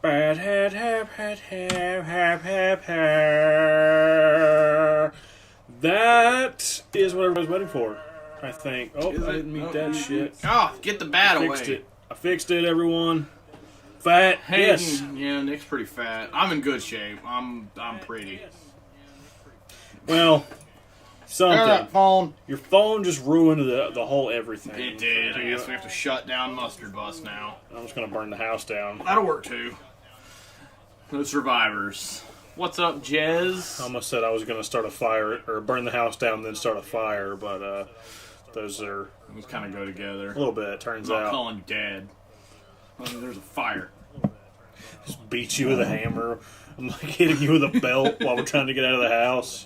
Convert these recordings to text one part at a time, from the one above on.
Bad head, have. That is what everybody's waiting for, I think. Oh, Is I it? didn't mean that shit. Oh, get the bat away. I fixed it, everyone. Fat, Hey, yes. yeah, Nick's pretty fat. I'm in good shape. I'm pretty. Well, something. Phone. Your phone just ruined the whole everything. It did. I guess we have to shut down Mustard Bus now. I'm just gonna burn the house down. That'll work too. The survivors. What's up, Jez? I almost said I was gonna start a fire or burn the house down, then start a fire, but those are Those kind of go together. a little bit. Turns I'm not out, calling you dad. There's a fire. just beat you with a hammer. I'm like hitting you with a belt while we're trying to get out of the house.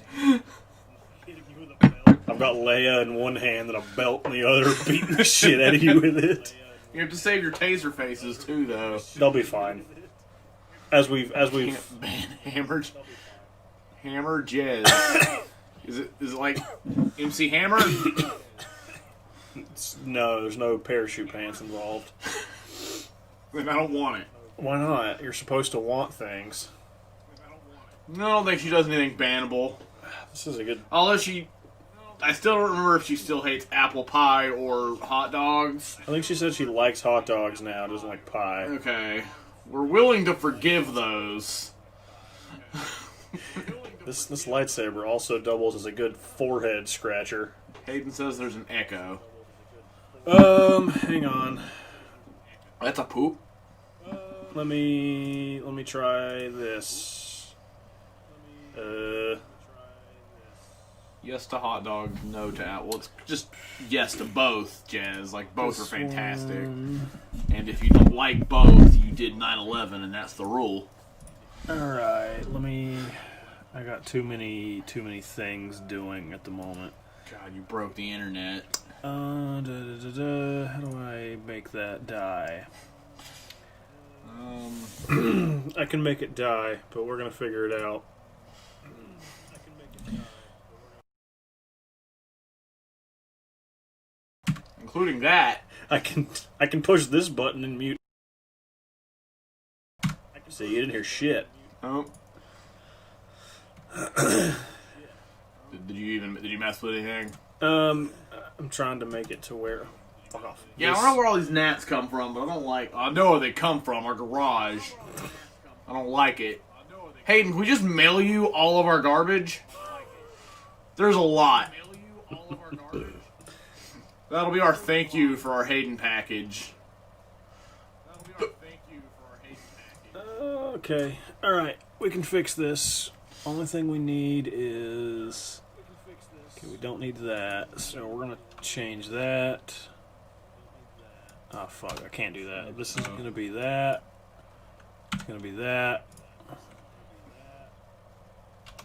I've got Leia in one hand and a belt in the other, beating the shit out of you with it. You have to save your taser faces too, though. They'll be fine. As we've Can't ban hammered. Hammer Jez. Is it like MC Hammer? no, there's no parachute pants involved. Then I don't want it. Why not? You're supposed to want things. No, I don't think she does anything bannable. This is a good. Although I still don't remember if she still hates apple pie or hot dogs. I think she said she likes hot dogs now, doesn't like pie. Okay. We're willing to forgive those. This lightsaber also doubles as a good forehead scratcher. Hayden says there's an echo. Hang on. That's a poop. Let me try this. Yes to hot dog, no to apple. Well, it's just yes to both, Jazz. Like, both are fantastic. And if you don't like both, you did 9/11, and that's the rule. Alright, I got too many things doing at the moment. God, you broke the internet. How do I make that die? I can make it die, but we're gonna figure it out. Including that. I can push this button and mute. See, you didn't hear shit. Oh. Did you mess with anything? I'm trying to make it to where. Fuck off. Yeah, I don't know where all these gnats come from, but I know where they come from, our garage. I don't like it. Hayden, can we just mail you all of our garbage? There's a lot. That'll be our thank you for our Hayden package. Okay. Alright. We can fix this. Only thing we need is... Okay, we don't need that. So we're going to change that. Oh, fuck. I can't do that. This is going to be that. It's going to be that.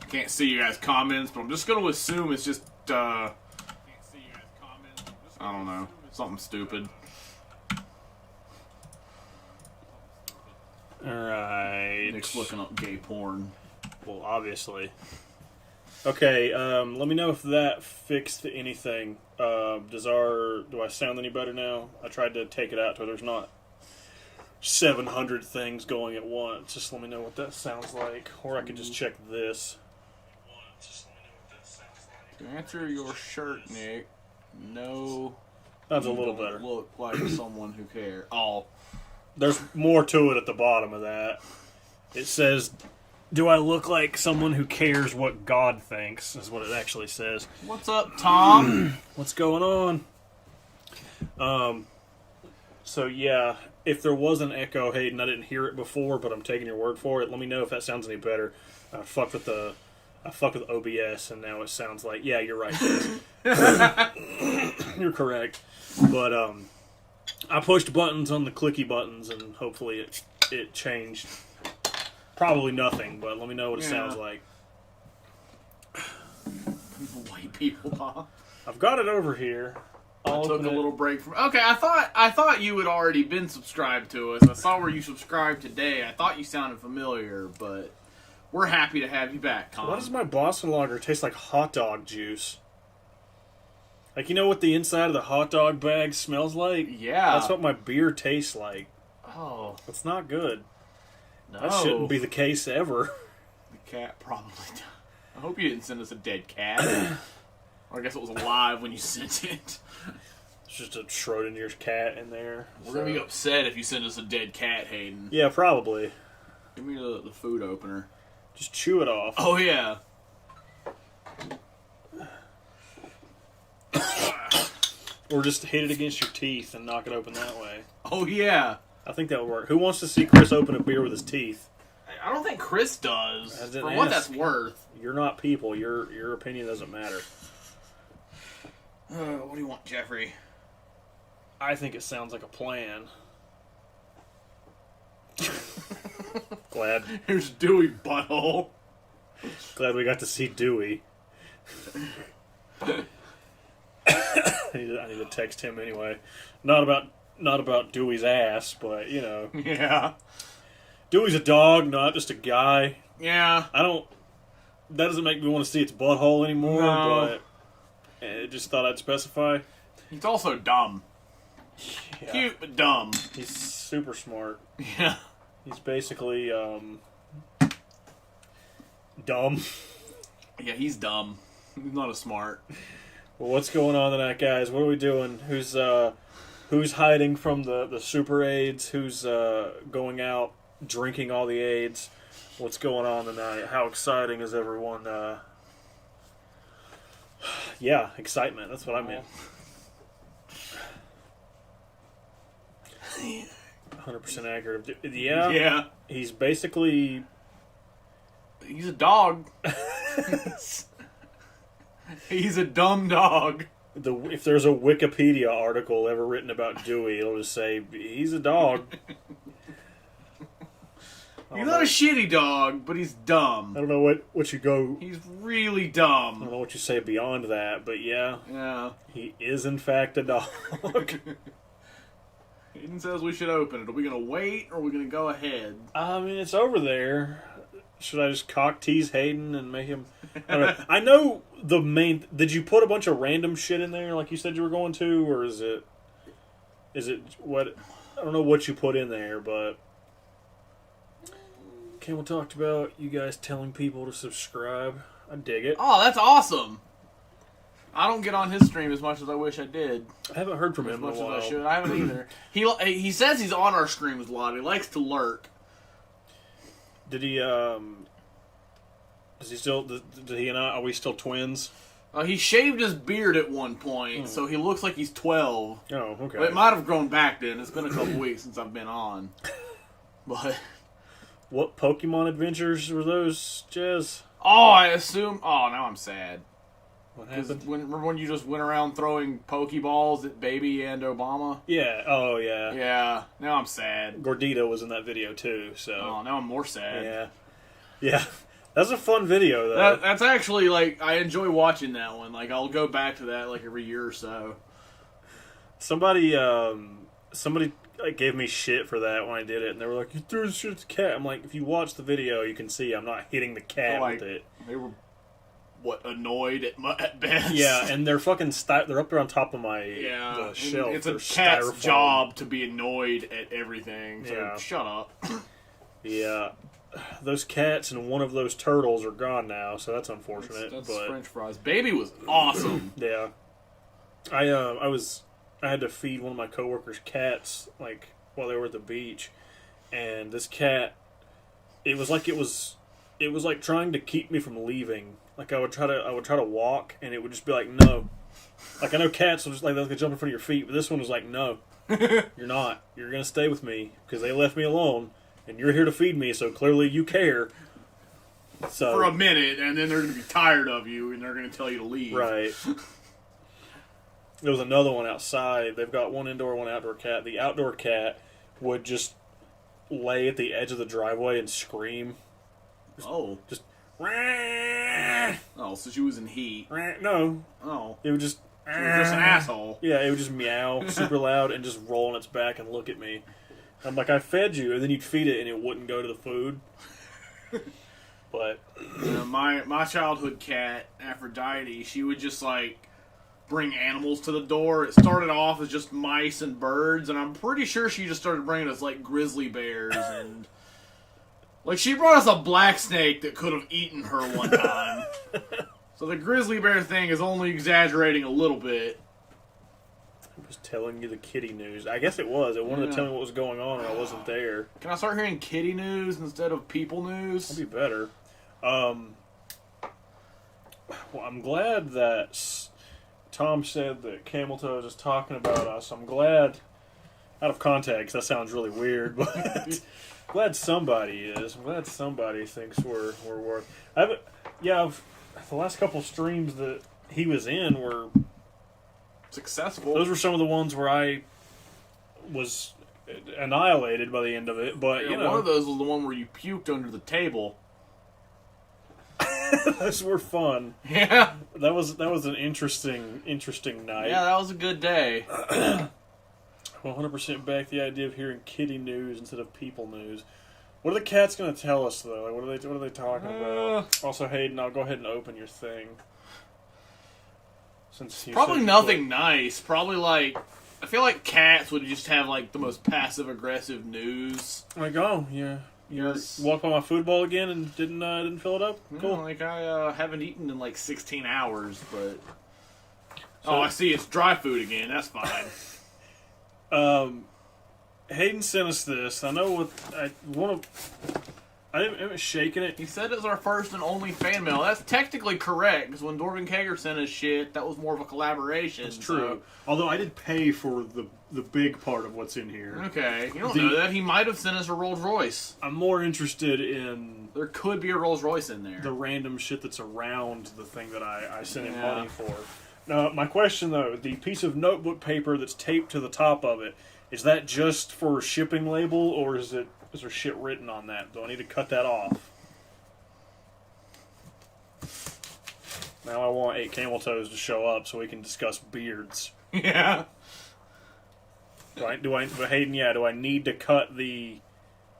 I can't see you guys' comments, but I'm just going to assume it's just, I don't know. Something stupid. Alright. Nick's looking up gay porn. Well, obviously. Okay, let me know if that fixed anything. Do I sound any better now? I tried to take it out to where there's not 700 things going at once. Just let me know what that sounds like. Or I could just check this. To answer your shirt, Nick, no. That's a you little don't better. Look like someone who cares. Oh. There's more to it at the bottom of that. It says, do I look like someone who cares what God thinks? Is what it actually says. What's up, Tom? What's going on? So yeah, if there was an echo, Hayden, I didn't hear it before, but I'm taking your word for it. Let me know if that sounds any better. I fucked with OBS, and now it sounds like, yeah, you're right. You're correct. But I pushed buttons on the clicky buttons, and hopefully it changed. Probably nothing, but let me know what it sounds like. White people, huh? I've got it over here. I took a little break from. Okay, I thought you had already been subscribed to us. I saw where you subscribed today. I thought you sounded familiar, but we're happy to have you back, Tom. Why does my Boston Lager taste like hot dog juice? Like, you know what the inside of the hot dog bag smells like? Yeah. That's what my beer tastes like. Oh. It's not good. No. That shouldn't be the case ever. The cat probably died. I hope you didn't send us a dead cat. Or I guess it was alive when you sent it. It's just a Schrodinger's cat in there. We're going to be upset if you send us a dead cat, Hayden. Yeah, probably. Give me the food opener. Just chew it off. Oh, yeah. Or just hit it against your teeth and knock it open that way. Oh, yeah. I think that would work. Who wants to see Chris open a beer with his teeth? I don't think Chris does. I didn't For what ask. that's worth. You're not people. Your opinion doesn't matter. What do you want, Jeffrey? I think it sounds like a plan. Glad Here's Dewey Butthole. we got to see Dewey. I need to text him anyway. Not about Dewey's ass, but you know, Yeah. Dewey's a dog, not just a guy. Yeah. That doesn't make me want to see its butthole anymore. No. But I just thought I'd specify. He's also dumb. Yeah. Cute, but dumb. He's super smart. Yeah. He's basically dumb. Yeah, he's dumb. He's not as smart. Well, what's going on tonight, guys? What are we doing? Who's hiding from the super aides? Who's going out drinking all the aides? What's going on tonight? How exciting is everyone? Yeah, excitement. That's what I meant. 100% accurate. Yeah. Yeah. He's basically. He's a dog. He's a dumb dog. If there's a Wikipedia article ever written about Dewey, it'll just say he's a dog. He's not a shitty dog, but he's dumb. I don't know what you go. He's really I dumb. don't know what you say beyond that, but yeah, Yeah. he is in fact a dog. Hayden says we should open it. Are we going to wait, or are we going to go ahead? I mean, it's over there. Should I just cock tease Hayden and make him? I don't know. I know the main. Did you put a bunch of random shit in there, like you said you were going to, or is it what? I don't know what you put in there, but Campbell talked about you guys telling people to subscribe. I dig it. Oh, that's awesome. I don't get on his stream as much as I wish I did. I haven't heard from As him in much a as while. I should. I haven't either. He says he's on our streams a lot. He likes to lurk. Did he? Does he still? Did he and I? Are we still twins? He shaved his beard at one point, so he looks like he's 12. Oh, okay. But it might have grown back then. It's been a couple weeks since I've been on. But What Pokemon adventures were those, Jez? oh, I assume. Oh, now I'm sad. What Because happened? remember when you just went around throwing Pokeballs at Baby and Obama? Yeah. Oh, yeah. Yeah. Now I'm sad. Gordito was in that video too. So Oh, now I'm more sad. yeah. That's a fun video though. That's actually, like, I enjoy watching that one. Like, I'll go back to that, like, every year or so. Somebody like, gave me shit for that when I did it, and they were like, "You threw this shit at the cat." I'm like, if you watch the video, you can see I'm not hitting the cat Like, with it. they were, annoyed at best? Yeah, and they're fucking they're up there on top of my Yeah, the shelf. it's a They're cat's styrofoam. job to be annoyed at everything. So Yeah. shut up. Yeah, those cats and one of those turtles are gone now, so that's unfortunate. That's but French fries. Baby was awesome. yeah, I had to feed one of my coworkers' cats like while they were at the beach, and this cat, it was like trying to keep me from leaving. Like I would try to walk, and it would just be like no. Like I know cats will just like they'll jump in front of your feet, but this one was like no, you're not. You're gonna stay with me because they left me alone, and you're here to feed me. So clearly you care. So For a minute, and then they're going to be tired of you, and they're going to tell you to leave. right. There was another one outside. They've got one indoor, one outdoor cat. The outdoor cat would just lay at the edge of the driveway and scream. Oh. Just, "Rah, Oh, so she was in heat. rah." No, Oh. it would just, She was just an asshole. yeah, it would just meow super loud and just roll on its back and look at me. I'm like, I fed you, and then you'd feed it, and it wouldn't go to the food. But My childhood cat, Aphrodite, she would just, like, bring animals to the door. It started off as just mice and birds, and I'm pretty sure she just started bringing us, like, grizzly bears and Like, she brought us a black snake that could have eaten her one time. So the grizzly bear thing is only exaggerating a little bit. I was telling you the kitty news. I guess it was. It wanted to tell me what was going on, and I wasn't there. Can I start hearing kitty news instead of people news? That'd be better. Well, I'm glad that Tom said that Camel Toes is talking about us. I'm glad, out of context, that sounds really weird, but glad somebody is. I'm glad somebody thinks we're worth. The last couple streams that he was in were successful. Those were some of the ones where I was annihilated by the end of it. But one of those was the one where you puked under the table. Those were fun. Yeah, that was an interesting night. Yeah, that was a good day. 100% back the idea of hearing kitty news instead of people news. What are the cats going to tell us though? Like, what are they talking about? Also, Hayden, I'll go ahead and open your thing. Since probably nothing nice. Probably like, I feel like cats would just have like the most passive aggressive news. Like, oh yeah. You walked by my food bowl again and didn't fill it up? Cool. Yeah, like I haven't eaten in like 16 hours, but I see it's dry food again. That's fine. Hayden sent us this. I know what I want to. I haven't shaken it. He said it was our first and only fan mail. That's technically correct, because when Dorvin Kager sent us shit, that was more of a collaboration. That's true. Although I did pay for the big part of what's in here. Okay, you don't know that. He might have sent us a Rolls Royce. I'm more interested in... There could be a Rolls Royce in there. The random shit that's around the thing that I sent him money for. Now, my question, though, the piece of notebook paper that's taped to the top of it, is that just for a shipping label, or is there shit written on that? Do I need to cut that off? Now I want 8 Camel Toes to show up so we can discuss beards. Yeah. But Hayden, do I need to cut the...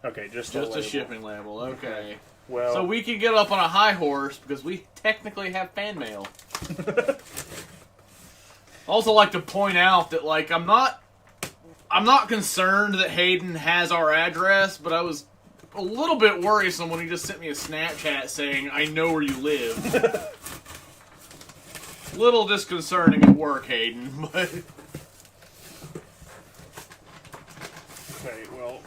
Okay, just a shipping label, okay. Well, so we can get up on a high horse because we technically have fan mail. I also like to point out that, like, I'm not concerned that Hayden has our address, but I was a little bit worrisome when he just sent me a Snapchat saying, I know where you live. Little disconcerting at work, Hayden, but... Okay, well...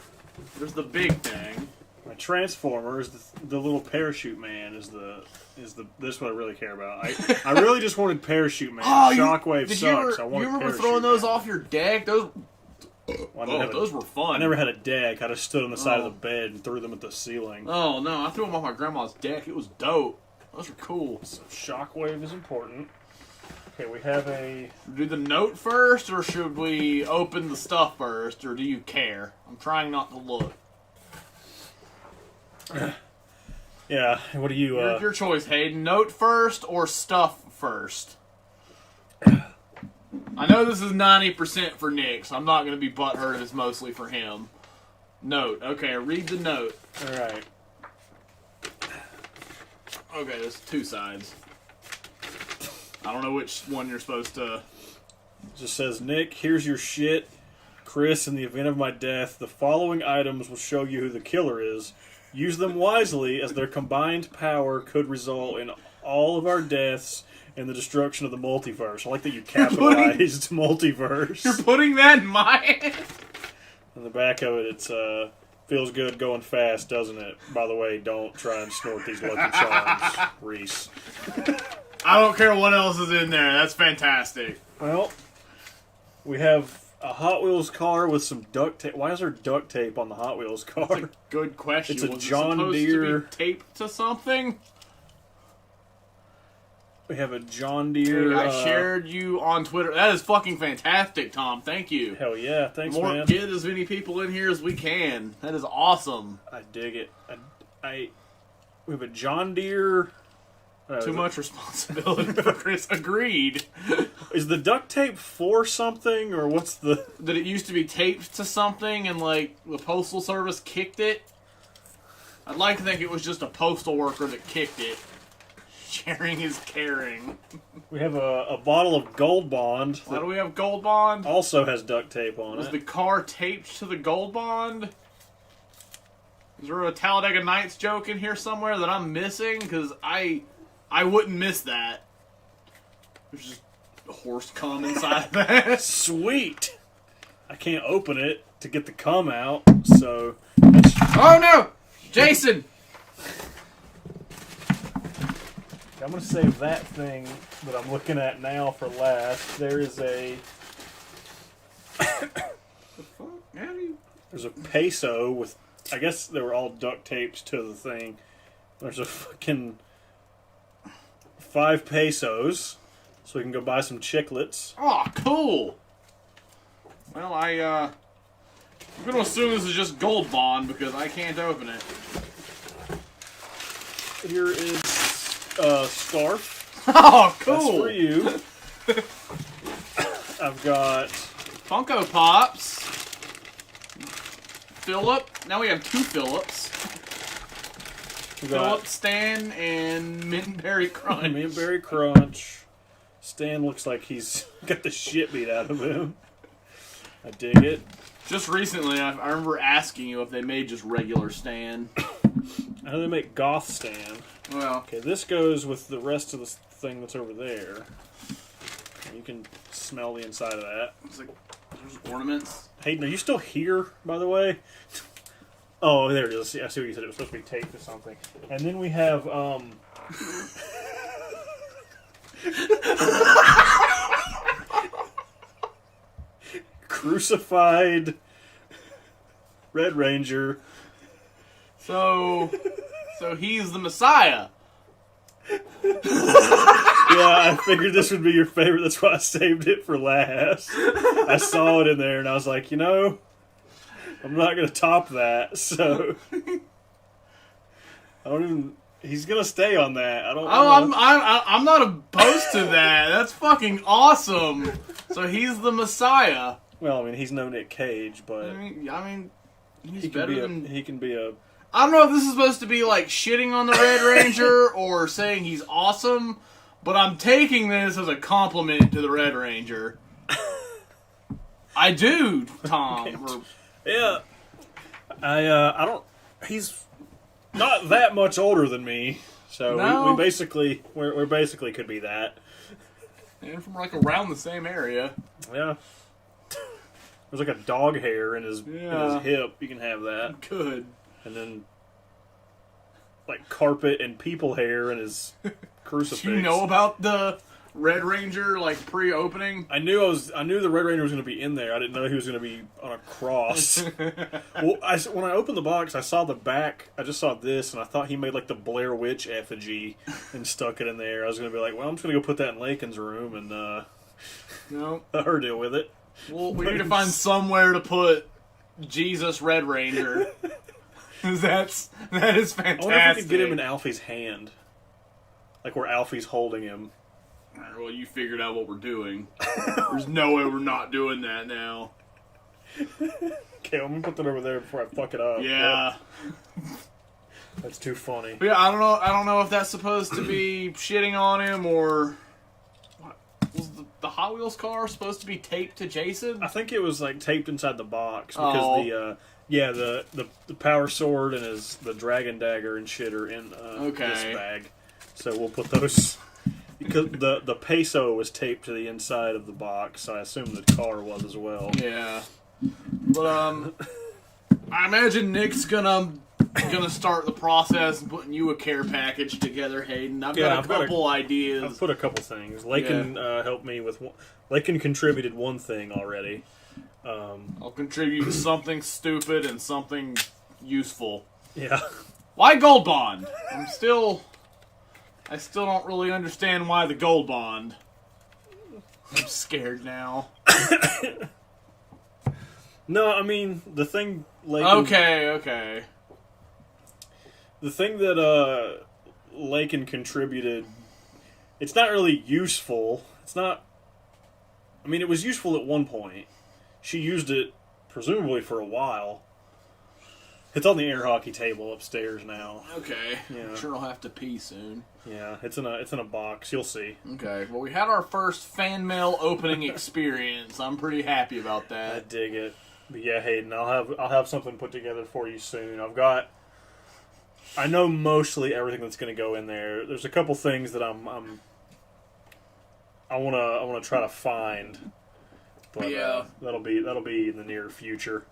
There's the big thing. My Transformer is the little parachute man is this is what I really care about. I really just wanted Parachute Man. Shockwave sucks. I wanted you remember Parachute throwing those Man. off your deck? Those were fun. I never had a deck. I just stood on the side of the bed and threw them at the ceiling. Oh no, I threw them off my grandma's deck. It was dope. Those were cool. So Shockwave is important. Okay, we have a... Do the note first, or should we open the stuff first, or do you care? I'm trying not to look. Yeah, what do you... Your choice, Hayden. Note first or stuff first? I know this is 90% for Nick, so I'm not going to be butthurt if it's mostly for him. Note. Okay, read the note. Alright. Okay, there's 2 sides. I don't know which one you're supposed to... It just says, Nick, here's your shit. Chris, in the event of my death, the following items will show you who the killer is. Use them wisely, as their combined power could result in all of our deaths and the destruction of the multiverse. I like that you capitalized multiverse. You're putting that in my head? On the back of it, it's feels good going fast, doesn't it? By the way, don't try and snort these Lucky Charms, Reese. I don't care what else is in there. That's fantastic. Well, we have a Hot Wheels car with some duct tape. Why is there duct tape on the Hot Wheels car? That's a good question. It's a Was John it supposed Deere... to be taped to something? We have a John Deere... I shared you on Twitter. That is fucking fantastic, Tom. Thank you. Hell yeah. Thanks, man. Get as many people in here as we can. That is awesome. I dig it. We have a John Deere... Too much responsibility for Chris. Agreed. Is the duct tape for something, or what's the... That it used to be taped to something and, like, the Postal Service kicked it? I'd like to think it was just a postal worker that kicked it. Sharing is caring. We have a bottle of Gold Bond. Why do we have Gold Bond? Also has duct tape on it. Was the car taped to the Gold Bond? Is there a Talladega Nights joke in here somewhere that I'm missing? Because I wouldn't miss that. There's just a horse cum inside of that. Sweet. I can't open it to get the cum out, so... Oh no! Jason! I'm going to save that thing that I'm looking at now for last. There is a... The fuck? How do you... There's a peso with... I guess they were all duct taped to the thing. There's a fucking 5 pesos, so we can go buy some chiclets. Oh, cool! Well, I'm going to assume this is just Gold Bond because I can't open it. Here is a scarf. Oh, cool! That's for you. I've got... Funko Pops. Philip. Now we have 2 Philips. Philip, Stan, and Mint-Berry Crunch. Mint-Berry Crunch. Stan looks like he's got the shit beat out of him. I dig it. Just recently, I remember asking you if they made just regular Stan. I know they make Goth Stan. Well, Okay, this goes with the rest of the thing that's over there. You can smell the inside of that. it's like there's ornaments. Hayden, are you still here, by the way? Oh, there it is. I see what you said. It was supposed to be taped to something. And then we have, crucified Red Ranger. So he's the Messiah. Yeah, I figured this would be your favorite. That's why I saved it for last. I saw it in there, and I was like, I'm not going to top that, so... I don't even... He's going to stay on that. I don't know. I'm not opposed to that. That's fucking awesome. So he's the Messiah. Well, I mean, he's no Nick Cage, but... I mean he's he can better be than... he can be a... I don't know if this is supposed to be like shitting on the Red Ranger or saying he's awesome, but I'm taking this as a compliment to the Red Ranger. I do, Tom. Yeah. I don't... He's not that much older than me, so No. we basically... We basically could be that. And from like around the same area. Yeah. There's like a dog hair in his hip. You can have that. Good. And then, like, carpet and people hair in his crucifix. Do you know about the Red Ranger, like, pre-opening? I knew the Red Ranger was going to be in there. I didn't know he was going to be on a cross. Well, when I opened the box, I saw the back. I just saw this, and I thought he made, like, the Blair Witch effigy and stuck it in there. I was going to be like, well, I'm just going to go put that in Lakin's room and No. let her deal with it. Well, we need to find somewhere to put Jesus Red Ranger. That is fantastic. I wonder if we could get him in Alfie's hand. Like where Alfie's holding him. Alright, well, you figured out what we're doing. There's no way we're not doing that now. Okay, let me put that over there before I fuck it up. Yeah. That's too funny. But yeah, I don't know if that's supposed to be shitting on him or... What? Was the Hot Wheels car supposed to be taped to Jason? I think it was like taped inside the box because the power sword and the dragon dagger and shit are in this bag. So we'll put those because the peso was taped to the inside of the box. So I assume the car was as well. Yeah, but I imagine Nick's gonna start the process and putting you a care package together, Hayden. I've got a couple ideas. I've put a couple things. Lakin helped me with. Lakin contributed one thing already. I'll contribute something stupid and something useful. Yeah. Why Gold Bond? I still don't really understand why the Gold Bond. I'm scared now. No, I mean the thing. Lakin, Okay. The thing that Lakin contributed, it's not really useful. It's not. I mean, it was useful at one point. She used it, presumably, for a while. It's on the air hockey table upstairs now. Okay. Yeah. I'm sure I'll have to pee soon. Yeah, it's in a box. You'll see. Okay. Well, we had our first fan mail opening experience. I'm pretty happy about I that. dig it. But yeah, Hayden, I'll have something put together for you soon. I've got I know mostly everything that's going to go in there. There's a couple things that I wanna try to find, but Yeah. that'll be in the near future.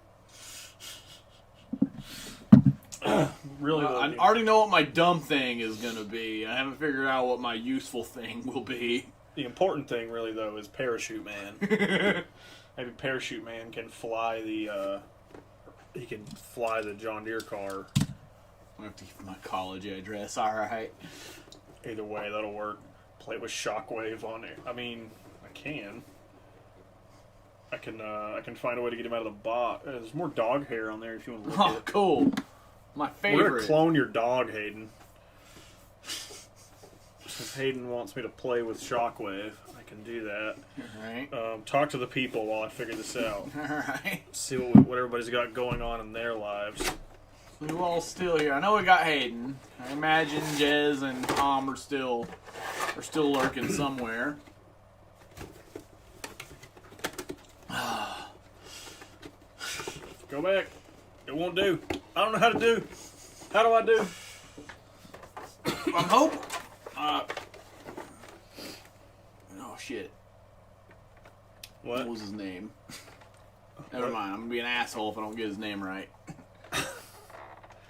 Really, I already know what my dumb thing is going to be. I haven't figured out what my useful thing will be. the important thing, really, though, is Parachute Man. Maybe Parachute Man can fly the John Deere car. I have to give my college address. All right. Either way, that'll work. Play with Shockwave on it. I mean, I can. I can find a way to get him out of the box. There's more dog hair on there if you want to look at Oh, it. cool. My We're gonna favorite. clone your dog, Hayden. Since Hayden wants me to play with Shockwave, I can do that. Alright. Talk to the people while I figure this out. Alright. See what everybody's got going on in their lives. We're all still here. I know we got Hayden. I imagine Jez and Tom are still lurking somewhere. Go back. It won't do. I don't know how to do. How do I do? I'm hoping. Oh shit. What What? was his name? Never mind. I'm gonna be an asshole if I don't get his name right.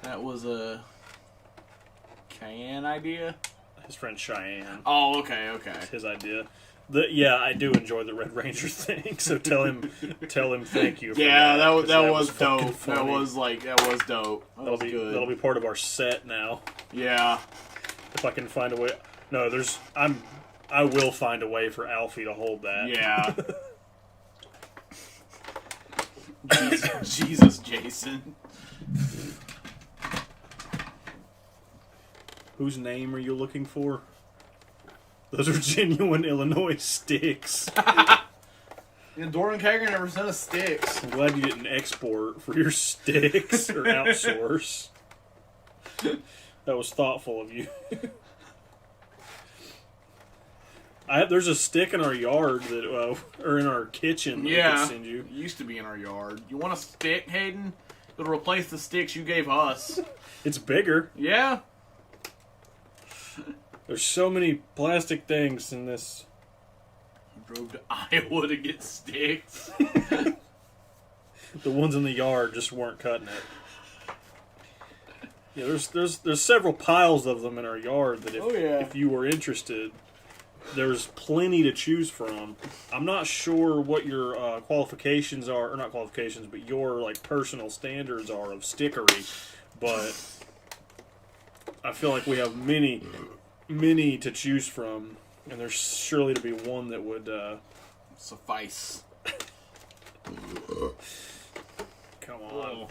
That was a Cayenne idea. His friend Cheyenne. Oh, okay. His idea. Yeah, I do enjoy the Red Ranger thing. So tell him thank you. For Yeah, that was 'cause dope. fucking funny. That was dope. That was good. That'll be part of our set now. Yeah. If I can find a way. No, I will find a way for Alfie to hold that. Yeah. Jesus, Jason. Whose name are you looking for? Those are genuine Illinois sticks. Yeah, Doran Kager never sent us sticks. I'm glad you didn't export for your sticks or outsource. That was thoughtful of you. There's a stick in our yard that, or in our kitchen that I Yeah. can send you. It used to be in our yard. You want a stick, Hayden? It'll replace the sticks you gave us. It's bigger. Yeah. There's so many plastic things in this. I drove to Iowa to get sticks. The ones in the yard just weren't cutting it. Yeah, there's several piles of them in our yard that if you were interested, there's plenty to choose from. I'm not sure what your qualifications are, or not qualifications, but your like personal standards are of stickery. But I feel like we have many to choose from, and there's surely to be one that would Suffice. come on. Whoa.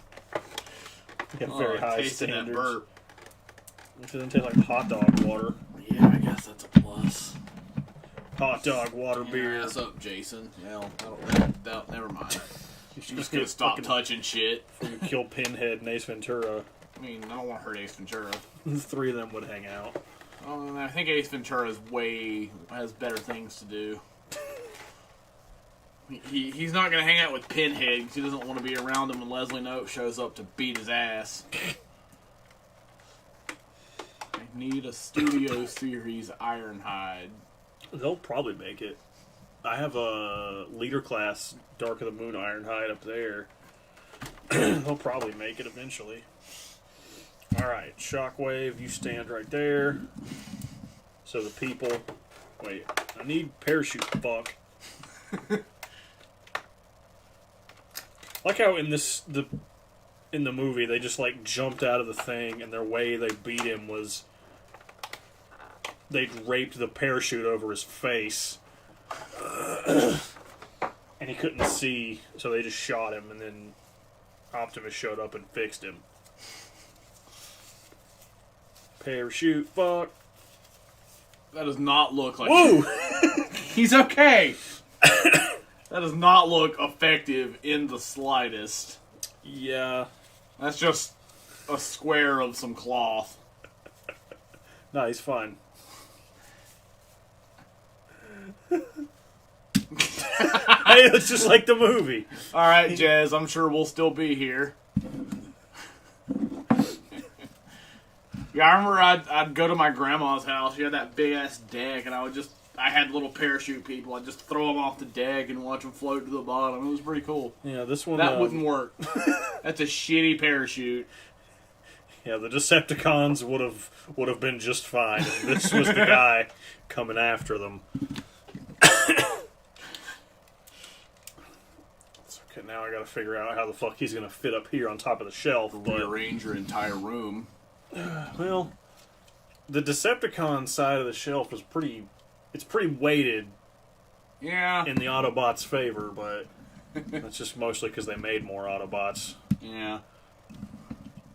We have very high tasting standards. that burp. It doesn't taste like hot dog water. Yeah, I guess that's a plus. Hot dog water beer. What's up, Jason? Well, never mind. You I'm just gonna stop touching shit. You kill Pinhead and Ace Ventura. I mean, I don't want to hurt Ace Ventura. The three of them would hang out. I think Ace Ventura has better things to do. He's not gonna hang out with Pinhead because he doesn't want to be around him when Leslie Knope shows up to beat his ass. I need a Studio Series Ironhide. They'll probably make it. I have a leader class Dark of the Moon Ironhide up there. They'll probably make it eventually. Alright, Shockwave, you stand right there. So the people... Wait, I need Parachute Fuck. Like how in the movie they just like jumped out of the thing and their way they beat him was they'd raped the parachute over his face. And he couldn't see, so they just shot him, and then Optimus showed up and fixed him. Parachute, fuck. That does not look like... Woo! He's okay! That does not look effective in the slightest. Yeah. That's just a square of some cloth. No, he's fine. Hey, it's just like the movie. Alright, Jez, I'm sure we'll still be here. Yeah, I remember I'd go to my grandma's house. She had that big ass deck, and I had little parachute people. I'd just throw them off the deck and watch them float to the bottom. It was pretty cool. Yeah, this one That wouldn't work. That's a shitty parachute. Yeah, the Decepticons would have been just fine if this was the guy coming after them. Okay, now I gotta figure out how the fuck he's gonna fit up here on top of the shelf. Rearrange your entire room. Well, the Decepticon side of the shelf is pretty weighted Yeah. in the Autobots' favor, but that's just mostly because they made more Autobots. Yeah.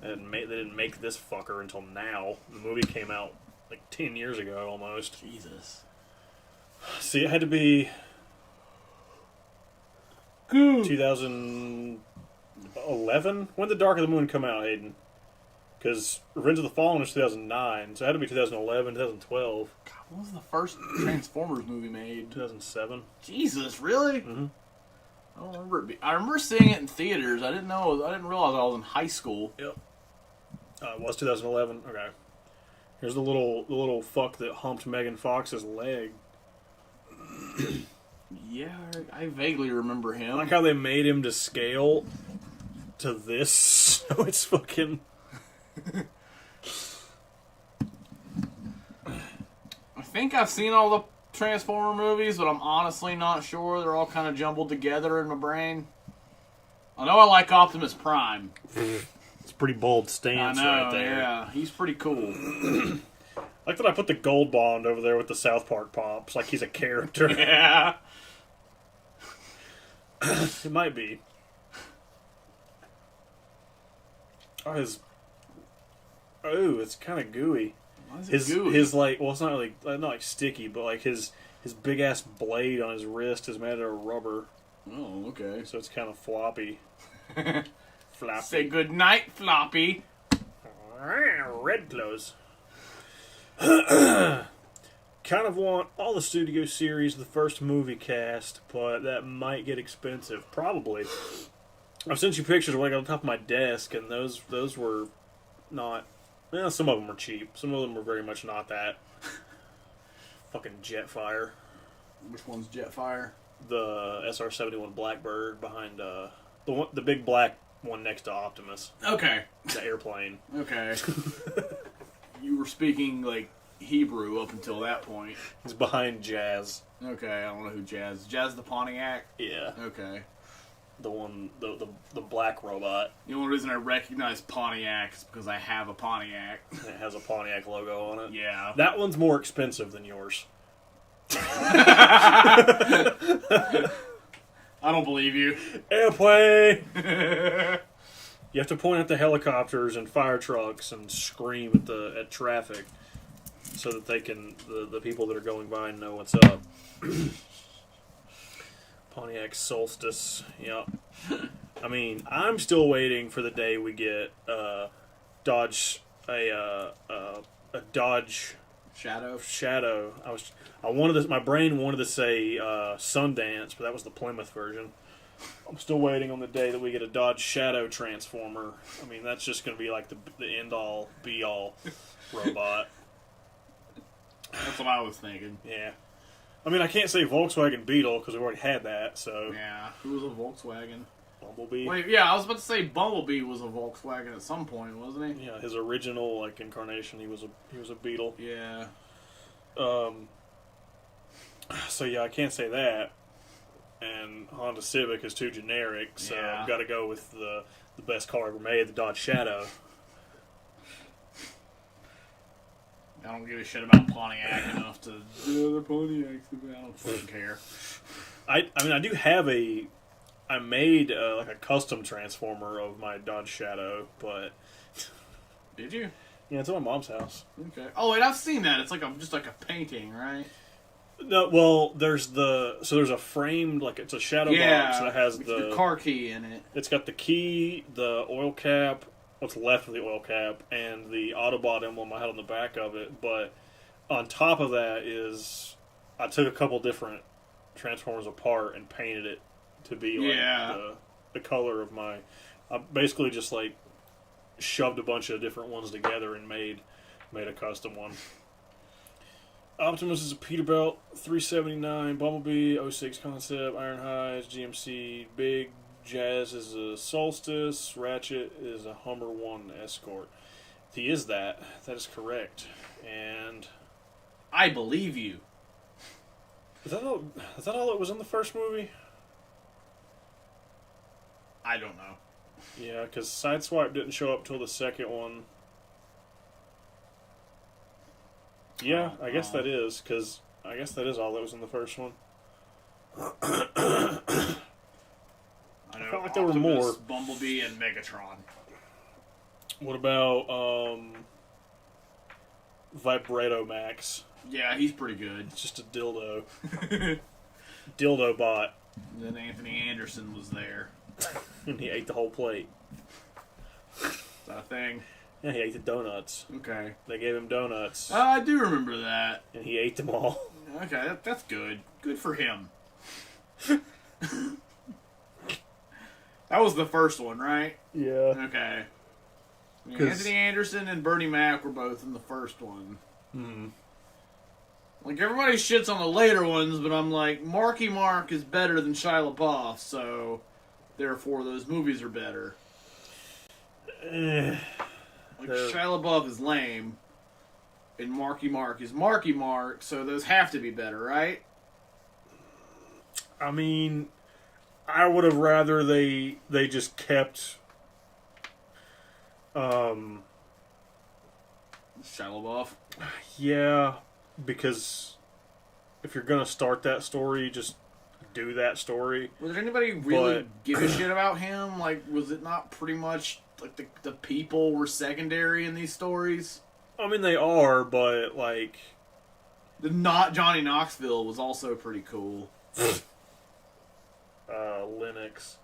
They didn't make this fucker until now. The movie came out like 10 years ago almost. Jesus. See, it had to be 2011? When did Dark of the Moon come out, Hayden? Because Revenge of the Fallen was 2009, so it had to be 2011, 2012. God, what was the first Transformers movie made? 2007. Jesus, really? Mm-hmm. I don't remember I remember seeing it in theaters. I didn't realize I was in high school. Yep. It was 2011. Okay. Here's the little fuck that humped Megan Fox's leg. Yeah, I vaguely remember him. I like how they made him to scale to this, so it's fucking... I think I've seen all the Transformer movies, but I'm honestly not sure. They're all kind of jumbled together in my brain. I know I like Optimus Prime. It's a pretty bold stance right there. Yeah, he's pretty cool. I like that I put the Gold Bond over there with the South Park pops, like he's a character. Yeah. It might be. Oh, it's kind of gooey. Why is it gooey? His like, well, it's not like sticky, but like his big ass blade on his wrist is made out of rubber, Oh, okay. so it's kind of floppy. Floppy. Say good night, Floppy. Red clothes. Kind of want all the studio series, the first movie cast, but that might get expensive. Probably. I've sent you pictures of like on top of my desk, and those were not. Well, some of them were cheap. Some of them were very much not that. Fucking Jetfire. Which one's Jetfire? The SR-71 Blackbird behind the big black one next to Optimus. Okay. The airplane. Okay. You were speaking like Hebrew up until that point. He's behind Jazz. Okay, I don't know who Jazz. Jazz the Pontiac. Yeah. Okay. The one, the black robot. The only reason I recognize Pontiac is because I have a Pontiac. It has a Pontiac logo on it. Yeah. That one's more expensive than yours. I don't believe you. Airplane! You have to point at the helicopters and fire trucks and scream at traffic so that they can the people that are going by know what's up. Pontiac Solstice. Yep. I mean, I'm still waiting for the day we get Dodge a Dodge Shadow. I wanted this. My brain wanted to say Sundance, but that was the Plymouth version. I'm still waiting on the day that we get a Dodge Shadow Transformer. I mean, that's just going to be like the end all be all robot. That's what I was thinking. Yeah. I mean, I can't say Volkswagen Beetle because we've already had that. So Yeah. Who was a Volkswagen? Bumblebee. Wait, yeah, I was about to say Bumblebee was a Volkswagen at some point, wasn't he? Yeah, his original like incarnation, he was a Beetle. Yeah. So yeah, I can't say that. And Honda Civic is too generic, so Yeah. I've got to go with the best car ever made, the Dodge Shadow. I don't give a shit about Pontiac enough to do other Pontiacs. I don't fucking care. I mean, I do have I made like a custom transformer of my Dodge Shadow, but Did you? yeah, it's at my mom's house. Okay. Oh wait, I've seen that. It's like just like a painting, right? No, well, there's a framed like it's a shadow box that has with the your car key in it. It's got the key, the oil cap, what's left of the oil cap, and the Autobot emblem I had on the back of it. But on top of that is I took a couple different Transformers apart and painted it to be like the color of my. I basically just like shoved a bunch of different ones together and made made a custom one. Optimus is a Peterbilt 379, Bumblebee 06 concept, Ironhide GMC, Big Jazz is a Solstice, Ratchet is a Hummer 1 Escort. If he is that is correct. And I believe you. is that all that was in the first movie? I don't know. Yeah, because Sideswipe didn't show up till the second one. Yeah, I guess that is, because I guess that is all that was in the first one. I know felt like there were more. Bumblebee and Megatron. What about Vibrato Max? Yeah, he's pretty good. It's just a dildo. Dildo bot. Then Anthony Anderson was there. And he ate the whole plate. Is that a thing? Yeah, he ate the donuts. Okay. They gave him donuts. I do remember that. And he ate them all. Okay, that's good. Good for him. That was the first one, right? Yeah. Okay. Anthony Anderson and Bernie Mac were both in the first one. Hmm. Like, everybody shits on the later ones, but I'm like, Marky Mark is better than Shia LaBeouf, so therefore those movies are better. Like, Shia LaBeouf is lame, and Marky Mark is Marky Mark, so those have to be better, right? I mean, I would have rather they just kept Shia LaBeouf. yeah, because if you're gonna start that story, just do that story. Was there anybody really give a shit about him? Like, was it not pretty much like the people were secondary in these stories? I mean, they are, but like The not Johnny Knoxville was also pretty cool. Linux.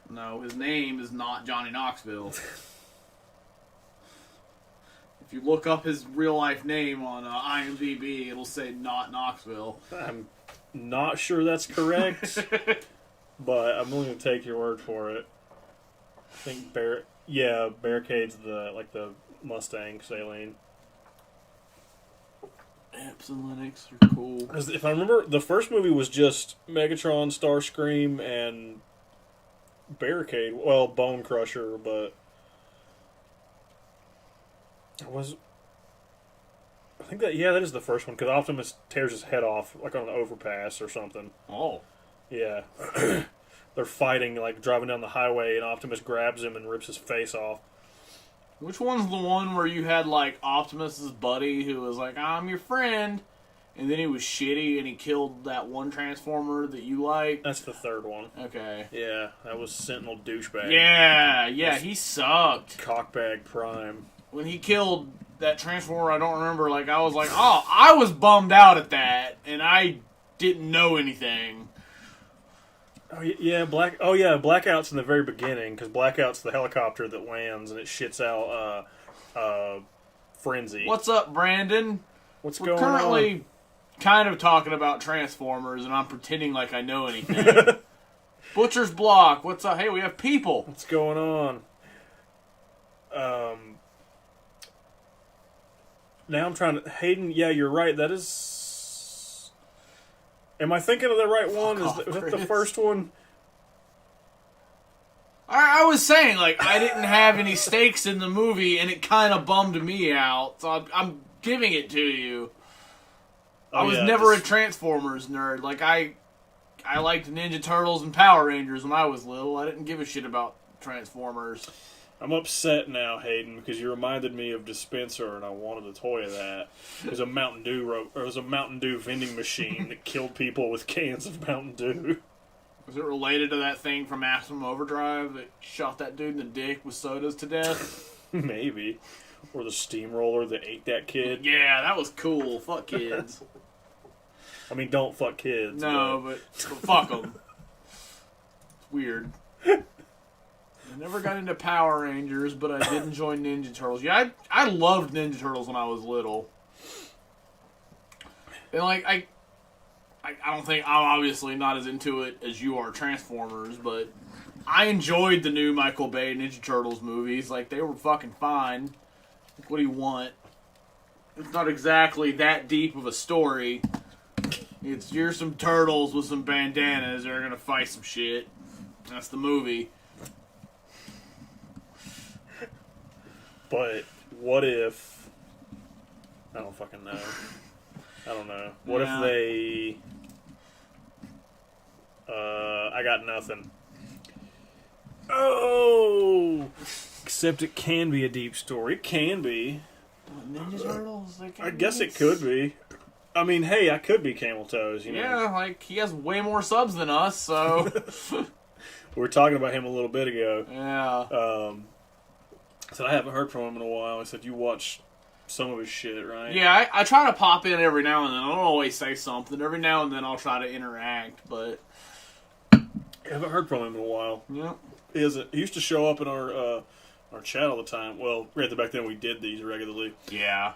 No, his name is not Johnny Knoxville. If you look up his real life name on IMDb, it'll say not Knoxville. I'm not sure that's correct, but I'm willing to take your word for it. I think Barricade's the Mustang Saline. Epps and Linux are cool. 'Cause if I remember, the first movie was just Megatron, Starscream, and Barricade. Well, Bone Crusher, but I think that is the first one, because Optimus tears his head off like on an overpass or something. Oh. Yeah. They're fighting, like driving down the highway, and Optimus grabs him and rips his face off. Which one's the one where you had, like, Optimus's buddy who was like, I'm your friend, and then he was shitty and he killed that one Transformer that you like? That's the third one. Okay. Yeah, that was Sentinel Douchebag. Yeah, he sucked. Cockbag Prime. When he killed that Transformer, I don't remember, like, I was like, oh, I was bummed out at that, and I didn't know anything. Oh yeah, Blackout's in the very beginning, because Blackout's the helicopter that lands and it shits out Frenzy. What's up, Brandon? What's We're going on? currently kind of talking about Transformers, and I'm pretending like I know anything. Butcher's Block, what's up? Hey, we have people. What's going on? Now I'm trying to... Hayden, yeah, you're right. That is... Am I thinking of the right one? Was that the first one? I was saying, like, I didn't have any stakes in the movie, and it kind of bummed me out, so I'm giving it to you. I was never a Transformers nerd. Like, I liked Ninja Turtles and Power Rangers when I was little. I didn't give a shit about Transformers. I'm upset now, Hayden, because you reminded me of Dispenser, and I wanted a toy of that. It was a Mountain Dew vending machine that killed people with cans of Mountain Dew. Was it related to that thing from Maximum Overdrive that shot that dude in the dick with sodas to death? Maybe. Or the steamroller that ate that kid. Yeah, that was cool. Fuck kids. I mean, don't fuck kids. No, but fuck them. It's weird. I never got into Power Rangers, but I did enjoy Ninja Turtles. Yeah, I loved Ninja Turtles when I was little. And, like, I don't think... I'm obviously not as into it as you are Transformers, but I enjoyed the new Michael Bay Ninja Turtles movies. Like, they were fucking fine. Like, what do you want? it's not exactly that deep of a story. You're some turtles with some bandanas that are gonna fight some shit. That's the movie. But what if... I don't fucking know. I don't know. What if they... I got nothing. Oh! Except it can be a deep story. It can be. Ninja Turtles? I guess it could be. I mean, hey, I could be Camel Toes, you know. Yeah, like, he has way more subs than us, so... We were talking about him a little bit ago. Yeah. I said I haven't heard from him in a while. I said you watched some of his shit, right? Yeah, I try to pop in every now and then. I don't always say something. Every now and then I'll try to interact, but... I haven't heard from him in a while. Yeah. He used to show up in our chat all the time. Well, right back then we did these regularly. Yeah.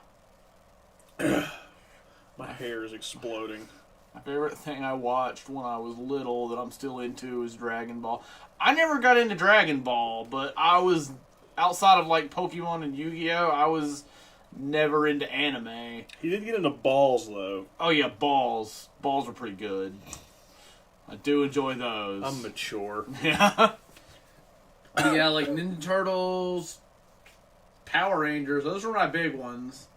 My hair is exploding. My favorite thing I watched when I was little that I'm still into is Dragon Ball. I never got into Dragon Ball, but I was, outside of like Pokemon and Yu-Gi-Oh!, I was never into anime. He did get into balls, though. Oh yeah, balls. Balls are pretty good. I do enjoy those. I'm mature. Yeah. Yeah, like Ninja Turtles, Power Rangers, those were my big ones.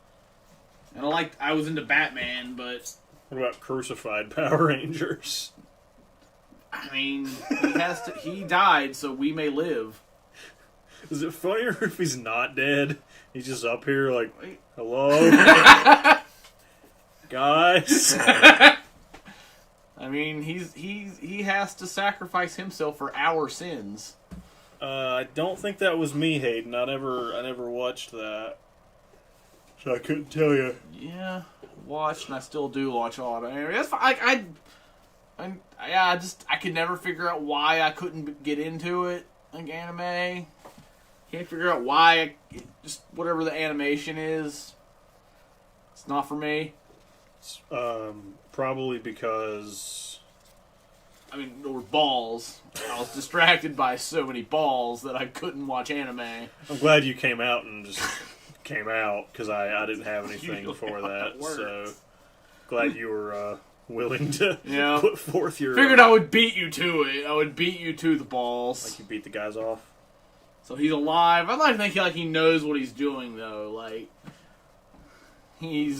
And I was into Batman, but... What about Crucified Power Rangers? I mean, he died, so we may live. Is it funnier if he's not dead? He's just up here like, hello? Guys? I mean, he has to sacrifice himself for our sins. I don't think that was me, Hayden. I never watched that. So I couldn't tell you. Yeah, watched, and I still do watch a lot of anime. That's fine. I could never figure out why I couldn't get into it, like anime. Can't figure out why. Just whatever the animation is, it's not for me. Probably because... I mean, there were balls. I was distracted by so many balls that I couldn't watch anime. I'm glad you came out and just came out, because I didn't have anything before that. So, glad you were willing to put forth your... Figured I would beat you to it. I would beat you to the balls. Like you beat the guys off? So he's alive. I'd like to think he knows what he's doing, though. Like, he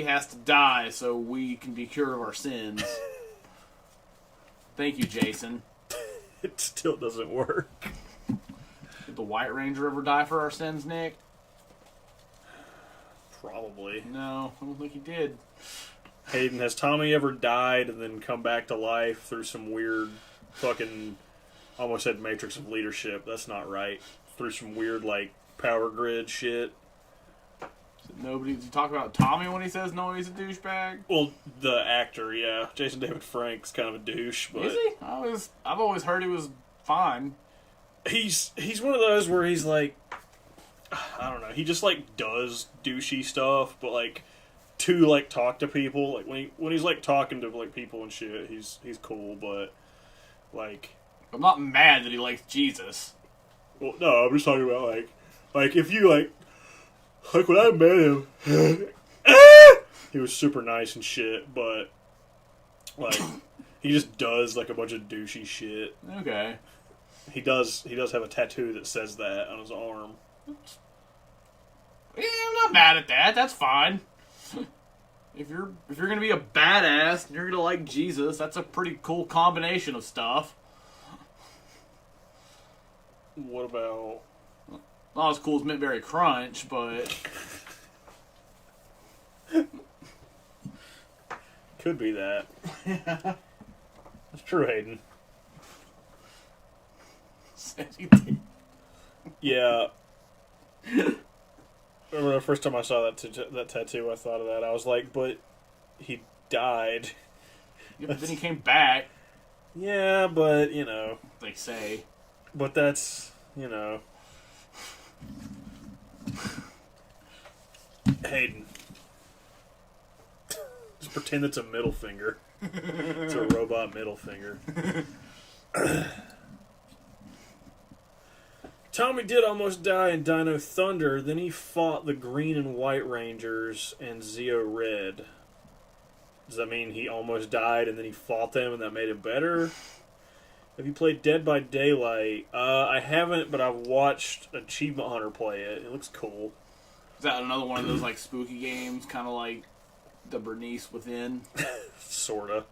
has to die so we can be cured of our sins. Thank you, Jason. It still doesn't work. Did the White Ranger ever die for our sins, Nick? Probably. No, I don't think he did. Hayden, has Tommy ever died and then come back to life through some weird fucking... almost said Matrix of Leadership. That's not right. Through some weird, like, power grid shit. Nobody... Did you talk about Tommy when he says no, he's a douchebag? Well, the actor, yeah. Jason David Frank's kind of a douche, but... Is he? I've always heard he was fine. He's one of those where he's like... I don't know. He just, like, does douchey stuff, but, like, to, like, talk to people. Like, when he's, like, talking to, like, people and shit, he's cool, but, like... I'm not mad that he likes Jesus. Well, no, I'm just talking about, like, if you, like when I met him, he was super nice and shit, but, like, he just does, like, a bunch of douchey shit. Okay. He does have a tattoo that says that on his arm. Yeah, I'm not mad at that. That's fine. If you're gonna be a badass and you're gonna like Jesus, that's a pretty cool combination of stuff. What about... Not as cool as Mint Berry Crunch, but... Could be that. That's true, Hayden. Yeah. Remember the first time I saw that tattoo, I thought of that. I was like, but he died. Yeah, but then he came back. Yeah, but, you know. They say. But that's, you know. Hayden. Just pretend it's a middle finger. It's a robot middle finger. Tommy did almost die in Dino Thunder, then he fought the Green and White Rangers and Zeo Red. Does that mean he almost died and then he fought them and that made it better? Have you played Dead by Daylight? I haven't, but I've watched Achievement Hunter play it. It looks cool. Is that another one of those like spooky games, kind of like the Bernice Within? Sorta.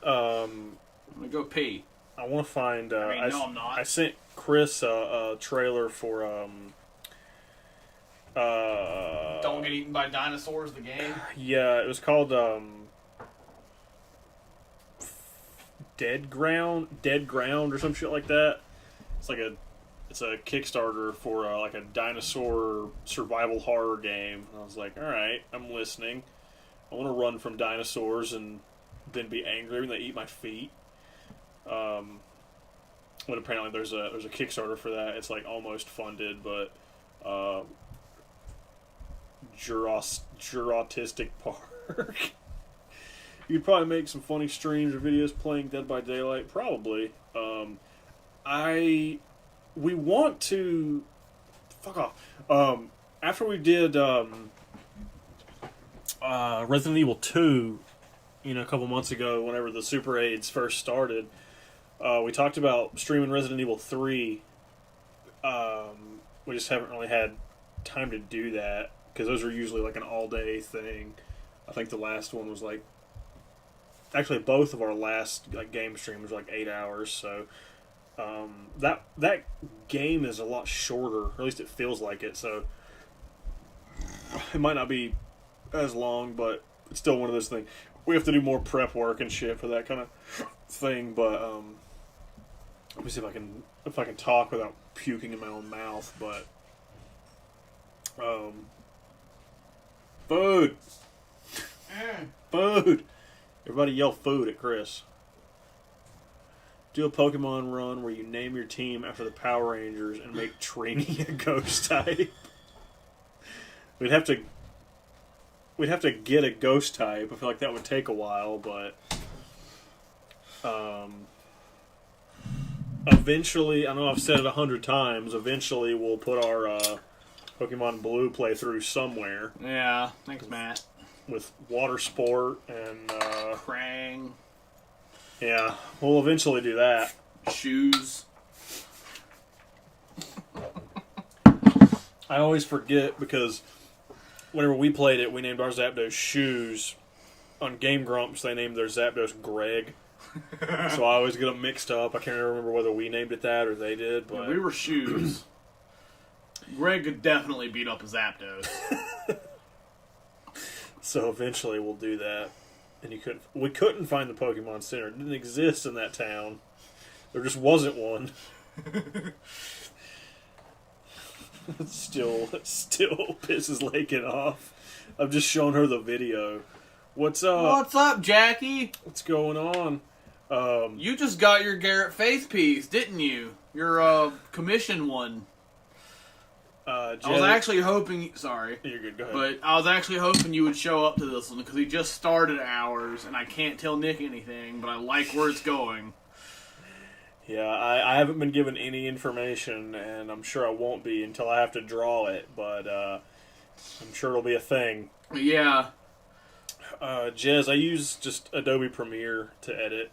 I'm gonna go pee. I want to find. I mean, no, I'm not. I sent Chris a trailer for. Don't Get Eaten by Dinosaurs, the game. Yeah, it was called Dead Ground, or some shit like that. It's a Kickstarter for like a dinosaur survival horror game. And I was like, all right, I'm listening. I want to run from dinosaurs and then be angry when they eat my feet. But apparently there's a Kickstarter for that. It's like almost funded, but Jurassic Park. You'd probably make some funny streams or videos playing Dead by Daylight. Probably. We want to fuck off. After we did Resident Evil 2, a couple months ago, whenever the Super AIDS first started, we talked about streaming Resident Evil 3. We just haven't really had time to do that because those are usually like an all-day thing. I think the last one was like, actually both of our last like game streams were like 8 hours. So that game is a lot shorter, or at least it feels like it. So it might not be as long, but it's still one of those things. We have to do more prep work and shit for that kind of thing. But let me see if I can talk without puking in my own mouth. But food. Food. Everybody yell food at Chris. Do a Pokemon run where you name your team after the Power Rangers and make Trini a ghost type. We'd have to get a ghost type. I feel like that would take a while, but eventually, I know I've said it 100 times, eventually we'll put our Pokemon Blue playthrough somewhere. Yeah, thanks, Matt. With Water Sport and Krang. Yeah, we'll eventually do that. Shoes. I always forget because whenever we played it, we named our Zapdos Shoes. On Game Grumps, they named their Zapdos Greg. So I always get them mixed up. I can't remember whether we named it that or they did. But yeah, we were Shoes. Greg could definitely beat up a Zapdos. So eventually we'll do that. And we couldn't find the Pokemon Center. It didn't exist in that town. There just wasn't one. It still pisses Lakin off. I've just shown her the video. What's up? What's up, Jackie? What's going on? You just got your Garrett Faith piece, didn't you? Your commission one. I was actually hoping... Sorry. You're good, go ahead. But I was actually hoping you would show up to this one because he just started ours, and I can't tell Nick anything, but I like where it's going. Yeah, I haven't been given any information, and I'm sure I won't be until I have to draw it, but I'm sure it'll be a thing. Yeah. Jez, I use just Adobe Premiere to edit.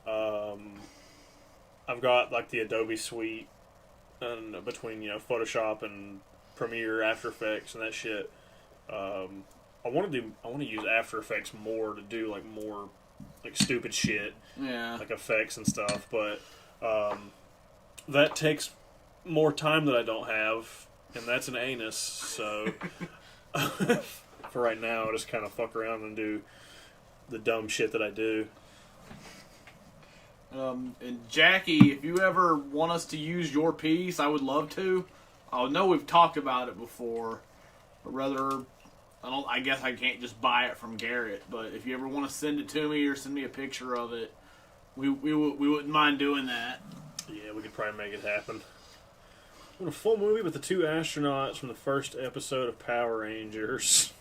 I've got like the Adobe suite and between Photoshop and Premiere, After Effects, and that shit. I want to use After Effects more to do like more like stupid shit, like effects and stuff. But that takes more time that I don't have, and that's an anus. So for right now, I just kind of fuck around and do the dumb shit that I do. And Jackie, if you ever want us to use your piece, I would love to. I know we've talked about it before, but rather, I guess I can't just buy it from Garrett. But if you ever want to send it to me or send me a picture of it, we wouldn't mind doing that. Yeah, we could probably make it happen. I want a full movie with the two astronauts from the first episode of Power Rangers.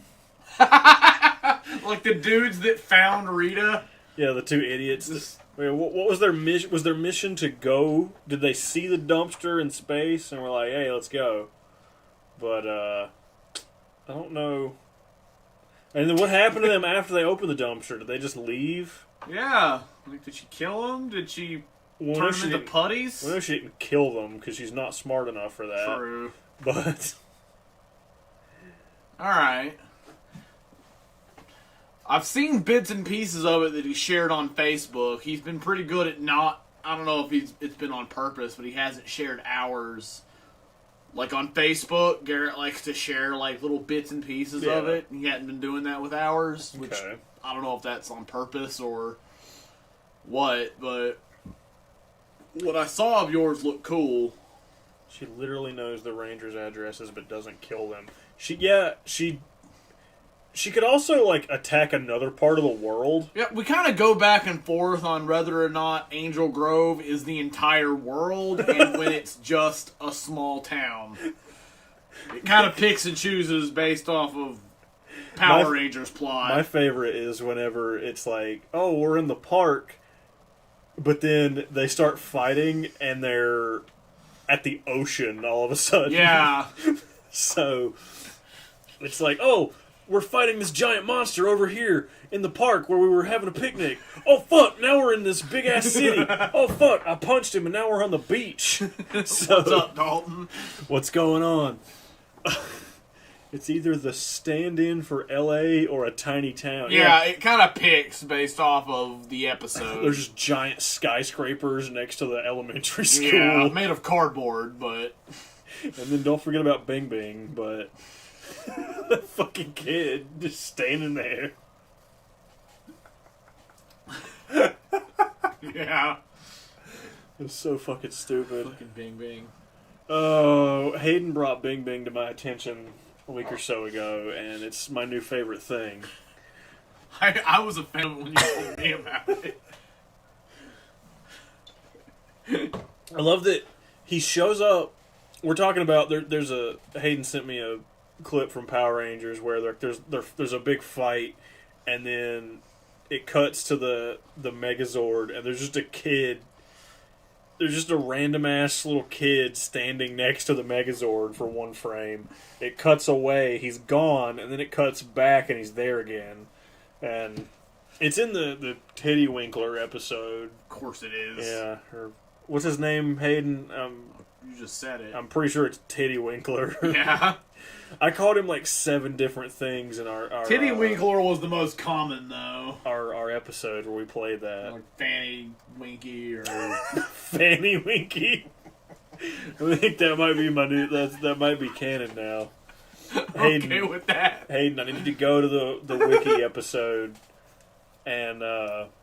Like the dudes that found Rita. Yeah, the two idiots. Wait, what was their mission? Was their mission to go? Did they see the dumpster in space and were like, "Hey, let's go"? But I don't know. And then what happened to them after they opened the dumpster? Did they just leave? Yeah. Like, did she kill him? Did she Well, turn them into putties? Well, no, she didn't kill them because she's not smart enough for that. True. But All right. I've seen bits and pieces of it that he shared on Facebook. He's been pretty good at not. I don't know if it's been on purpose, but he hasn't shared ours. Like on Facebook, Garrett likes to share like little bits and pieces of it. He hadn't been doing that with ours, which I don't know if that's on purpose or what. But what I saw of yours looked cool. she literally knows the Rangers' addresses but doesn't kill them. She could also, like, attack another part of the world. Yeah, we kind of go back and forth on whether or not Angel Grove is the entire world and when it's just a small town. It kind of picks and chooses based off of Power Rangers plot. My favorite is whenever it's like, oh, we're in the park, but then they start fighting and they're at the ocean all of a sudden. Yeah. So, it's like, oh, we're fighting this giant monster over here in the park where we were having a picnic. Oh, fuck, now we're in this big-ass city. Oh, fuck, I punched him and now we're on the beach. So, What's up, Dalton? what's going on? It's either the stand-in for L.A. or a tiny town. Yeah, it kind of picks based off of the episode. There's just giant skyscrapers next to the elementary school. Yeah, made of cardboard, but... And then don't forget about Bing Bing, but... that fucking kid just standing there. Yeah. It's so fucking stupid. Fucking Bing Bing. Oh, Hayden brought Bing Bing to my attention a week or so ago, and it's my new favorite thing. I was a fan of it when you told me about it. I love that he shows up. We're talking about there's a Hayden sent me a clip from Power Rangers where there's a big fight, and then it cuts to the Megazord, and there's just a kid. There's just a random ass little kid standing next to the Megazord for one frame. It cuts away, he's gone, and then it cuts back, and he's there again. And it's in the Teddy Winkler episode. Of course it is. Yeah, or what's his name, Hayden? You just said it. I'm pretty sure it's Teddy Winkler. Yeah. I called him like 7 different things in our Titty Winkler was the most common, though. Our episode where we played that. Like Fanny Winky or... Fanny Winky. I think that might be my new... That might be canon now. Hayden, okay with that. Hayden, I need you to go to the Wiki episode and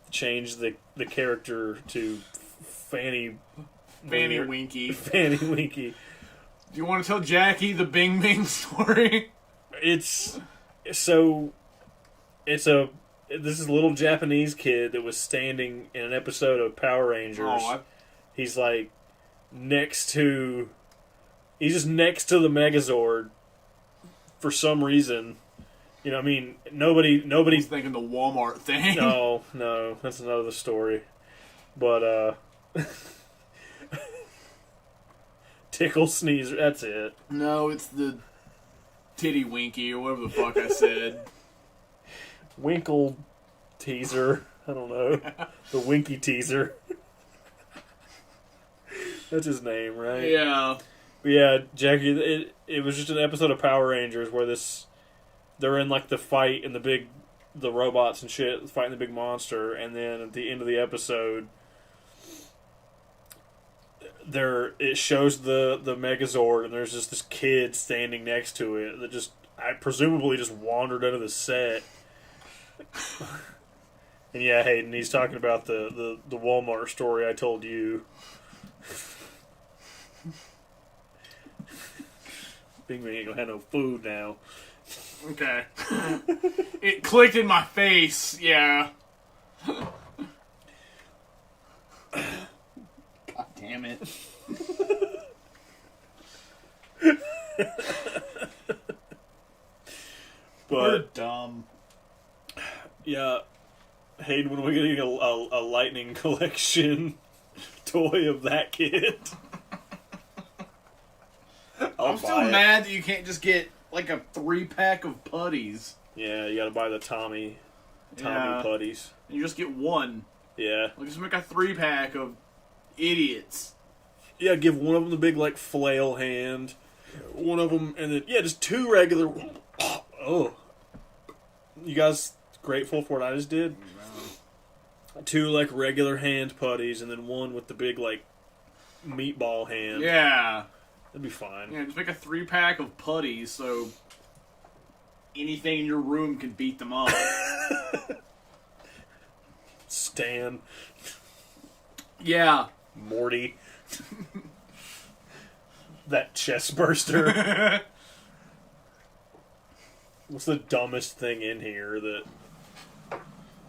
change the character to Fanny Winky. Fanny Winky. Do you want to tell Jackie the Bing Bing story? This is a little Japanese kid that was standing in an episode of Power Rangers. He's like he's just next to the Megazord for some reason. You know, I mean, nobody's thinking the Walmart thing. No, that's another story. But Tickle Sneezer, that's it. No, it's the Titty Winky or whatever the fuck I said. Winkle Teaser. I don't know. The Winky Teaser. That's his name, right? Yeah. But yeah, Jackie, it was just an episode of Power Rangers where they're in like the fight and the robots and shit fighting the big monster, and then at the end of the episode it shows the Megazord, and there's just this kid standing next to it that I presumably just wandered into the set. And yeah, Hayden, he's talking about the Walmart story I told you. Bing Bing ain't gonna have no food now. Okay. It clicked in my face, yeah. God damn it. We're But dumb. yeah, Hayden, when are we getting a Lightning collection toy of that kid? I'm still mad that you can't just get like a 3-pack of putties. Yeah, you gotta buy the Tommy putties. And you just get one. Yeah. Like, just make a 3-pack of idiots. Yeah, give one of them the big, like, flail hand. One of them, and then, yeah, just 2 regular. Oh. You guys grateful for what I just did? 2, like, regular hand putties, and then 1 with the big, like, meatball hand. Yeah. That'd be fine. Yeah, just make a 3-pack of putties so anything in your room can beat them up. Stan. Yeah. Morty. That chest burster. What's the dumbest thing in here that... Well,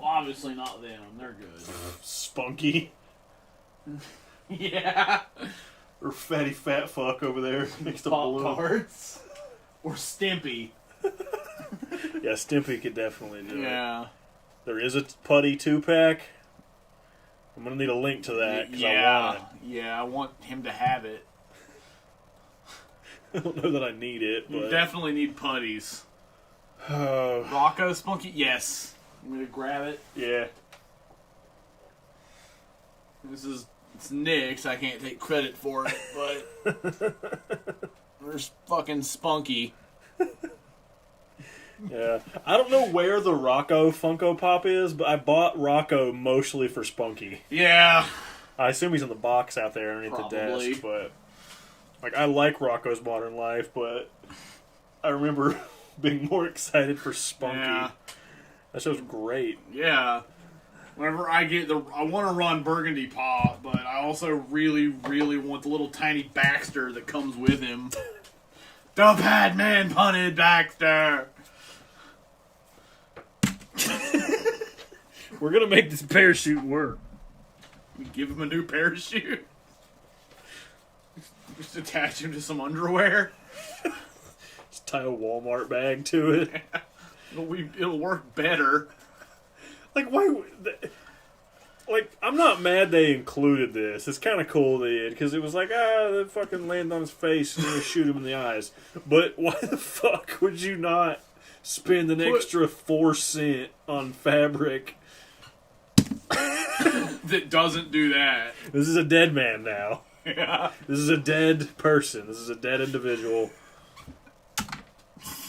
obviously not them. They're good. Spunky? Yeah. Or fatty fat fuck over there next to Blue. Pop-Tarts. Or Stimpy. Yeah, Stimpy could definitely do it. Yeah. There is a putty 2-pack. I'm going to need a link to that because I want it. Yeah, I want him to have it. I don't know that I need it, You but... definitely need putties. Oh, Rocco Spunky? Yes. I'm going to grab it. yeah. It's Nick's. I can't take credit for it, but there's fucking Spunky. Yeah. I don't know where the Rocco Funko Pop is, but I bought Rocco mostly for Spunky. Yeah. I assume he's in the box out there underneath the Probably. desk, but... Like, I like Rocco's Modern Life, but I remember being more excited for Spunky. Yeah. That show's great. Yeah. Whenever I want to run Burgundy Paw, but I also really, really want the little tiny Baxter that comes with him. The bad man punted Baxter. We're gonna make this parachute work. We give him a new parachute. Just attach him to some underwear. Just tie a Walmart bag to it. It'll work better. Like, why... Like, I'm not mad they included this. It's kind of cool they did, because it was like, they fucking land on his face and shoot him in the eyes. But why the fuck would you not spend an extra 4 cents on fabric? That doesn't do that. This is a dead man now. Yeah. This is a dead person. This is a dead individual.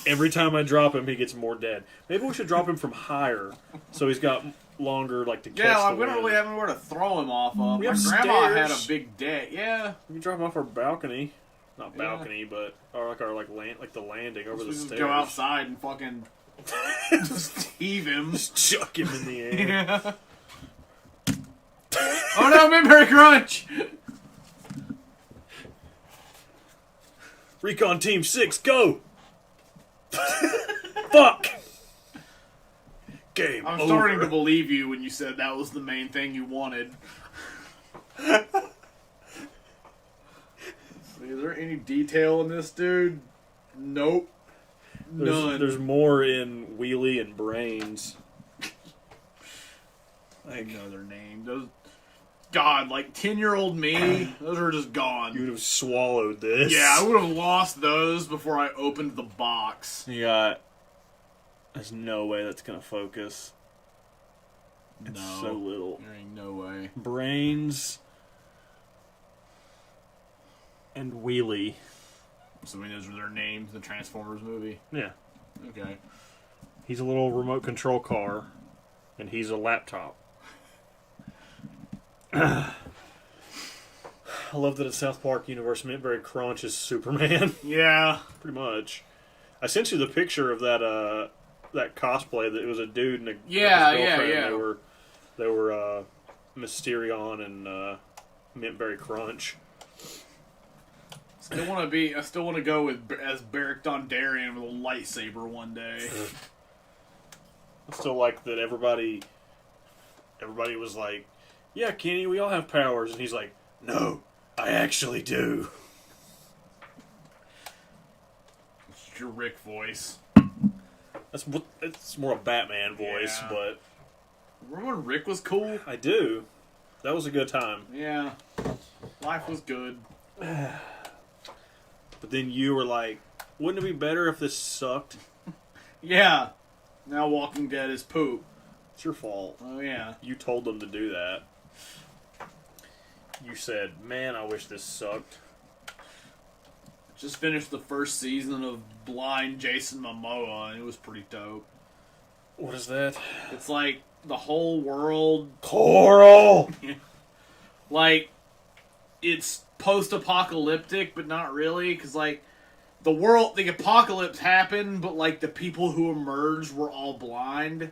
Every time I drop him, he gets more dead. Maybe we should drop him from higher, so he's got longer, like, to catch Yeah, the we don't wind. really have anywhere to throw him off of. We My have grandma had stairs. a big deck. Yeah. We can drop him off our balcony. Not Yeah. balcony, but or like our like the landing over So the we just stairs. go outside and fucking just heave him. Just chuck him in the air. Yeah. Oh no, Mimberry Crunch! Recon Team 6, go! Fuck! Game I'm over. starting to believe you when you said that was the main thing you wanted. Is there any detail in this, dude? Nope. None. There's more in Wheelie and Brains. I know their name. Those, God, like 10-year-old me, those are just You gone. would have swallowed this. Yeah, I would have lost those before I opened the box. You got... There's no way that's gonna focus. It's No. so little. There ain't no way. Brains... and Wheelie. So I mean, those are their names, the Transformers movie. Yeah. Okay. He's a little remote control car, and he's a laptop. I love that at South Park Universe, Mintberry Crunch is Superman. Yeah. Pretty much. I sent you the picture of that that cosplay. That it was a dude and Yeah, his girlfriend. yeah. They were Mysterion and Mintberry Crunch. I still want to go with as Beric Dondarrion with a lightsaber one day. I still like that everybody was like, "Yeah, Kenny, we all have powers," and he's like, "No, I actually do." It's your Rick voice. It's more a Batman voice, Yeah. but Remember when Rick was cool? I do. That was a good time. Yeah. Life was good. But then you were like, wouldn't it be better if this sucked? Yeah. Now Walking Dead is poop. It's your fault. Oh, yeah. You told them to do that. You said, man, I wish this sucked. Just finished the first season of Blind Jason Momoa, and it was pretty dope. What is that? It's like the whole world, Coral! like, it's post-apocalyptic, but not really, because, like, the apocalypse happened, but, like, the people who emerged were all blind,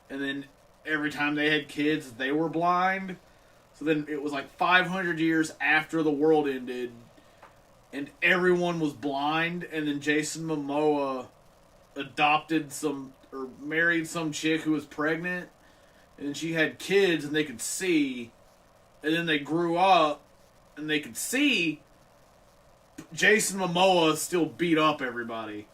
and then every time they had kids, they were blind. So then it was like 500 years after the world ended, and everyone was blind, and then Jason Momoa adopted or married some chick who was pregnant, and then she had kids and they could see, and then they grew up and they could see. Jason Momoa still beat up everybody.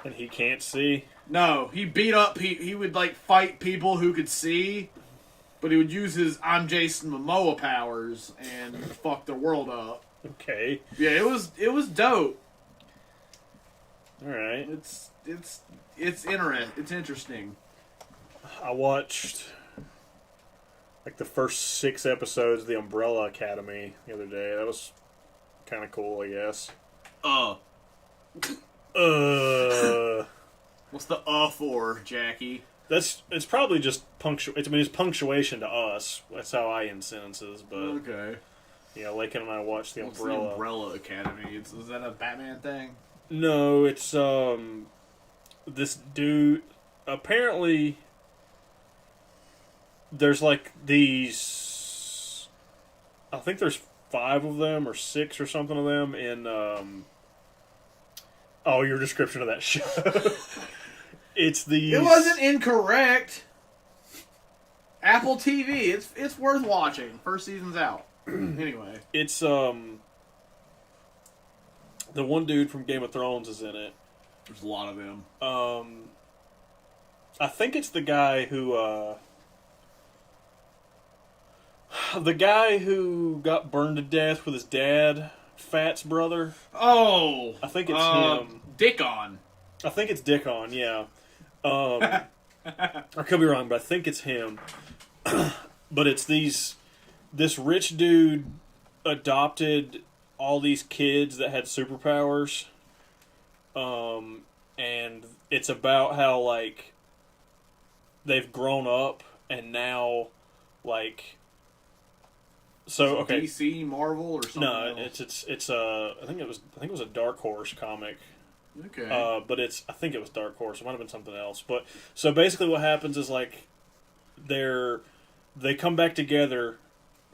And he can't see? No, he beat up, he would like fight people who could see, but he would use his I'm Jason Momoa powers and fuck the world up. Okay. Yeah, it was dope. Alright. It's interesting. I watched like the first 6 episodes of The Umbrella Academy the other day. That was kind of cool, I guess. What's the for, Jackie? It's probably just it's punctuation to us. That's how I end sentences, but Okay. yeah, Lakin and I watched The What's Umbrella. the Umbrella Academy? Is that a Batman thing? No, it's this dude. Apparently, there's like these. I think there's 5 of them or 6 or something of them in. Oh, your description of that show. It's these. It wasn't incorrect. Apple TV. It's worth watching. First season's out. Anyway, It's the one dude from Game of Thrones is in it. there's a lot of them. I think it's the guy who got burned to death with his dad, Fat's brother. Oh, I think it's him. Dickon. I think it's Dickon, yeah. I could be wrong, but I think it's him. But it's this rich dude adopted all these kids that had superpowers. And it's about how, like, they've grown up and now, like... So, okay. DC, Marvel, or something No, else? it's I think it was a Dark Horse comic. Okay. But I think it was Dark Horse. It might have been something else. But so basically, what happens is like they come back together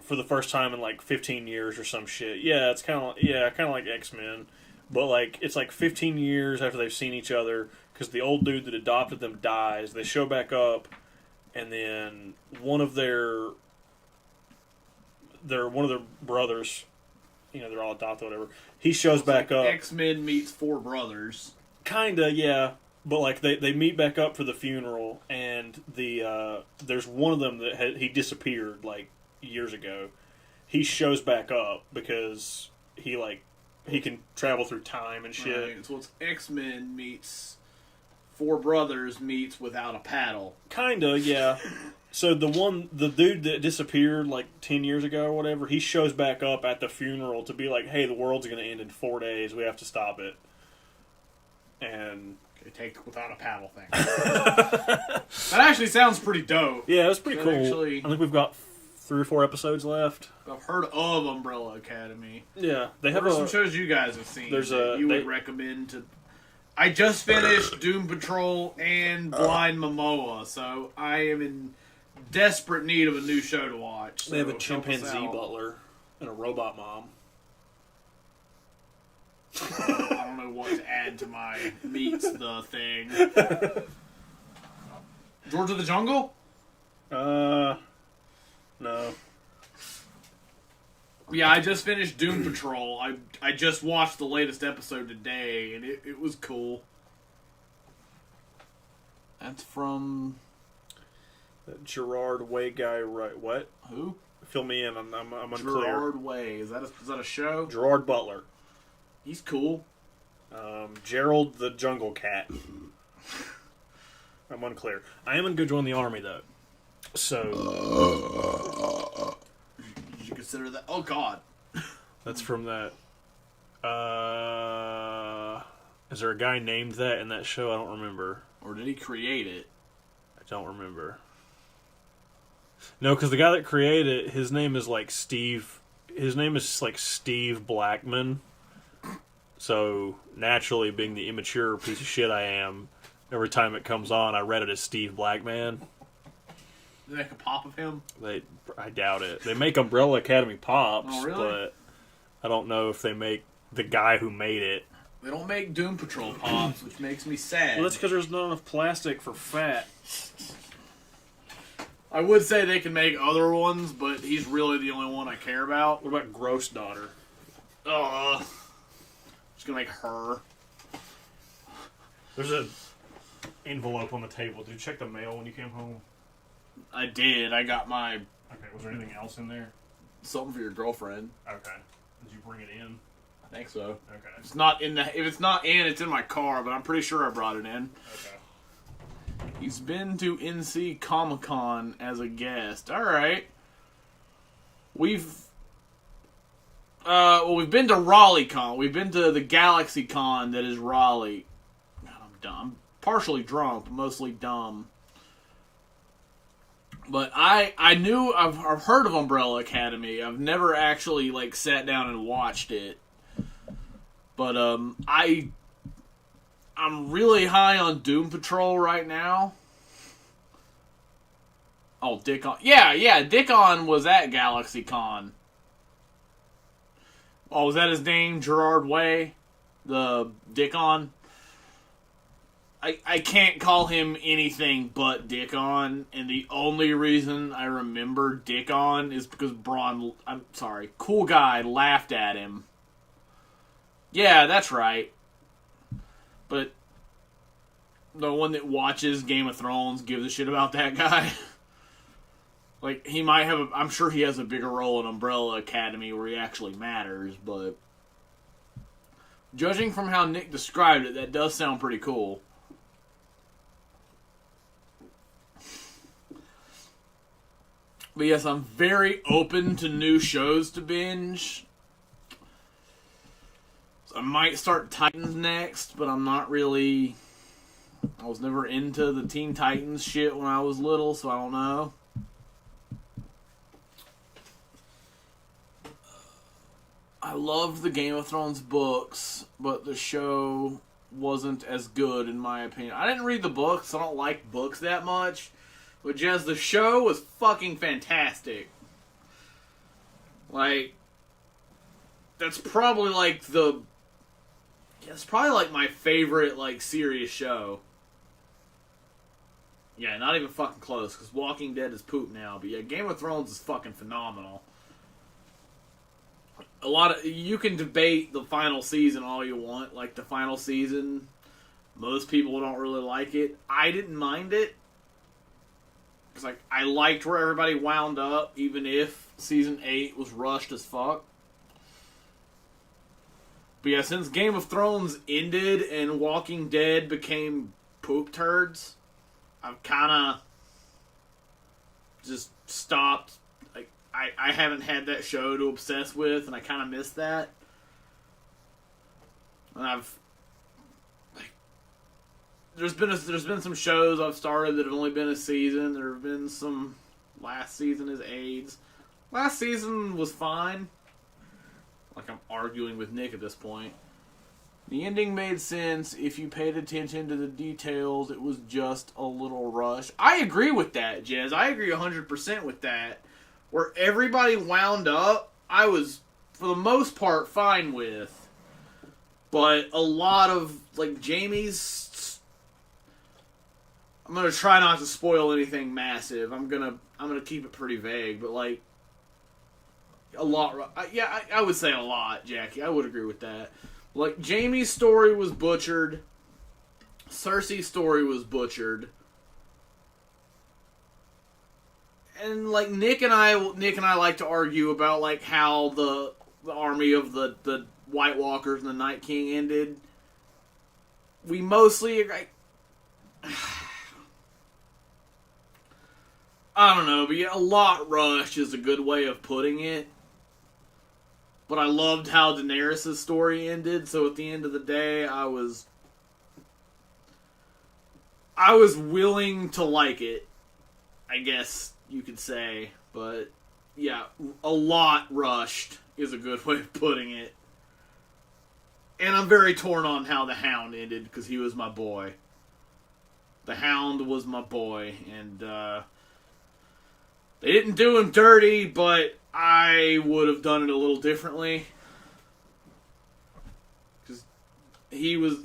for the first time in like 15 years or some shit. Yeah, it's kind of like X-Men, but like it's like 15 years after they've seen each other because the old dude that adopted them dies. They show back up, and then one of their brothers. You know, they're all adopted, whatever. He shows back up. X-Men meets 4 brothers. Kinda, yeah. But like they meet back up for the funeral, and there's one of them that he disappeared like years ago. He shows back up because he can travel through time and shit. Right. So it's X-Men meets 4 brothers meets Without a Paddle. Kinda, yeah. So the dude that disappeared like 10 years ago or whatever, he shows back up at the funeral to be like, hey, the world's going to end in 4 days. We have to stop it. And... Okay, take Without a Paddle thing. That actually sounds pretty dope. yeah, it was pretty cool. Actually, I think we've got 3 or 4 episodes left. I've heard of Umbrella Academy. Yeah, they What have are some shows you guys have seen there's that you would recommend to... I just finished Doom Patrol and Blind Momoa, so I am in desperate need of a new show to watch. They have a so help us chimpanzee out. butler and a robot mom. I don't know what to add to my meets the thing. George of the Jungle? No. Yeah, I just finished Doom Patrol. I just watched the latest episode today, and it was cool. That's from... That Gerard Way guy, right? What? Who? Fill me in. I'm unclear. Gerard Way. Is that a show? Gerard Butler. He's cool. Gerald the Jungle Cat. I'm unclear. I am going to go join the army, though. So... Did you consider that? Oh, God. That's from that... is there a guy named that in that show? I don't remember. Or did he create it? I don't remember. No, because the guy that created it, his name is like Steve... His name is like Steve Blackman. So, naturally, being the immature piece of shit I am, every time it comes on, I read it as Steve Blackman. Did they make a pop of him? I doubt it. They make Umbrella Academy pops, Oh, really? but I don't know if they make the guy who made it. They don't make Doom Patrol pops, which makes me sad. Well, that's because there's not enough plastic for fat. I would say they can make other ones, but he's really the only one I care about. What about Gross Daughter? Just gonna make her. There's an envelope on the table. Did you check the mail when you came home? I did. I got my Okay, was there anything else in there? something for your girlfriend. Okay. Did you bring it in? I think so. Okay. It's not in the. If it's not in, it's in my car. But I'm pretty sure I brought it in. Okay. He's been to NC Comic Con as a guest. All right. We've been to Raleigh Con. We've been to the Galaxy Con that is Raleigh. God, I'm dumb. I'm partially drunk, but mostly dumb. But I've heard of Umbrella Academy. I've never actually like sat down and watched it. But I'm really high on Doom Patrol right now. Oh, Dickon. Yeah, Dickon was at Galaxy Con. Oh, was that his name? Gerard Way? The Dickon? I can't call him anything but Dickon, and the only reason I remember Dickon is because Cool Guy laughed at him. Yeah, that's right. But no one that watches Game of Thrones gives a shit about that guy. Like, he might have I'm sure he has a bigger role in Umbrella Academy where he actually matters, but judging from how Nick described it, that does sound pretty cool. But yes, I'm very open to new shows to binge. So I might start Titans next, but I'm not really... I was never into the Teen Titans shit when I was little, so I don't know. I loved the Game of Thrones books, but the show wasn't as good in my opinion. I didn't read the books, I don't like books that much. But just the show was fucking fantastic. Like, that's probably like it's probably like my favorite like serious show. Yeah, not even fucking close, because Walking Dead is poop now. But yeah, Game of Thrones is fucking phenomenal. You can debate the final season all you want. Like, the final season, most people don't really like it. I didn't mind it. Because, like, I liked where everybody wound up, even if season 8 was rushed as fuck. But yeah, since Game of Thrones ended and Walking Dead became poop turds, I've kind of just stopped. Like, I haven't had that show to obsess with, and I kind of miss that. And there's been some shows I've started that have only been a season. There have been some. Last season is AIDS. Last season was fine. Like, I'm arguing with Nick at this point. The ending made sense if you paid attention to the details. It was just a little rushed. I agree with that, Jez. I agree 100% with that. Where everybody wound up, I was, for the most part, fine with. But a lot of, like, Jamie's... I'm going to try not to spoil anything massive. I'm gonna keep it pretty vague, but, like, a lot... Yeah, I would say a lot, Jackie. I would agree with that. Like, Jamie's story was butchered. Cersei's story was butchered. And like Nick and I like to argue about like how the army of the White Walkers and the Night King ended. We mostly agree. I don't know, but yeah, a lot rushed is a good way of putting it. But I loved how Daenerys' story ended, so at the end of the day, I was willing to like it, I guess you could say. But yeah, a lot rushed is a good way of putting it. And I'm very torn on how the Hound ended, because he was my boy. The Hound was my boy, and they didn't do him dirty, but I would have done it a little differently. Because he was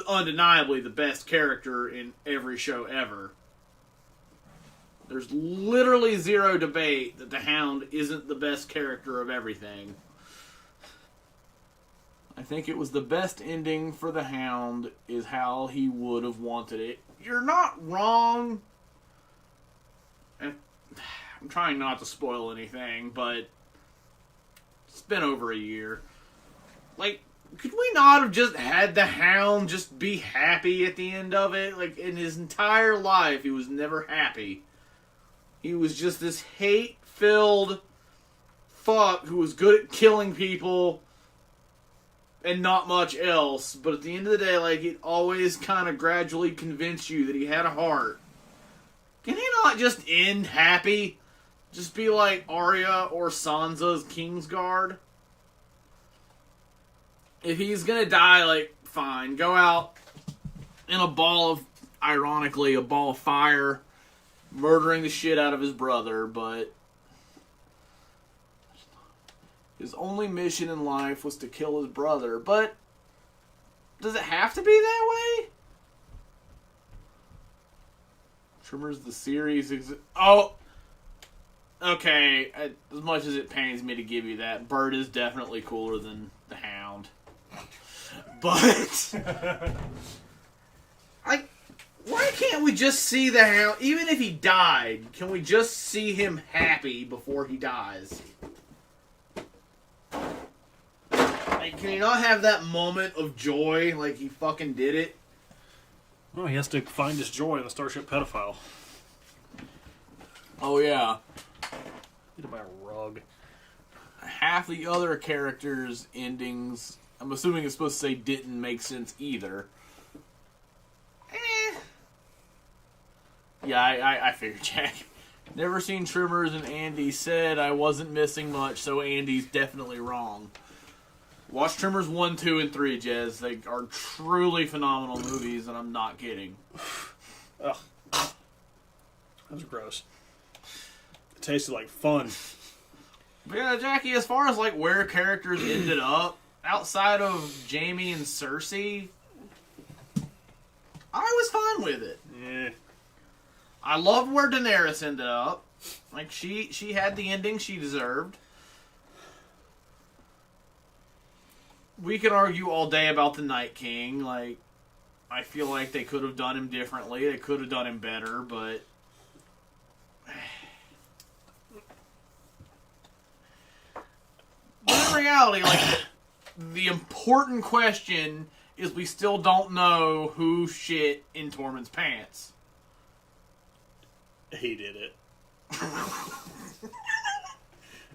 undeniably the best character in every show ever. There's literally zero debate that the Hound isn't the best character of everything. I think it was the best ending for the Hound is how he would have wanted it. You're not wrong. And I'm trying not to spoil anything, but it's been over a year. Like, could we not have just had the Hound just be happy at the end of it? Like, in his entire life, he was never happy. He was just this hate-filled fuck who was good at killing people and not much else. But at the end of the day, like, it always kind of gradually convinced you that he had a heart. Can he not just end happy? Just be like Arya or Sansa's Kingsguard? If he's gonna die, like, fine. Go out in a ball of fire, murdering the shit out of his brother, but his only mission in life was to kill his brother. But does it have to be that way? Tremors the series okay, as much as it pains me to give you that, Bird is definitely cooler than the Hound. But why can't we just see the Hound? Even if he died, can we just see him happy before he dies? Like, can he not have that moment of joy like he fucking did it? Well, he has to find his joy in the Starship Pedophile. Oh, yeah. Get him a rug. Half the other characters' endings, I'm assuming it's supposed to say didn't make sense either. Yeah, I figured, Jack. Never seen Tremors, and Andy said I wasn't missing much, so Andy's definitely wrong. Watch Tremors 1, 2, and 3, Jez. They are truly phenomenal movies, and I'm not kidding. Ugh. That was gross. It tasted like fun. But yeah, Jackie, as far as like where characters ended up, outside of Jaime and Cersei, I was fine with it. Yeah. I loved where Daenerys ended up. Like, she had the ending she deserved. We can argue all day about the Night King. Like, I feel like they could have done him differently. They could have done him better, but in reality, like, the important question is we still don't know who shit in Tormund's pants. He did it.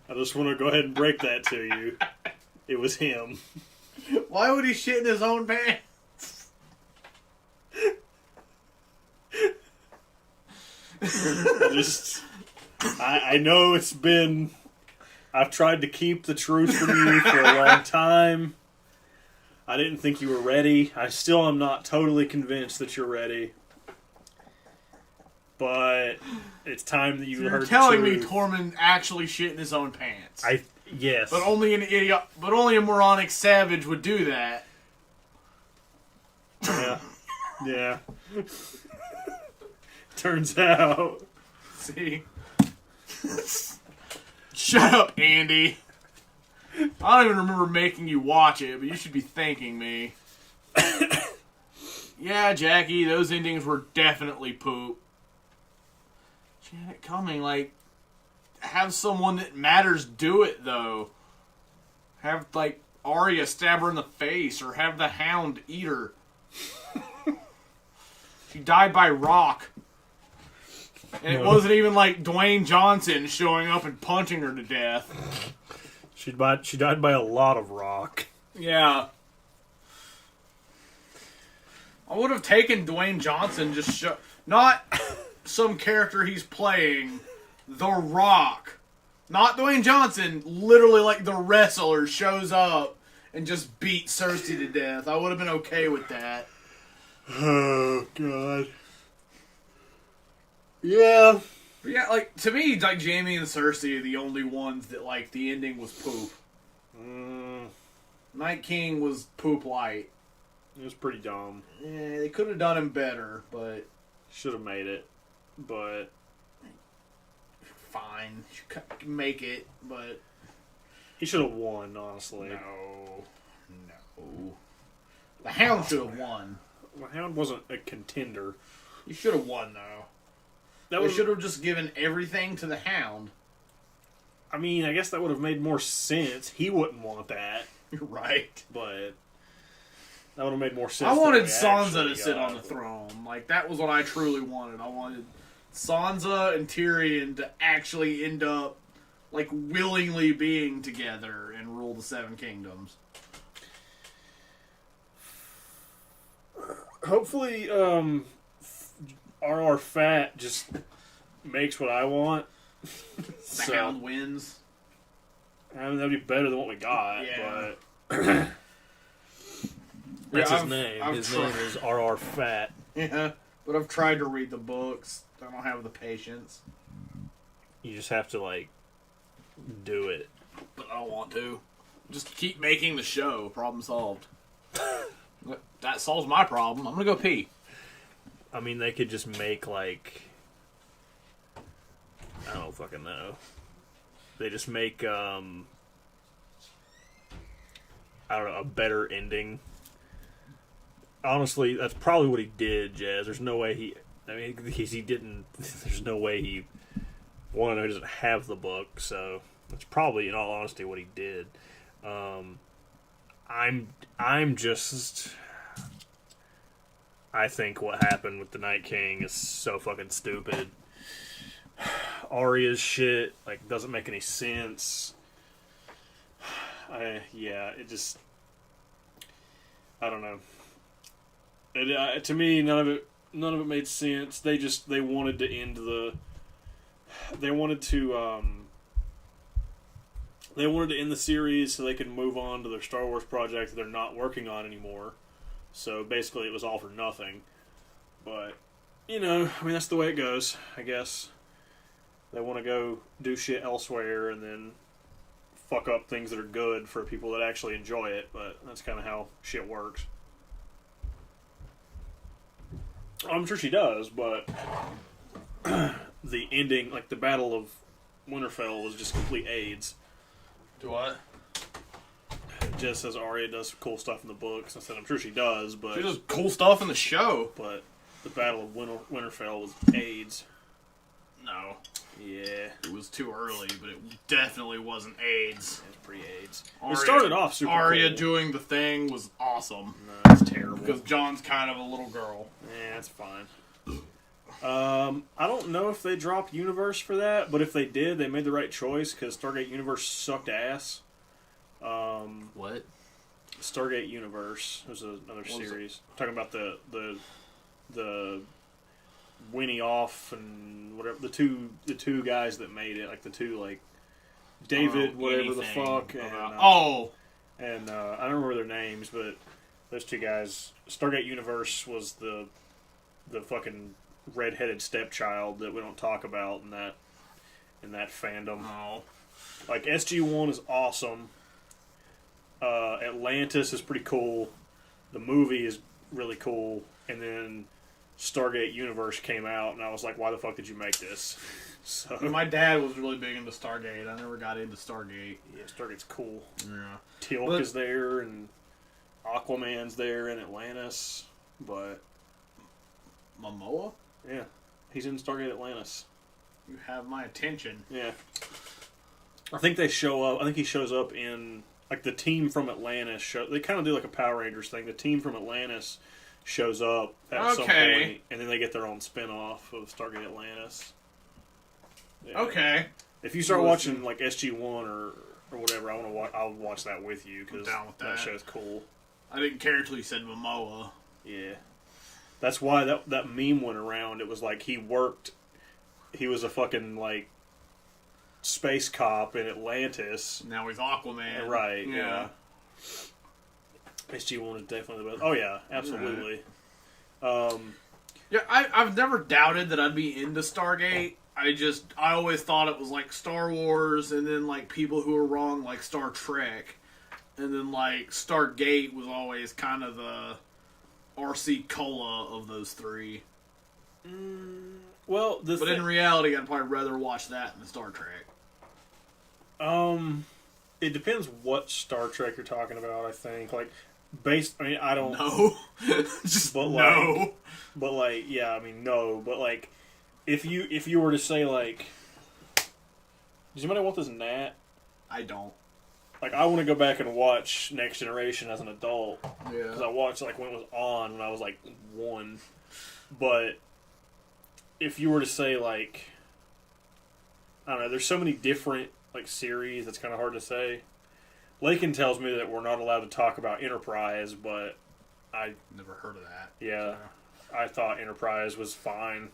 I just want to go ahead and break that to you. It was him. Why would he shit in his own pants? I know it's been... I've tried to keep the truth from you for a long time. I didn't think you were ready. I still am not totally convinced that you're ready. But it's time that you heard the truth. You're telling me Tormund actually shit in his own pants. Yes. But only an idiot, but only a moronic savage would do that. Yeah. Yeah. Turns out. See? Shut up, Andy. I don't even remember making you watch it, but you should be thanking me. Yeah, Jackie, those endings were definitely poop. Janet Cumming, like, have someone that matters do it, though. Have, like, Arya stab her in the face, or have the Hound eat her. She died by rock. And it wasn't even like Dwayne Johnson showing up and punching her to death. She died by a lot of rock. Yeah. I would have taken Dwayne Johnson, not some character he's playing, The Rock. Not Dwayne Johnson, literally like the wrestler shows up and just beats Cersei to death. I would have been okay with that. Oh, God. Yeah. But yeah, like, to me, like, Jaime and Cersei are the only ones that, like, the ending was poop. Night King was poop light. It was pretty dumb. Yeah, they could have done him better, but... Should have made it, but... Fine. You can make it, but... He should have won, honestly. No. The Hound should have won. The Hound wasn't a contender. He should have won, though. They should have just given everything to the Hound. I mean, I guess that would have made more sense. He wouldn't want that. You're right. But that would have made more sense. I wanted Sansa to sit on the throne. Like, that was what I truly wanted. I wanted Sansa and Tyrion to actually end up, like, willingly being together and rule the Seven Kingdoms. Hopefully, RR Fat just makes what I want. The Hound wins. I mean, that'd be better than what we got, Yeah. but... That's his name. I've His name is RR Fat. Yeah, but I've tried to read the books. I don't have the patience. You just have to, like, do it. But I don't want to. Just keep making the show. Problem solved. That solves my problem. I'm gonna go pee. I mean, they could just make, like... I don't fucking know. They just make, I don't know, a better ending. Honestly, that's probably what he did, Jazz. There's no way he... I mean, he didn't... There's no way he... One, he doesn't have the book, so... That's probably, in all honesty, what he did. I'm just... I think what happened with the Night King is so fucking stupid. Arya's shit, like, doesn't make any sense. It just... I don't know. To me, none of it made sense. They wanted to end the... They wanted to end the series so they could move on to their Star Wars project that they're not working on anymore. So basically it was all for nothing. But, you know, I mean, that's the way it goes, I guess. They want to go do shit elsewhere and then fuck up things that are good for people that actually enjoy it, but that's kind of how shit works. I'm sure she does, but the ending, like the Battle of Winterfell, was just complete AIDS. Do what? It just says Arya does cool stuff in the books. I said I'm sure she does, but She does cool stuff in the show. But the Battle of Winterfell was AIDS. No. Yeah. It was too early, but it definitely wasn't AIDS. It's pre-AIDS. Arya, It started off super Arya cool. doing the thing was awesome. No, that's terrible. Because Jon's kind of a little girl. Yeah, that's fine. I don't know if they dropped Universe for that, but if they did, they made the right choice because Stargate Universe sucked ass. What? Stargate Universe was another series. Talking about the Winnie Off and whatever the two guys that made it, like the two like David whatever the fuck and and I don't remember their names, but those two guys. Stargate Universe was the fucking redheaded stepchild that we don't talk about in that fandom. Oh. Like SG-1 is awesome. Atlantis is pretty cool. The movie is really cool, and then Stargate Universe came out, and I was like, "Why the fuck did you make this?" So My dad was really big into Stargate. I never got into Stargate. yeah, Stargate's cool. Yeah. Teal'c is there, and Aquaman's there in Atlantis, but Momoa? yeah, he's in Stargate Atlantis. You have my attention. Yeah. I think they show up. I think he shows up in like the team from Atlantis. They kind of do like a Power Rangers thing. The team from Atlantis shows up at some point, and then they get their own spin-off of Stargate Atlantis. Yeah. Okay. If you start watching like SG-1 or whatever, I'll watch that with you because that show's cool. I didn't care until you said Momoa. Yeah. That's why that meme went around. It was like he was a fucking like space cop in Atlantis. Now he's Aquaman. Right, yeah. SG-1 is definitely the best. Oh, yeah, absolutely. Right. Yeah, I've never doubted that I'd be into Stargate. I always thought it was like Star Wars, and then like people who were wrong like Star Trek. And then like Stargate was always kind of the RC Cola of those three. Well, but in reality, I'd probably rather watch that than Star Trek. It depends what Star Trek you're talking about. I think I don't know. Just but no. But like, yeah, I mean, no. But like, if you were to say like, does anybody want this gnat? I don't. Like, I want to go back and watch Next Generation as an adult. Yeah. Because I watched like when it was on when I was like 1. But if you were to say like, I don't know, there's so many different like series. It's kind of hard to say. Lakin tells me that we're not allowed to talk about Enterprise, but I never heard of that. Yeah, so. I thought Enterprise was fine.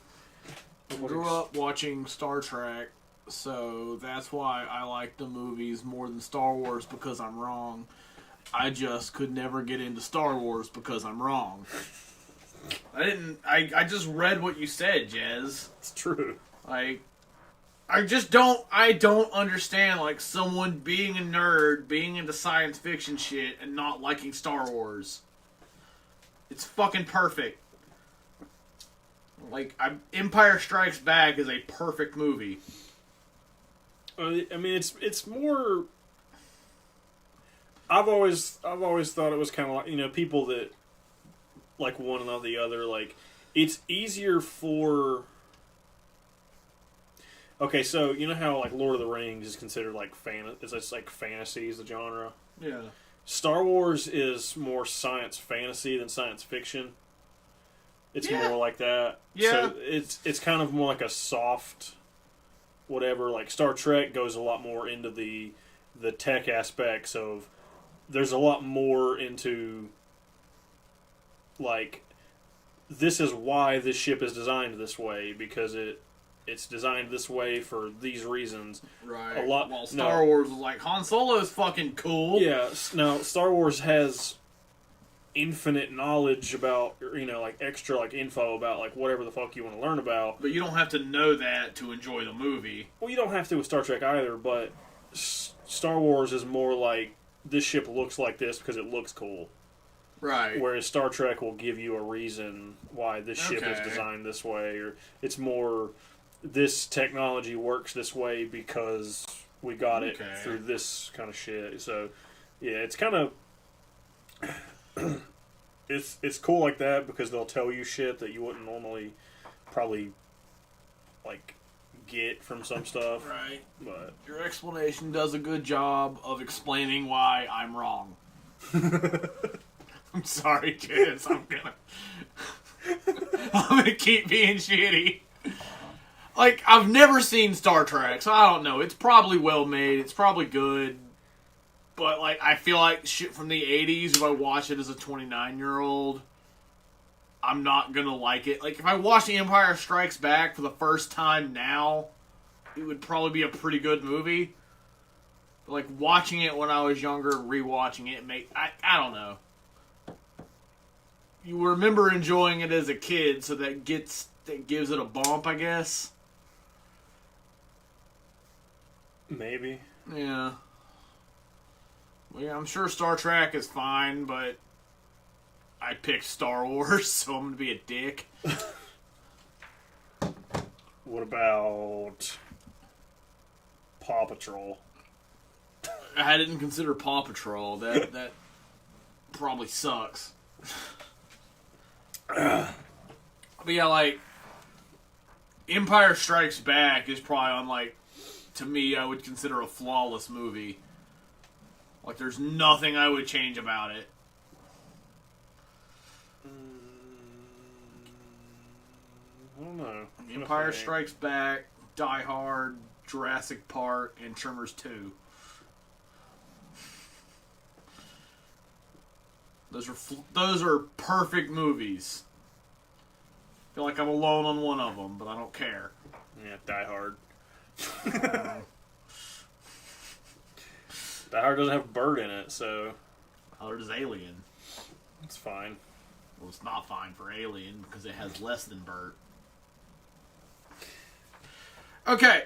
I grew up watching Star Trek, so that's why I like the movies more than Star Wars because I'm wrong. I just could never get into Star Wars because I'm wrong. I just read what you said, Jez. It's true. Like, I don't understand, like, someone being a nerd, being into science fiction shit, and not liking Star Wars. It's fucking perfect. Like, Empire Strikes Back is a perfect movie. I mean, it's more. I've always thought it was kind of like, you know, people that like one and not the other. Like, it's easier for. Okay, so you know how like Lord of the Rings is considered like it's like fantasy is the genre. Yeah. Star Wars is more science fantasy than science fiction. It's more like that. Yeah. So it's kind of more like a soft, whatever. Like Star Trek goes a lot more into the tech aspects of. There's a lot more into. Like, this is why this ship is designed this way because it's designed this way for these reasons. Right. A lot. While Star Wars was like, Han Solo is fucking cool. Yeah. Now, Star Wars has infinite knowledge about, you know, like extra like info about like whatever the fuck you want to learn about. But you don't have to know that to enjoy the movie. Well, you don't have to with Star Trek either, but Star Wars is more like, this ship looks like this because it looks cool. Right. Whereas Star Trek will give you a reason why this ship is designed this way, or it's more, this technology works this way because we got it through this kind of shit. So, yeah, it's kind of it's cool like that because they'll tell you shit that you wouldn't normally probably like get from some stuff. Right. But your explanation does a good job of explaining why I'm wrong. I'm sorry, kids. I'm gonna keep being shitty. Like, I've never seen Star Trek, so I don't know. It's probably well made. It's probably good. But, like, I feel like shit from the 80s, if I watch it as a 29-year-old, I'm not gonna like it. Like, if I watch The Empire Strikes Back for the first time now, it would probably be a pretty good movie. But, like, watching it when I was younger, rewatching it, I don't know. You remember enjoying it as a kid, so that gives it a bump, I guess. Maybe. Yeah. Well, yeah, I'm sure Star Trek is fine, but I picked Star Wars, so I'm going to be a dick. What about Paw Patrol? I didn't consider Paw Patrol. That probably sucks. But yeah, like, Empire Strikes Back is probably on, like, to me, I would consider a flawless movie. Like, there's nothing I would change about it. I don't know. Empire Strikes Back, Die Hard, Jurassic Park, and Tremors 2. Those are perfect movies. I feel like I'm alone on one of them, but I don't care. Yeah, Die Hard. Die Hard doesn't have Bird in it, so Other is Alien. it's fine. Well, it's not fine for Alien because it has less than Bert. Okay.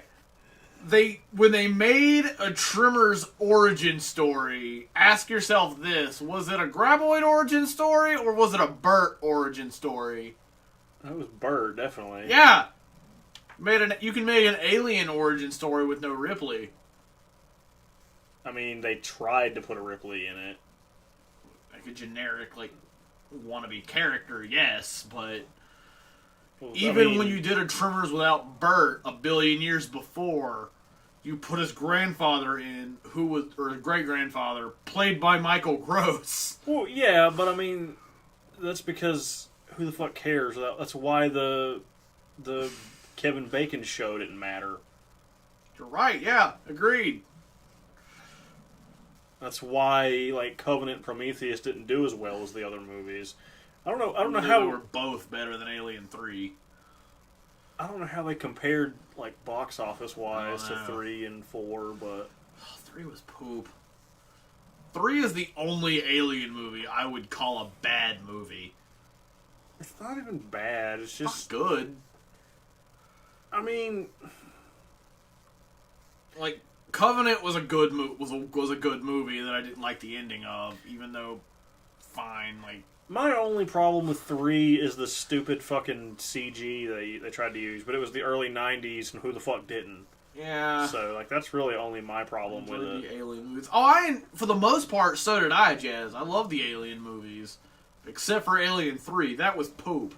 When they made a Tremors origin story, ask yourself this: was it a Graboid origin story or was it a Bert origin story? That was Bird, definitely. Yeah. You can make an Alien origin story with no Ripley. I mean, they tried to put a Ripley in it. Like a generic, like, wannabe character, yes, but Well, even when you did a Tremors without Bert a billion years before, you put his grandfather in, or his great-grandfather, played by Michael Gross. Well, yeah, but I mean, that's because who the fuck cares? That's why the Kevin Bacon show didn't matter. You're right, yeah, agreed. That's why, like, Covenant and Prometheus didn't do as well as the other movies. I don't know They how were both better than Alien 3. I don't know how they compared, like, box office wise I don't to know. 3 and 4, but 3 was poop. 3 is the only Alien movie I would call a bad movie. it's not even bad. It's It's just, not good. I mean, Like, Covenant was a good was a good movie that I didn't like the ending of, even though fine, like, my only problem with 3 is the stupid fucking CG they tried to use, but it was the early 90s, and who the fuck didn't? yeah. So, like, that's really only my problem with Enjoyed it. the Alien movies. Oh, for the most part, so did I, Jazz. I love the Alien movies. Except for Alien 3. That was poop.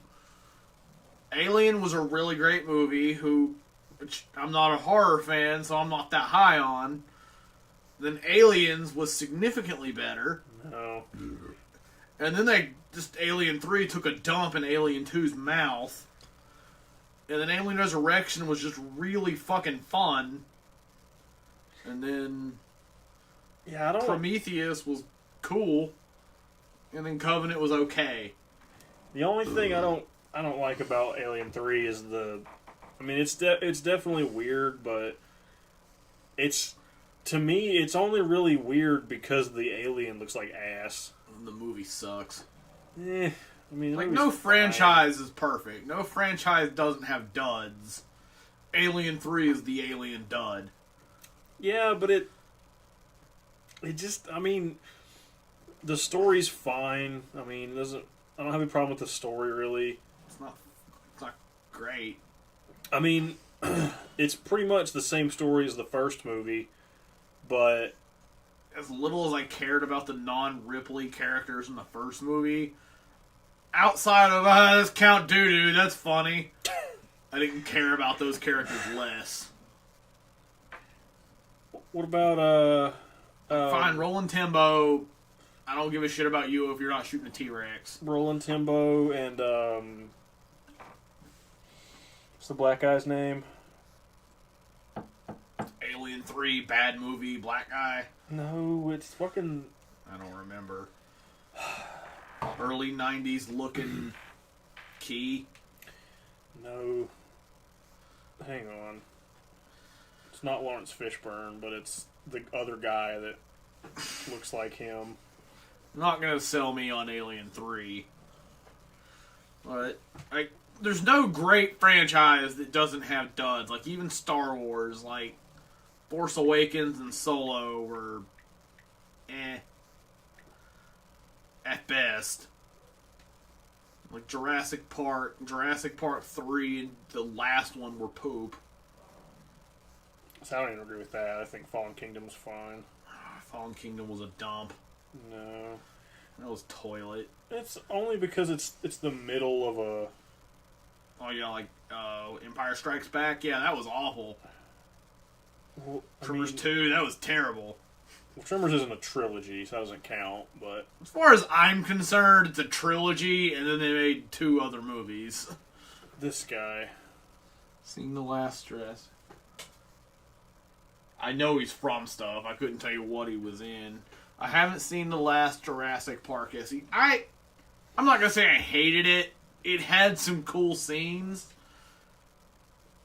Alien was a really great movie, which I'm not a horror fan, so I'm not that high on. Then Aliens was significantly better. No. And then Alien 3 took a dump in Alien 2's mouth. And then Alien Resurrection was just really fucking fun. And then Yeah, I don't... Prometheus was cool. And then Covenant was okay. The only thing I don't like about Alien 3 is I mean, it's definitely weird, but to me, it's only really weird because the alien looks like ass. And the movie sucks. I mean, the Like, movie's no fine. franchise is perfect. No franchise doesn't have duds. Alien 3 is the Alien dud. Yeah, but it just, I mean, the story's fine. I mean, I don't have any problem with the story, really. It's not great. I mean, it's pretty much the same story as the first movie, but As little as I cared about the non-Ripley characters in the first movie, outside of, that's Count Doo-Doo, that's funny, I didn't care about those characters less. what about, Fine, Roland Timbo, I don't give a shit about you if you're not shooting a T-Rex. Roland Timbo and, what's the black guy's name? Alien 3, bad movie, black guy. No, it's fucking... I don't remember. Early 90s looking Key. No. Hang on. It's not Lawrence Fishburne, but it's the other guy that looks like him. Not gonna sell me on Alien 3. But, like, there's no great franchise that doesn't have duds. Like, even Star Wars, like, Force Awakens and Solo were at best. Like Jurassic Park 3, and the last one were poop. So I don't even agree with that. I think Fallen Kingdom's fine. Fallen Kingdom was a dump. No. That was toilet. It's only because it's the middle of Oh yeah, like Empire Strikes Back. Yeah, that was awful. Well, Tremors 2, that was terrible. Well, Tremors isn't a trilogy, so that doesn't count, but... As far as I'm concerned, it's a trilogy, and then they made 2 other movies. This guy... Seen The Last Dress. I know he's from stuff. I couldn't tell you what he was in. I haven't seen the last Jurassic Park. I'm not gonna say I hated it. It had some cool scenes,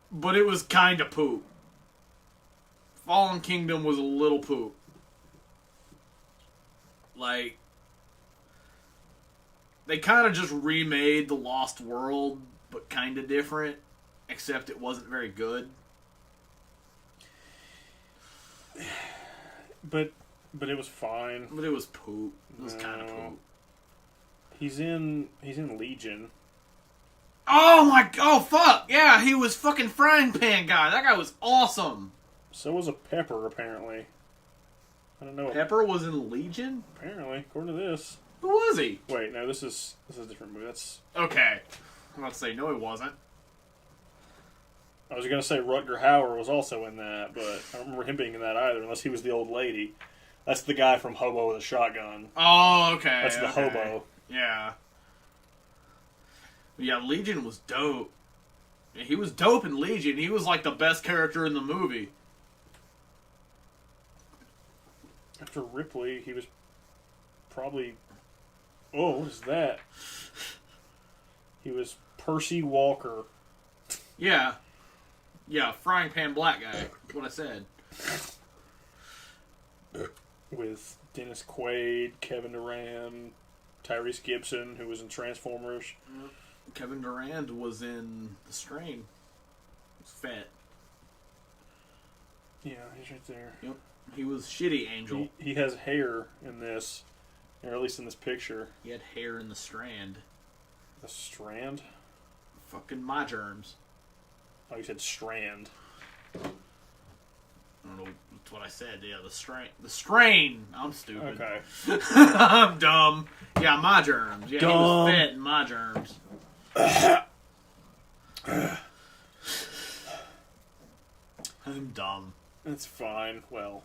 but it was kind of poop. Fallen Kingdom was a little poop. Like, they kind of just remade The Lost World, but kind of different, except it wasn't very good. But it was fine. But it was poop. It was kind of poop. He's in Legion. Oh fuck! Yeah, he was fucking Frying Pan guy. That guy was awesome. So was a Pepper, apparently. I don't know. Pepper was in Legion? Apparently, according to this. Who was he? Wait, no, this is a different movie. That's... Okay. I'm about to say, no he wasn't. I was going to say Rutger Hauer was also in that, but I don't remember him being in that either, unless he was the old lady. That's the guy from Hobo with a Shotgun. Oh, okay. That's the hobo. Yeah. Yeah, Legion was dope. Yeah, he was dope in Legion. He was like the best character in the movie. After Ripley, he was probably... Oh, what is that? He was Percy Walker. Yeah. Yeah, Frying Pan Black guy. That's what I said. With Dennis Quaid, Kevin Durant, Tyrese Gibson, who was in Transformers. Kevin Durant was in The Strain. He's fat. Yeah, he's right there. Yep. He was Shitty Angel. He has hair in this, or at least in this picture. He had hair in The Strand. The Strand? Fucking my germs. Oh, you said Strand. I don't know. That's what I said. Yeah, the strain. The strain. I'm stupid. Okay. I'm dumb. Yeah, my germs. Yeah, dumb. He was fat in my germs. I'm dumb. It's fine. Well,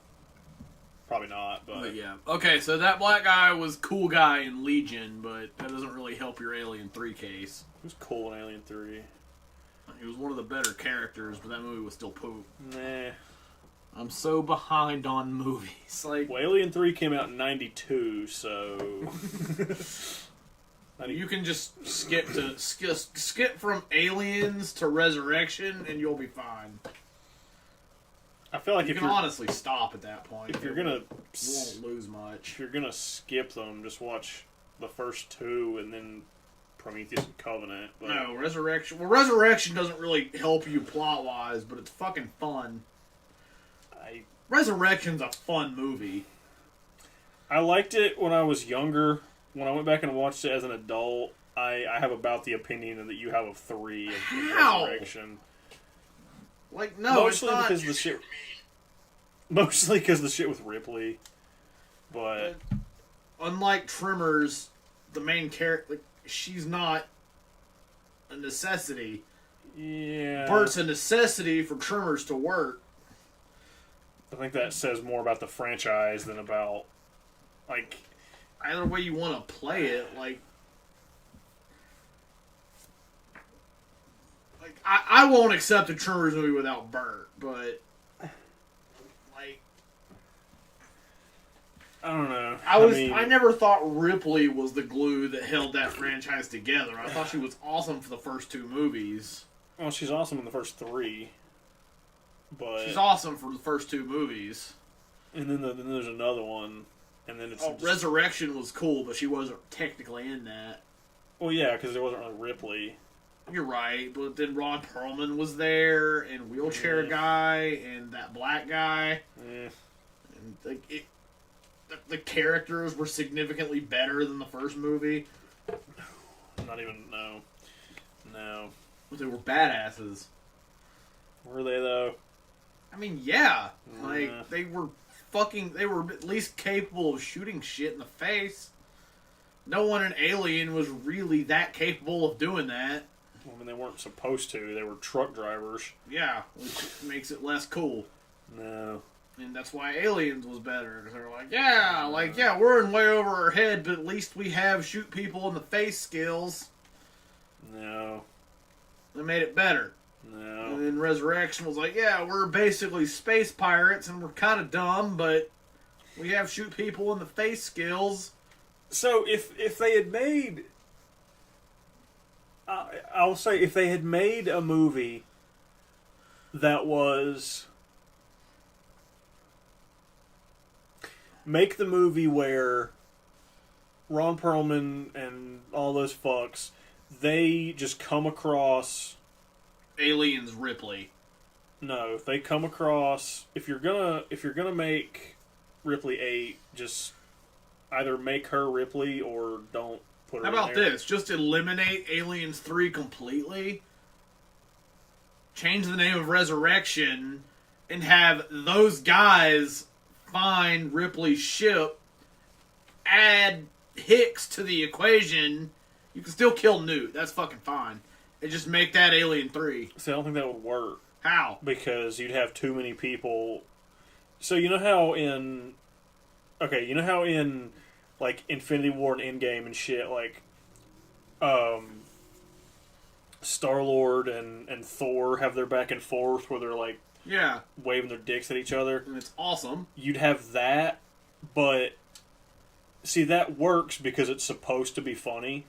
probably not, but yeah. Okay, so that black guy was cool guy in Legion, but that doesn't really help your Alien 3 case. He was cool in Alien 3. He was one of the better characters, but that movie was still poop. Nah. I'm so behind on movies. Like, well, Alien 3 came out in 92, so... You can just skip from Aliens to Resurrection, and you'll be fine. I feel like you can honestly stop at that point. If you're gonna, you won't lose much. If you're gonna skip them, just watch the first 2 and then Prometheus and Covenant. But... No, Resurrection. Well, Resurrection doesn't really help you plot wise, but it's fucking fun. Resurrection's a fun movie. I liked it when I was younger. When I went back and watched it as an adult, I have about the opinion that you have of 3 of Resurrection. Like, no, mostly it's not. Because the shit. Mostly because the shit with Ripley. But unlike Tremors, the main character, like, she's not a necessity. Yeah. But it's a necessity for Tremors to work. I think that says more about the franchise than about, like... Either way you want to play it, like I won't accept a Tremors movie without Burt, but, like... I don't know. I never thought Ripley was the glue that held that franchise together. I thought she was awesome for the first 2 movies. Well, she's awesome in the first 3. But she's awesome for the first 2 movies. And then there's another one. And then it's Resurrection was cool, but she wasn't technically in that. Well, yeah, because there wasn't really Ripley. You're right, but then Ron Perlman was there, and Wheelchair Guy, and that black guy. And the characters were significantly better than the first movie. Not even, no. But they were badasses. Were they, though? I mean, yeah. Like, they were at least capable of shooting shit in the face. No one in Alien was really that capable of doing that. I mean, they weren't supposed to. They were truck drivers. Yeah, which makes it less cool. No. And that's why Aliens was better. Because they're yeah, we're in way over our head, but at least we have shoot people in the face skills. No. They made it better. No. And then Resurrection was like, yeah, we're basically space pirates, and we're kind of dumb, but we have shoot people in the face skills. So if they had made, I'll say if they had made a movie that was, make the movie where Ron Perlman and all those fucks, they just come across Aliens Ripley. No, if they come across, if you're gonna make Ripley 8, just either make her Ripley or don't put her How in about there. this? Just eliminate Aliens 3 completely. Change the name of Resurrection and have those guys find Ripley's ship. Add Hicks to the equation. You can still kill Newt. That's fucking fine. And just make that Alien 3. See, I don't think that would work. How? Because you'd have too many people. So you know how in like Infinity War and Endgame and shit, like Star-Lord and Thor have their back and forth where they're like Yeah. waving their dicks at each other. And it's awesome. You'd have that, but see, that works because it's supposed to be funny.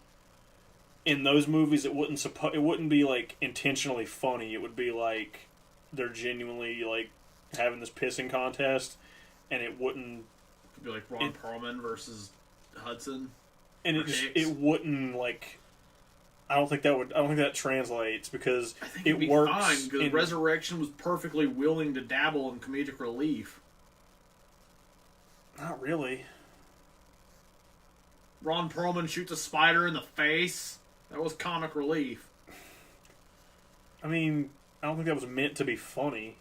In those movies, it wouldn't be like intentionally funny. It would be like they're genuinely like having this pissing contest, and it wouldn't. It'd be like Ron Perlman versus Hudson. And or it just Hicks. it wouldn't like. I don't think that translates because I think it it'd be works. fine because Resurrection was perfectly willing to dabble in comedic relief. Not really. Ron Perlman shoots a spider in the face. That was comic relief. I mean, I don't think that was meant to be funny.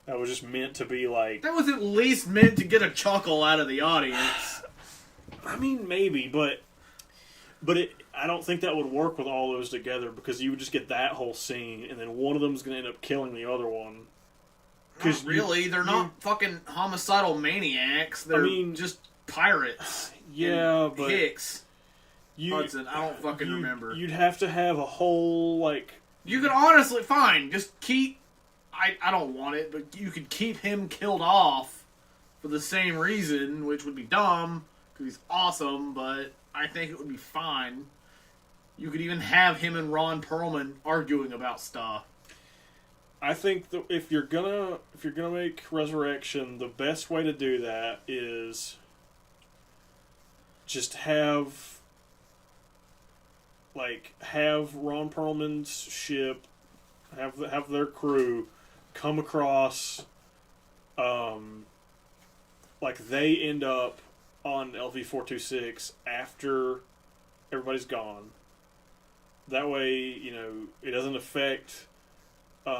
That was just meant to be like. That was at least meant to get a chuckle out of the audience. I mean, maybe, but I don't think that would work with all those together because you would just get that whole scene, and then one of them's going to end up killing the other one. Not really, they're not fucking homicidal maniacs. They're just pirates. Yeah, but Hicks. Hudson, I don't fucking remember. You'd have to have a whole like. You could honestly fine just keep. I don't want it, but you could keep him killed off for the same reason, which would be dumb because he's awesome. But I think it would be fine. You could even have him and Ron Perlman arguing about stuff. I think that if you're gonna make Resurrection, the best way to do that is just have Ron Perlman's ship, have their crew come across, like they end up on LV-426 after everybody's gone. That way, it doesn't affect 3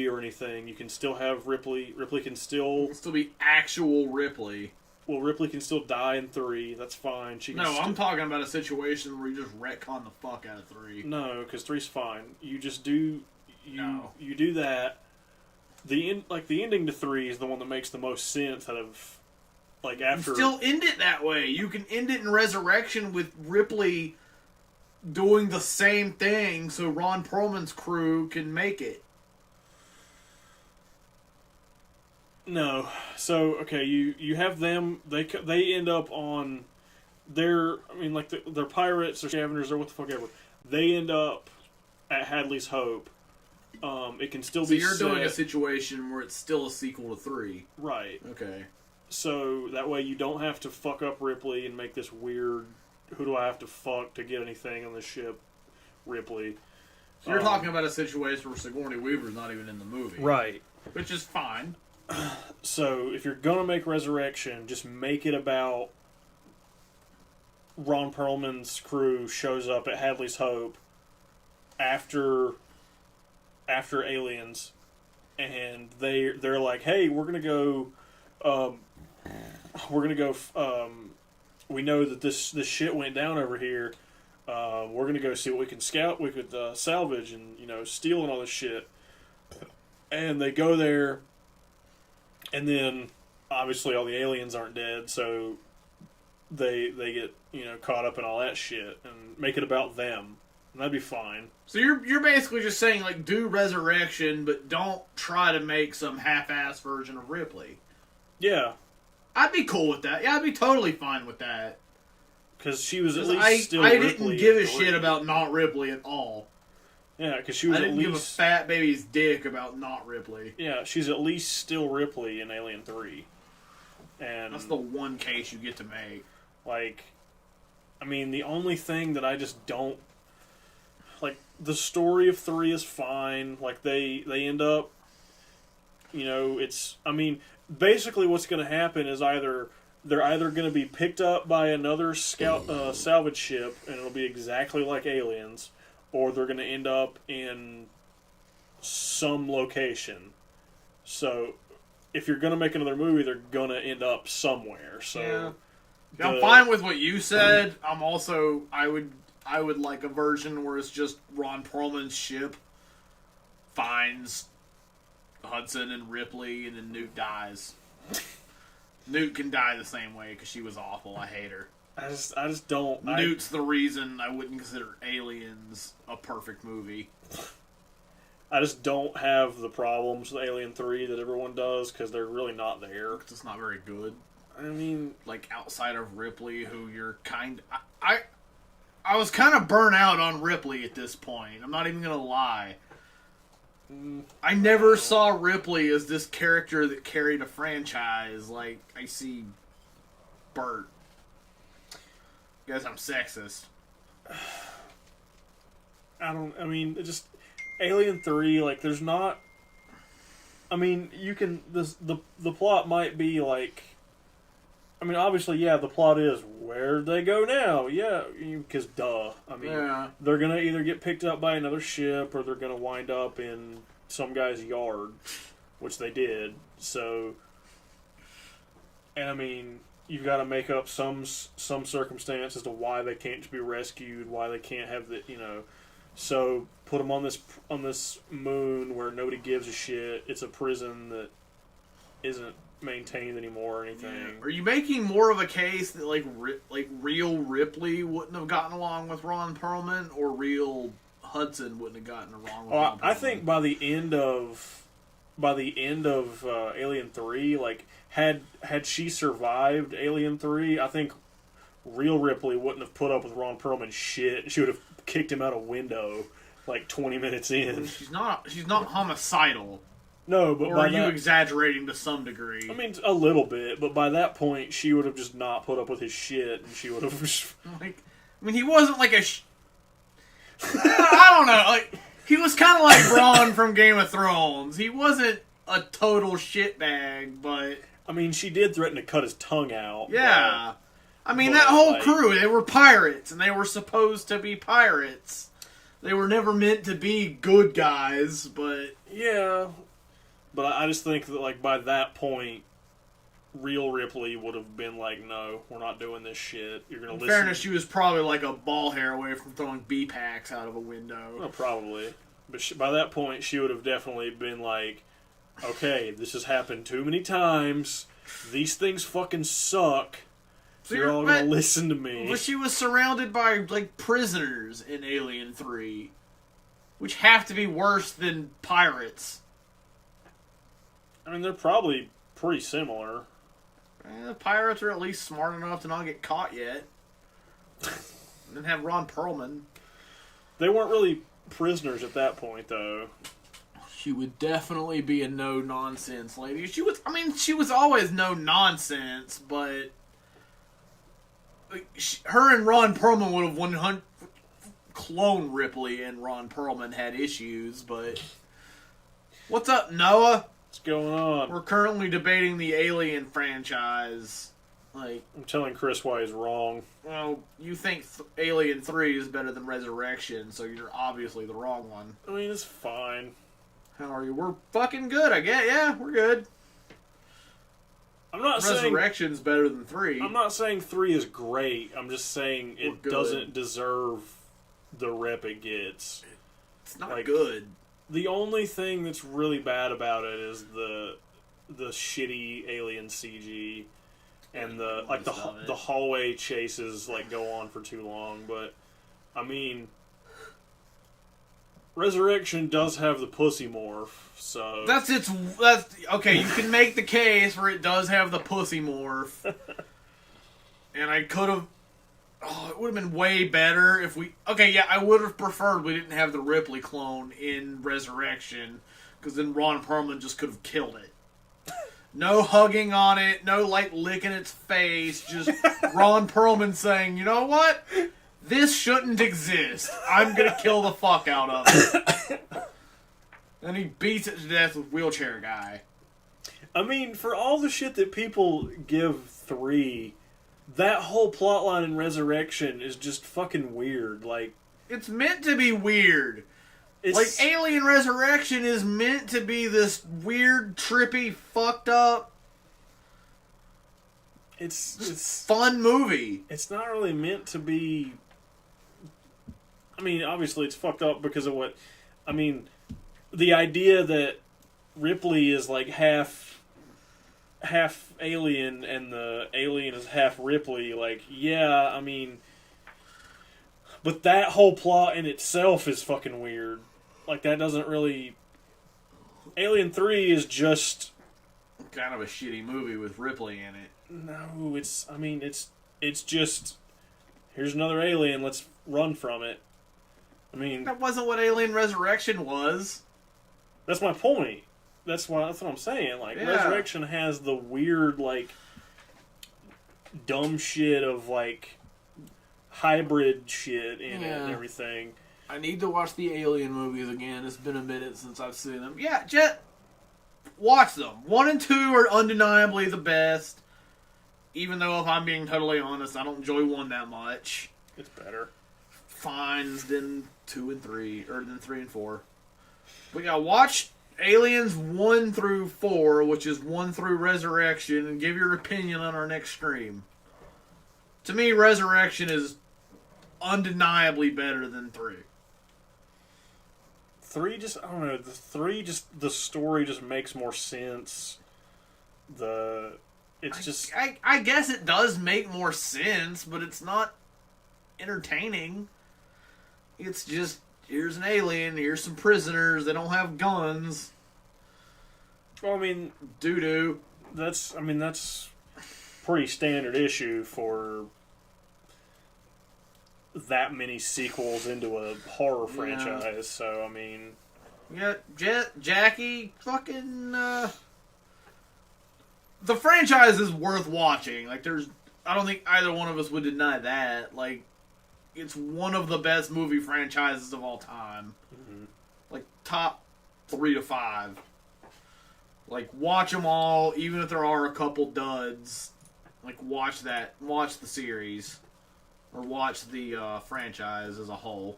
or anything. You can still have Ripley. Ripley can still be actual Ripley. Well, Ripley can still die in 3. That's fine. She can I'm talking about a situation where you just retcon the fuck out of 3. No, because 3's fine. You just do No. you do that. The ending to 3 is the one that makes the most sense out of after. You still end it that way. You can end it in Resurrection with Ripley doing the same thing, so Ron Perlman's crew can make it. No. So, okay, you have them, they end up on they're pirates or scavengers or what the fuck ever. They end up at Hadley's Hope. It can still be So you're doing a set. situation where it's still a sequel to 3. Right. Okay. So that way you don't have to fuck up Ripley and make this weird who do I have to fuck to get anything on the ship Ripley. So you're talking about a situation where Sigourney Weaver's not even in the movie. Right. Which is fine. So, if you're going to make Resurrection, just make it about Ron Perlman's crew shows up at Hadley's Hope after Aliens, and they're like, hey, we're gonna go, we know that this shit went down over here. We're gonna go see what we can salvage and steal and all this shit. And they go there, and then obviously all the aliens aren't dead, so they get caught up in all that shit and make it about them, and that'd be fine. So you're basically just saying, like, do Resurrection, but don't try to make some half-ass version of Ripley. Yeah, I'd be cool with that. Yeah, I'd be totally fine with that. because she was at least still I Ripley. didn't give a shit about not Ripley at all. Yeah, because she was I didn't at least give a fat baby's dick about not Ripley. yeah, she's at least still Ripley in Alien 3. And That's the one case you get to make. like, I mean, the only thing that I just don't like, the story of 3 is fine. Like, they end up, it's, I mean, basically what's going to happen is they're either going to be picked up by another salvage ship, and it'll be exactly like Aliens, or they're going to end up in some location. So, if you're going to make another movie, they're going to end up somewhere. So, yeah. I'm fine with what you said. I'm also, I would like a version where it's just Ron Perlman's ship finds Hudson and Ripley, and then Newt dies. Newt can die the same way because she was awful. I hate her. I just don't. Newt's the reason I wouldn't consider Aliens a perfect movie. I just don't have the problems with Alien 3 that everyone does, because they're really not there. It's not very good. I mean, Like, outside of Ripley, who you're kind... I was kind of burnt out on Ripley at this point. I'm not even going to lie. I never saw Ripley as this character that carried a franchise like I see Bert. Guess I'm sexist. I mean, it just Alien 3, like, there's not. I mean, you can the plot might be like. I mean, obviously, yeah, the plot is where'd they go now? Yeah, because duh. I mean, Yeah. they're gonna either get picked up by another ship or they're gonna wind up in some guy's yard, which they did. So, and I mean, you've got to make up some circumstance as to why they can't be rescued, why they can't have the So put them on this moon where nobody gives a shit. It's a prison that isn't maintained anymore or anything. Yeah. Are you making more of a case that like real Ripley wouldn't have gotten along with Ron Perlman, or real Hudson wouldn't have gotten along with Ron Perlman? I think by the end of Alien 3, like had she survived Alien 3, I think real Ripley wouldn't have put up with Ron Perlman's shit. She would have kicked him out a window like 20 minutes in. She's not homicidal. No, but or are you exaggerating to some degree? I mean, a little bit, but by that point, she would have just not put up with his shit, and she would have. Like, I mean, he wasn't like a. I don't know. Like, he was kind of like Bronn from Game of Thrones. He wasn't a total shitbag, but I mean, she did threaten to cut his tongue out. yeah. I mean, but, that whole like, crew, they were pirates, and they were supposed to be pirates. They were never meant to be good guys, but yeah. But I just think that, like, by that point, real Ripley would have been like, "No, we're not doing this shit. You're gonna listen." in fairness, she was probably like a ball hair away from throwing B-packs out of a window. Well, probably, but by that point, she would have definitely been like, "Okay, this has happened too many times. These things fucking suck. So you're all gonna listen to me." But she was surrounded by like prisoners in Alien 3, which have to be worse than pirates. I mean, they're probably pretty similar. The pirates are at least smart enough to not get caught yet. And then have Ron Perlman. They weren't really prisoners at that point, though. She would definitely be a no-nonsense lady. She was always no-nonsense, but her and Ron Perlman would have 100 clone Ripley, and Ron Perlman had issues, but what's up, Noah? What's going on? We're currently debating the Alien franchise. Like, I'm telling Chris why he's wrong. well, you think Alien 3 is better than Resurrection, so you're obviously the wrong one. I mean, it's fine. How are you? We're fucking good, I guess. Yeah, we're good. I'm not saying Resurrection's better than 3. I'm not saying 3 is great. I'm just saying it doesn't deserve the rep it gets. It's not good. The only thing that's really bad about it is the shitty alien CG and the hallway chases go on for too long. But I mean, Resurrection does have the pussy morph, so that's okay. You can make the case where it does have the pussy morph, and I could have. Oh, it would have been way better if we. Okay, yeah, I would have preferred we didn't have the Ripley clone in Resurrection, because then Ron Perlman just could have killed it. No hugging on it, no licking its face, just Ron Perlman saying, "You know what? This shouldn't exist. I'm gonna kill the fuck out of it." Then he beats it to death with Wheelchair Guy. I mean, for all the shit that people give 3, that whole plotline in Resurrection is just fucking weird. It's meant to be weird. Alien Resurrection is meant to be this weird, trippy, fucked up. It's fun movie. It's not really meant to be. I mean, obviously it's fucked up because of what... I mean, the idea that Ripley is half alien and the alien is half Ripley, yeah, I mean... But that whole plot in itself is fucking weird. That doesn't really... Alien 3 is just... kind of a shitty movie with Ripley in it. No, it's just... Here's another alien, let's run from it. I mean, that wasn't what Alien Resurrection was. That's my point. That's what I'm saying. Resurrection has the weird, dumb shit of hybrid shit in it and everything. I need to watch the Alien movies again. It's been a minute since I've seen them. Yeah, Jet, watch them. 1 and 2 are undeniably the best. Even though, if I'm being totally honest, I don't enjoy 1 that much. It's better. Fine than 2 and 3, or than 3 and 4. But yeah, watch Aliens 1 through 4, which is 1 through Resurrection, and give your opinion on our next stream. To me, Resurrection is undeniably better than 3. 3 just, I don't know, the story just makes more sense. I guess it does make more sense, but it's not entertaining. It's just, here's an alien, here's some prisoners, they don't have guns. Well, I mean... Doo-doo. That's pretty standard issue for that many sequels into a horror franchise, so, I mean... Yeah, Jackie, fucking, the franchise is worth watching. I don't think either one of us would deny that. It's one of the best movie franchises of all time. Mm-hmm. Top 3 to 5. Watch them all, even if there are a couple duds. Watch the series. Or watch the franchise as a whole.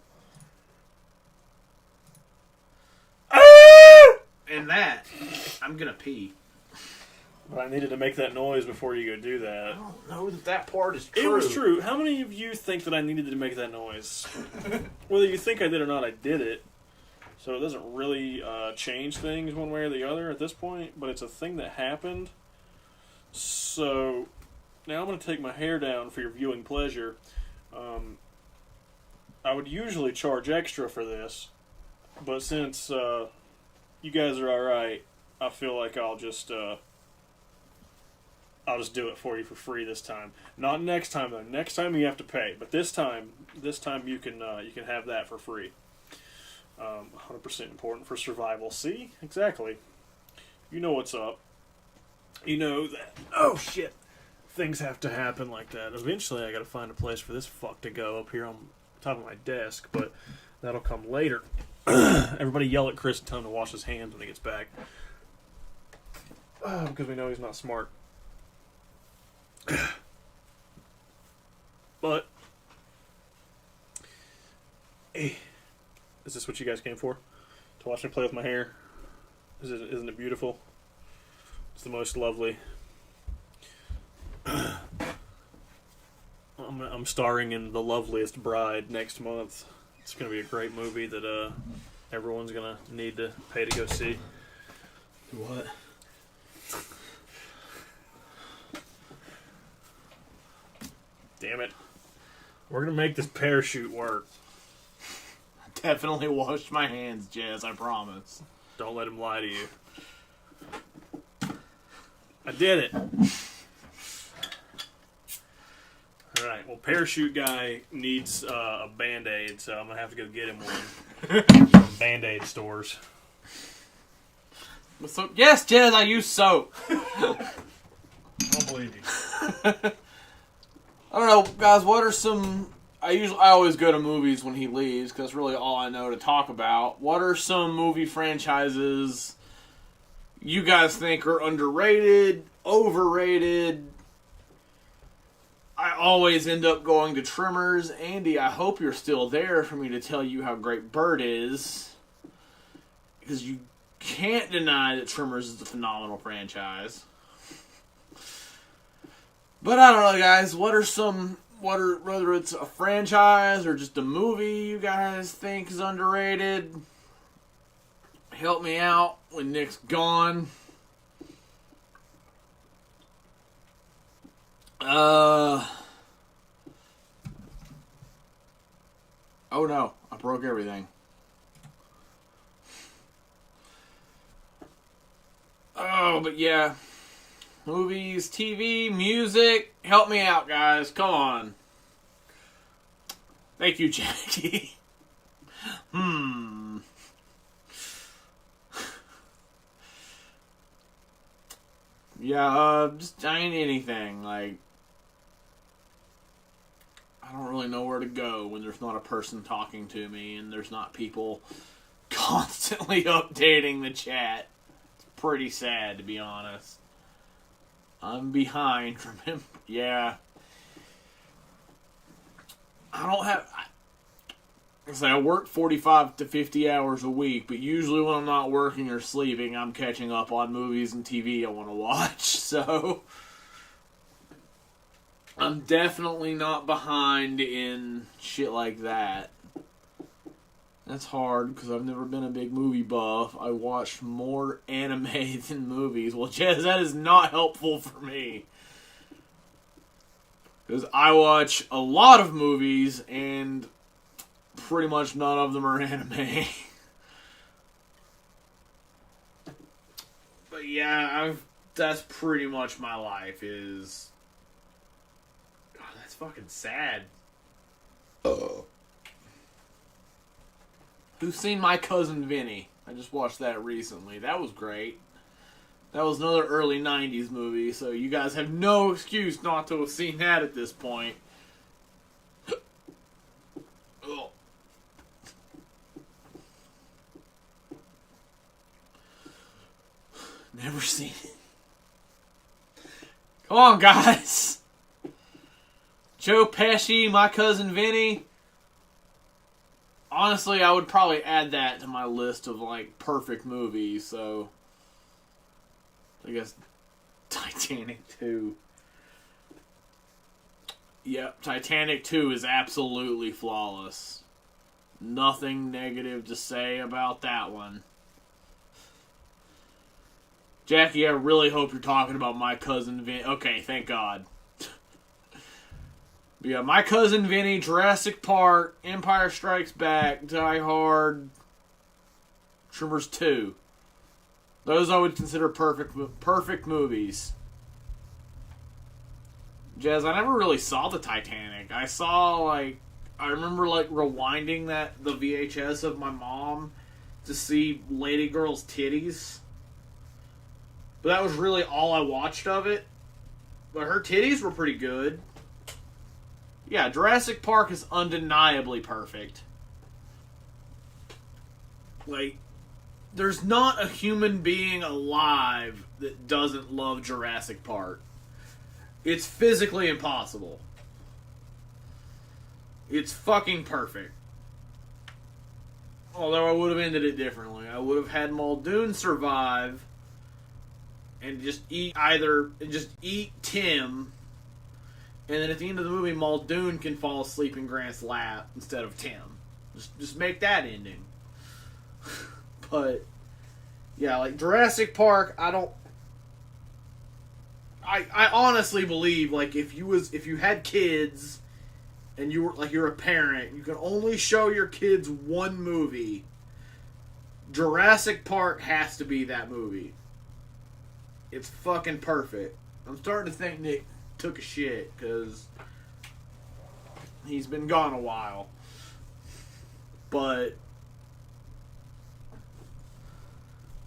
And that, I'm gonna pee. But I needed to make that noise before you go do that. I don't know that part is true. It was true. How many of you think that I needed to make that noise? Whether you think I did or not, I did it. So it doesn't really change things one way or the other at this point, but it's a thing that happened. So now I'm going to take my hair down for your viewing pleasure. I would usually charge extra for this, but since you guys are alright, I feel like I'll just do it for you for free this time. Not next time though. Next time you have to pay, but this time you can have that for free. 100% important for survival. See, exactly. You know what's up. You know that. Oh shit! Things have to happen like that. Eventually, I got to find a place for this fuck to go up here on top of my desk, but that'll come later. Everybody yell at Chris and tell him to wash his hands when he gets back. Because we know he's not smart. But hey, is this what you guys came for? To watch me play with my hair? Isn't it beautiful? It's the most lovely I'm starring in The Loveliest Bride next month. It's going to be a great movie that everyone's going to need to pay to go see. What? Damn it. We're going to make this parachute work. Definitely washed my hands, Jazz, I promise. Don't let him lie to you. I did it. Alright, well, Parachute Guy needs a Band-Aid, so I'm going to have to go get him one from Band-Aid stores. So, yes, Jazz, I use soap. I don't believe you. I don't know, guys, what are some... I always go to movies when he leaves, because that's really all I know to talk about. What are some movie franchises you guys think are underrated, overrated? I always end up going to Tremors. Andy, I hope you're still there for me to tell you how great Bird is. Because you can't deny that Tremors is a phenomenal franchise. But I don't know, guys. Whether it's a franchise or just a movie you guys think is underrated, help me out when Nick's gone. Oh no, I broke everything. Oh, but yeah. Movies, TV, music. Help me out, guys. Come on. Thank you, Jackie. Yeah, just anything. Like, I don't really know where to go when there's not a person talking to me and there's not people constantly updating the chat. It's pretty sad, to be honest. I'm behind from him. Yeah. I work 45 to 50 hours a week, but usually when I'm not working or sleeping, I'm catching up on movies and TV I want to watch, so I'm definitely not behind in shit like that. That's hard, because I've never been a big movie buff. I watch more anime than movies. Well, Jez, that is not helpful for me. Because I watch a lot of movies, and pretty much none of them are anime. But yeah, that's pretty much my life is... God, that's fucking sad. Who's seen My Cousin Vinny? I just watched that recently. That was great. That was another early 90s movie, so you guys have no excuse not to have seen that at this point. Oh. Never seen it. Come on, guys. Joe Pesci, My Cousin Vinny. Honestly, I would probably add that to my list of, like, perfect movies, so... I guess Titanic 2. Yep, Titanic 2 is absolutely flawless. Nothing negative to say about that one. Jackie, I really hope you're talking about My Cousin Vinny. Okay, thank God. But yeah, My Cousin Vinny, Jurassic Park, Empire Strikes Back, Die Hard, Tremors 2. Those I would consider perfect movies. Jazz, I never really saw the Titanic. I remember rewinding the VHS of my mom to see Lady Girl's titties. But that was really all I watched of it. But her titties were pretty good. Yeah, Jurassic Park is undeniably perfect. Like, there's not a human being alive that doesn't love Jurassic Park. It's physically impossible. It's fucking perfect. Although I would have ended it differently. I would have had Muldoon survive and just eat Tim And then at the end of the movie, Muldoon can fall asleep in Grant's lap instead of Tim. Just make that ending. But yeah, like Jurassic Park, I honestly believe like if you had kids and you're a parent, you can only show your kids one movie. Jurassic Park has to be that movie. It's fucking perfect. I'm starting to think Nick took a shit because he's been gone a while. But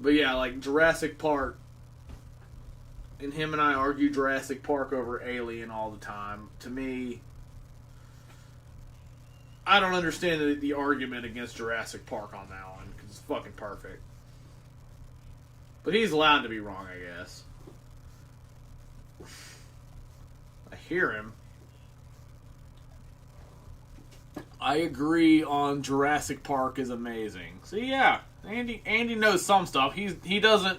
yeah, like Jurassic Park, and him and I argue Jurassic Park over Alien all the time. To me, I don't understand the argument against Jurassic Park on that one because it's fucking perfect. But he's allowed to be wrong, I guess. I hear him. I agree on Jurassic Park is amazing. So yeah, Andy knows some stuff. He hasn't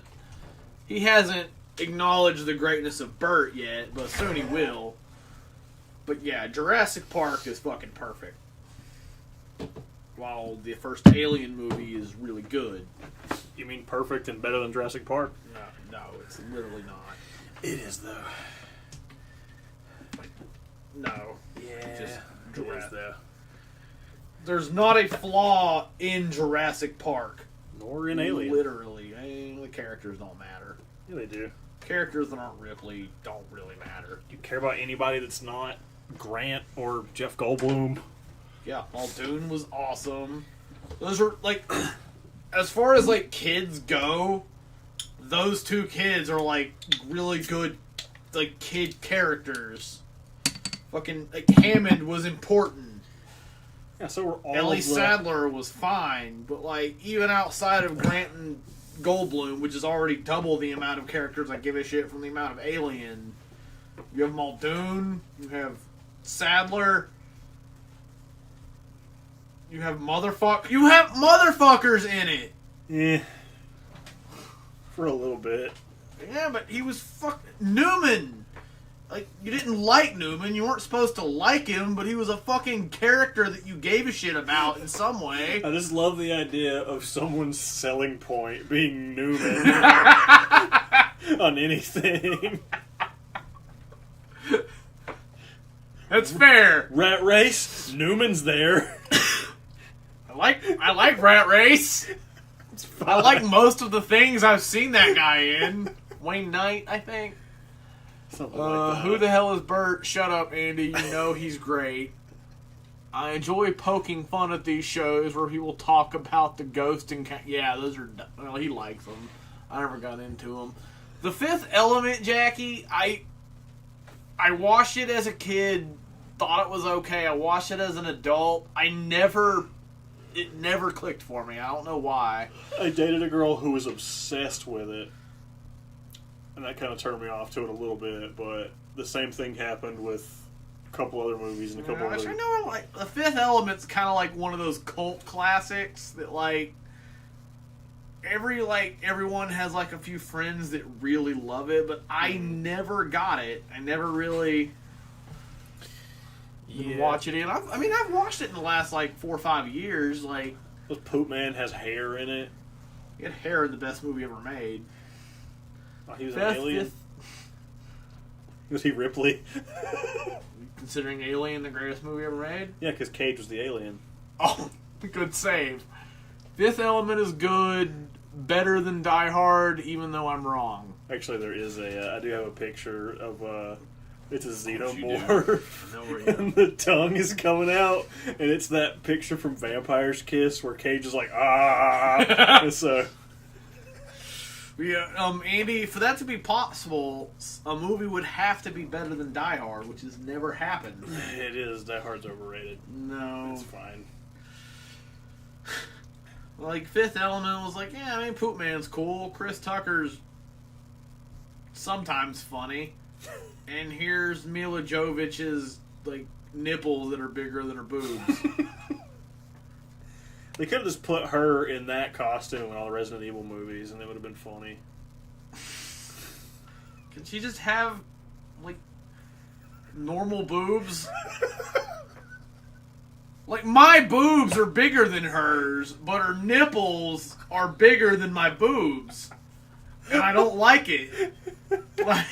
acknowledged the greatness of Bert yet, but soon he will. But yeah, Jurassic Park is fucking perfect. While the first Alien movie is really good. You mean perfect and better than Jurassic Park? No, it's literally not. It is, though. No. Yeah. Just it is, though. There's not a flaw in Jurassic Park. Nor in Alien. Literally. The characters don't matter. Yeah, they do. Characters that aren't Ripley don't really matter. Do you care about anybody that's not Grant or Jeff Goldblum? Yeah, Muldoon was awesome. Those were, like, as far as, like, kids go, those two kids are, like, really good, like, kid characters. Fucking, like, Hammond was important. Yeah, so were all Ellie of the... Sadler was fine, but, like, even outside of Grant and Goldblum, which is already double the amount of characters I give a shit from the amount of Alien, you have Muldoon, you have Sadler... You have motherfuckers in it. Yeah. For a little bit. Yeah, but he was Newman. Like, you didn't like Newman. You weren't supposed to like him, but he was a fucking character that you gave a shit about in some way. I just love the idea of someone's selling point being Newman on anything. That's fair. Rat Race, Newman's there. I like Rat Race. I like most of the things I've seen that guy in. Wayne Knight, I think. Something like that. Who the hell is Bert? Shut up, Andy. You know he's great. I enjoy poking fun at these shows where people talk about the ghost and... Yeah, those are... Well, he likes them. I never got into them. The Fifth Element, Jackie, I watched it as a kid, thought it was okay. I watched it as an adult. It never clicked for me. I don't know why. I dated a girl who was obsessed with it. And that kind of turned me off to it a little bit, but the same thing happened with a couple other movies and a couple other... I know, like, The Fifth Element's kind of like one of those cult classics that, like, everyone has, like, a few friends that really love it, but I never got it. I never really... watch it in. I've watched it in the last, like, 4 or 5 years. Like, Poop Man has hair in it. He had hair in the best movie ever made. Oh, he was an alien? Was he Ripley? Considering Alien the greatest movie ever made? Yeah, because Cage was the alien. Oh, good save. Fifth Element is good, better than Die Hard, even though I'm wrong. Actually, there is I do have a picture of, it's a xenomorph, and the tongue is coming out, and it's that picture from Vampire's Kiss where Cage is like, ah! So... Yeah, Andy, for that to be possible, a movie would have to be better than Die Hard, which has never happened. It is. Die Hard's overrated. No. It's fine. Like, Fifth Element was like, yeah, I mean, Poop Man's cool. Chris Tucker's sometimes funny. And here's Mila Jovovich's, like, nipples that are bigger than her boobs. They could have just put her in that costume in all the Resident Evil movies, and it would have been funny. Could she just have, like... normal boobs. Like, my boobs are bigger than hers, but her nipples are bigger than my boobs. And I don't like it. Like,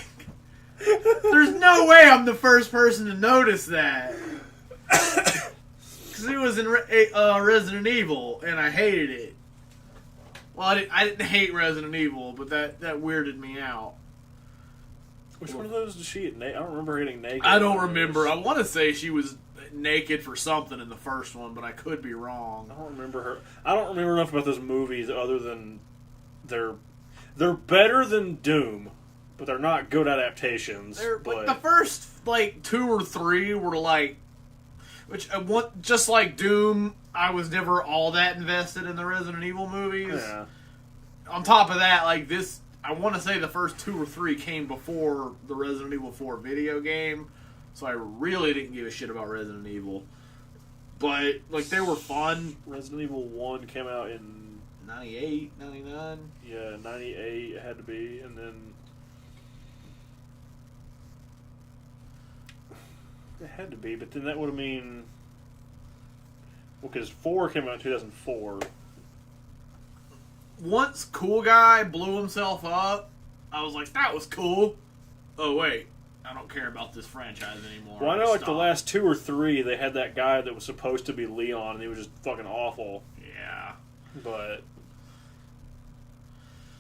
there's no way I'm the first person to notice that. Because it was in Resident Evil, and I hated it. Well, I didn't hate Resident Evil, but that weirded me out. Which one of those did she get naked? I don't remember her getting naked. I don't remember. I want to say she was naked for something in the first one, but I could be wrong. I don't remember her. I don't remember enough about those movies other than they're better than Doom, but they're not good adaptations. They're, but like, the first 2 or 3 were just like Doom. I was never all that invested in the Resident Evil movies. yeah. On top of that, this, I want to say the first 2 or 3 came before the Resident Evil 4 video game, so I really didn't give a shit about Resident Evil. But, they were fun. Resident Evil 1 came out in 98, 99? Yeah, 98 it had to be, and then it had to be, but then that would have mean, well, because 4 came out in 2004. Once Cool Guy blew himself up, I was like, that was cool. Oh, wait. I don't care about this franchise anymore. Well, I know, the Stop. last 2 or 3, they had that guy that was supposed to be Leon, and he was just fucking awful. Yeah. But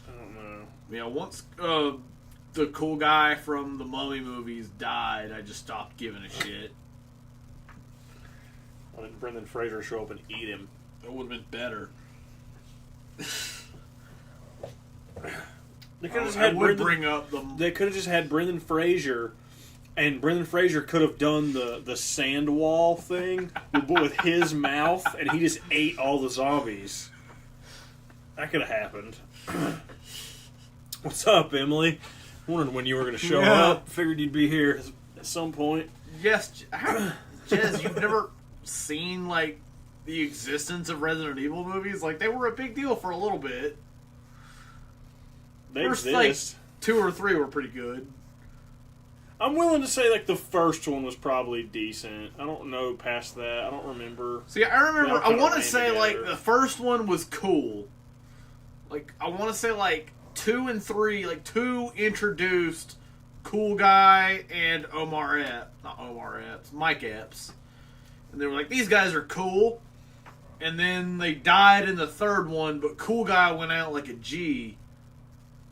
I don't know. Yeah, once the cool guy from the Mummy movies died, I just stopped giving a shit. Why didn't Brendan Fraser show up and eat him? It would have been better. They could have just I had would Brendan, bring up the... They could have just had Brendan Fraser, and Brendan Fraser could have done the sand wall thing with his mouth, and he just ate all the zombies. That could have happened. What's up, Emily? Wondered when you were going to show up. Figured you'd be here at some point. Yes, Jez, you've never seen, the existence of Resident Evil movies? They were a big deal for a little bit. They First, exist. 2 or 3 were pretty good. I'm willing to say, the first one was probably decent. I don't know past that. I don't remember. See, I remember, I want to say, together. the first one was cool. I want to say, 2 and 3, 2 introduced Cool Guy and Mike Epps. And they were like, these guys are cool. And then they died in the third one, but Cool Guy went out like a G.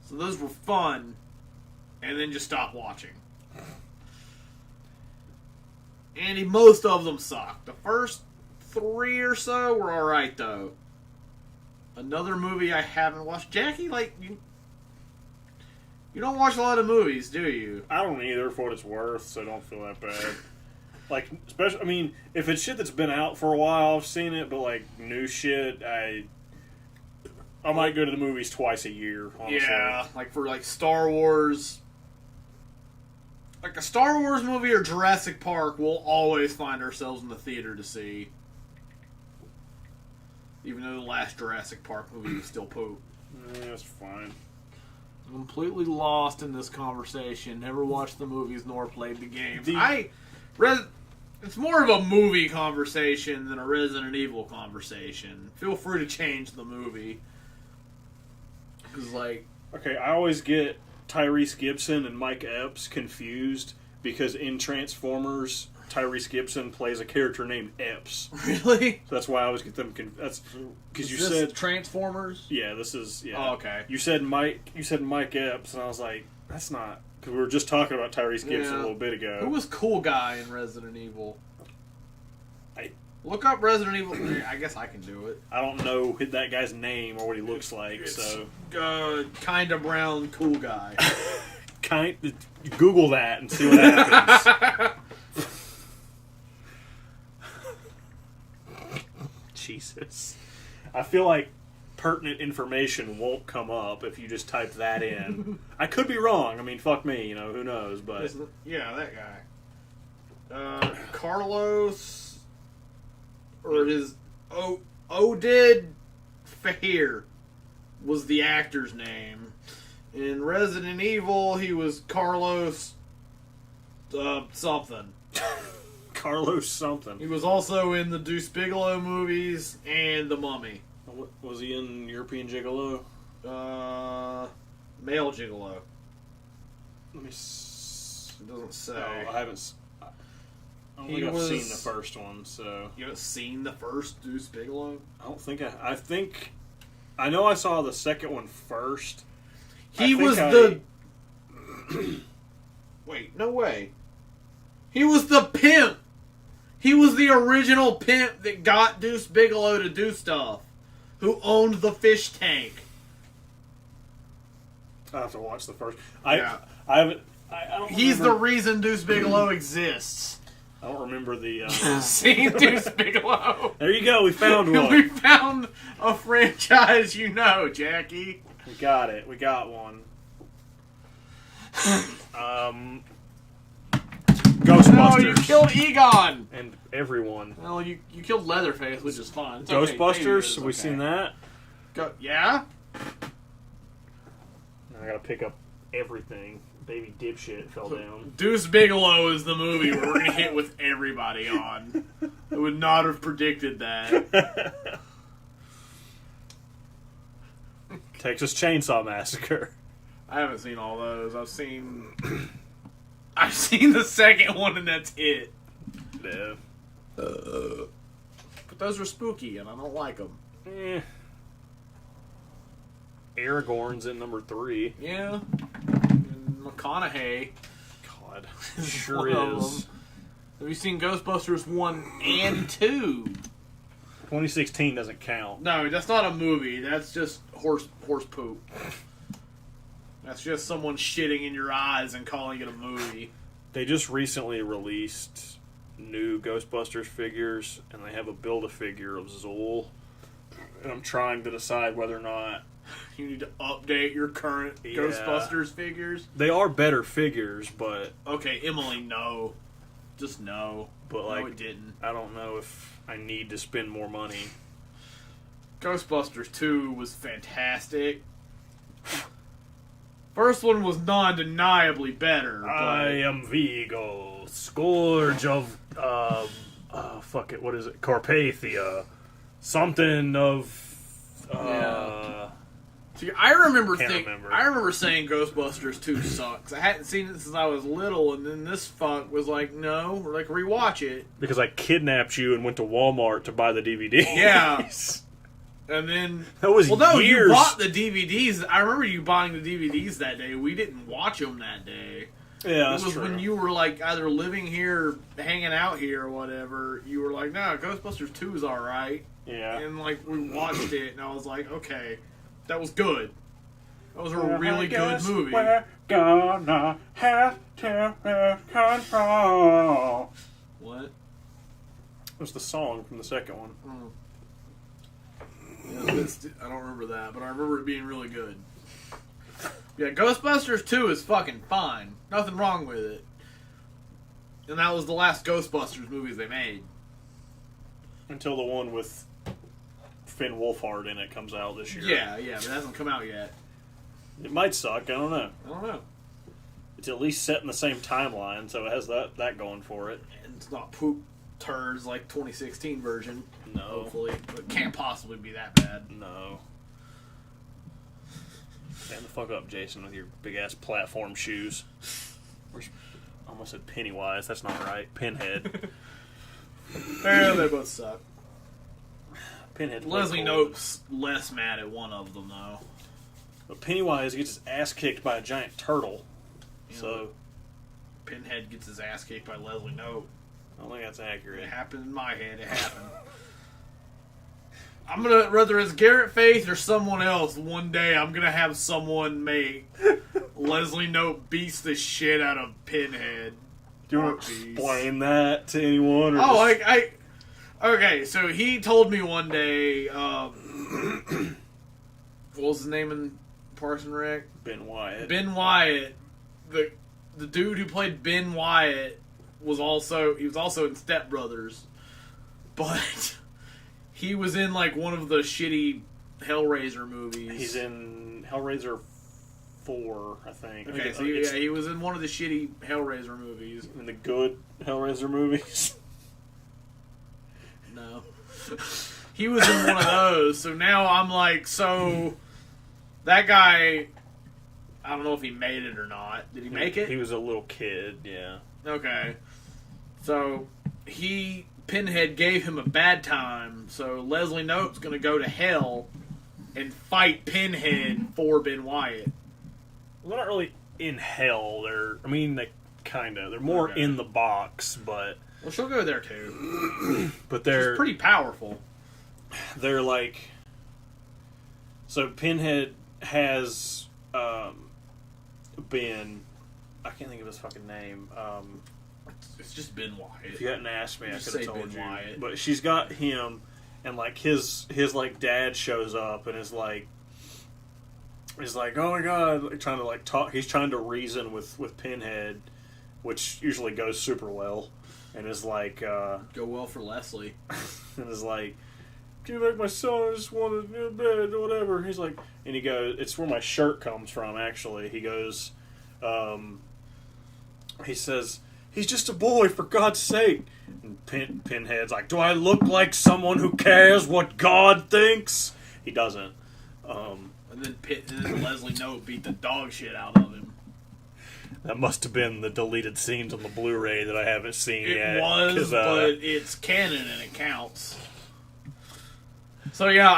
So those were fun. And then just stopped watching. And most of them sucked. The first 3 or so were alright, though. Another movie I haven't watched. Jackie, you don't watch a lot of movies, do you? I don't either, for what it's worth, so don't feel that bad. Especially, if it's shit that's been out for a while, I've seen it, but, new shit, I might go to the movies twice a year, honestly. Yeah, for, Star Wars. A Star Wars movie or Jurassic Park, we'll always find ourselves in the theater to see. Even though the last Jurassic Park movie was still poop. That's fine. Completely lost in this conversation. Never watched the movies nor played the games. It's more of a movie conversation than a Resident Evil conversation. Feel free to change the movie. Because, Okay, I always get Tyrese Gibson and Mike Epps confused because in Transformers, Tyrese Gibson plays a character named Epps. Really? So that's why I always get them confused. That's because you said Transformers. Yeah, this is Oh, okay. You said Mike Epps, and I was like, that's not, because we were just talking about Tyrese Gibson a little bit ago. Who was Cool Guy in Resident Evil? I look up Resident Evil. I guess I can do it. I don't know that guy's name or what he looks like. Kind of brown cool guy. Google that and see what happens. Jesus. I feel like pertinent information won't come up if you just type that in. I could be wrong. Fuck me, who knows, but... Yeah, that guy. Carlos... Or his... Oded Fahir was the actor's name. In Resident Evil, he was Carlos something. Carlos something. He was also in the Deuce Bigalow movies and The Mummy. Was he in European Gigolo? Male Gigolo. Let me. It doesn't say. No, I haven't. I don't think I've seen the first one, so. You haven't seen the first Deuce Bigalow? I don't think I think. I know I saw the second one first. He was the. Wait, no way. He was the pimp. He was the original pimp that got Deuce Bigalow to do stuff. Who owned the fish tank. I have to watch the first. Yeah. I haven't. I don't. He's remember, the reason Deuce Bigelow exists. I don't remember the. See Deuce Bigelow. There you go. We found one. We found a franchise, you know, Jackie. We got it. We got one. Ghostbusters. Oh, you killed Egon. And everyone. Well, you killed Leatherface, which is fine. It's okay. Ghostbusters. Maybe Have we seen that? Yeah. I gotta pick up everything. Baby dipshit fell down. Deuce Bigelow is the movie where we're gonna hit with everybody on. I would not have predicted that. Texas Chainsaw Massacre. I haven't seen all those. I've seen the second one, and that's it. Yeah. But those are spooky, and I don't like them. Eh. Aragorn's in number 3. Yeah. And McConaughey. God, One sure of is. them. Have you seen Ghostbusters 1 and 2? 2016 doesn't count. No, that's not a movie. That's just horse poop. That's just someone shitting in your eyes and calling it a movie. They just recently released new Ghostbusters figures, and they have a Build-A-Figure of Zool. And I'm trying to decide whether or not... You need to update your current Ghostbusters figures. They are better figures, but... Okay, Emily, no. Just no. But like, no, it didn't. I don't know if I need to spend more money. Ghostbusters 2 was fantastic. First one was non-deniably better. But... I am Vigo, Scourge of, fuck it, what is it? Carpathia. Something of, See, I remember saying Ghostbusters 2 sucks. I hadn't seen it since I was little, and then this fuck was like, no, we're like, rewatch it. Because I kidnapped you and went to Walmart to buy the DVD. Yeah. And then... That was Well, no, years. you bought the DVDs. I remember you buying the DVDs that day. We didn't watch them that day. Yeah, It was when you were, like, either living here, hanging out here, or whatever. You were like, nah, Ghostbusters 2 is alright. Yeah. And, like, we watched it, and I was like, okay, that was good. That was a really good movie. We're gonna have to have control. What? It was the song from the second one. Yeah, I don't remember that, but I remember it being really good. Yeah, Ghostbusters 2 is fucking fine. Nothing wrong with it. And that was the last Ghostbusters movies they made. Until the one with Finn Wolfhard in it comes out this year. Yeah, but it hasn't come out yet. It might suck, I don't know. I don't know. It's at least set in the same timeline, so it has that going for it. And it's not poop turds like 2016 version. No. Hopefully. But it can't possibly be that bad. No. Stand the fuck up, Jason, with your big-ass platform shoes. I almost said Pennywise. That's not right. Pinhead. Yeah, they both suck. Pinhead. Leslie Knope's less mad at one of them, though. But Pennywise gets his ass kicked by a giant turtle. Yeah. So, Pinhead gets his ass kicked by Leslie Knope. I don't think that's accurate. It happened in my head. It happened. I'm gonna, whether it's Garrett Faith or someone else, one day I'm gonna have someone make Leslie Knope beats the shit out of Pinhead. Do you want to explain that to anyone? Or Oh, just... okay, so he told me one day, what was his name in Parks and Rec? Ben Wyatt. Ben Wyatt, the dude who played Ben Wyatt was also in Step Brothers, but he was in like one of the shitty Hellraiser movies. He's in Hellraiser 4, I think. Okay, so he was in one of the shitty Hellraiser movies. In the good Hellraiser movies. No. He was in one of those, so now I'm like, so that guy, I don't know if he made it or not. Did he make it? He was a little kid, yeah. Okay. So Pinhead gave him a bad time, so Leslie Knope's gonna go to hell and fight Pinhead for Ben Wyatt. Well, they're not really in hell. They're more Okay. in the box, but Well, she'll go there too. they're She's pretty powerful. they're like, so Pinhead has been, I can't think of his fucking name. It's just Ben Wyatt. If you hadn't asked me, I Just could have say told Ben you. Wyatt. But she's got him, and like his like dad shows up and is like, oh my god, like, trying to like talk. He's trying to reason with Pinhead, which usually goes super well, and is like, Go well for Leslie. and is like, "Can you make my son? I just want to go to bed or whatever." He's like, and he goes, "It's where my shirt comes from." Actually, he goes, he says, "He's just a boy, for God's sake." And Pinhead's like, "Do I look like someone who cares what God thinks?" He doesn't. And then Leslie Knope beat the dog shit out of him. That must have been the deleted scenes on the Blu-ray that I haven't seen yet. It was, 'cause, but it's canon and it counts. So yeah,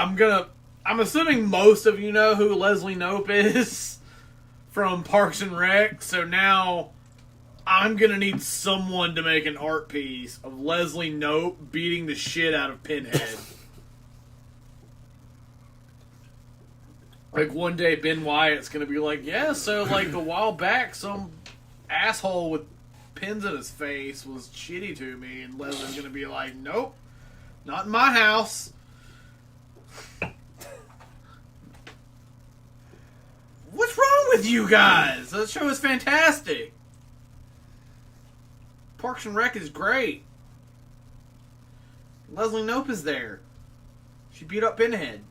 I'm assuming most of you know who Leslie Knope is from Parks and Rec. So now I'm gonna need someone to make an art piece of Leslie Knope beating the shit out of Pinhead. Like one day Ben Wyatt's gonna be like, yeah, so like a while back some asshole with pins in his face was shitty to me, and Leslie's gonna be like, nope, not in my house. What's wrong with you guys? That show is fantastic. Parks and Rec is great. Leslie Knope is there. She beat up Pinhead.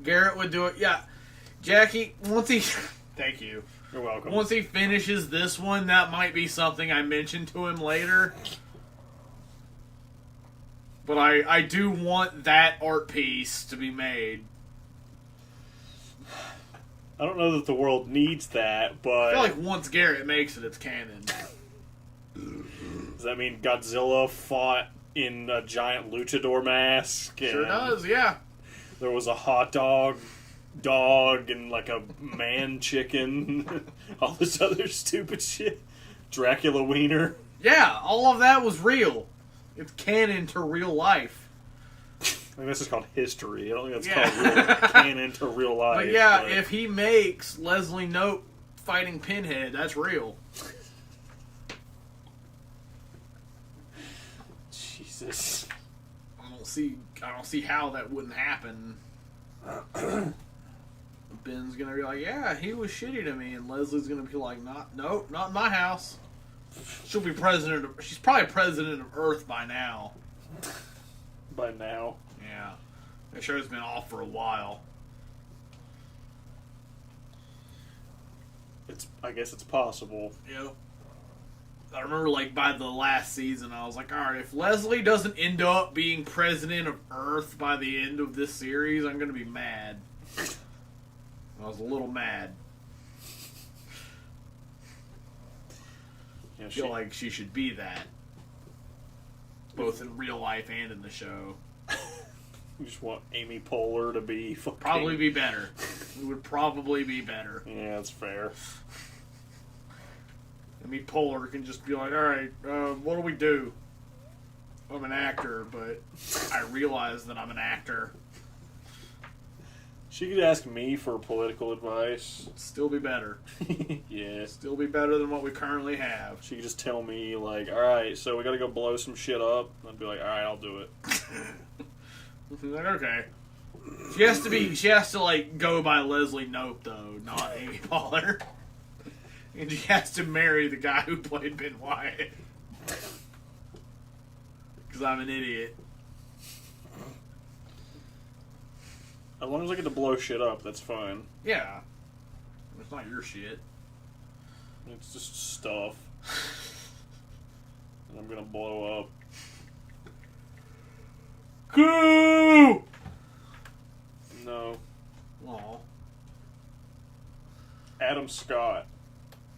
Garrett would do it. Yeah. Jackie, once he... Thank you. You're welcome. Once he finishes this one, that might be something I mention to him later. But I do want that art piece to be made. I don't know that the world needs that, but I feel like once Garrett makes it, it's canon. does that mean Godzilla fought in a giant luchador mask? Sure and does, yeah. There was a hot dog, and like a man chicken, all this other stupid shit. Dracula wiener. Yeah, all of that was real. It's canon to real life. I think this is called history. I don't think that's Yeah. called real canon to real life. But yeah, if he makes Leslie Knope fighting Pinhead, that's real. Jesus. I don't see how that wouldn't happen. Ben's gonna be like, yeah, he was shitty to me, and Leslie's gonna be like, nope, not in my house. She'll be she's probably president of Earth by now. By now. Yeah. The show's been off for a while. I guess it's possible. Yep. I remember, like, by the last season, I was like, alright, if Leslie doesn't end up being president of Earth by the end of this series, I'm gonna be mad. I was a little mad. Yeah, I feel like she should be that. Both in real life and in the show. You just want Amy Poehler to be fucking... Probably be better. It would probably be better. Yeah, that's fair. Amy Poehler can just be like, alright, what do we do? I'm an actor, but I realize that I'm an actor. She could ask me for political advice. It'd still be better. Yeah. Still be better than what we currently have. She could just tell me, like, alright, so we gotta go blow some shit up. I'd be like, alright, I'll do it. Like, okay. She has to like go by Leslie Knope though, not Amy Poehler. And she has to marry the guy who played Ben Wyatt. Because I'm an idiot. As long as I get to blow shit up, that's fine. Yeah. It's not your shit. It's just stuff. And I'm gonna blow up. Go! No. Aw. Adam Scott.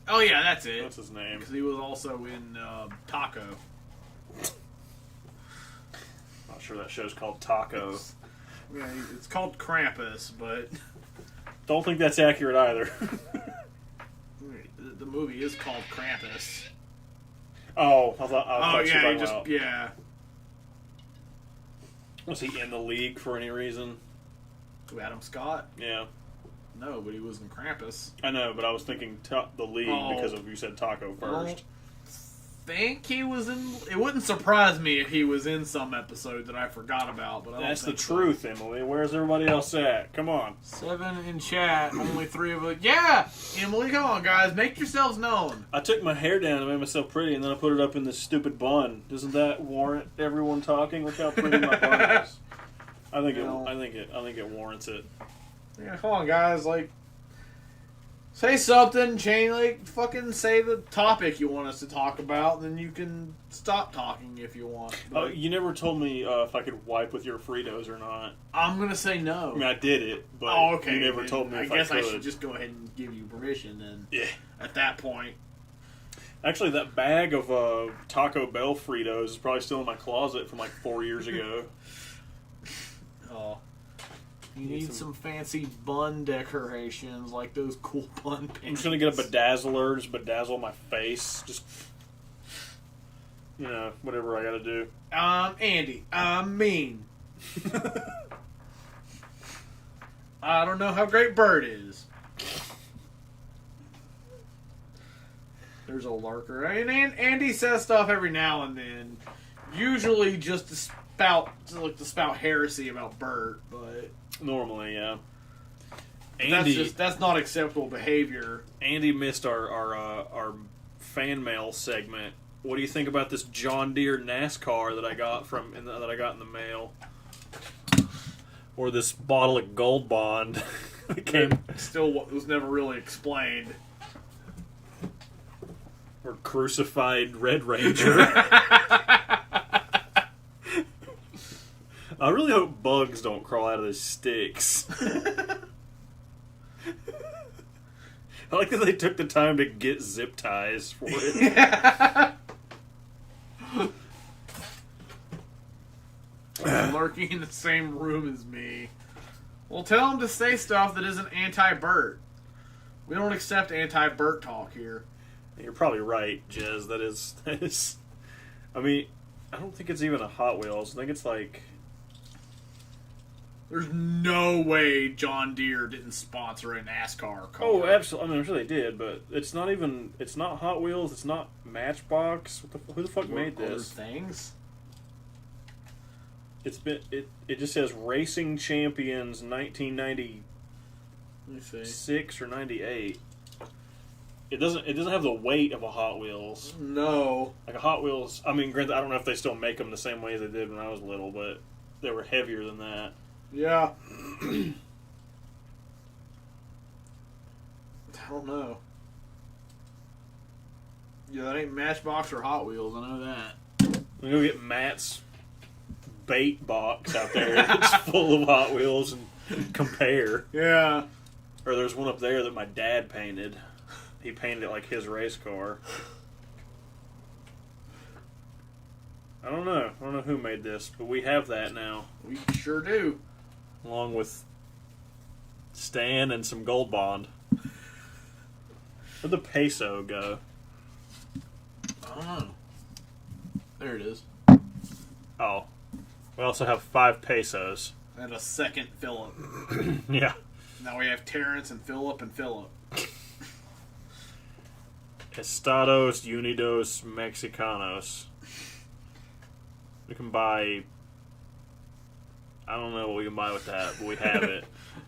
Oh yeah, that's it. That's his name. Because he was also in Taco. Not sure that show's called Taco. Yeah, it's called Krampus, but Don't think that's accurate either. the movie is called Krampus. Oh, I thought you were yeah, talking just about- yeah. Was he in the league for any reason? To Adam Scott? Yeah. No, but he was in Krampus. I know, but I was thinking the league because of you said Taco first. Think he was in. It wouldn't surprise me if he was in some episode that I forgot about. But I don't That's the think so. truth, Emily. Where's everybody else at? Come on. 7 in chat, only 3 of us. Yeah, Emily, come on, guys, make yourselves known. I took my hair down and made myself pretty, and then I put it up in this stupid bun. Doesn't that warrant everyone talking? Look how pretty my bun is. I think it warrants it. Yeah, come on, guys, like. Say something, fucking say the topic you want us to talk about, and then you can stop talking if you want. Oh, But you never told me if I could wipe with your Fritos or not. I'm gonna say no. I mean, I did it, but Oh, okay. you never then told me I if guess I I could. should just go ahead and give you permission then. Yeah. At that point. Actually, that bag of Taco Bell Fritos is probably still in my closet from like 4 years ago. Oh. You need some fancy bun decorations, like those cool bun pins. I'm just gonna get a bedazzler, just bedazzle my face, just whatever I gotta do. Andy, I'm mean. I don't know how great Bird is. There's a lurker. I mean, Andy says stuff every now and then, usually just to spout heresy about Bert, but Normally, yeah. that's not acceptable behavior. Andy missed our fan mail segment. What do you think about this John Deere NASCAR that I got in the mail? Or this bottle of Gold Bond that came, Still was never really explained. or Crucified Red Ranger. I really hope bugs don't crawl out of the sticks. I like that they took the time to get zip ties for it. Lurking in the same room as me. Well, tell him to say stuff that isn't anti-Bert. We don't accept anti-Bert talk here. You're probably right, Jez. That is. I mean, I don't think it's even a Hot Wheels. I think it's like. There's no way John Deere didn't sponsor a NASCAR car. Oh, absolutely. I mean, I'm sure they did, but it's not even. It's not Hot Wheels. It's not Matchbox. Who the fuck made Other this? things? It just says Racing Champions 1996 Let me see. or 98. It doesn't have the weight of a Hot Wheels. No. Like a Hot Wheels. I mean, granted, I don't know if they still make them the same way as they did when I was little, but they were heavier than that. Yeah. I don't know. Yeah, that ain't Matchbox or Hot Wheels. I know that. We go get Matt's bait box out there that's full of Hot Wheels and compare. Yeah. Or there's one up there that my dad painted. He painted it like his race car. I don't know who made this, but we have that now. We sure do. Along with Stan and some Gold Bond. Where'd the peso go? I don't know. There it is. Oh. We also have 5 pesos. And a second Philip. Yeah. Now we have Terrence and Philip and Philip. Estados Unidos Mexicanos. We can buy... I don't know what we can buy with that, but we have it.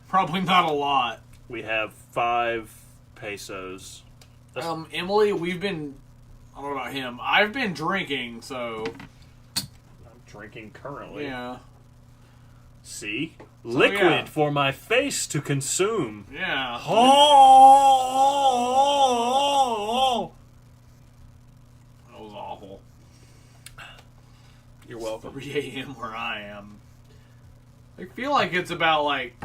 Probably not a lot. We have 5 pesos. Emily, we've been... I don't know about him. I've been drinking, so... I'm drinking currently. Yeah. See? Liquid yeah. for my face to consume. Yeah. Oh! where I am. I feel like it's about like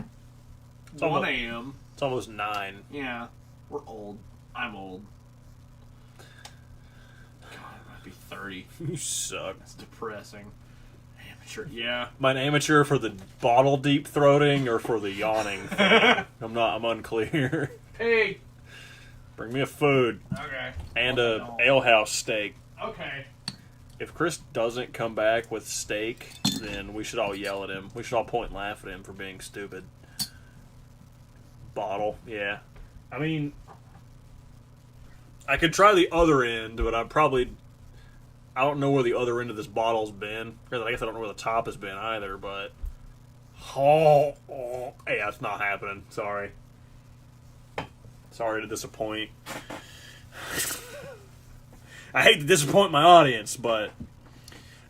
1 a.m. It's almost 9. Yeah, we're old. I'm old. God, I might be 30. You suck. It's depressing. Amateur. Yeah. Am I an amateur for the bottle deep throating or for the yawning thing? I'm unclear. Hey. Bring me a food. Okay. And a alehouse steak. Okay. If Chris doesn't come back with steak, then we should all yell at him. We should all point and laugh at him for being stupid. Bottle, yeah. I mean, I could try the other end, but I don't know where the other end of this bottle's been. I guess I don't know where the top has been either, but... Oh, hey, that's not happening. Sorry. Sorry to disappoint. I hate to disappoint my audience, but...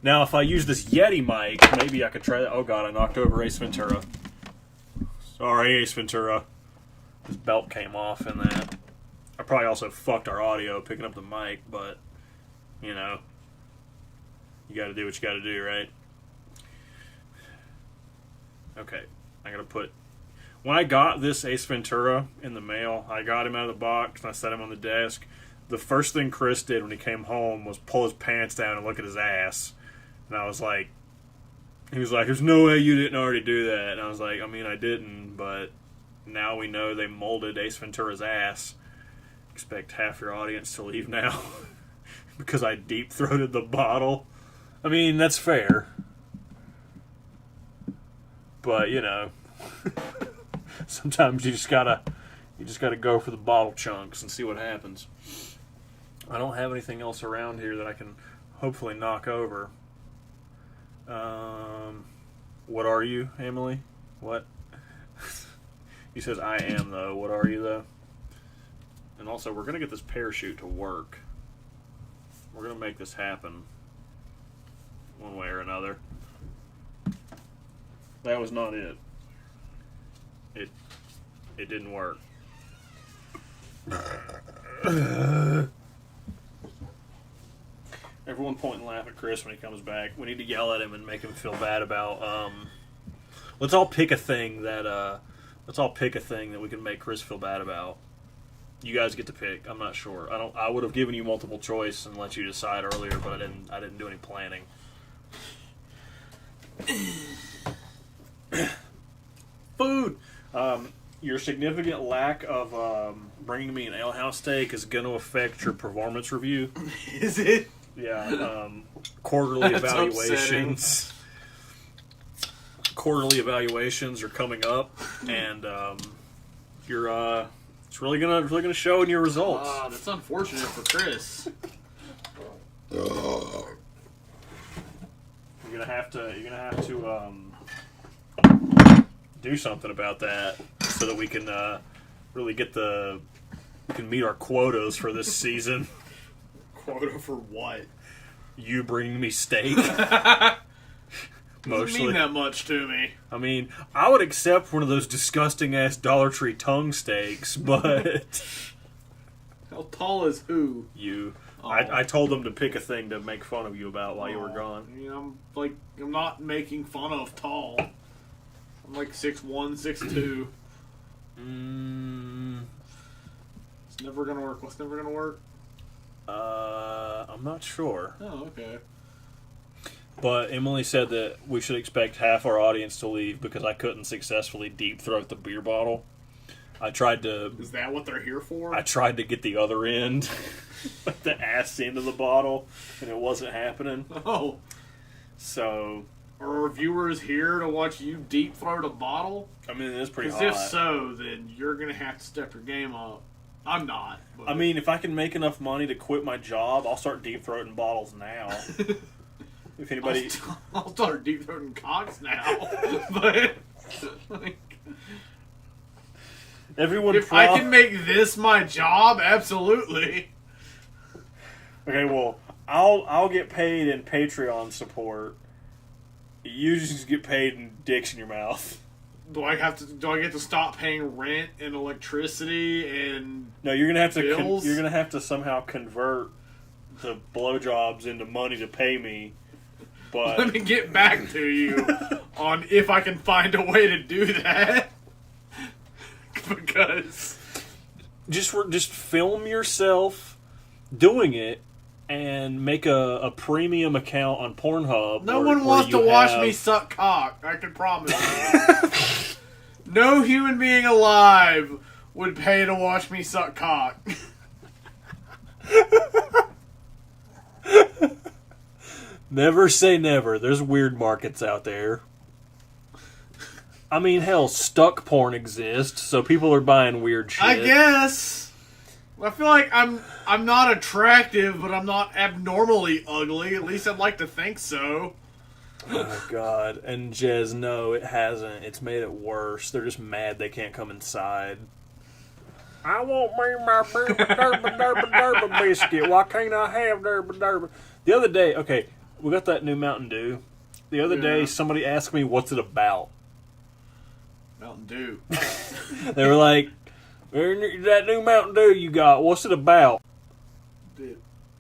Now, if I use this Yeti mic, maybe I could try that. Oh god, I knocked over Ace Ventura. Sorry, Ace Ventura. His belt came off in that. I probably also fucked our audio picking up the mic, but, you know, you gotta do what you gotta do, right? Okay, I gotta put... When I got this Ace Ventura in the mail, I got him out of the box and I set him on the desk. The first thing Chris did when he came home was pull his pants down and look at his ass. And I was like... He was like, there's no way you didn't already do that. And I was like, I mean, I didn't, but... Now we know they molded Ace Ventura's ass. Expect half your audience to leave now because I deep-throated the bottle. I mean, that's fair. But, you know, sometimes you just gotta go for the bottle chunks and see what happens. I don't have anything else around here that I can hopefully knock over. What are you, Emily? What? He says, I am, though. What are you, though? And also, we're going to get this parachute to work. We're going to make this happen. One way or another. That was not it. It didn't work. Everyone point and laugh at Chris when he comes back. We need to yell at him and make him feel bad about... Let's all pick a thing that we can make Chris feel bad about. You guys get to pick. I'm not sure. I would have given you multiple choice and let you decide earlier, but I didn't do any planning. Food. Your significant lack of bringing me an alehouse steak is going to affect your performance review. Is it? Yeah. Quarterly evaluations. Quarterly evaluations are coming up, and it's really gonna show in your results. That's unfortunate for Chris. You're gonna have to do something about that so that we can really we can meet our quotas for this season. Quota for what? You bring me steak. Doesn't mean that much to me. I mean, I would accept one of those disgusting-ass Dollar Tree tongue steaks, but... How tall is who? You. Oh. I told them to pick a thing to make fun of you about while you were gone. I mean, I'm not making fun of tall. I'm like 6'1", 6'2". It's never gonna work. What's never gonna work? I'm not sure. Oh, okay. But Emily said that we should expect half our audience to leave because I couldn't successfully deep throat the beer bottle. I tried to... Is that what they're here for? I tried to get the other end, the ass end of the bottle, and it wasn't happening. Oh. So... Are our viewers here to watch you deep throat a bottle? I mean, it's pretty hot. Because if so, then you're going to have to step your game up. I'm not. But... I mean, if I can make enough money to quit my job, I'll start deep throating bottles now. If anybody... I'll start deep throating cocks now. But... Everyone if I can make this my job, absolutely. Okay, well, I'll get paid in Patreon support. You just get paid in dicks in your mouth. Do I get to stop paying rent and electricity and No, you're gonna have to bills? you're gonna have to somehow convert the blowjobs into money to pay me. But let me get back to you on if I can find a way to do that. Because just film yourself doing it and make a premium account on Pornhub. no where- one where wants you to watch have- me suck cock. I can promise you. No human being alive would pay to watch me suck cock. Never say never. There's weird markets out there. I mean, hell, stuck porn exists, so people are buying weird shit. I guess. I feel like I'm not attractive, but I'm not abnormally ugly. At least I'd like to think so. Oh, God. And Jez, no, it hasn't. It's made it worse. They're just mad they can't come inside. I want me my derba biscuit. Why can't I have derba? The other day, okay, we got that new Mountain Dew. The other day, somebody asked me, what's it about? Mountain Dew. They were like, that new Mountain Dew you got, what's it about?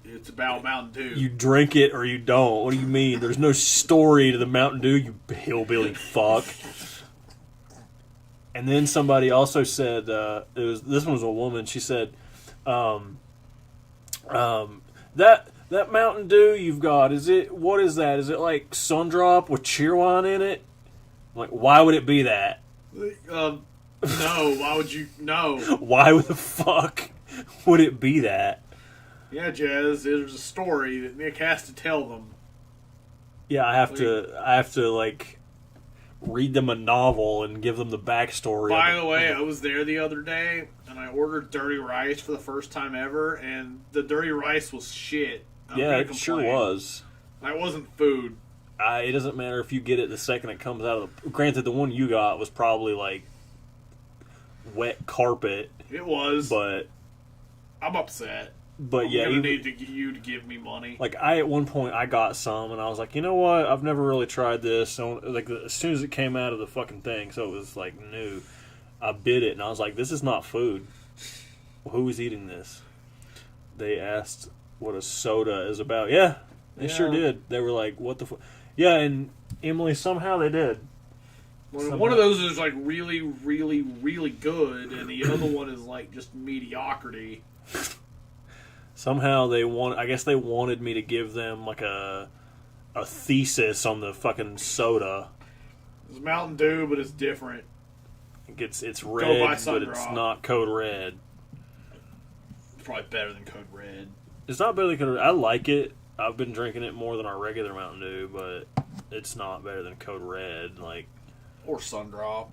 It's about Mountain Dew. You drink it or you don't. What do you mean? There's no story to the Mountain Dew, you hillbilly fuck. And then somebody also said, this one was a woman, she said, that Mountain Dew you've got, what is that? Is it like Sundrop with Cheerwine in it? I'm like, why would it be that? No, why would you? No. Why the fuck would it be that? Yeah, Jez, there's a story that Nick has to tell them. Yeah, I have to like read them a novel and give them the backstory. By the way, I was there the other day, and I ordered dirty rice for the first time ever, and the dirty rice was shit. Yeah, it sure was. That wasn't food. It doesn't matter if you get it the second it comes out of the... Granted, the one you got was probably like wet carpet. It was. But I'm upset. But I'm yeah, gonna need you to give me money. Like at one point I got some and I was like, you know what? I've never really tried this. So like as soon as it came out of the fucking thing, so it was like new. I bit it and I was like, this is not food. Who is eating this? They asked what a soda is about. Yeah, they sure did. They were like, what the fuck? Yeah, and Emily, somehow they did. One of those is like really, really, really good, and the other one is like just mediocrity. Somehow I guess they wanted me to give them like a thesis on the fucking soda. It's Mountain Dew, but it's different. It's red, but it's not Code Red. It's probably better than Code Red. It's not better than Code Red. I like it. I've been drinking it more than our regular Mountain Dew, but it's not better than Code Red. Like or Sundrop.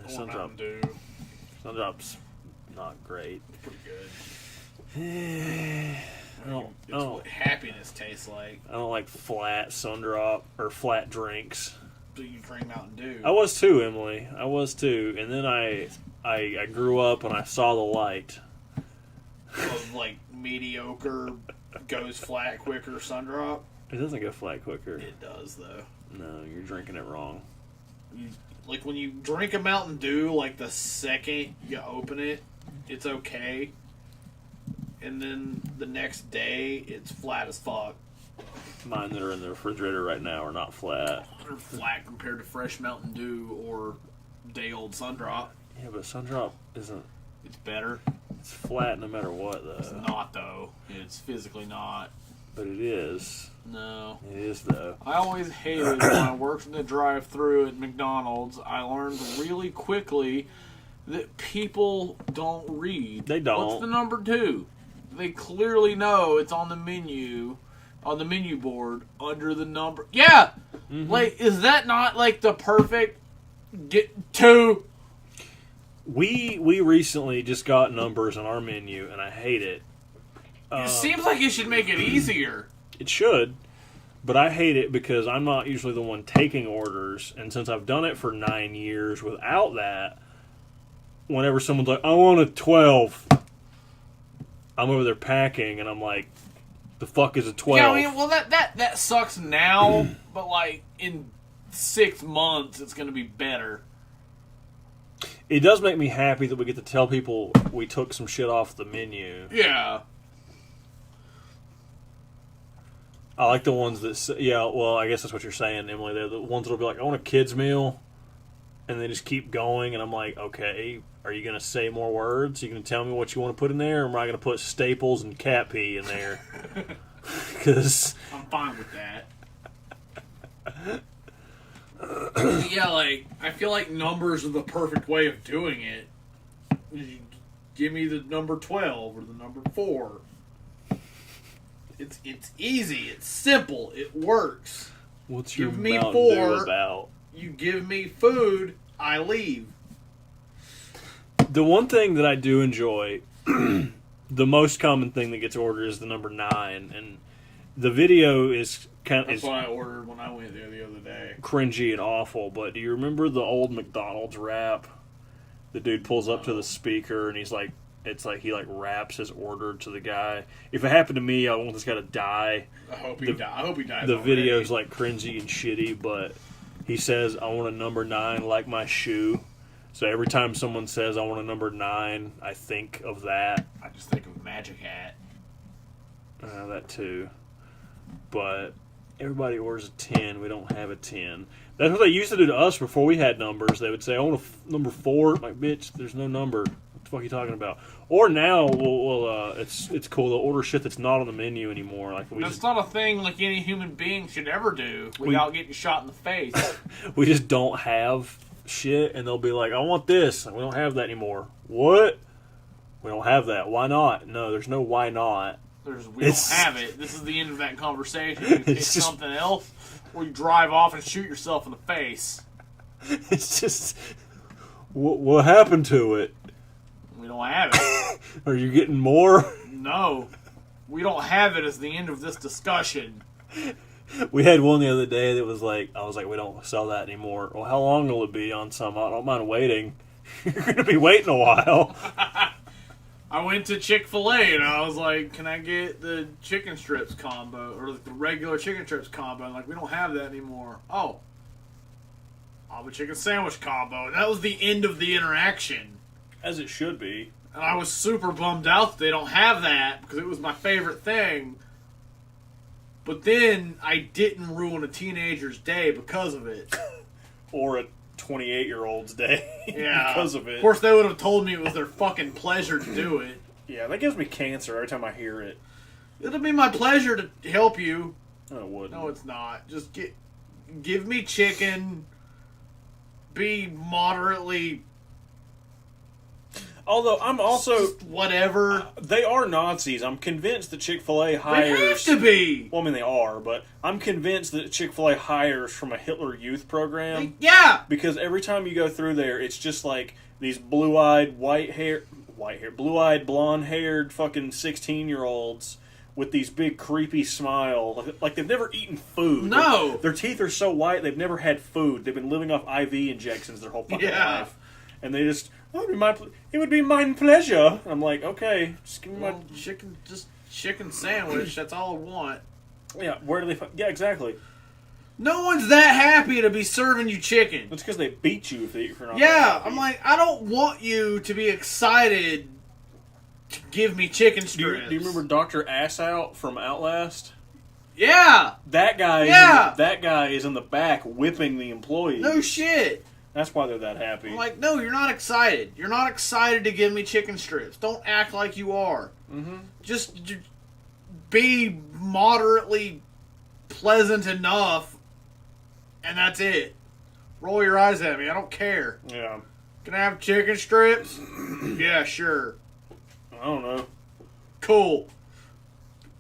Or Mountain Dew. Sundrop's not great. It's pretty good. It's what happiness tastes like. I don't like flat Sundrop or flat drinks. Do you drink Mountain Dew? I was too, Emily. I was too. And then I grew up and I saw the light. Of like mediocre goes flat quicker Sundrop. It doesn't go flat quicker. It does though. No, you're drinking it wrong. Like when you drink a Mountain Dew, like the second you open it, it's okay. And then the next day, it's flat as fuck. Mine that are in the refrigerator right now are not flat. They're flat compared to fresh Mountain Dew or day old Sundrop. Yeah, but Sundrop isn't. It's better. It's flat no matter what, though. It's not, though. It's physically not. But it is. No. It is, though. I always hated when I worked in the drive-thru at McDonald's. I learned really quickly that people don't read. They don't. What's the number 2? They clearly know it's on the menu board under the number. Yeah! Mm-hmm. Like, is that not like the perfect get to? We recently just got numbers on our menu, and I hate it. It seems like it should make it easier. It should, but I hate it because I'm not usually the one taking orders, and since I've done it for 9 years without that, whenever someone's like, I want a 12, I'm over there packing, and I'm like, the fuck is a 12? Yeah, I mean, well, that sucks now, but like in 6 months, it's going to be better. It does make me happy that we get to tell people we took some shit off the menu. Yeah. I like the ones that say, yeah, well, I guess that's what you're saying, Emily. They're the ones that'll be like, I want a kid's meal, and they just keep going, and I'm like, okay, are you going to say more words? Are you going to tell me what you want to put in there, or am I going to put staples and cat pee in there? Because I'm fine with that. Yeah, like, I feel like numbers are the perfect way of doing it. You give me the number 12 or the number 4. It's easy. It's simple. It works. What's your Give me Mountain 4. Dew about? You give me food, I leave. The one thing that I do enjoy, the most common thing that gets ordered is the number 9, and the video is kind of That's what I ordered when I went there the other day. cringy and awful. But do you remember the old McDonald's rap? The dude pulls up to the speaker and he's like, it's like he like raps his order to the guy. If it happened to me, I want this guy to die. I hope he dies. The already. video's like cringy and shitty, but he says, I want a number 9 like my shoe. So every time someone says I want a number 9, I think of that. I just think of Magic Hat. That too. But everybody orders a 10. We don't have a 10. That's what they used to do to us before we had numbers. They would say, I want a number 4. I'm like, bitch, there's no number. What the fuck are you talking about? Or now, it's cool. They'll order shit that's not on the menu anymore. Like That's not a thing like any human being should ever do without getting shot in the face. we just don't have shit, and they'll be like, I want this. We don't have that anymore. What? We don't have that. Why not? No, there's no why not. We don't have it. This is the end of that conversation. You pick It's just- something else, or you drive off and shoot yourself in the face. It's just, what happened to it? We don't have it. Are you getting more? No. We don't have it as the end of this discussion. We had one the other day that was like, I was like, we don't sell that anymore. Well, how long will it be on some? I don't mind waiting. You're going to be waiting a while. I went to Chick-fil-A and I was like, can I get the chicken strips combo? Or the regular chicken strips combo? And like, we don't have that anymore. Oh. I'll have a chicken sandwich combo. And that was the end of the interaction. As it should be. And I was super bummed out that they don't have that because it was my favorite thing. But then I didn't ruin a teenager's day because of it. Or a 28-year-old's day. Yeah. Because of it. Of course, they would have told me it was their fucking pleasure to do it. Yeah, that gives me cancer every time I hear it. It'll be my pleasure to help you. No, it wouldn't. No, it's not. Just give me chicken. Be moderately. Although, I'm also... Whatever. They are Nazis. I'm convinced that Chick-fil-A hires... They have to be. Well, I mean, they are, but I'm convinced that Chick-fil-A hires from a Hitler Youth program. Yeah. Because every time you go through there, it's just like these blue-eyed, blue-eyed, blonde-haired fucking 16-year-olds with these big, creepy smile. Like they've never eaten food. No. Their teeth are so white, they've never had food. They've been living off IV injections their whole fucking life. And they just, it would be my pleasure. I'm like, okay, just give me my... chicken sandwich, that's all I want. Yeah, where do they... Yeah, exactly. No one's that happy to be serving you chicken. That's because they beat you if you're not... Yeah, I'm like, I don't want you to be excited to give me chicken strips. Do you remember Dr. Assout from Outlast? Yeah! That guy is in the back whipping the employees. No shit. That's why they're that happy. I'm like, no, you're not excited. You're not excited to give me chicken strips. Don't act like you are. Mm-hmm. Just be moderately pleasant enough, and that's it. Roll your eyes at me. I don't care. Yeah. Can I have chicken strips? Yeah, sure. I don't know. Cool.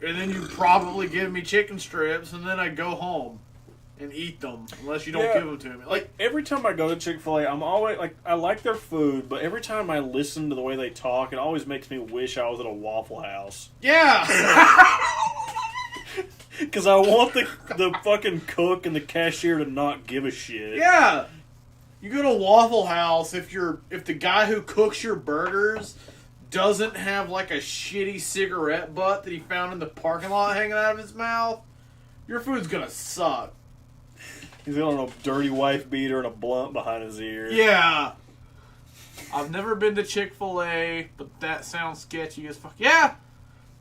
And then you probably give me chicken strips, and then I go home and eat them, unless you don't give them to me. Like, every time I go to Chick-fil-A, I'm always, like, I like their food, but every time I listen to the way they talk, it always makes me wish I was at a Waffle House. Yeah! Because I want the fucking cook and the cashier to not give a shit. Yeah! You go to Waffle House, if the guy who cooks your burgers doesn't have, like, a shitty cigarette butt that he found in the parking lot hanging out of his mouth, your food's gonna suck. He's got a dirty wife beater and a blunt behind his ear. Yeah. I've never been to Chick-fil-A, but that sounds sketchy as fuck. Yeah.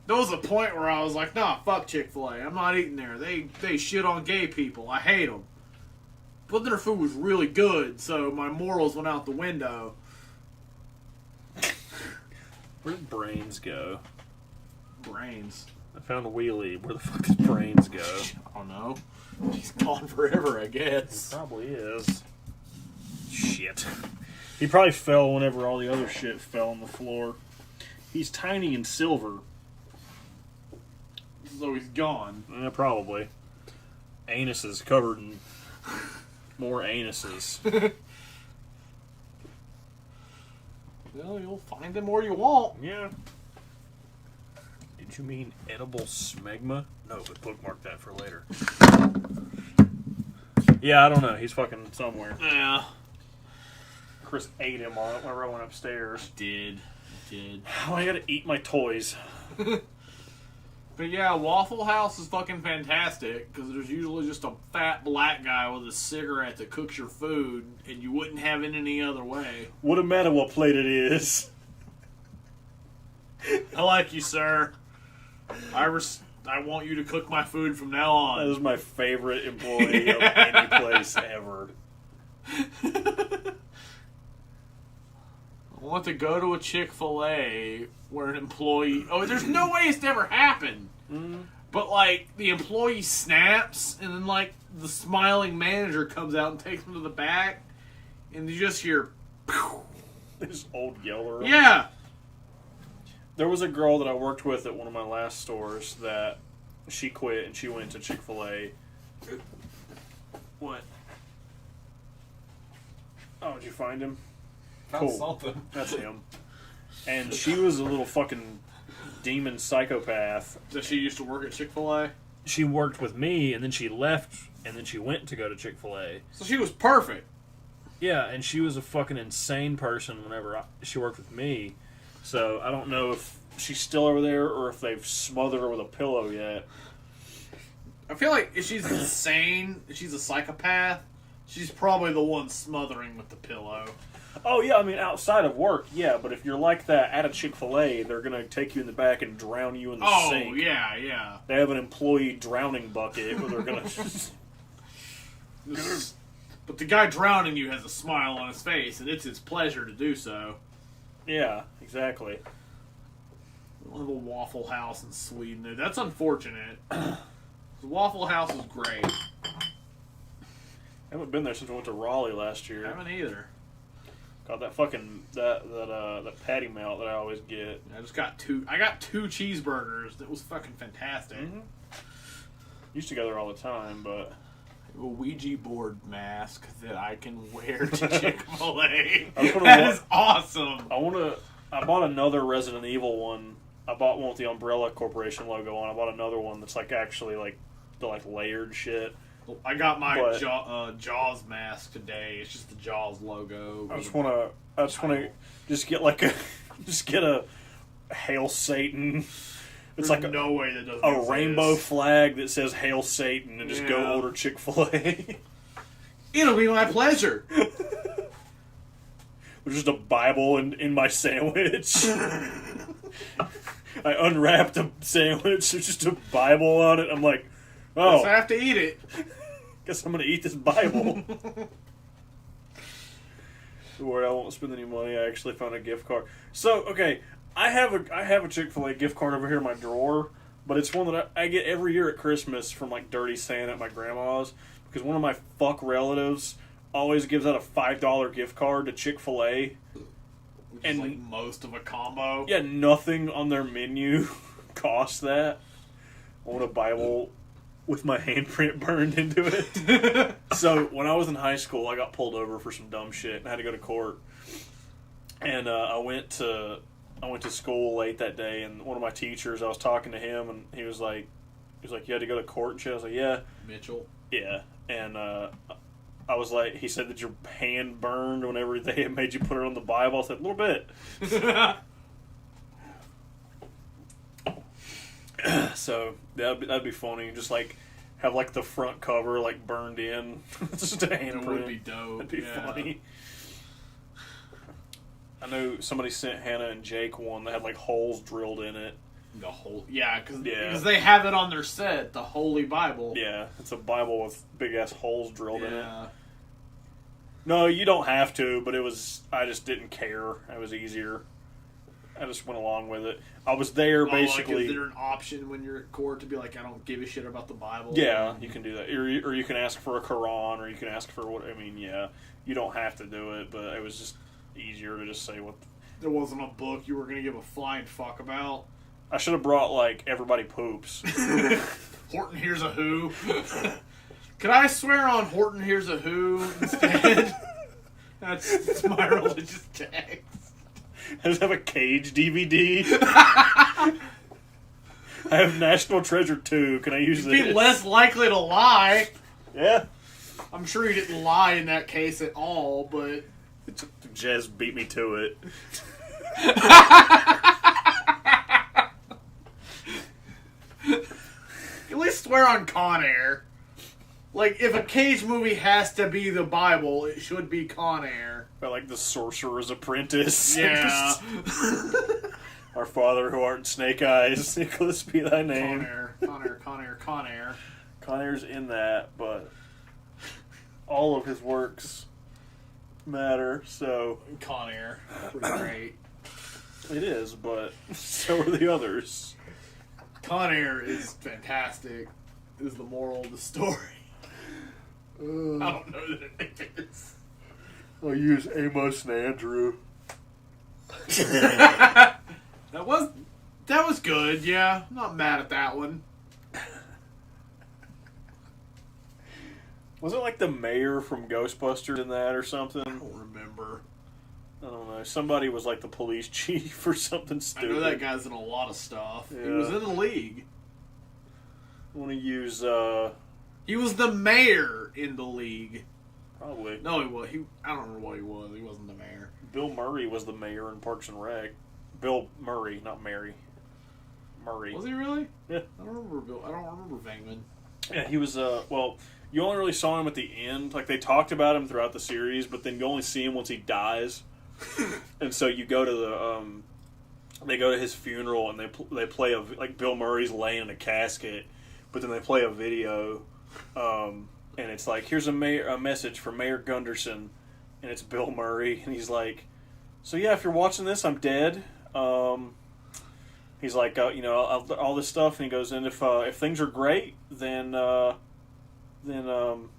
There was a point where I was like, nah, fuck Chick-fil-A. I'm not eating there. They shit on gay people. I hate them. But their food was really good, so my morals went out the window. Where did Brains go? Brains. I found a wheelie. Where the fuck does Brains go? I don't know. He's gone forever, I guess. He probably is. Shit. He probably fell whenever all the other shit fell on the floor. He's tiny and silver. So he's gone. Probably. Anuses covered in more anuses. Well, you'll find him where you want. Yeah. Did you mean edible smegma? No, but bookmark that for later. Yeah, I don't know. He's fucking somewhere. Yeah. Chris ate him on it whenever I went upstairs. Did. Oh, I gotta eat my toys. But yeah, Waffle House is fucking fantastic because there's usually just a fat black guy with a cigarette that cooks your food, and you wouldn't have it any other way. Wouldn't matter what plate it is. I like you, sir. I want you to cook my food from now on. That is my favorite employee of any place ever. I want to go to a Chick-fil-A where an employee... Oh, there's no way it's ever happened. Mm-hmm. But, like, the employee snaps, and then, like, the smiling manager comes out and takes him to the back, and you just hear... Pew! This old yeller. Yeah! There was a girl that I worked with at one of my last stores that she quit and she went to Chick-fil-A. What? Oh, did you find him? Found Cool. something. That's him. And she was a little fucking demon psychopath. Does she used to work at Chick-fil-A? She worked with me, and then she left, and then she went to go to Chick-fil-A. So she was perfect. Yeah, and she was a fucking insane person whenever she worked with me. So I don't know if she's still over there or if they've smothered her with a pillow yet. I feel like if she's insane, if she's a psychopath, she's probably the one smothering with the pillow. Oh, yeah, I mean, outside of work, yeah, but if you're like that at a Chick-fil-A, they're going to take you in the back and drown you in the sink. Oh, yeah. They have an employee drowning bucket where they're going to... But the guy drowning you has a smile on his face, and it's his pleasure to do so. Yeah, exactly. A little Waffle House in Sweden, dude. That's unfortunate. The Waffle House is great. I haven't been there since we went to Raleigh last year. I haven't either. God, that fucking that patty melt that I always get. I got two cheeseburgers. That was fucking fantastic. Mm-hmm. Used to go there all the time, but A Ouija board mask that I can wear to Chick-fil-A. I was gonna That is awesome. I bought another Resident Evil one. I bought one with the Umbrella Corporation logo on. I bought another one that's like actually like the like layered shit. I got my Jaws mask today. It's just the Jaws logo. I just want to get a Hail Satan. It's There's like no way that doesn't a exist. rainbow flag that says Hail Satan and just go order Chick-fil-A. It'll be my pleasure. With just a Bible in my sandwich. I unwrapped a sandwich. There's just a Bible on it. I'm like, Guess I have to eat it. Guess I'm going to eat this Bible. Where I won't spend any money. I actually found a gift card. So, okay, I have a Chick-fil-A gift card over here in my drawer, but it's one that I get every year at Christmas from like Dirty Santa at my grandma's, because one of my fuck relatives always gives out a $5 gift card to Chick-fil-A. Which is like most of a combo. Yeah, nothing on their menu costs that. I want a Bible with my handprint burned into it. So when I was in high school, I got pulled over for some dumb shit and I had to go to court. And I went to school late that day, and one of my teachers, I was talking to him, and he was like, you had to go to court and shit. I was like, yeah. Mitchell. Yeah, and I was like, he said that your hand burned whenever they had made you put it on the Bible. I said, a little bit. So that'd be funny. Just like have like the front cover like burned in. Just a handprint. It would be dope. That'd be funny. I know somebody sent Hannah and Jake one that had like holes drilled in it, The whole because Yeah. they have it on their set, the Holy Bible. Yeah, it's a Bible with big ass holes drilled in it. Yeah. No, you don't have to, but I just didn't care. It was easier. I just went along with it. I was there basically. Like, is there an option when you're at court to be like, I don't give a shit about the Bible? Yeah, you can do that, or you can ask for a Quran, or you can ask for what. I mean, yeah, you don't have to do it, but it was just easier to just say what. There wasn't a book you were going to give a flying fuck about. I should have brought like Everybody Poops. Horton Hears a Who. Could I swear on Horton Hears a Who instead? That's my religious text. I just have a Cage DVD. I have National Treasure 2. Can I use You'd this? be less likely to lie. Yeah. I'm sure you didn't lie in that case at all, but... Jez beat me to it. At least swear on Con Air. Like, if a Cage movie has to be the Bible, it should be Con Air. Or like The Sorcerer's Apprentice. Yeah. Our Father who art in Snake Eyes, Nicholas be thy name. Con Air. Con Air's in that, but all of his works matter, so... Con Air. Pretty great. It is, but so are the others. Con Air is fantastic, is the moral of the story. I don't know that it is. I'll use Amos and Andrew. That was good, yeah. I'm not mad at that one. Was it like the mayor from Ghostbusters in that or something? I don't remember. I don't know. Somebody was like the police chief or something I stupid. know that guy's in a lot of stuff. Yeah. He was in the League. I want to use, He was the mayor in the League. probably. No, he was. I don't remember what he was. He wasn't the mayor. Bill Murray was the mayor in Parks and Rec. Bill Murray, not Mary. Murray. Was he really? Yeah. I don't remember Bill. I don't remember Venkman. Yeah, he was, well, you only really saw him at the end. Like, they talked about him throughout the series, but then you only see him once he dies. And so you go to the, they go to his funeral and they play like Bill Murray's laying in a casket, but then they play a video, and it's like, here's a message from Mayor Gunderson, and it's Bill Murray, and he's like, so yeah, if you're watching this, I'm dead. He's like, all this stuff, and he goes, and if things are great, then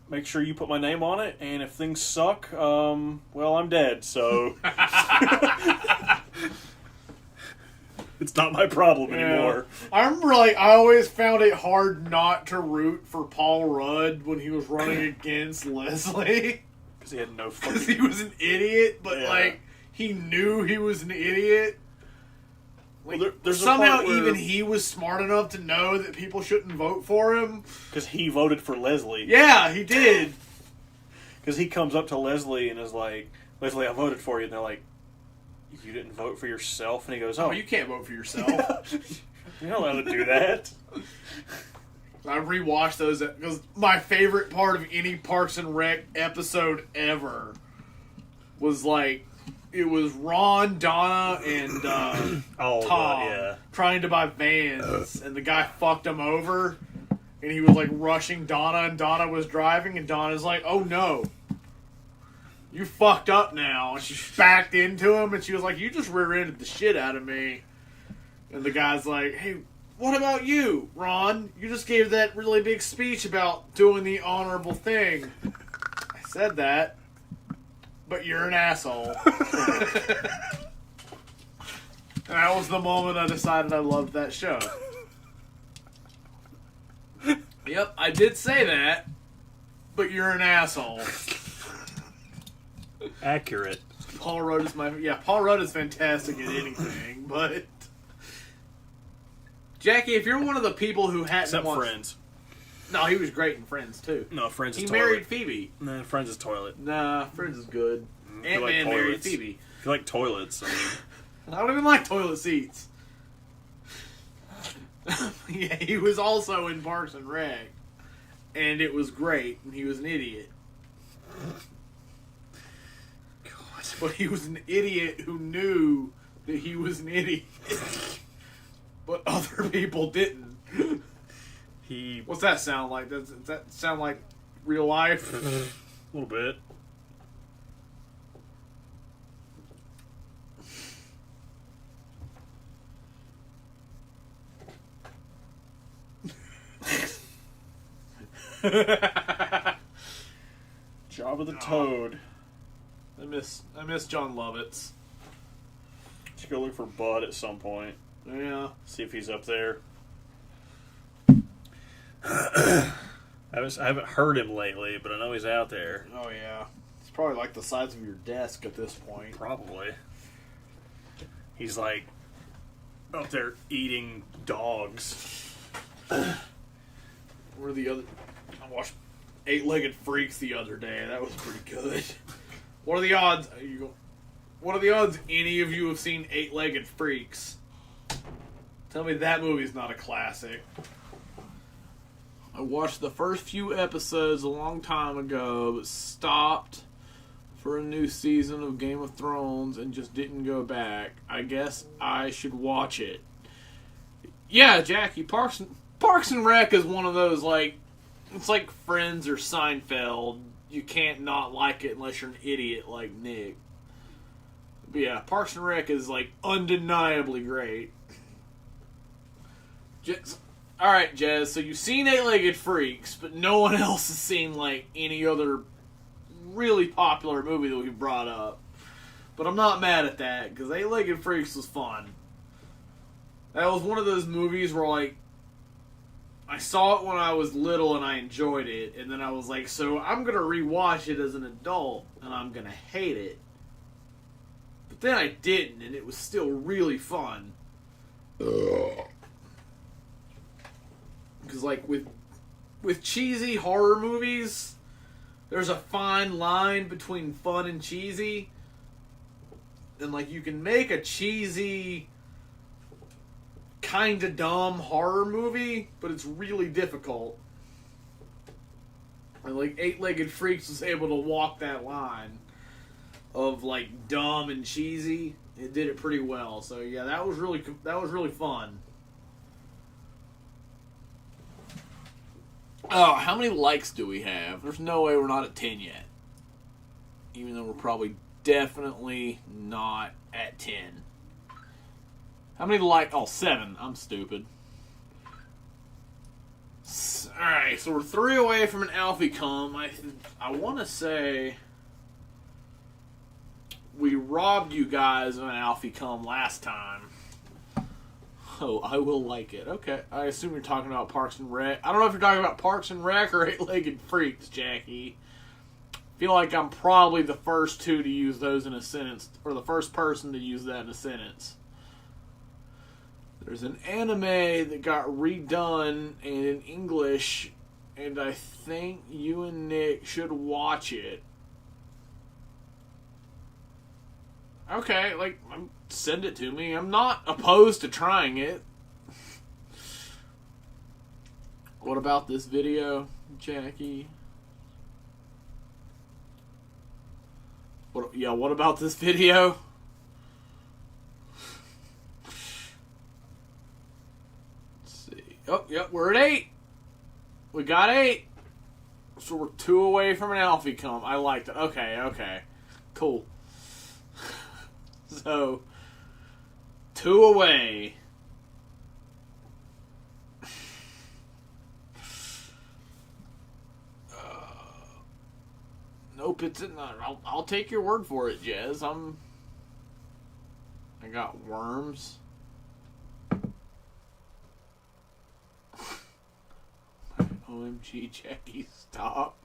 make sure you put my name on it, and if things suck, well, I'm dead, so it's not my problem anymore. I remember, I always found it hard not to root for Paul Rudd when he was running against Leslie. Because he had no Because fucking... he was an idiot, but, Yeah. he knew he was an idiot. Well, there's a somehow part where- even he was smart enough to know that people shouldn't vote for him. Because he voted for Leslie. Yeah, he did. Because he comes up to Leslie and is like, Leslie, I voted for you. And they're like, you didn't vote for yourself? And he goes, Oh, you can't vote for yourself. you're not allowed to do that. I rewatched those because my favorite part of any Parks and Rec episode ever was it was Ron, Donna, and Tom yeah. trying to buy Vans, and the guy fucked him over, and he was rushing Donna, and Donna was driving, and Donna's like, "Oh no, you fucked up now," and she backed into him, and she was like, "You just rear-ended the shit out of me," and the guy's like, "Hey, what about you, Ron? You just gave that really big speech about doing the honorable thing." I said that. But you're an asshole. And that was the moment I decided I loved that show. Yep, I did say that. But you're an asshole. Accurate. Paul Rudd is Paul Rudd is fantastic at anything, but Jackie, if you're one of the people who hadn't Except watched... Friends. No, he was great in Friends, too. No, Friends is He toilet. married Phoebe. Nah, Friends is toilet. Nah, Friends is good. If you like Ant-Man married toilets. Phoebe. If you like toilets, I mean... I don't even like toilet seats. Yeah, he was also in Parks and Rec. And it was great, and he was an idiot. God. But he was an idiot who knew that he was an idiot. but other people didn't. He What's that sound like? Does that sound like real life? a little bit. Job of the Toad. I miss John Lovitz. Should go look for Bud at some point. Yeah. See if he's up there. I haven't heard him lately, but I know he's out there. Oh yeah. It's probably like the size of your desk at this point. Probably. He's like out there eating dogs. Where the other? I watched Eight-Legged Freaks the other day. That was pretty good. What are the odds? What are the odds any of you have seen Eight-Legged Freaks? Tell me that movie's not a classic. I watched the first few episodes a long time ago, but stopped for a new season of Game of Thrones and just didn't go back. I guess I should watch it. Yeah, Jackie, Parks and Rec is one of those, like, it's like Friends or Seinfeld. You can't not like it unless you're an idiot like Nick. But yeah, Parks and Rec is, like, undeniably great. Alright, Jez, so you've seen Eight-Legged Freaks, but no one else has seen, like, any other really popular movie that we brought up. But I'm not mad at that, because Eight-Legged Freaks was fun. That was one of those movies where, like, I saw it when I was little and I enjoyed it, and then I was like, so I'm going to rewatch it as an adult, and I'm going to hate it. But then I didn't, and it was still really fun. Because, like, with cheesy horror movies, there's a fine line between fun and cheesy. And, like, you can make a cheesy, kind of dumb horror movie, but it's really difficult. And, like, Eight-Legged Freaks was able to walk that line of, like, dumb and cheesy. It did it pretty well. So, yeah, that was really fun. Oh, how many likes do we have? There's no way we're not at 10 yet. Even though we're probably definitely not at 10. How many likes? Oh, 7. I'm stupid. Alright, so we're 3 away from an Alfie cum. I want to say we robbed you guys of an Alfie cum last time. Oh, I will like it. Okay, I assume you're talking about Parks and Rec. I don't know if you're talking about Parks and Rec or Eight-Legged Freaks, Jackie. I feel like I'm probably the first two to use those in a sentence, or the first person to use that in a sentence. There's an anime that got redone and in English, and I think you and Nick should watch it. Okay, like, send it to me. I'm not opposed to trying it. What about this video, Jackie? What about this video? Let's see. Oh, yep, we're at 8. We got 8. So we're 2 away from an Alfie cum. I liked it. Okay. Cool. So, 2 away. Nope, it's not. I'll take your word for it, Jez. I got worms. OMG, Jackie, stop.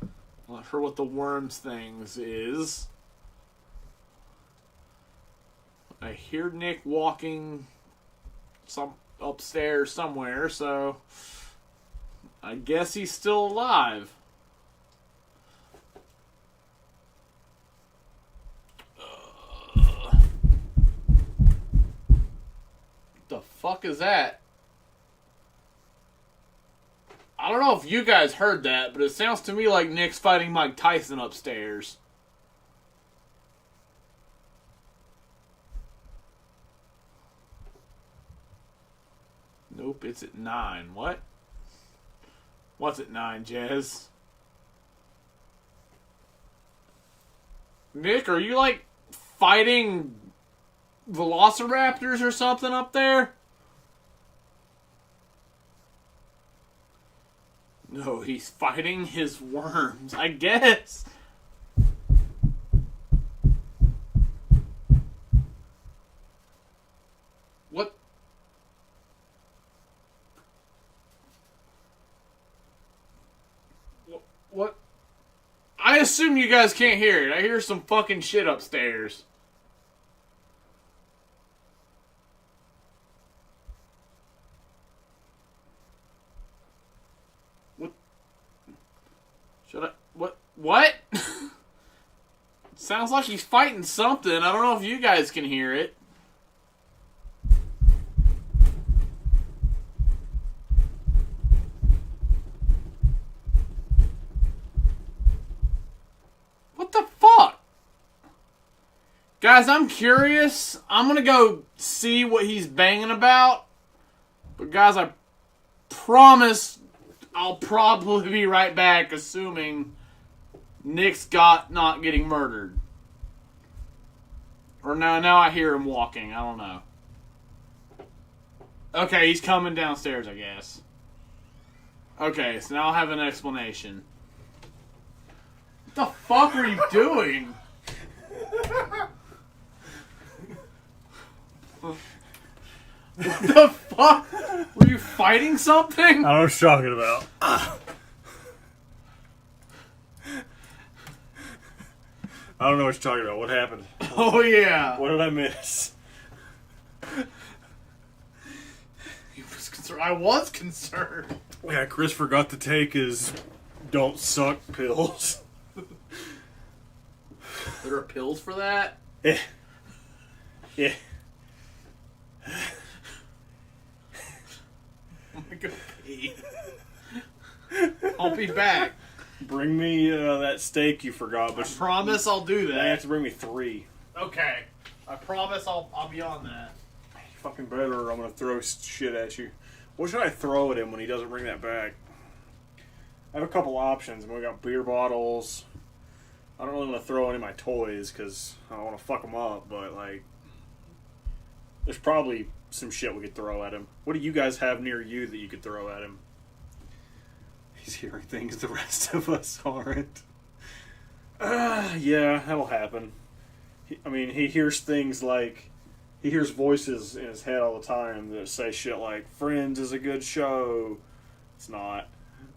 I'm not sure what the worms things is. I hear Nick walking upstairs somewhere, so I guess he's still alive. What the fuck is that? I don't know if you guys heard that, but it sounds to me like Nick's fighting Mike Tyson upstairs. Nope, it's at 9. What? What's at 9, Jez? Nick, are you, like, fighting velociraptors or something up there? No, he's fighting his worms, I guess. What? What? I assume you guys can't hear it. I hear some fucking shit upstairs. What? Should I? What? Sounds like he's fighting something. I don't know if you guys can hear it. What the fuck? Guys, I'm curious. I'm gonna go see what he's banging about. But guys, I promise I'll probably be right back, assuming Nick's not getting murdered. Or now I hear him walking. I don't know. Okay, he's coming downstairs, I guess. Okay, so now I'll have an explanation. What the fuck are you doing? What the fuck? Were you fighting something? I don't know what you're talking about. I don't know what you're talking about. What happened? Oh, yeah. What did I miss? I was concerned. Yeah, Chris forgot to take his don't suck pills. There are pills for that? Yeah. Yeah. I'm gonna go pee. I'll be back. Bring me that steak you forgot, I but promise I'll do you have that. to bring me 3. Okay. I promise I'll be on that. You fucking better, or I'm gonna throw shit at you. What should I throw at him when he doesn't bring that back? I have a couple options. I mean, we got beer bottles. I don't really want to throw any of my toys because I don't want to fuck them up, but like, there's probably some shit we could throw at him. What do you guys have near you that you could throw at him? He's hearing things the rest of us aren't. Yeah, that'll happen. He hears things like, he hears voices in his head all the time that say shit like, Friends is a good show. It's not.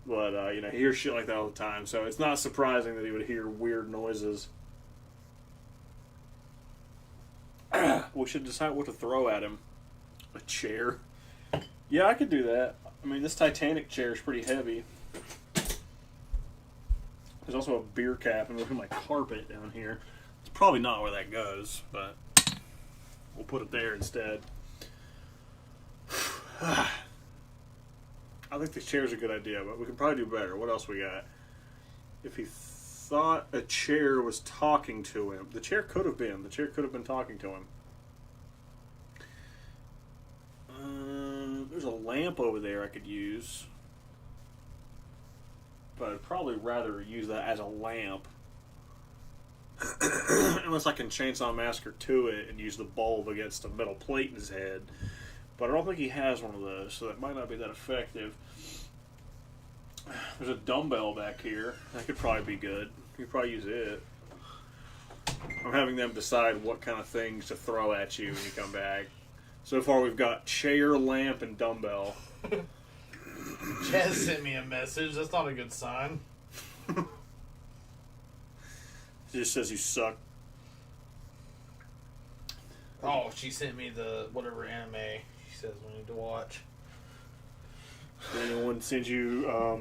But, he hears shit like that all the time, so it's not surprising that he would hear weird noises. We should decide what to throw at him. A chair? Yeah, I could do that. I mean, this Titanic chair is pretty heavy. There's also a beer cap, and look at my carpet down here. It's probably not where that goes, but we'll put it there instead. I think the chair's a good idea, but we can probably do better. What else we got? If he thought a chair was talking to him, the chair could have been. The chair could have been talking to him. There's a lamp over there I could use. But I'd probably rather use that as a lamp. Unless I can Chainsaw Massacre to it and use the bulb against a metal plate in his head. But I don't think he has one of those, so that might not be that effective. There's a dumbbell back here. That could probably be good. You could probably use it. I'm having them decide what kind of things to throw at you when you come back. So far we've got chair, lamp, and dumbbell. Jess sent me a message. That's not a good sign. It just says you suck. Oh, she sent me the whatever anime she says we need to watch. Did anyone send you a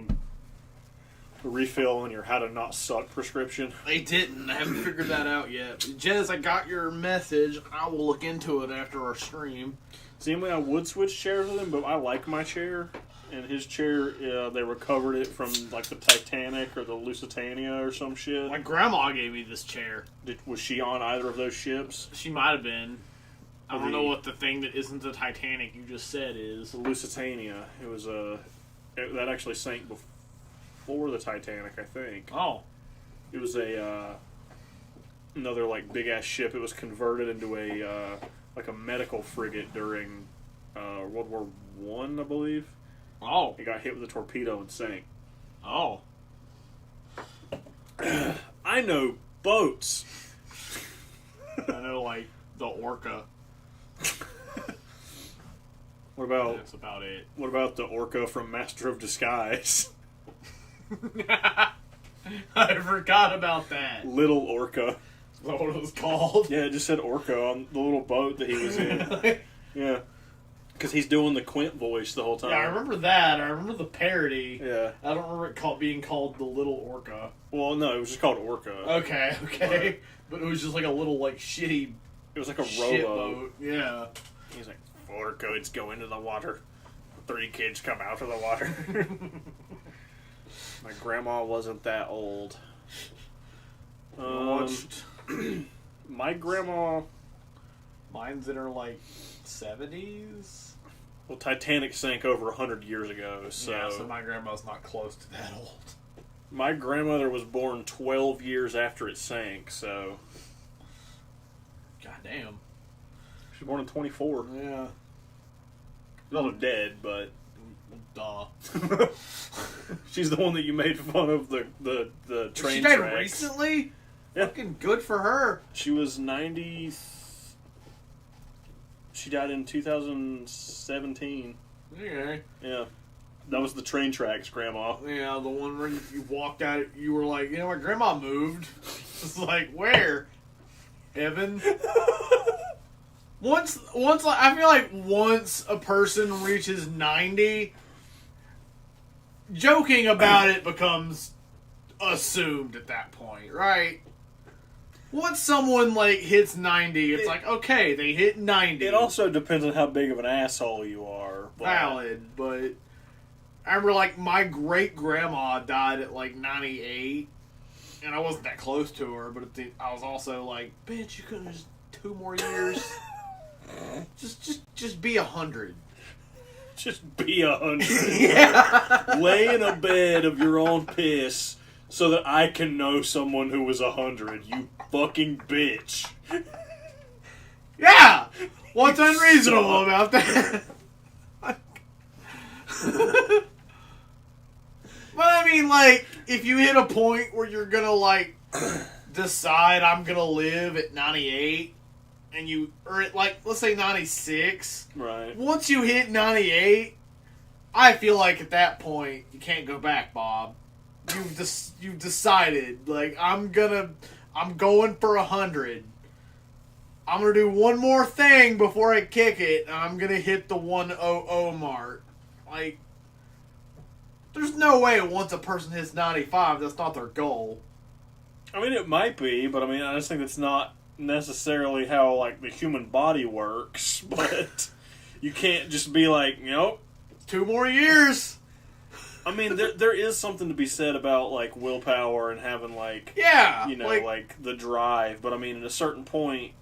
refill on your how to not suck prescription? They didn't. I haven't figured that out yet. Jez, I got your message. I will look into it after our stream. See, I would switch chairs with him, but I like my chair. And his chair, they recovered it from like the Titanic or the Lusitania or some shit. My grandma gave me this chair. Was she on either of those ships? She might have been. I don't know what the thing that isn't the Titanic you just said is. The Lusitania. It was that actually sank before the Titanic, I think. Oh. It was another like big ass ship. It was converted into a like a medical frigate during World War I believe. Oh. It got hit with a torpedo and sank. Oh. I know boats. I know, like, the Orca. What about That's about it. What about the orca from Master of Disguise? I forgot about that. Little Orca. Is that what it was called? Yeah, it just said Orca on the little boat that he was in. Yeah. Because he's doing the Quint voice the whole time. Yeah, I remember that. I remember the parody. Yeah. I don't remember it being called the Little Orca. Well, no, it was just called Orca. Okay. But it was just like a little, like, shitty It was like a shit rowboat. boat. Yeah. He's like, 4 kids go into the water. 3 kids come out of the water. My grandma wasn't that old. Watched My grandma... mine's in her, like, 70s? Well, Titanic sank over 100 years ago, Yeah, so my grandma's not close to that old. My grandmother was born 12 years after it sank, so... God damn. She was born in 24. Yeah. Not dead, but... Duh. She's the one that you made fun of the train She died tracks. recently? Yeah. Fucking good for her. She was 90... She died in 2017. Okay. Yeah. That was the train tracks, Grandma. Yeah, the one where you walked out, you were like, you know, my grandma moved. It's like, where? Heaven? Once, I feel like once a person reaches 90, joking about it becomes assumed at that point, right? Once someone, like, hits 90, it's like, okay, they hit 90. It also depends on how big of an asshole you are. But... Valid, but I remember, like, my great-grandma died at, like, 98, and I wasn't that close to her, but I was also like, bitch, you couldn't just 2 more years? just be 100. Just be 100. Yeah. Lay in a bed of your own piss so that I can know someone who was 100. You fucking bitch. Yeah! What's unreasonable about that? But I mean, like, if you hit a point where you're gonna, like, decide I'm gonna live at 98, or at, like, let's say 96, Right. once you hit 98, I feel like at that point, you can't go back, Bob. You've decided, like, I'm going for 100. I'm gonna do one more thing before I kick it, and I'm gonna hit the 100 mark. Like, there's no way once a person hits 95, that's not their goal. I mean, it might be, but I mean, I just think that's not necessarily how, like, the human body works, but you can't just be like, 2 more years! I mean, there is something to be said about, like, willpower and having, like, Yeah! like the drive, but I mean, at a certain point,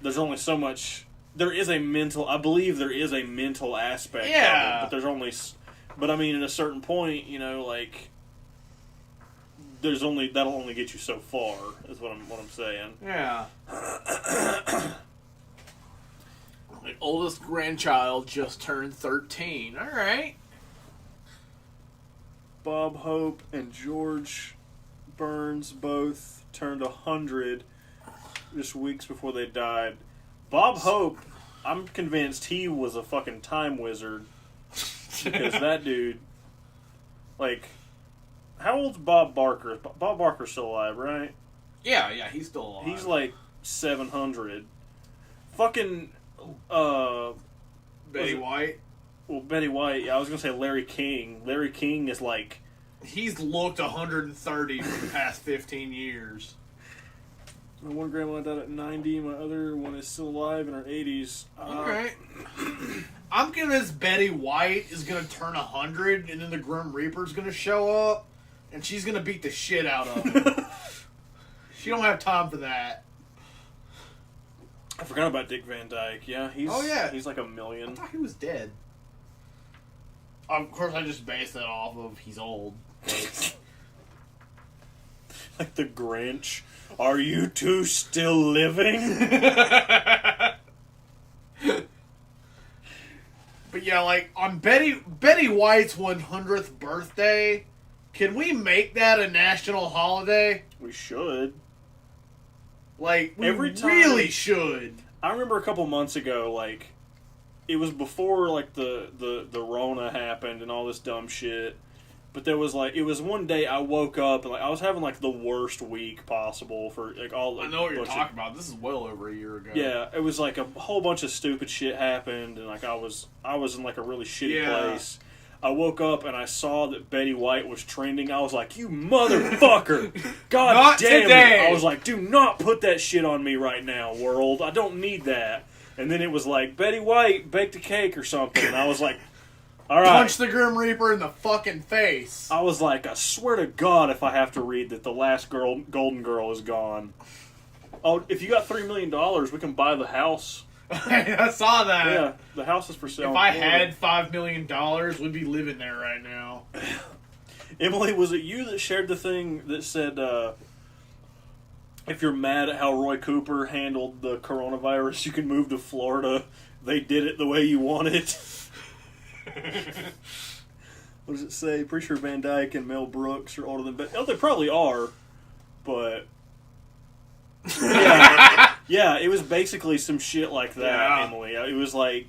there's only so much... I believe there is a mental aspect of it, but there's only... But I mean, at a certain point, like, that'll only get you so far, is what I'm saying. Yeah. My oldest grandchild just turned 13. Alright. Bob Hope and George Burns both turned 100 just weeks before they died. Bob Hope, I'm convinced he was a fucking time wizard. Because that dude, like, how old's Bob Barker? Bob Barker's still alive, right? Yeah, he's still alive. He's like 700. Fucking, Betty White. Well, Betty White, I was going to say Larry King. Larry King is like... He's looked 130 for the past 15 years. My one grandma died at 90, my other one is still alive in her 80s. Alright. I'm convinced Betty White is going to turn 100, and then the Grim Reaper's going to show up, and she's going to beat the shit out of him. She don't have time for that. I forgot about Dick Van Dyke. Yeah, he's like $1 I million. thought he was dead. Of course, I just based that off of he's old. Like the Grinch. Are you two still living? But yeah, like on Betty White's 100th birthday, can we make that a national holiday? We should. Like, we Every time- really should. I remember a couple months ago, like, it was before, like, the Rona happened and all this dumb shit. But there was, like, it was one day I woke up and, like, I was having, like, the worst week possible for, like, all... I know what you're talking about. This is well over a year ago. Yeah, it was, like, a whole bunch of stupid shit happened, and, like, I was in, like, a really shitty place. I woke up and I saw that Betty White was trending. I was like, you motherfucker! God Not damn today. it! I was like, do not put that shit on me right now, world. I don't need that. And then it was like, Betty White baked a cake or something. And I was like, alright. Punch the Grim Reaper in the fucking face. I was like, I swear to God if I have to read that the last Golden Girl is gone. Oh, if you got $3 million, we can buy the house. I saw that. Yeah, the house is for sale. If I had $5 million, we'd be living there right now. Emily, was it you that shared the thing that said, if you're mad at how Roy Cooper handled the coronavirus, you can move to Florida. They did it the way you want it. What does it say? Pretty sure Van Dyke and Mel Brooks are older than Betty. Oh, they probably are, but... Yeah, it was basically some shit like that, Yeah. Emily. It was like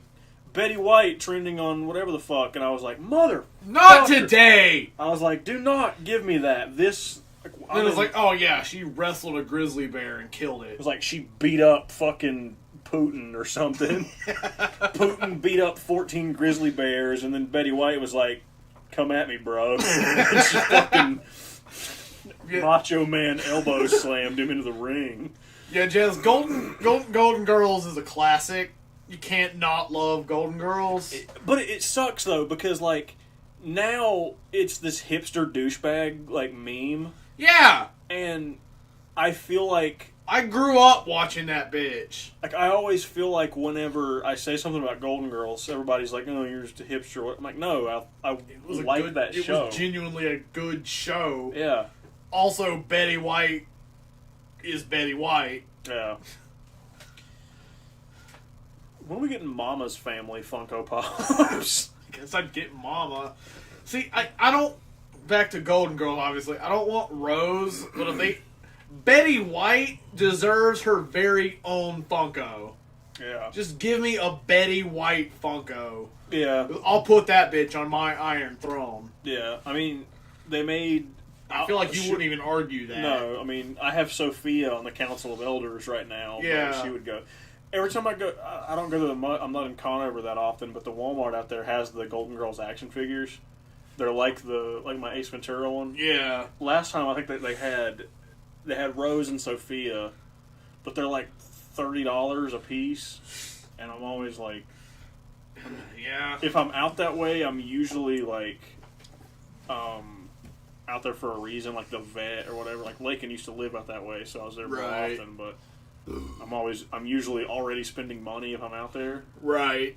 Betty White trending on whatever the fuck, and I was like, mother. Not today! I was like, do not give me that. This. And it was like, oh yeah, she wrestled a grizzly bear and killed It it. was like she beat up fucking Putin or something. Putin beat up 14 grizzly bears, and then Betty White was like, come at me, bro. And she fucking Macho Man elbow slammed him into the ring. Yeah, Jez, Golden Girls is a classic. You can't not love Golden Girls. But it sucks, though, because, like, now it's this hipster douchebag, like, meme. Yeah! And I feel like... I grew up watching that bitch. Like, I always feel like whenever I say something about Golden Girls, everybody's like, oh, you're just a hipster. I'm like, no, I like that show. It was genuinely a good show. Yeah. Also, Betty White is Betty White. Yeah. When are we getting Mama's Family Funko Pops? I guess I'd get Mama. See, I don't... Back to Golden Girl, obviously. I don't want Rose, but if they... Betty White deserves her very own Funko. Yeah. Just give me a Betty White Funko. Yeah. I'll put that bitch on my Iron Throne. Yeah. I mean, they made... I feel like you wouldn't even argue that. No, I mean, I have Sophia on the Council of Elders right now. Yeah. She would go. Every time I go, I don't go to I'm not in Conover that often, but the Walmart out there has the Golden Girls action figures. They're like my Ace Ventura one. Yeah. Last time I think that they had Rose and Sophia, but they're like $30 a piece, and I'm always like, Yeah. if I'm out that way, I'm usually like, out there for a reason, like the vet or whatever. Like Lakin used to live out that way, so I was there more Right. often. But I'm usually already spending money if I'm out there. Right.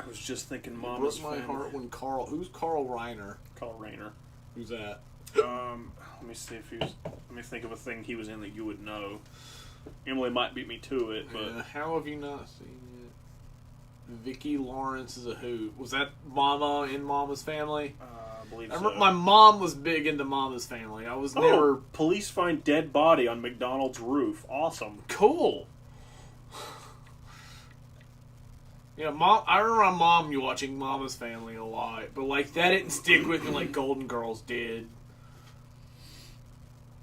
I was just thinking, It Mama's broke my Family. heart when Who's Carl Reiner? Carl Rayner. Who's that? Let me see if he was. Let me think of a thing he was in that you would know. Emily might beat me to it, but How have you not seen it? Vicki Lawrence is a who? Was that Mama in Mama's Family? I believe I so. remember my mom was big into Mama's Family. I was never... Police find dead body on McDonald's roof. Awesome. Cool. Yeah, I remember my mom watching Mama's Family a lot, but like that didn't stick with me like Golden Girls did.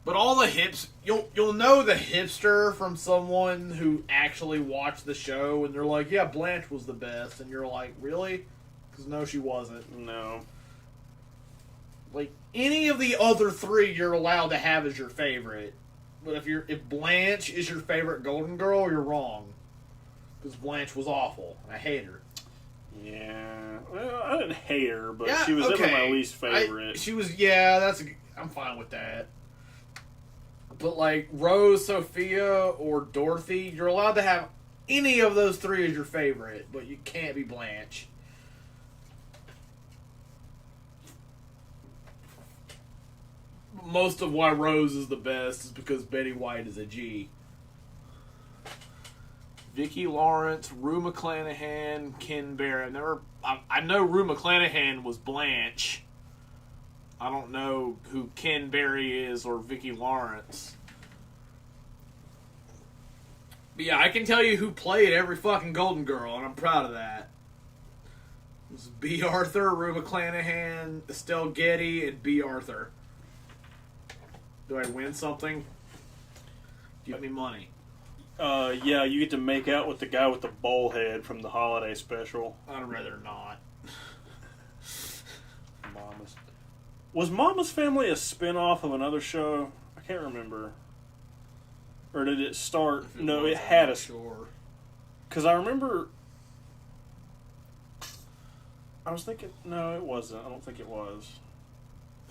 But all the you'll know the hipster from someone who actually watched the show, and they're like, "Yeah, Blanche was the best," and you're like, "Really?" Because no, she wasn't. No. Like any of the other three, you're allowed to have as your favorite. But if Blanche is your favorite Golden Girl, you're wrong. Because Blanche was awful. I hate her. Yeah. Well, I didn't hate her, but Yeah, she was okay. never my least favorite. I'm fine with that. But like Rose, Sophia, or Dorothy, you're allowed to have any of those three as your favorite, but you can't be Blanche. Most of why Rose is the best is because Betty White is a G. Vicki Lawrence, Rue McClanahan, Ken Barrett. I know Rue McClanahan was Blanche. I don't know who Ken Barry is or Vicki Lawrence. But yeah, I can tell you who played every fucking Golden Girl, and I'm proud of that. It was B. Arthur, Rue McClanahan, Estelle Getty, and B. Arthur. Do I win something? Give me money. Yeah, you get to make out with the guy with the bowl head from the holiday special. I'd rather not. Mama's. Was Mama's Family a spin-off of another show? I can't remember. Or did it start? No, it had a... Sure. Because I remember... I was thinking... No, it wasn't. I don't think it was.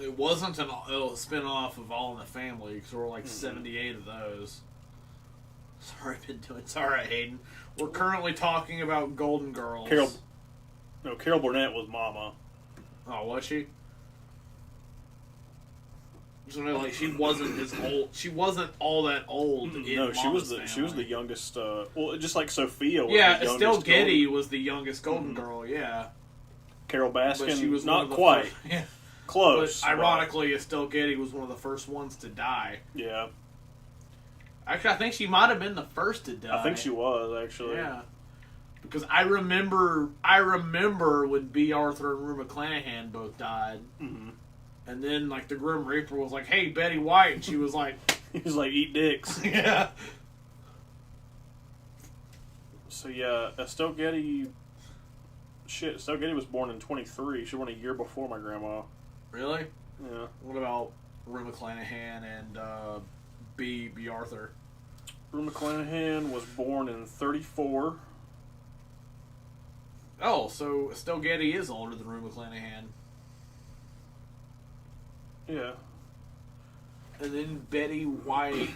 It wasn't a spin-off of All in the Family, because there were like 78 of those. Sorry, I've been doing... It's alright, Hayden. We're currently talking about Golden Girls. Carol Burnett was Mama. Oh, was she? So like she wasn't as old. She wasn't all that old. In No, she was Mama's the Family. youngest. Well, just like Sophia. Was Yeah, the youngest Estelle Getty Golden- was the youngest Golden Girl. Yeah, Carol Baskin. but she was one not of the quite first- yeah. close. But ironically, Estelle Getty was one of the first ones to die. Yeah, Actually, I think she might have been the first to die. I think she was actually. Yeah, because I remember when B. Arthur and Rue McClanahan both died, Mm-hmm. and then like the Grim Reaper was like, "Hey, Betty White," and she was like, He was like, "Eat dicks." "Yeah." So yeah, Estelle Getty. Shit, Estelle Getty was born in 23. She was born a year before my grandma. Really? Yeah. What about Rue McClanahan and B. Arthur? Rue McClanahan was born in 34. Oh, so Estelle Getty is older than Rue McClanahan. Yeah. And then Betty White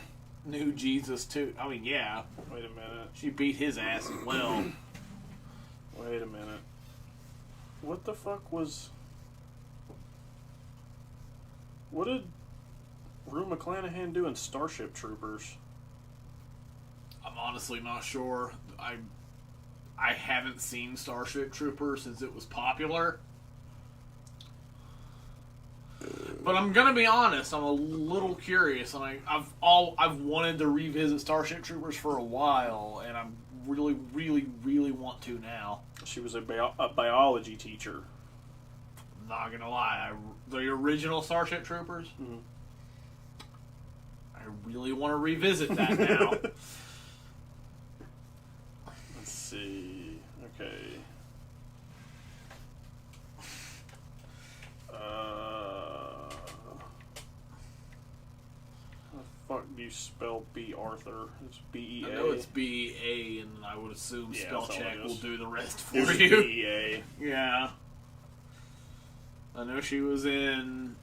knew Jesus too. I mean, yeah, Wait a minute. she beat his ass as well. Wait a minute. What the fuck was... What did Rue McClanahan do in Starship Troopers? I'm honestly not sure. I haven't seen Starship Troopers since it was popular. But I'm gonna be honest, I'm a little curious, and I've wanted to revisit Starship Troopers for a while, and I'm really, really, really want to now. She was a biology teacher. I'm not gonna lie, the original Starship Troopers. Mhm. I really want to revisit that now. Let's see. Okay. How the fuck do you spell B. Arthur? It's B-E-A. I know it's B-A, and I would assume Yeah, spell that's all check it will is. do the rest for It was you. B-E-A. Yeah. I know she was in...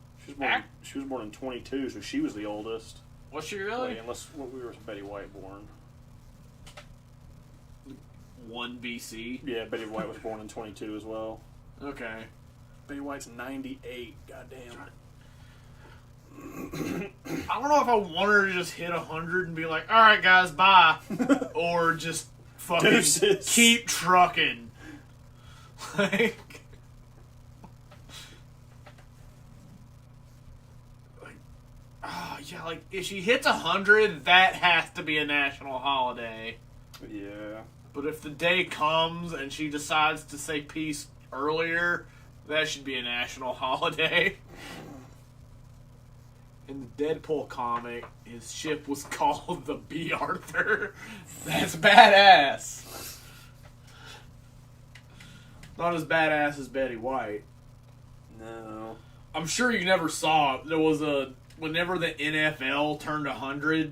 She was born in 22, so she was the oldest. Was she really? Wait, unless we were Betty White born. 1 BC. Yeah, Betty White was born in 22 as well. Okay. Betty White's 98. Goddamn. I don't know if I want her to just hit 100 and be like, alright guys, bye. Or just fucking Deuces. keep trucking. Like... yeah, like, if she hits 100, that has to be a national holiday. Yeah. But if the day comes and she decides to say peace earlier, that should be a national holiday. In the Deadpool comic, his ship was called the B. Arthur. That's badass. Not as badass as Betty White. No. I'm sure you never saw it. There was whenever the NFL turned 100,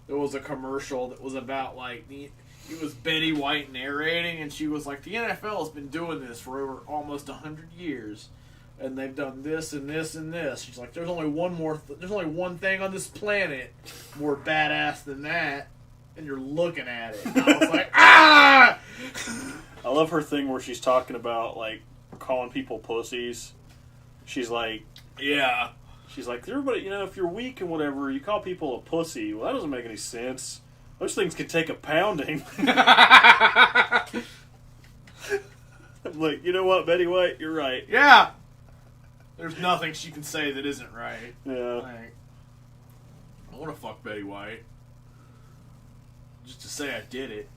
there was a commercial that was about, like, it was Betty White narrating, and she was like, the NFL has been doing this for over almost 100 years. and they've done this and this and this. She's like, there's only one thing on this planet more badass than that, and you're looking at it. And I was like, ah! I love her thing where she's talking about, like, calling people pussies. She's like, everybody, if you're weak and whatever, you call people a pussy. Well, that doesn't make any sense. Those things can take a pounding. I'm like, you know what, Betty White? You're right. Yeah. There's nothing she can say that isn't right. Yeah. Like, I want to fuck Betty White. Just to say I did it.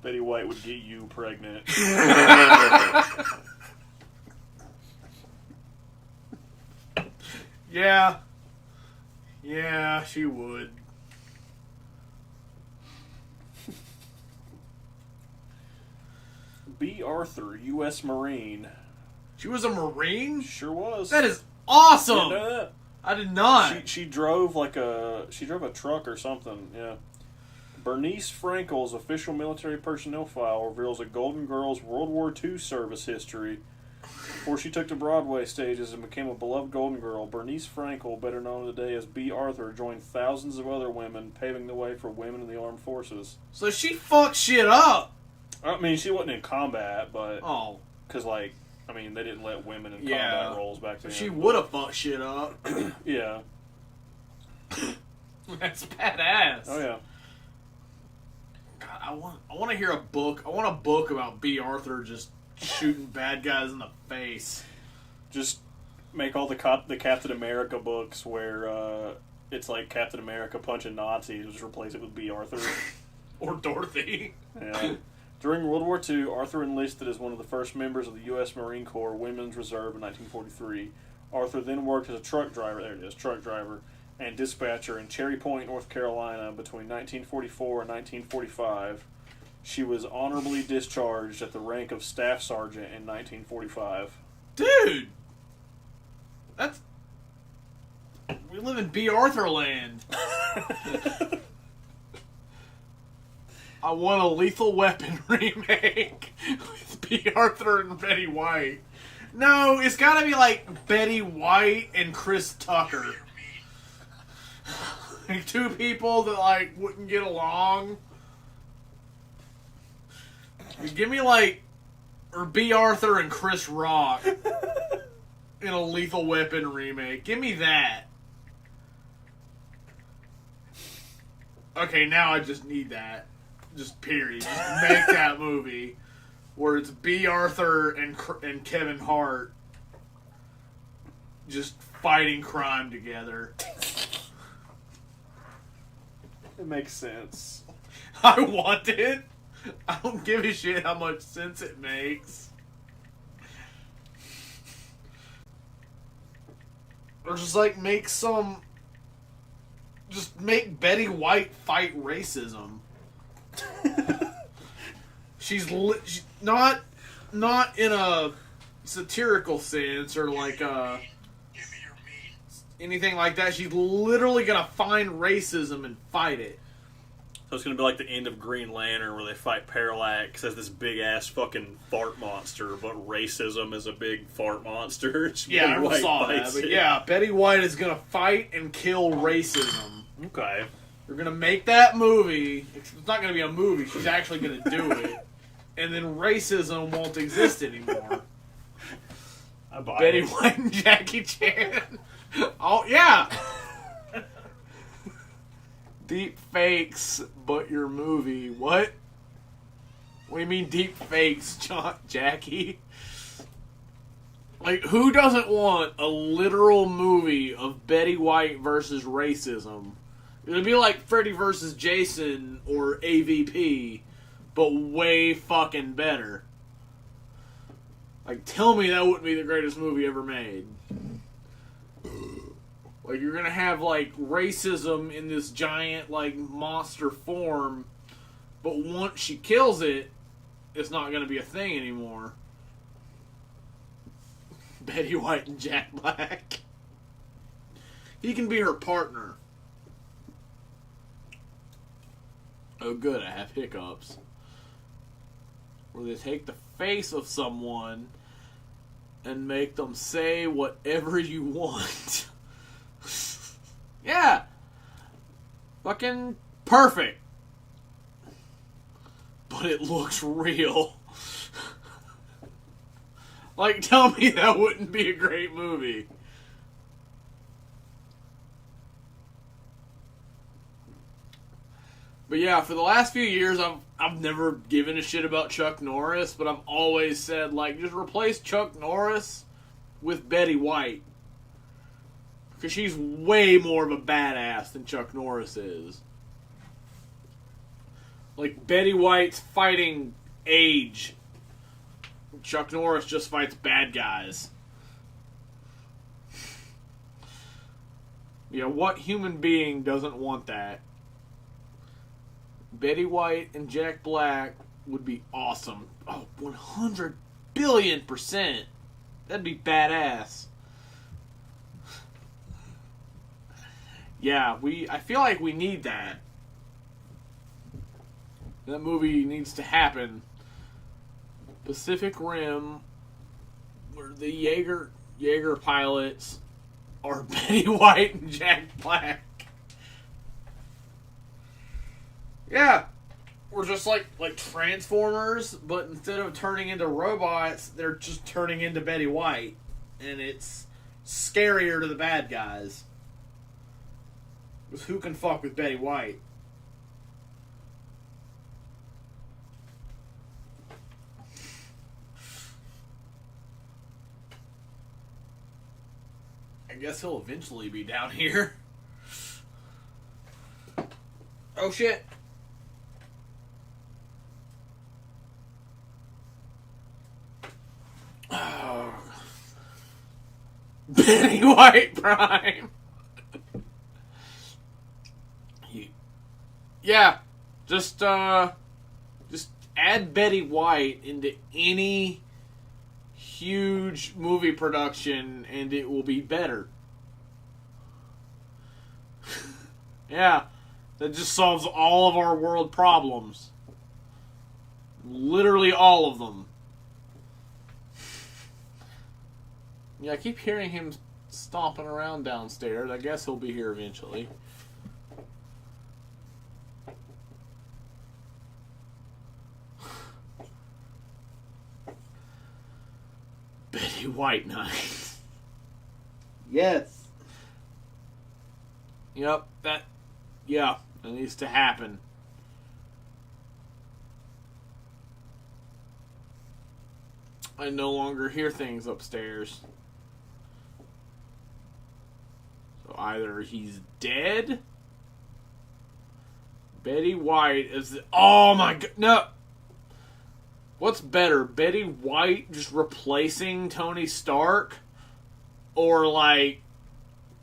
Betty White would get you pregnant. Yeah. Yeah, she would. B. Arthur, U.S. Marine. She was a Marine? Sure was. That is awesome! You didn't know that? I did not. She drove a truck or something, yeah. Bernice Frankel's official military personnel file reveals a Golden Girls World War II service history. Before she took to Broadway stages and became a beloved Golden Girl, Bernice Frankel, better known today as B. Arthur, joined thousands of other women, paving the way for women in the armed forces. So she fucked shit up! I mean, she wasn't in combat, but... Oh. Because, they didn't let women in combat roles back then. She would have fucked shit up. Yeah. That's badass. Oh, yeah. God, I want to hear a book. I want a book about B. Arthur just shooting bad guys in the face. Just make all the Captain America books where it's like Captain America punching Nazis. Just replace it with B. Arthur. Or Dorothy. Yeah. During World War II, Arthur enlisted as one of the first members of the U.S. Marine Corps Women's Reserve in 1943. Arthur then worked as a truck driver and dispatcher in Cherry Point, North Carolina between 1944 and 1945. She was honorably discharged at the rank of Staff Sergeant in 1945. Dude! We live in B. Arthur land. I want a Lethal Weapon remake with B. Arthur and Betty White. No, it's gotta be like Betty White and Chris Tucker. Like two people that wouldn't get along. Give me or B. Arthur and Chris Rock in a Lethal Weapon remake. Give me that. Okay, now I just need that. Just period. Just make that movie where it's B. Arthur and Kevin Hart just fighting crime together. It makes sense. I want it. I don't give a shit how much sense it makes. Or just make Betty White fight racism. She's not in a satirical sense or anything like that. She's literally gonna find racism and fight it. So it's gonna be like the end of Green Lantern where they fight Parallax as this big ass fucking fart monster, but racism is a big fart monster. Yeah, I never saw that, but yeah, Betty White is gonna fight and kill racism. Okay. We're gonna make that movie. It's not gonna be a movie. She's actually gonna do it, and then racism won't exist anymore. Betty White and Jackie Chan. Oh yeah. Deep fakes, but your movie. What? What do you mean deep fakes, Jackie? Who doesn't want a literal movie of Betty White versus racism? It'd be like Freddy versus Jason or AVP, but way fucking better. Tell me that wouldn't be the greatest movie ever made. You're gonna have, racism in this giant, monster form, but once she kills it, it's not gonna be a thing anymore. Betty White and Jack Black. He can be her partner. Oh good, I have hiccups. Where they take the face of someone and make them say whatever you want. Yeah. Fucking perfect. But it looks real. Like, tell me that wouldn't be a great movie. But yeah, for the last few years, I've never given a shit about Chuck Norris, but I've always said, like, just replace Chuck Norris with Betty White. Because she's way more of a badass than Chuck Norris is. Like, Betty White's fighting age. Chuck Norris just fights bad guys. Yeah, what human being doesn't want that? Betty White and Jack Black would be awesome. Oh, 100 billion%. That'd be badass. Yeah, I feel like we need that. That movie needs to happen. Pacific Rim, where the Jaeger pilots are Betty White and Jack Black. Yeah, we're just like Transformers, but instead of turning into robots, they're just turning into Betty White, and it's scarier to the bad guys. Because who can fuck with Betty White? I guess he'll eventually be down here. Oh shit. Oh. Betty White Prime. Yeah, just add Betty White into any huge movie production and it will be better. Yeah, that just solves all of our world problems. Literally all of them. Yeah, I keep hearing him stomping around downstairs. I guess he'll be here eventually. Betty White Night. Yes. Yep, that needs to happen. I no longer hear things upstairs. So either he's dead. Betty White is oh my god, no. What's better, Betty White just replacing Tony Stark, or like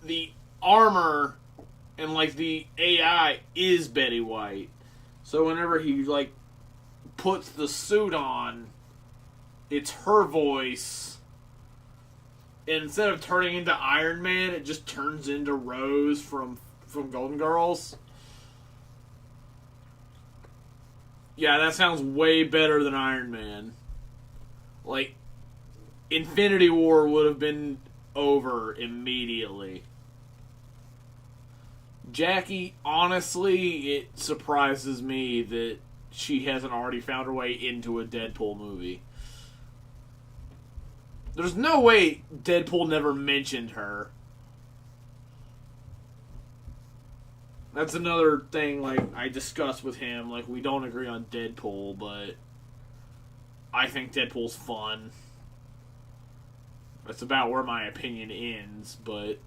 the armor and like the AI is Betty White? So whenever he like puts the suit on, it's her voice. And instead of turning into Iron Man, it just turns into Rose from Golden Girls. Yeah, that sounds way better than Iron Man. Like, Infinity War would have been over immediately. Jackie, honestly, it surprises me that she hasn't already found her way into a Deadpool movie. There's no way Deadpool never mentioned her. That's another thing, like, I discussed with him. Like, we don't agree on Deadpool, but I think Deadpool's fun. That's about where my opinion ends, but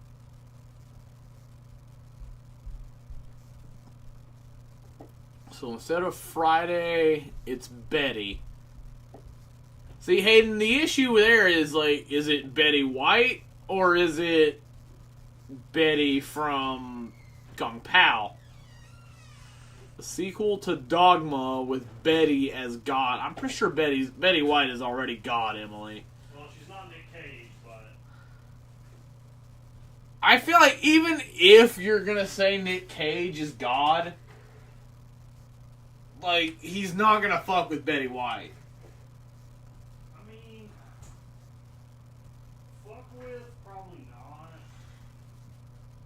so instead of Friday, it's Betty. See, Hayden, the issue there is, like, is it Betty White, or is it Betty from Kung Pao? The sequel to Dogma with Betty as God. I'm pretty sure Betty White is already God, Emily. Well, she's not Nick Cage, but I feel like even if you're gonna say Nick Cage is God, like, he's not gonna fuck with Betty White. I mean,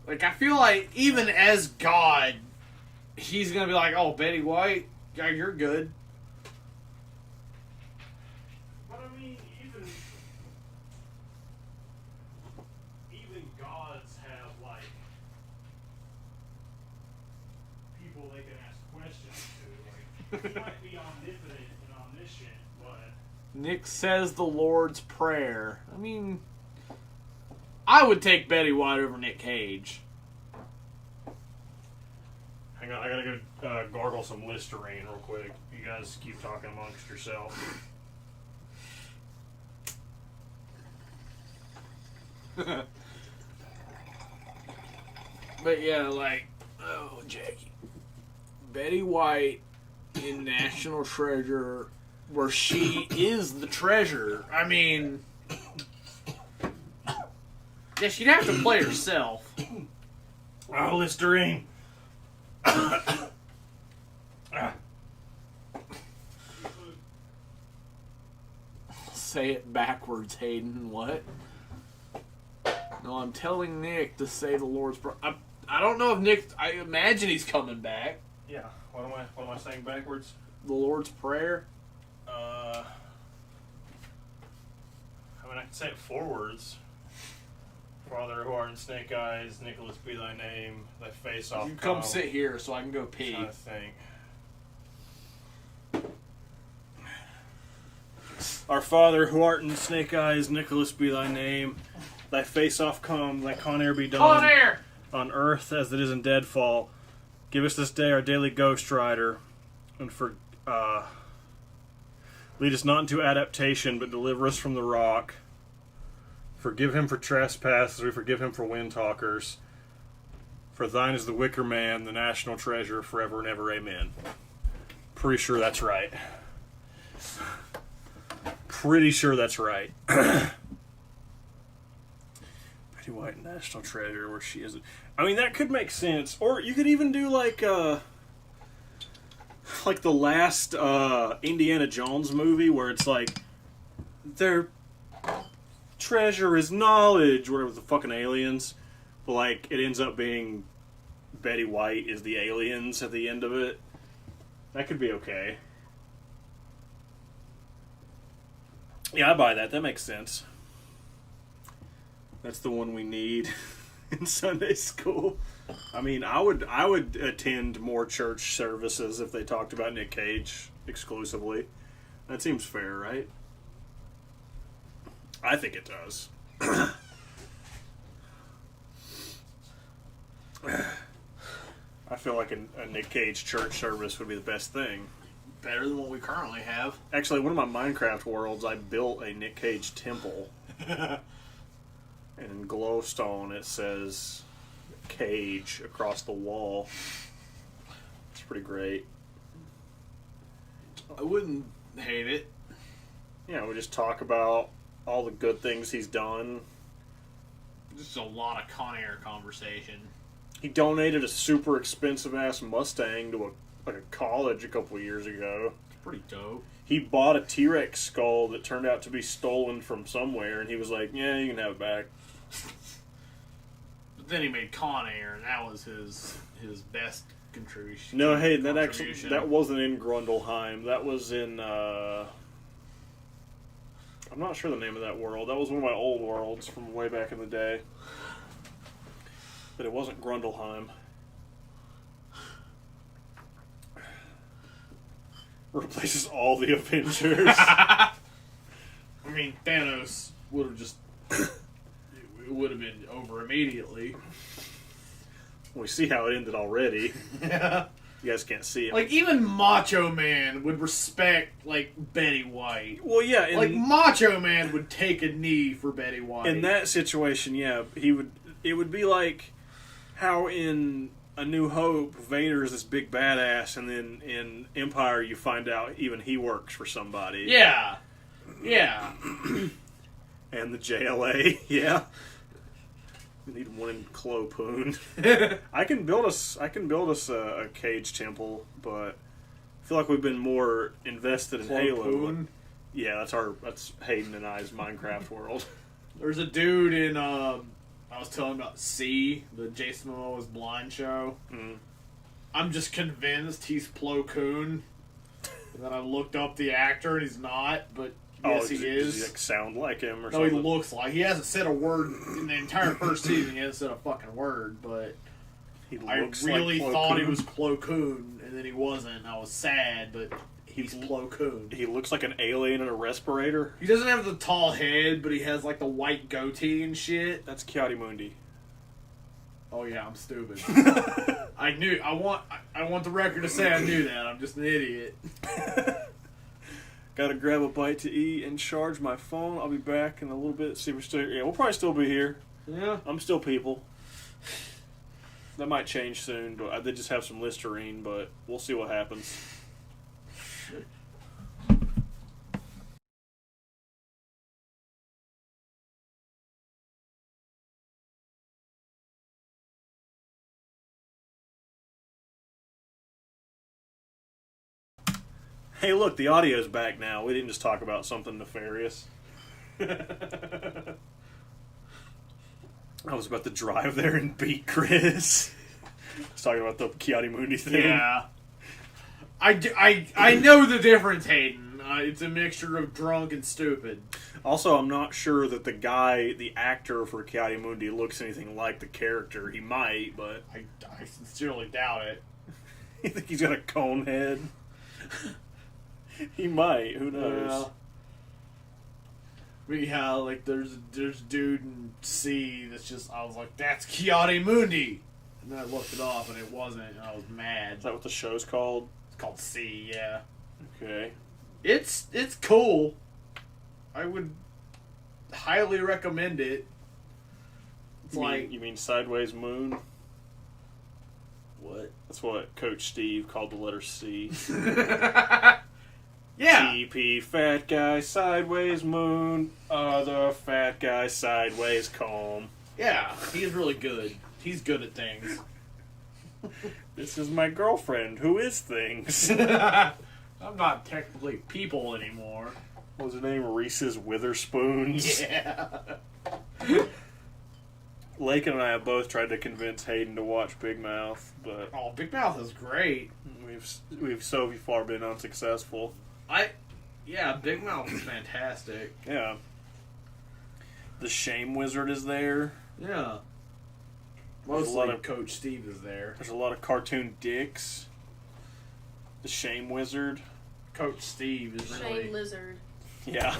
Like, I feel like even as God, he's gonna be like, "Oh, Betty White, yeah, you're good." But I mean, even gods have like people they can ask questions to. Like, he might be omnipotent and omniscient, but Nick says the Lord's Prayer. I mean, I would take Betty White over Nick Cage. hang on, I gotta go gargle some Listerine real quick. You guys keep talking amongst yourself. But yeah, like, oh, Jackie. Betty White in National Treasure, where she is the treasure. I mean, yeah, she'd have to play herself. Oh, Listerine. Say it backwards, Hayden. What? No, I'm telling Nick to say the Lord's Prayer. I don't know if Nick. I imagine he's coming back. Yeah. What am I saying backwards? The Lord's Prayer. I mean, I can say it forwards. Father who art in snake eyes, Nicholas be thy name. Thy face off. You come sit here so I can go pee. I think. Our Father who art in snake eyes, Nicholas be thy name. Thy face off come, thy con air be done. Con Air! On earth as it is in deadfall. Give us this day our daily Ghost Rider, and lead us not into adaptation, but deliver us from the rock. Forgive him for trespass, as we forgive him for wind talkers. For thine is the wicker man, the national treasure, forever and ever. Amen. Pretty sure that's right. Pretty sure that's right. Betty White, national treasure, where she is. I mean, that could make sense. Or you could even do like the last Indiana Jones movie, where it's like their treasure is knowledge, whatever, the fucking aliens. But like it ends up being Betty White is the aliens at the end of it. That could be okay. Yeah, I buy that. That makes sense. That's the one we need in Sunday school. I mean, I would attend more church services if they talked about Nick Cage exclusively. That seems fair, right? I think it does. I feel like a Nick Cage church service would be the best thing. Better than what we currently have. Actually, one of my Minecraft worlds, I built a Nick Cage temple. And in glowstone, it says Cage across the wall. It's pretty great. I wouldn't hate it. Yeah, we just talk about all the good things he's done. Just a lot of Con Air conversation. He donated a super expensive ass Mustang to a college a couple of years ago. It's pretty dope. He bought a T-Rex skull that turned out to be stolen from somewhere, and he was like, "Yeah, you can have it back." But then he made Con Air, and that was his best contribution. No, hey, that wasn't in Grundelheim. That was in I'm not sure the name of that world. That was one of my old worlds from way back in the day. But it wasn't Grundelheim. Replaces all the Avengers. I mean, Thanos would have just... it would have been over immediately. We see how it ended already. Yeah. You guys can't see it. Like, even Macho Man would respect, like, Betty White. Well, yeah. Like, Macho Man would take a knee for Betty White. In that situation, yeah, he would. It would be like how in A New Hope, Vader's this big badass, and then in Empire, you find out even he works for somebody. Yeah. Yeah. And the JLA, yeah. We need one in Clopoon. I can build us a Cage temple, but I feel like we've been more invested in Halo. Yeah, that's Hayden and I's Minecraft world. There's a dude in I was telling about C, the Jason Momoa's blind show. Mm. I'm just convinced he's Plo Koon. And then I looked up the actor and he's not, but yes, he is. Does he like, sound like him or No, something? he looks like. He hasn't said a word in the entire first season. He hasn't said a fucking word, but I really thought he was Plo Koon, and then he wasn't. And I was sad, but he's Plo Koon. He looks like an alien in a respirator. He doesn't have the tall head, but he has like the white goatee and shit. That's Kiadi-Mundi. Oh yeah, I'm stupid. I knew. I want the record to say I knew that. I'm just an idiot. Gotta grab a bite to eat and charge my phone. I'll be back in a little bit. See if we're still. Yeah, we'll probably still be here. Yeah. I'm still people. That might change soon, but I did just have some Listerine, but we'll see what happens. Hey, look, the audio's back now. We didn't just talk about something nefarious. I was about to drive there and beat Chris. I was talking about the Kiadi-Mundi thing. Yeah. I know the difference, Hayden. It's a mixture of drunk and stupid. Also, I'm not sure that the actor for Kiadi-Mundi looks anything like the character. He might, but... I sincerely doubt it. You think he's got a cone head? He might. Who knows? But yeah, like there's a dude in C that's just, I was like, that's Kiadi-Mundi. And then I looked it up and it wasn't, and I was mad. Is that what the show's called? It's called C, yeah. Okay. It's cool. I would highly recommend it. It's You mean Sideways Moon? What? That's what Coach Steve called the letter C. Yeah. TP, fat guy, sideways moon. Other fat guy, sideways comb. Yeah, he's really good. He's good at things. This is my girlfriend, who is things. I'm not technically people anymore. What was her name? Reese's Witherspoons? Yeah. Lakin and I have both tried to convince Hayden to watch Big Mouth, but Oh, Big Mouth is great. we've so far been unsuccessful. Big Mouth is fantastic. Yeah. The Shame Wizard is there. Yeah. There's Mostly Coach Steve is there. There's a lot of cartoon dicks. The Shame Wizard. Coach Steve is really... Shame Lizard. Yeah.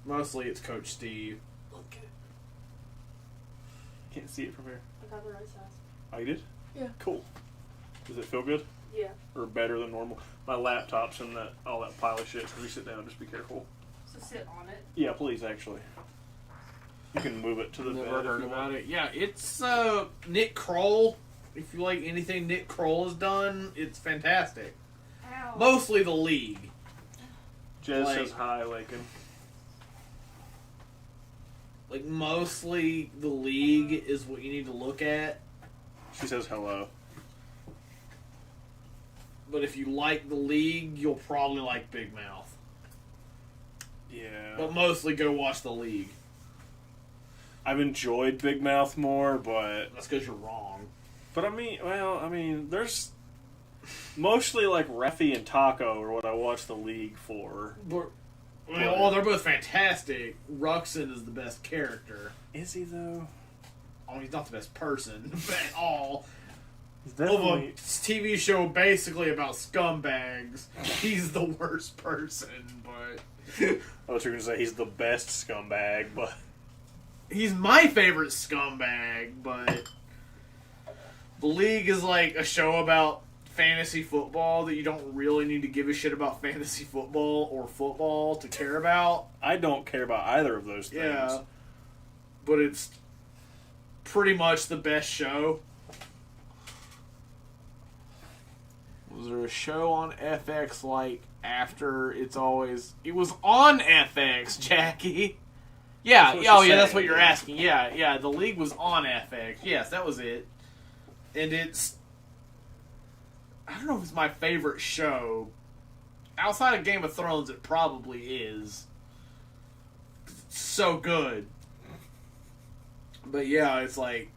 Mostly it's Coach Steve. Okay. Can't see it from here. I got the right size. Oh, you did? Yeah. Cool. Does it feel good? Yeah. Or better than normal? My laptop's in all that pile of shit, so if you sit down, just be careful. So sit on it. Yeah, please, actually. You can move it to the Never bed heard if you about want. it. Yeah, it's Nick Kroll. If you like anything Nick Kroll has done, it's fantastic. Ow. Mostly The League. Jez Like- says hi, Lakin. Like, mostly The League is what you need to look at. She says hello. But if you like The League, you'll probably like Big Mouth. Yeah. But mostly go watch The League. I've enjoyed Big Mouth more, but That's because you're wrong. there's mostly like Reffy and Taco are what I watch the League for. They're both fantastic. Ruxin is the best character. Is he though? Oh, he's not the best person at all. He's Of a definitely. TV show basically about scumbags, he's the worst person, but I was going to say he's the best scumbag, but he's my favorite scumbag, but The League is like a show about fantasy football that you don't really need to give a shit about fantasy football or football to care about. I don't care about either of those things. Yeah. But it's pretty much the best show. Was there a show on FX like after it was on FX, Jackie? Yeah, That's what she's that's saying, what you're yeah. asking. Yeah, The League was on FX. Yes, that was it. And I don't know if it's my favorite show. Outside of Game of Thrones, it probably is. It's so good. But yeah, it's like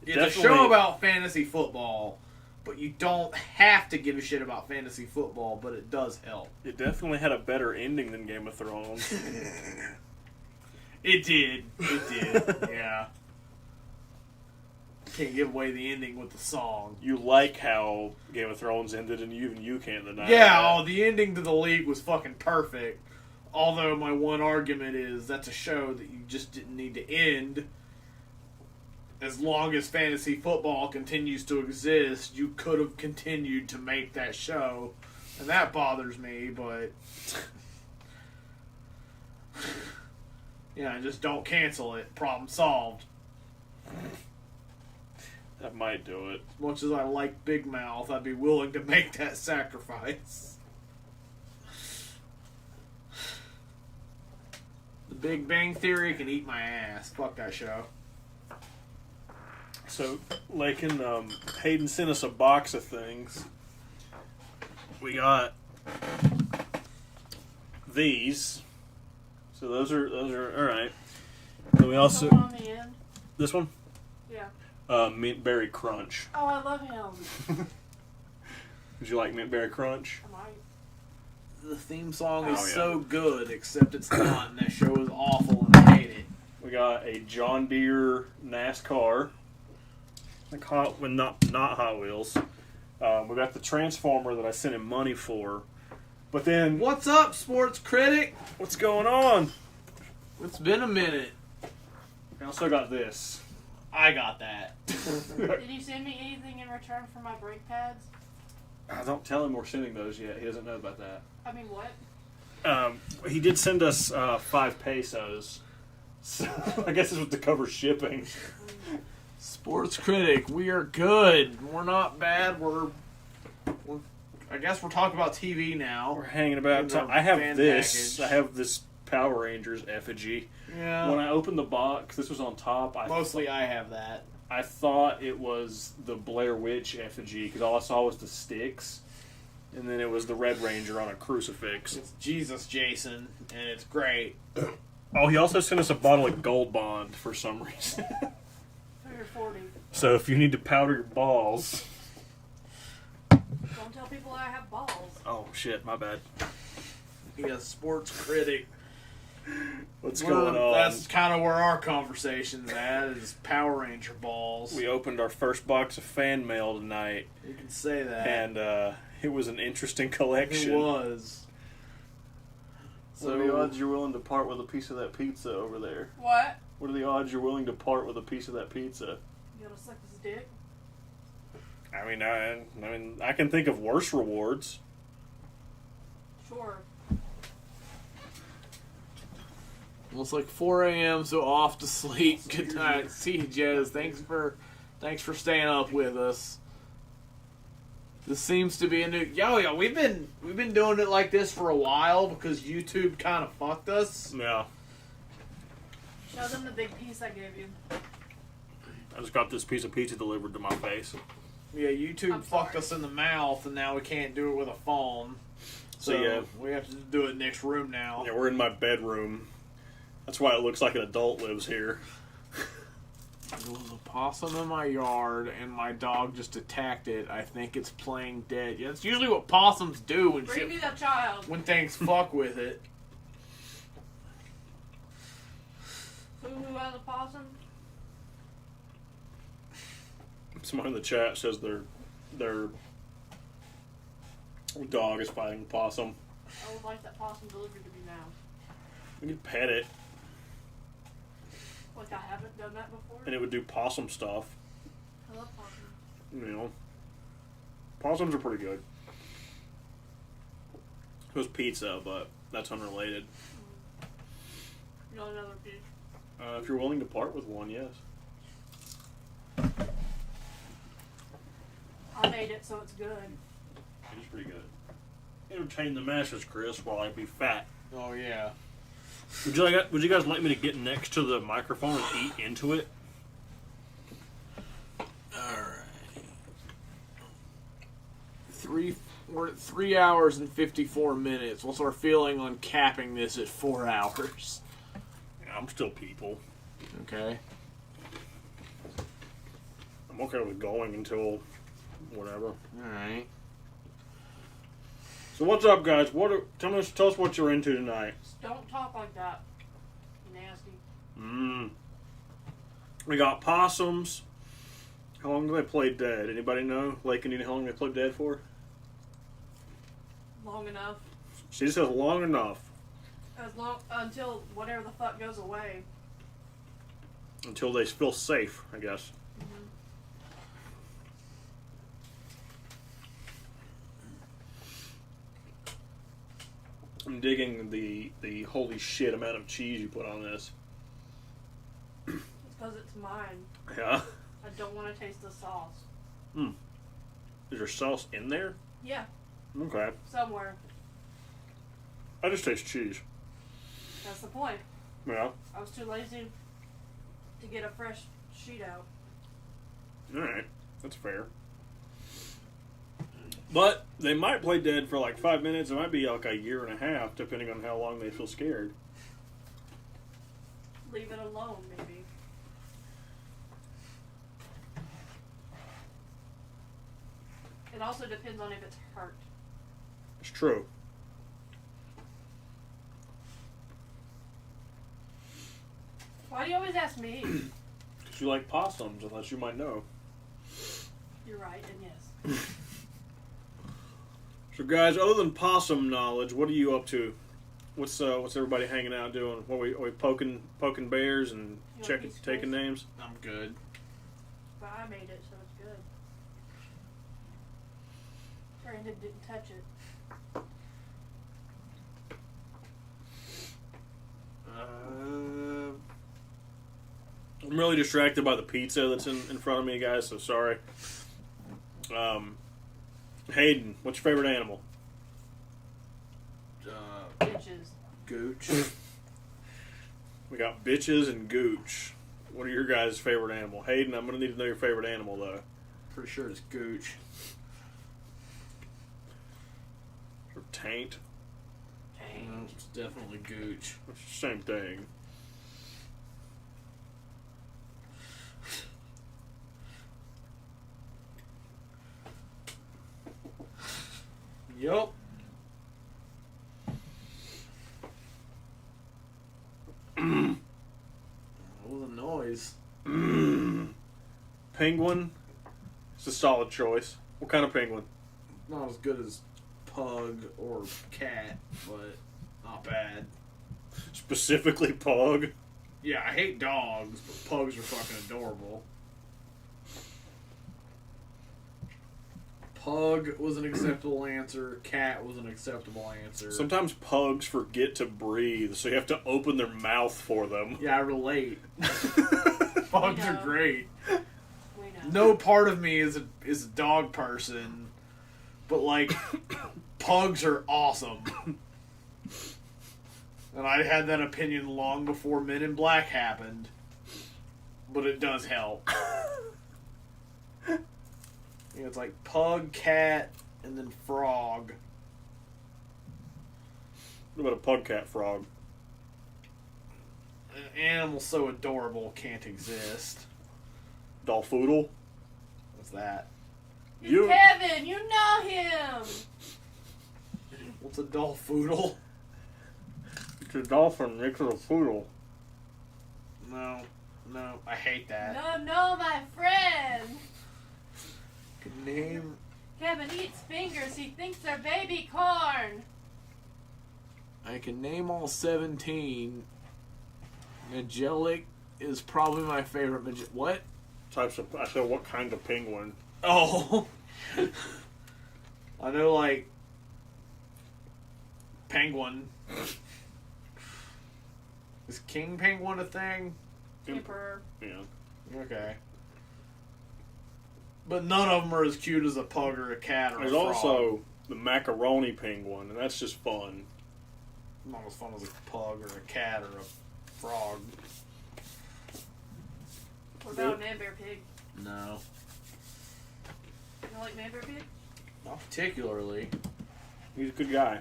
it's a Definitely. show about fantasy football, but you don't have to give a shit about fantasy football, but it does help. It definitely had a better ending than Game of Thrones. It did. Yeah. Can't give away the ending with the song. You like how Game of Thrones ended, and even you can't deny Yeah, that. oh, the ending to the league was fucking perfect. Although my one argument is that's a show that you just didn't need to end. As long as fantasy football continues to exist, you could have continued to make that show. And that bothers me, but... yeah, just don't cancel it. Problem solved. That might do it. As much as I like Big Mouth, I'd be willing to make that sacrifice. The Big Bang Theory can eat my ass. Fuck that show. So, Lakin, Hayden sent us a box of things. We got these. So those are all right. Then we also Someone on the end. this one, Yeah. mint berry crunch. Oh, I love him. Would you like mint berry crunch? I might. The theme song is Oh, yeah. so good, except it's not, and that show is awful, and I hate it. We got a John Deere NASCAR, like not Hot Wheels. We got the Transformer that I sent him money for. But then, What's up, sports critic? what's going on? It's been a minute. I also got this. I got that. Did you send me anything in return for my brake pads? Don't tell him we're sending those yet. He doesn't know about that. I mean, what? He did send us 5 pesos. So I guess it's to cover shipping. Sports critic, we are good. We're not bad. We're I guess we're talking about TV now. We're hanging about. In the I have fan this. package. I have this Power Rangers effigy. Yeah. When I opened the box, this was on top. Mostly I have that. I thought it was the Blair Witch effigy because all I saw was the sticks, and then it was the Red Ranger on a crucifix. It's Jesus Jason, and it's great. Oh, he also sent us a bottle of Gold Bond for some reason. For your 40. So if you need to powder your balls. Don't tell people I have balls. Oh shit, my bad. He's a sports critic. What's going on? That's kind of where our conversation's at, is Power Ranger balls. We opened our first box of fan mail tonight, You can say that. and it was an interesting collection. It was. What are the odds you're willing to part with a piece of that pizza over there? What? What are the odds you're willing to part with a piece of that pizza? You gonna suck his dick? I mean, I can think of worse rewards. Sure. Well, it's like 4 a.m., so off to sleep. Good night. See you, Jez. Thanks for staying up with us. This seems to be a new. Yeah, we've been doing it like this for a while because YouTube kind of fucked us. Yeah, Show them the big piece I gave you. I just got this piece of pizza delivered to my face. Yeah, YouTube I'm fucked sorry. us in the mouth, and now we can't do it with a phone. So yeah. we have to do it next room now. Yeah, we're in my bedroom. That's why it looks like an adult lives here. There was a possum in my yard, and my dog just attacked it. I think it's playing dead. Yeah, that's usually what possums do when Bring shit, me that child. when things fuck with it. Who has a possum? Someone in the chat says their dog is fighting a possum. I would like that possum delivered to me now. We could pet it, Like I haven't done that before. and it would do possum stuff. I love possums. You know, possums are pretty good. It was pizza, but that's unrelated. You want another piece? If you're willing to part with one, yes. I made it, so it's good. It is pretty good. Entertain the masses, Chris, while I be fat. Oh yeah. Would you guys like me to get next to the microphone and eat into it? Alright. We're at 3 hours and 54 minutes. What's our feeling on capping this at 4 hours? Yeah, I'm still people. Okay. I'm okay with going until whatever. All right. So what's up, guys? Tell us what you're into tonight. Just don't talk like that. You nasty. We got possums. How long do they play dead? Anybody know? Lakin, how long they play dead for? Long enough. She says long enough. Until whatever the fuck goes away. Until they feel safe, I guess. I'm digging the holy shit amount of cheese you put on this. It's because it's mine. Yeah? I don't want to taste the sauce. Is there sauce in there? Yeah, Okay. somewhere. I just taste cheese. That's the point. Yeah. I was too lazy to get a fresh sheet out. Alright. That's fair. But they might play dead for like 5 minutes. It might be like a year and a half, depending on how long they feel scared. Leave it alone, maybe. It also depends on if it's hurt. It's true. Why do you always ask me? Because you like possums, unless you might know. You're right, and yes. So, guys, other than possum knowledge, what are you up to? What's everybody hanging out doing? Are we poking bears and You checking, want taking peaceful? names? I'm good. But I made it, so it's good. Brandon didn't touch it. I'm really distracted by the pizza that's in front of me, guys, so sorry. Hayden, what's your favorite animal? Bitches. Gooch. We got bitches and gooch. What are your guys' favorite animal? Hayden, I'm going to need to know your favorite animal, though. Pretty sure it's Gooch. Or taint. No, it's definitely Gooch. It's the same thing. Yup. What was the noise? Penguin. It's a solid choice. What kind of penguin? Not as good as pug or cat, but not bad. Specifically pug. Yeah, I hate dogs, but pugs are fucking adorable. Pug was an acceptable answer. Cat was an acceptable answer. Sometimes pugs forget to breathe, so you have to open their mouth for them. Yeah, I relate. Pugs are know. great. We know. No part of me is a dog person, but like pugs are awesome. And I had that opinion long before Men in Black happened, but it does help. You know, it's like pug, cat, and then frog. What about a pug, cat, frog? An animal so adorable can't exist. Dolfoodle? What's that? It's You- Kevin, you know him. What's a dolfoodle? It's a dolphin mixed with a poodle. No, I hate that. No, my friend. Name. Kevin eats fingers. He thinks they're baby corn. I can name all 17. Magellanic is probably my favorite. What? I said, what kind of penguin? Oh. I know, like, penguin. Is king penguin a thing? Emperor. Yeah. Okay. But none of them are as cute as a pug or a cat or There's a frog. also the macaroni penguin, and that's just fun. Not as fun as a pug or a cat or a frog. What about a man bear pig? No. You don't like man bear pig? Not particularly. He's a good guy.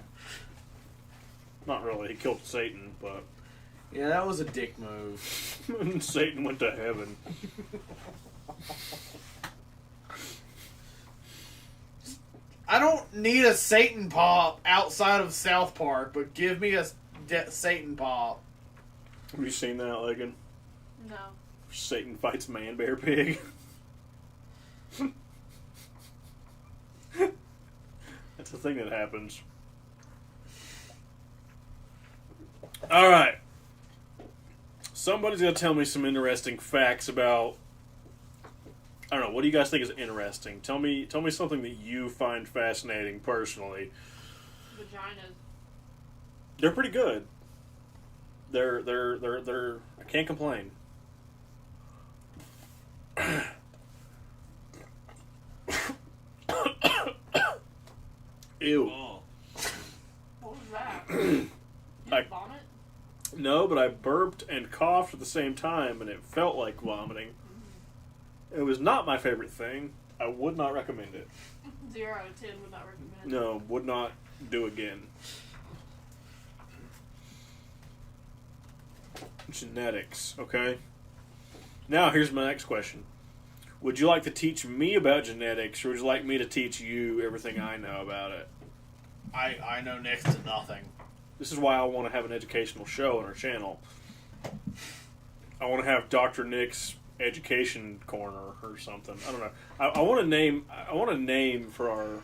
Not really. He killed Satan, but Yeah, that was a dick move. Satan went to heaven. I don't need a Satan pop outside of South Park, but give me a Satan pop. Have you seen that, Legan? No. Satan fights Man Bear Pig. That's a thing that happens. Alright. Somebody's going to tell me some interesting facts about... I don't know, what do you guys think is interesting? Tell me something that you find fascinating personally. Vaginas. They're pretty good. They're I can't complain. Ew. Oh. What was that? Did I- you vomit? No, but I burped and coughed at the same time, and it felt like vomiting. It was not my favorite thing. I would not recommend it. 0 out of 10 would not recommend. No, would not do again. Genetics, okay? Now, here's my next question. Would you like to teach me about genetics, or would you like me to teach you everything I know about it? I know next to nothing. This is why I want to have an educational show on our channel. I want to have Dr. Nick's education corner or something. I don't know. I want to name for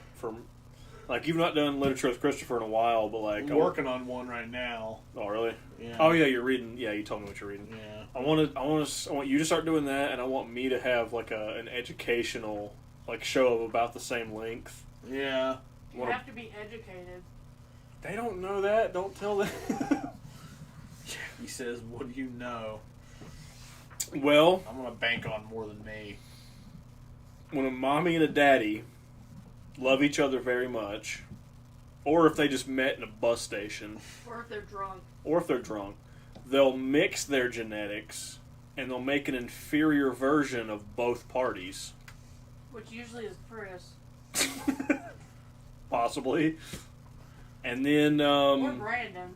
like, you've not done literature with Christopher in a while, but like I'm working on one right now. Oh, really? Yeah. Oh yeah, you're reading. Yeah, you told me what you're reading. Yeah. I want you to start doing that, and I want me to have like an educational like show of about the same length. Yeah. You have to be educated. They don't know that. Don't tell them. He says, "What do you know?" Well, I'm gonna bank on more than me. when a mommy and a daddy love each other very much, or if they just met in a bus station, Or if they're drunk. they'll mix their genetics and they'll make an inferior version of both parties. Which usually is Chris. Possibly. And then Or Brandon.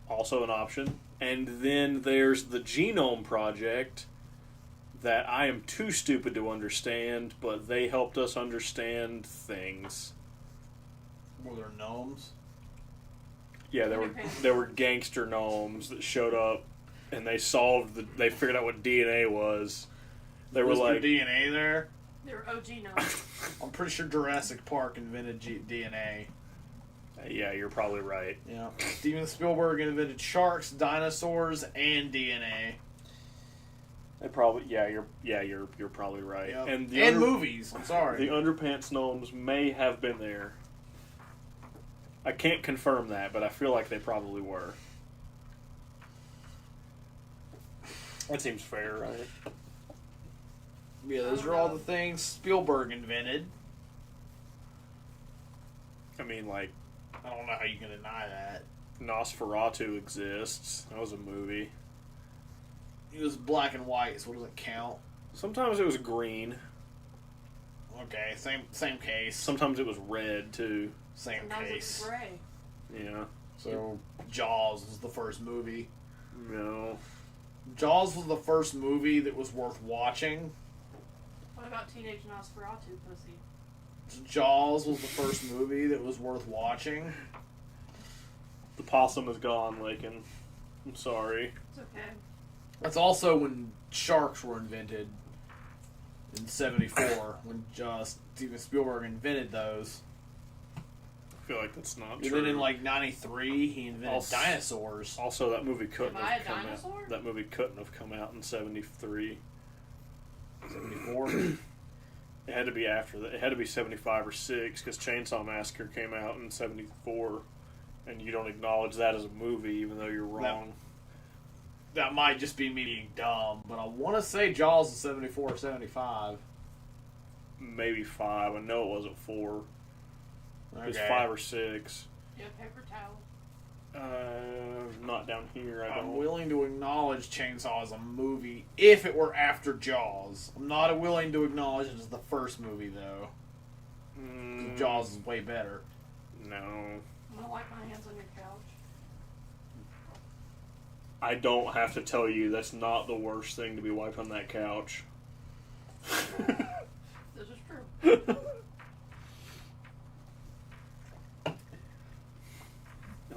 also an option. And then there's the Genome Project that I am too stupid to understand, but they helped us understand things. Were there gnomes? Yeah, there were gangster gnomes that showed up, and they they figured out what DNA was. They were Was there like, DNA there? They were OG gnomes. I'm pretty sure Jurassic Park invented DNA. yeah, you're probably right. Yeah. Steven Spielberg invented sharks, dinosaurs, and DNA. They probably, you're probably right. Yep. And movies. I'm sorry. The underpants gnomes may have been there. I can't confirm that, but I feel like they probably were. That seems fair, right? Yeah, those are all the things Spielberg invented. I mean, like, I don't know how you can deny that. Nosferatu exists. That was a movie. It was black and white, so what does it count? Sometimes it was green. Okay, same case. Sometimes it was red, too. Same Sometimes case. it's gray. Yeah. So, Jaws was the first movie. No. Jaws was the first movie that was worth watching. What about Teenage Nosferatu, pussy? Jaws was the first movie that was worth watching. The possum is gone, Lakin. I'm sorry. It's okay. That's also when sharks were invented in '74, when Steven Spielberg invented those. I feel like that's not And true. then in like '93, he invented Also- dinosaurs. Also, that movie couldn't Am I have a come dinosaur? out. That movie couldn't have come out in '73. '74. It had to be after that. It had to be 75 or 6 because Chainsaw Massacre came out in 74, and you don't acknowledge that as a movie, even though you're wrong. That might just be me being dumb, but I want to say Jaws is '74 or '75. Maybe 5. I know it wasn't 4. It was Okay. 5 or 6. Yeah, paper towel. Not down here. I I'm don't. willing to acknowledge Chainsaw as a movie if it were after Jaws. I'm not willing to acknowledge it as the first movie, though. 'Cause Jaws is way better. No. I'm gonna wipe my hands on your couch. I don't have to tell you that's not the worst thing to be wiped on that couch. This is true.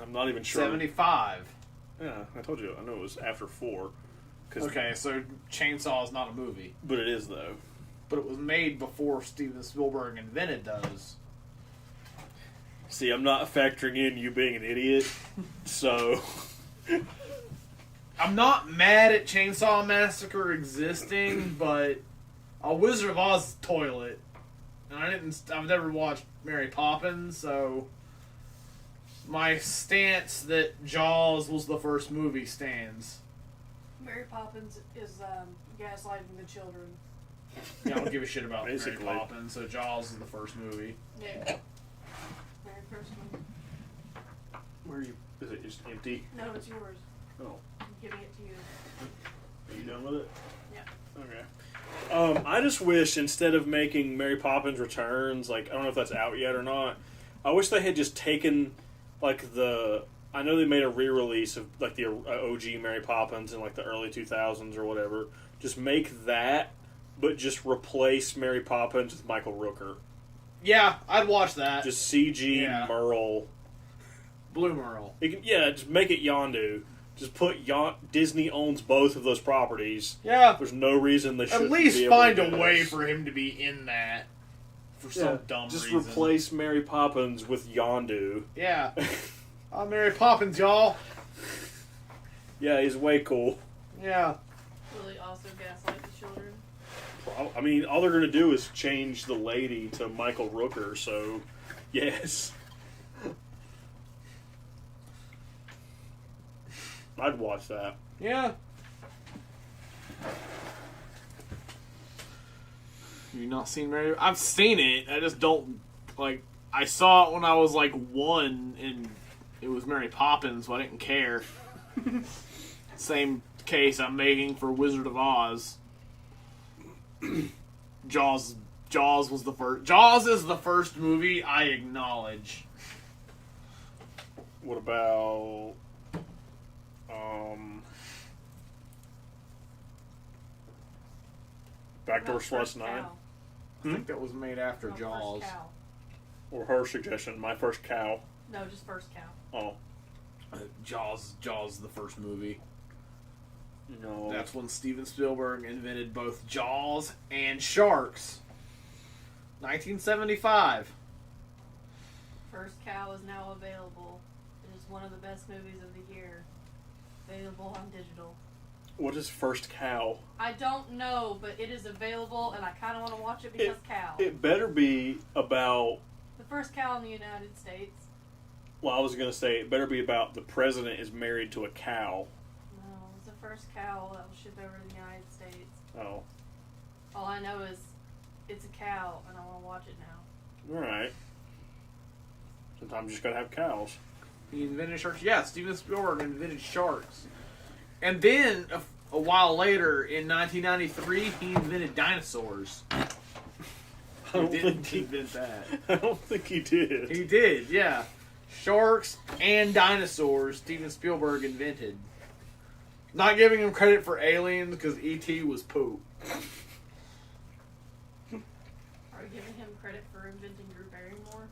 I'm not even sure. 75. Yeah, I told you. I know it was after 4. 'Cause, Okay, so Chainsaw is not a movie. But it is, though. But it was made before Steven Spielberg invented those. See, I'm not factoring in you being an idiot, so... I'm not mad at Chainsaw Massacre existing, but a Wizard of Oz toilet. And I've never watched Mary Poppins, so my stance that Jaws was the first movie stands. Mary Poppins is gaslighting the children. Yeah, I don't give a shit about Basically. Mary Poppins, so Jaws is the first movie. Yeah. Very first one. Where are you? Is it just empty? No, it's yours. Oh. I'm giving it to you. Are you done with it? Yeah. Okay. I just wish instead of making Mary Poppins Returns, like, I don't know if that's out yet or not, I wish they had just taken, like, I know they made a re-release of, like, the OG Mary Poppins in, like, the early 2000s or whatever. Just make that, but just replace Mary Poppins with Michael Rooker. Yeah, I'd watch that. Just CG Yeah. Merle. Blue Merle. Just make it Yondu. Just put Disney owns both of those properties. Yeah. There's no reason they should At least be able find to a do way this. for him to be in that. For some dumb just reason. replace Mary Poppins with Yondu. Yeah. Mary Poppins, y'all. Yeah, he's way cool. Yeah. Will he also gaslight the children? I mean, all they're going to do is change the lady to Michael Rooker, so yes. I'd watch that. Yeah. You not seen Mary? I've seen it. I just don't like. I saw it when I was like 1, and it was Mary Poppins, so I didn't care. Same case I'm making for Wizard of Oz. Jaws was the first. Jaws is the first movie I acknowledge. What about Backdoor About Slush First 9? Cow. I think that was made after No, Jaws. First Cow. Or her suggestion, My First Cow. No, just First Cow. Oh, Jaws the first movie. no. That's when Steven Spielberg invented both Jaws and sharks. 1975. First Cow is now available. It is one of the best movies of the year. Available on digital. What is First Cow? I don't know, but it is available, and I kind of want to watch it because cow. It better be about... The first cow in the United States. Well, I was going to say, it better be about the president is married to a cow. No, it's the first cow that was shipped over to the United States. Oh. All I know is it's a cow, and I want to watch it now. Alright. Sometimes you just gotta have cows. He invented sharks. Yeah, Steven Spielberg invented sharks. And then, a while later, in 1993, he invented dinosaurs. I He don't didn't think he, invent that. I don't think he did. He did, yeah. Sharks and dinosaurs Steven Spielberg invented. Not giving him credit for Aliens because E.T. was poop. Are you giving him credit for inventing Drew Barrymore?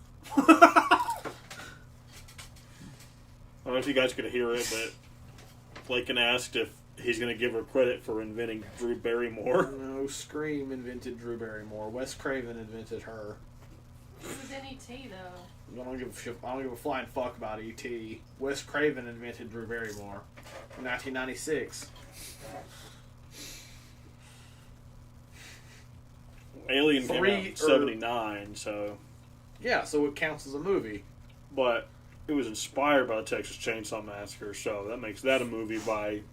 I don't know if you guys could hear it, but Lakin asked if he's going to give her credit for inventing Drew Barrymore. No, Scream invented Drew Barrymore. Wes Craven invented her. This is in E.T. though. I don't give a flying fuck about E.T. Wes Craven invented Drew Barrymore in 1996. Alien came Three out in or- 79, so... Yeah, so it counts as a movie. But it was inspired by the Texas Chainsaw Massacre, so that makes that a movie by It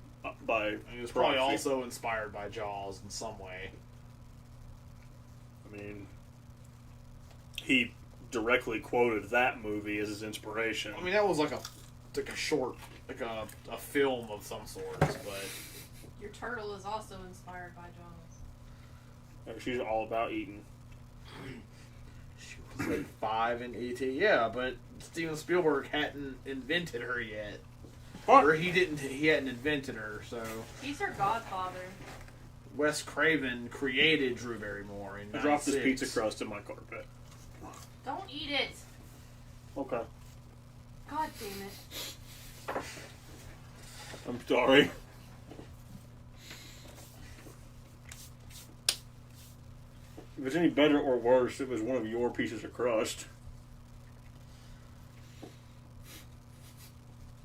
was probably proxy. also inspired by Jaws in some way. I mean, he directly quoted that movie as his inspiration. I mean, that was like a short, like a film of some sort, but Your turtle is also inspired by Jaws. She's all about eating. she was like 5 in E.T. Yeah, but Steven Spielberg hadn't invented her yet. Or he hadn't invented her, so He's her godfather. Wes Craven created Drew Barrymore in I dropped this 96. pizza crust in my carpet. Don't eat it. Okay. God damn it. I'm sorry. If it's any better or worse, it was one of your pieces of crust.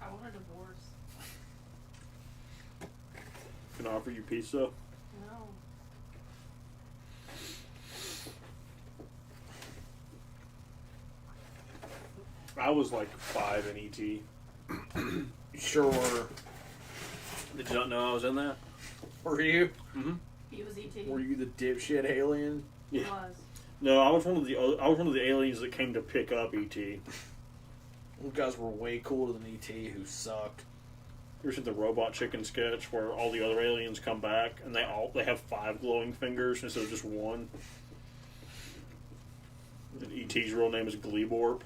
I want a divorce. Can I offer you pizza? No. I was like 5 in E.T. Sure. Did you not know I was in that? Were you? Mm-hmm. He was E.T. Were you the dipshit alien? He Yeah. was. No, I was one of the aliens that came to pick up E.T. You guys were way cooler than E.T., who sucked. You ever seen the Robot Chicken sketch where all the other aliens come back and they have 5 glowing fingers instead of just one? And E.T.'s real name is Gleeborp.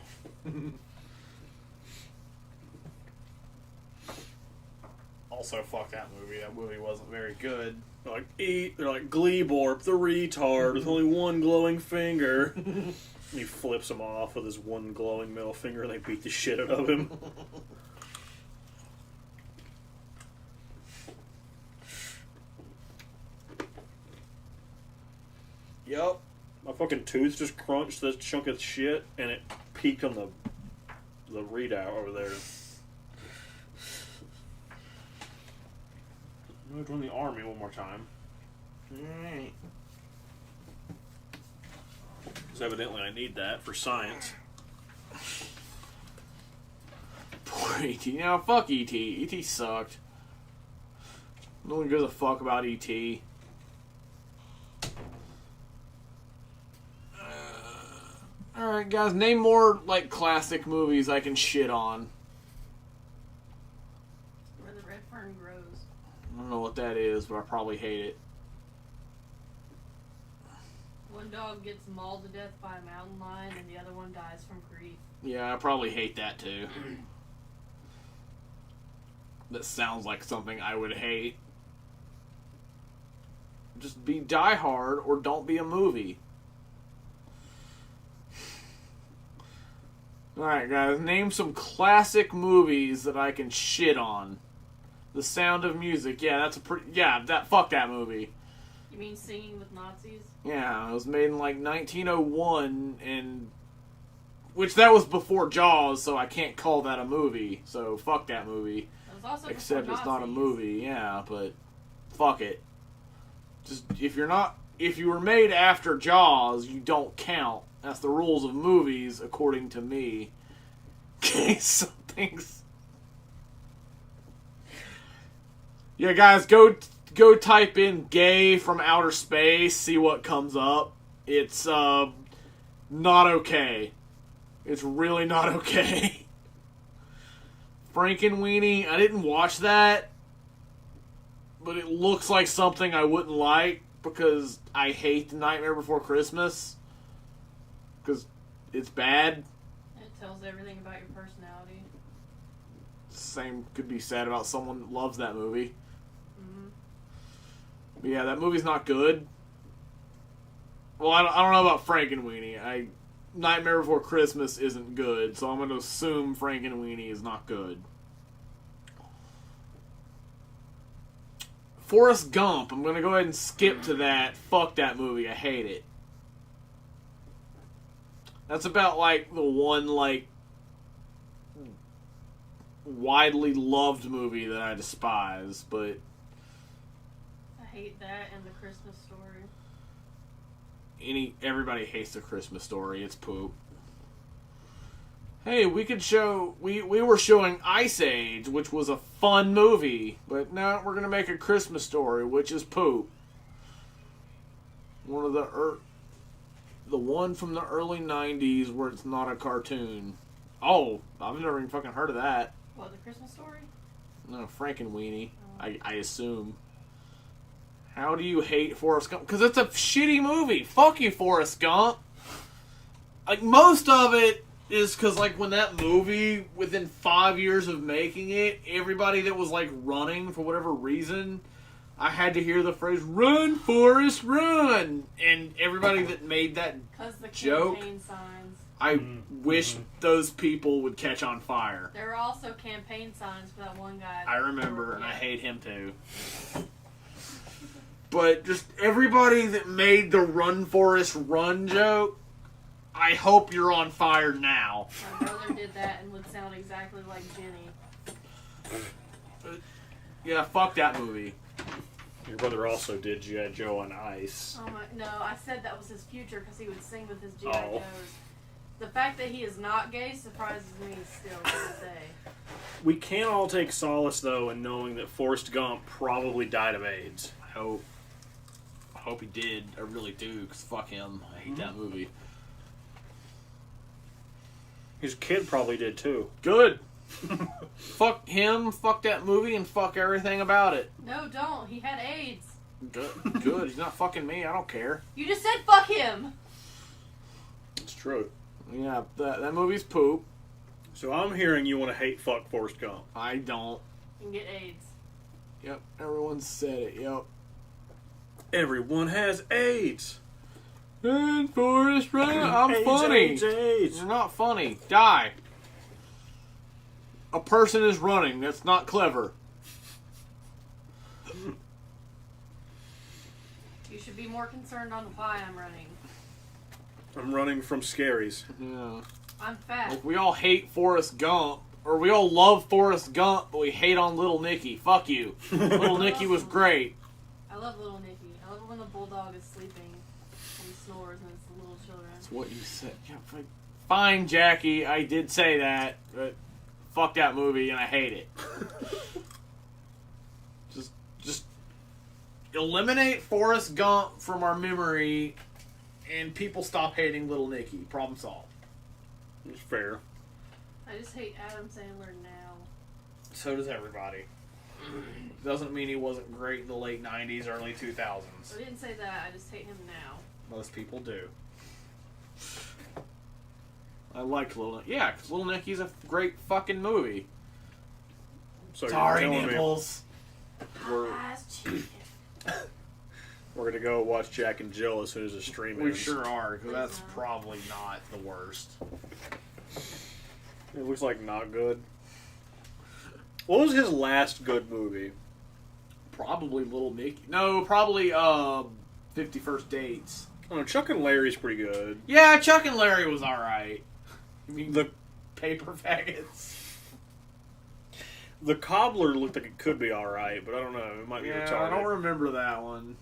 Also, fuck that movie. That movie wasn't very good. They're like Gleeborp, the retard, with only one glowing finger. And he flips him off with his one glowing middle finger and they beat the shit out of him. Yup. My fucking tooth just crunched this chunk of shit and it peaked on the readout over there. I'm going to join the army one more time. Alright. Because evidently I need that for science. Poor E.T. Now, fuck E.T. E.T. sucked. No one gives a fuck about E.T. Alright, guys, name more, like, classic movies I can shit on. Where the red fern grows. I don't know what that is, but I probably hate it. One dog gets mauled to death by a mountain lion and the other one dies from grief. Yeah, I probably hate that, too. That sounds like something I would hate. Just be Die Hard or don't be a movie. Alright, guys, name some classic movies that I can shit on. The Sound of Music, yeah, that's a pretty... Yeah, fuck that movie. You mean Singing with Nazis? Yeah, it was made in, like, 1901, and... Which, that was before Jaws, so I can't call that a movie. So, fuck that movie. That was also Except before it's not a Nazis. movie, yeah, but... Fuck it. Just, if you were made after Jaws, you don't count. That's the rules of movies, according to me. Okay, something's... Yeah, guys, go type in "gay from outer space," see what comes up. It's, not okay. It's really not okay. Frankenweenie, I didn't watch that, but it looks like something I wouldn't like, because I hate The Nightmare Before Christmas. Because it's bad. It tells everything about your personality. Same could be said about someone that loves that movie. Mm-hmm. But yeah, that movie's not good. Well, I don't know about Frankenweenie. Nightmare Before Christmas isn't good, so I'm going to assume Frankenweenie is not good. Forrest Gump, I'm going to go ahead and skip to that. Fuck that movie, I hate it. That's about, like, the one, like, widely loved movie that I despise, but... I hate that and The Christmas Story. Everybody hates The Christmas Story. It's poop. Hey, we could show... We were showing Ice Age, which was a fun movie, but now we're going to make a Christmas Story, which is poop. One of the one from the early 90s where it's not a cartoon. Oh, I've never even fucking heard of that. What, The Christmas Story? No, Frankenweenie, I assume. How do you hate Forrest Gump? Because it's a shitty movie. Fuck you, Forrest Gump. Like, most of it is because, like, when that movie, within 5 years of making it, everybody that was, like, running for whatever reason... I had to hear the phrase, "Run, Forrest, run!" And everybody that made that Because the joke. campaign signs. I wish those people would catch on fire. There were also campaign signs for that one guy. I remember, and I hate him too. But just everybody that made the Run Forrest Run joke, I hope you're on fire now. My brother did that and would sound exactly like Jenny. Yeah, fuck that movie. Your brother also did G.I. Joe on Ice. Oh my, no, I said that was his future because he would sing with his G.I. Oh. Joes. The fact that he is not gay surprises me still to this day. We can all take solace, though, in knowing that Forrest Gump probably died of AIDS. I hope he did. I really do, because fuck him. I hate that movie. His kid probably did, too. Good. Fuck him, fuck that movie, and fuck everything about it. No, don't. He had AIDS. Good. Good. He's not fucking me. I don't care. You just said fuck him. It's true. Yeah, that movie's poop. So I'm hearing you want to hate fuck Forrest Gump. I don't. And get AIDS. Yep, everyone said it. Yep. Everyone has AIDS. And Forrest Run. I'm AIDS, funny. AIDS. You're not funny. Die. A person is running. That's not clever. You should be more concerned on why I'm running. I'm running from scaries. Yeah. I'm fat. Like, we all hate Forrest Gump. Or we all love Forrest Gump, but we hate on Little Nicky. Fuck you. Little Nicky was great. I love little Nicky. I love it when the bulldog is sleeping and he snores and it's the little children. That's what you said. Yeah, fine, Jackie. I did say that, but fuck that movie, and I hate it. just eliminate Forrest Gump from our memory, and people stop hating Little Nicky. Problem solved. It's fair. I just hate Adam Sandler now. So does everybody. Doesn't mean he wasn't great in the late 90s, early 2000s. I didn't say that. I just hate him now. Most people do. I like Little Nicky. Yeah, because Little Nicky's a great fucking movie. So Sorry, you're telling me nipples. we're Eyes chicken. going to go watch Jack and Jill as soon as the stream We ends. sure are, because that's Please no. probably not the worst. It looks like not good. What was his last good movie? Probably Little Nicky. No, probably 50 First Dates. I don't know, Chuck and Larry's pretty good. Yeah, Chuck and Larry was alright. I mean, The paper faggots. The Cobbler looked like it could be alright, but I don't know. It might be Yeah, retarded. I don't remember that one.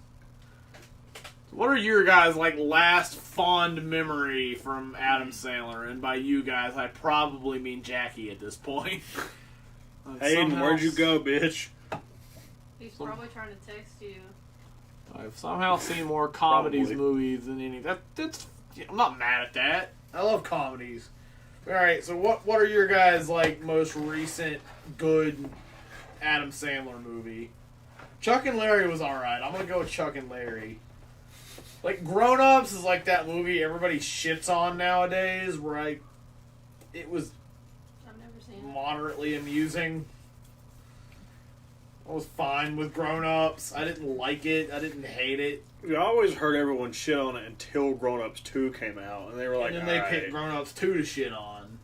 What are your guys' last fond memory from Adam Sandler? And by you guys, I probably mean Jackie at this point. Hayden, where'd you go, bitch? He's probably trying to text you. I've somehow seen more comedies Probably. movies than any. That's. I'm not mad at that. I love comedies. All right, so what are your guys' most recent good Adam Sandler movie? Chuck and Larry was all right. I'm gonna go with Chuck and Larry. Grown Ups is that movie everybody shits on nowadays. Where it was I've never seen it. moderately amusing. I was fine with Grown Ups. I didn't like it. I didn't hate it. I always heard everyone shit on it until Grown Ups 2 came out, and they were like, And then they "Alright." picked Grown Ups 2 to shit on.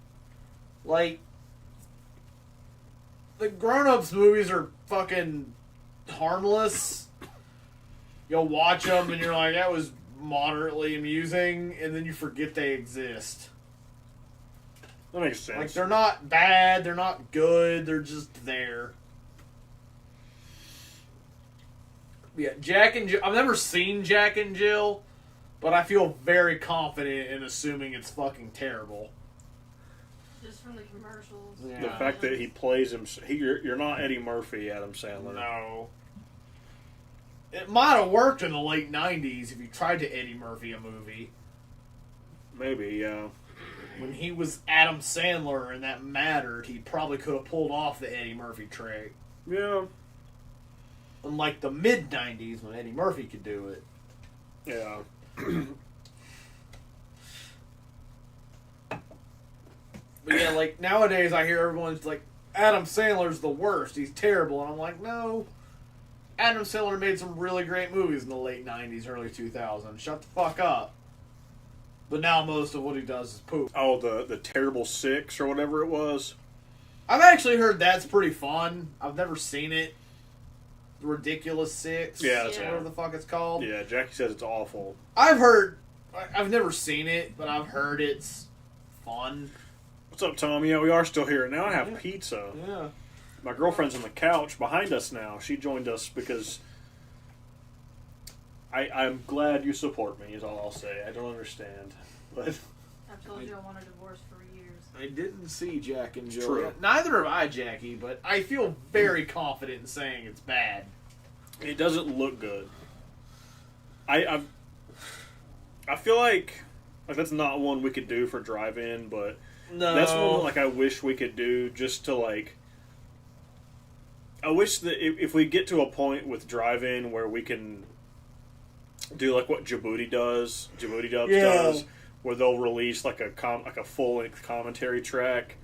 The Grown Ups movies are fucking harmless. You'll watch them and you're like, that was moderately amusing, and then you forget they exist. That makes sense. They're not bad, they're not good, they're just there. Yeah, Jack and Jill. I've never seen Jack and Jill, but I feel very confident in assuming it's fucking terrible. Just from the commercials. Yeah. The fact that he plays him, you're not Eddie Murphy, Adam Sandler. No. It might have worked in the late 90s if you tried to Eddie Murphy a movie. Maybe, yeah. When he was Adam Sandler and that mattered, he probably could have pulled off the Eddie Murphy trick. Yeah. Unlike the mid-90s when Eddie Murphy could do it. Yeah. But yeah, nowadays I hear everyone's Adam Sandler's the worst. He's terrible. And I'm like, no. Adam Sandler made some really great movies in the late 90s, early 2000s. Shut the fuck up. But now most of what he does is poop. Oh, the Terrible Six or whatever it was. I've actually heard that's pretty fun. I've never seen it. Ridiculous Six. Yeah, that's whatever it. the fuck it's called. Yeah, Jackie says it's awful. I've never seen it, but I've heard it's fun. What's up, Tom? Yeah, we are still here. Now I have pizza. Yeah. My girlfriend's on the couch behind us now. She joined us because I'm glad you support me, is all I'll say. I don't understand. But I've told you I want a divorce for years. I didn't see Jack and Jill. True. Yet. Neither have I, Jackie, but I feel very confident in saying it's bad. it doesn't look good. I feel like that's not one we could do for drive-in, but No. that's one like I wish we could do just to like. I wish that if we get to a point with drive-in where we can do like what Djibouti Dubs does, where they'll release like a full-length commentary track.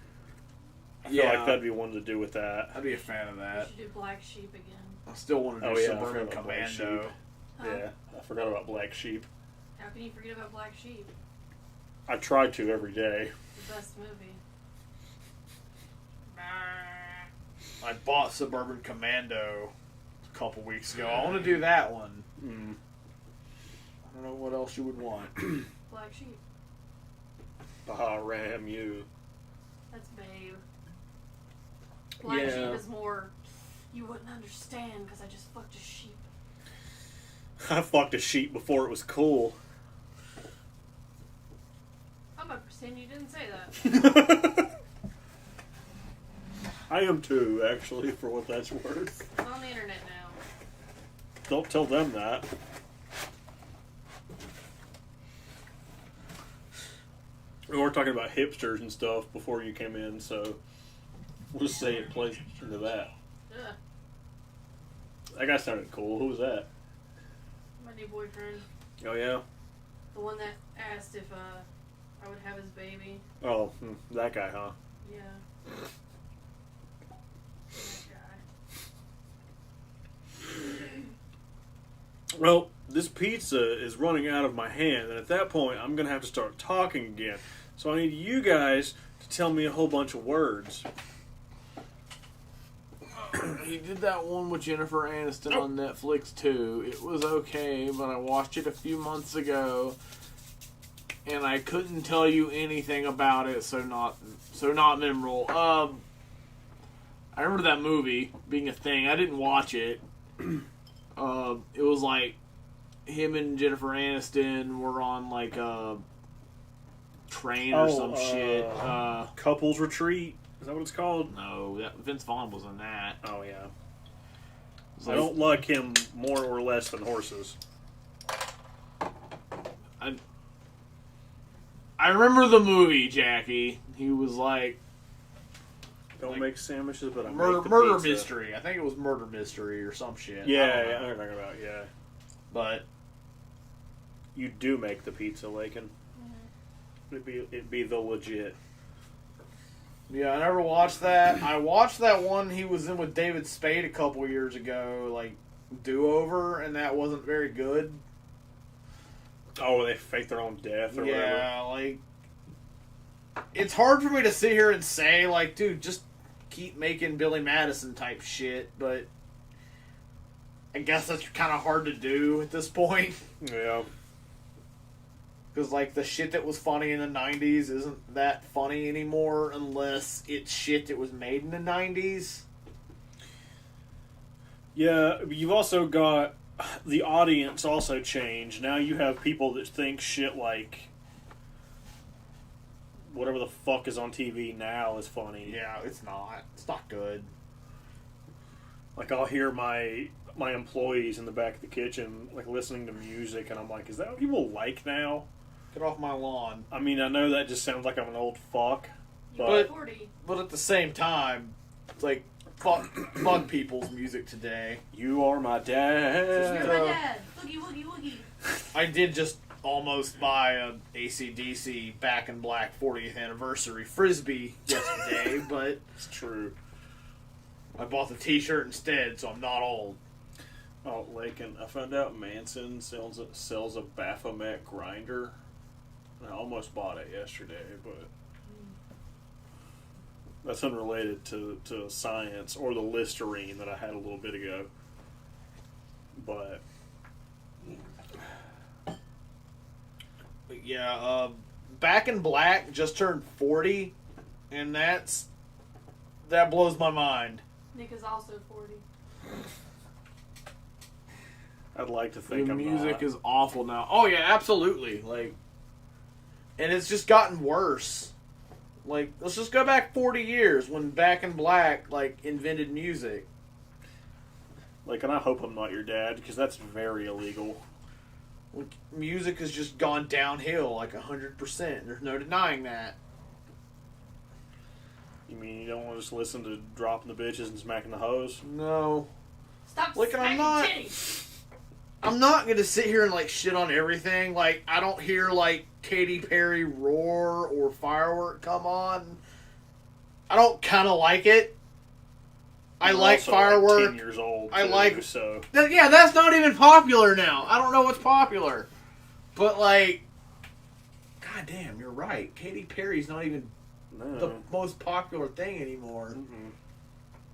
I feel like that'd be one to do with that. I'd be a fan of We that. should do Black Sheep again. I still want to do Oh, yeah, I Suburban forgot about Black Commando. Sheep. Huh? Yeah, I forgot about Black Sheep. How can you forget about Black Sheep? I try to every day. The best movie. I bought Suburban Commando a couple weeks ago. I want to do that one. Mm. I don't know what else you would want. Black Sheep. Ram you. That's Babe. Black Yeah. Sheep is more. You wouldn't understand because I just fucked a sheep. I fucked a sheep before it was cool. I'm gonna pretend you didn't say that. I am too, actually, for what that's worth. It's on the internet now. Don't tell them that. We were talking about hipsters and stuff before you came in, so we'll just say it plays into that. Ugh. That guy sounded cool. Who was that? My new boyfriend. Oh, yeah? The one that asked if I would have his baby. Oh, that guy, huh? Yeah. That guy. Well, this pizza is running out of my hand, and at that point, I'm going to have to start talking again. So I need you guys to tell me a whole bunch of words. He did that one with Jennifer Aniston on Netflix too. It was okay, but I watched it a few months ago, and I couldn't tell you anything about it, so not memorable. I remember that movie being a thing. I didn't watch it. It was like him and Jennifer Aniston were on like a train or some shit. Couples Retreat. Is that what it's called? No, Vince Vaughn was in that. Oh, yeah. It was I like- don't like him more or less than horses. I remember the movie, Jackie. He was like Don't Like, make sandwiches, but I murder, make the murder pizza. mystery. I think it was murder mystery or some shit. Yeah, I don't yeah, know. I know what you're talking about, yeah. But You do make the pizza, Lakin. It'd be the legit. yeah, I never watched that. I watched that one he was in with David Spade a couple years ago, like Do Over, and that wasn't very good. Oh, they fake their own death or whatever. Yeah, like it's hard for me to sit here and say, like, dude, just keep making Billy Madison type shit, but I guess that's kind of hard to do at this point. Yeah. Because, like, the shit that was funny in the 90s isn't that funny anymore unless it's shit that was made in the 90s. Yeah, but you've also got the audience also changed. Now you have people that think shit like whatever the fuck is on TV now is funny. Yeah, it's not. It's not good. Like I'll hear my employees in the back of the kitchen like listening to music, and I'm like, is that what people like now? Get off my lawn. I mean, I know that just sounds like I'm an old fuck, You're but 40. But at the same time, it's like, fuck people's music today. you are my dad. You're my dad. Woogie, woogie, woogie. I did just almost buy a AC/DC Back in Black 40th anniversary Frisbee yesterday, but It's true. I bought the t-shirt instead, so I'm not old. Oh, Lakin, I found out Manson sells a Baphomet grinder. I almost bought it yesterday, but that's unrelated to science or the Listerine that I had a little bit ago. But Yeah, Back in Black just turned 40, and that blows my mind. Nick is also 40. I'd like to think The I'm music not. is awful now. Oh yeah, absolutely. Like, and it's just gotten worse. Like, let's just go back 40 years when Back in Black like invented music. Like, and I hope I'm not your dad, because that's very illegal. Like, music has just gone downhill like 100%. There's no denying that. You mean you don't want to just listen to dropping the bitches and smacking the hoes? No, Stop Look, and I'm smacking not- titties! I'm not gonna sit here and like shit on everything. Like, I don't hear like Katy Perry Roar or Firework come on. I don't kind of like it. I You're like also, Firework. 10 years old. I too, like- so. Yeah, that's not even popular now. I don't know what's popular. But, like, goddamn, you're right. Katy Perry's not even No. the most popular thing anymore.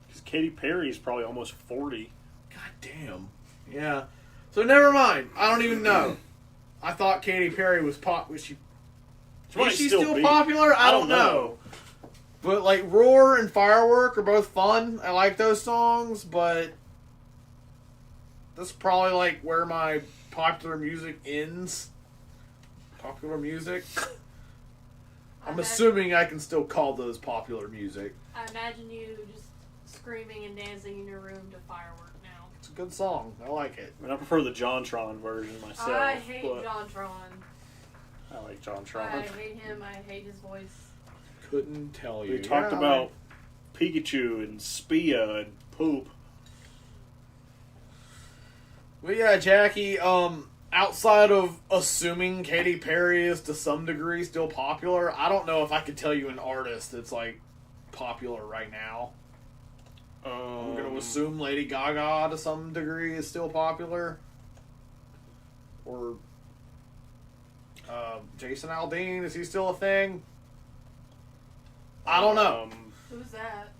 Because Katy Perry's probably almost 40. Goddamn. Yeah. So, never mind. I don't even know. I thought Katy Perry was Was she might is she still still be. popular? I don't don't know. know. But, like, Roar and Firework are both fun. I like those songs, but that's probably, like, where my popular music ends. Popular music? I'm assuming I can still call those popular music. I imagine you just screaming and dancing in your room to Firework now. It's a good song. I like it. I mean, I prefer the JonTron version myself. I hate but JonTron. I like I JonTron. hate him. I hate his voice. Couldn't tell you. We talked Yeah, about Pikachu and Spia and Poop. Well, yeah, Jackie, outside of assuming Katy Perry is to some degree still popular, I don't know if I could tell you an artist that's, like, popular right now. I'm going to assume Lady Gaga to some degree is still popular. Or Jason Aldean, is he still a thing? I don't know. Who's that?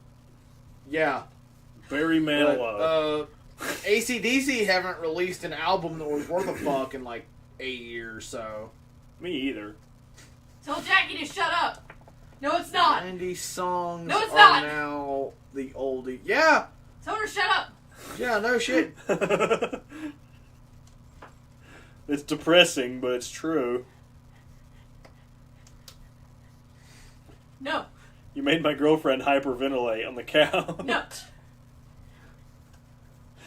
Yeah. Barry But, Manilow. AC/DC haven't released an album that was worth a fuck in like 8 years, so. Me either. Tell Jackie to shut up. No, it's not. 90 songs No, it's are not. now the oldie. Yeah, Tell her to shut up. yeah, no shit. It's depressing, but it's true. No. You made my girlfriend hyperventilate on the couch. No.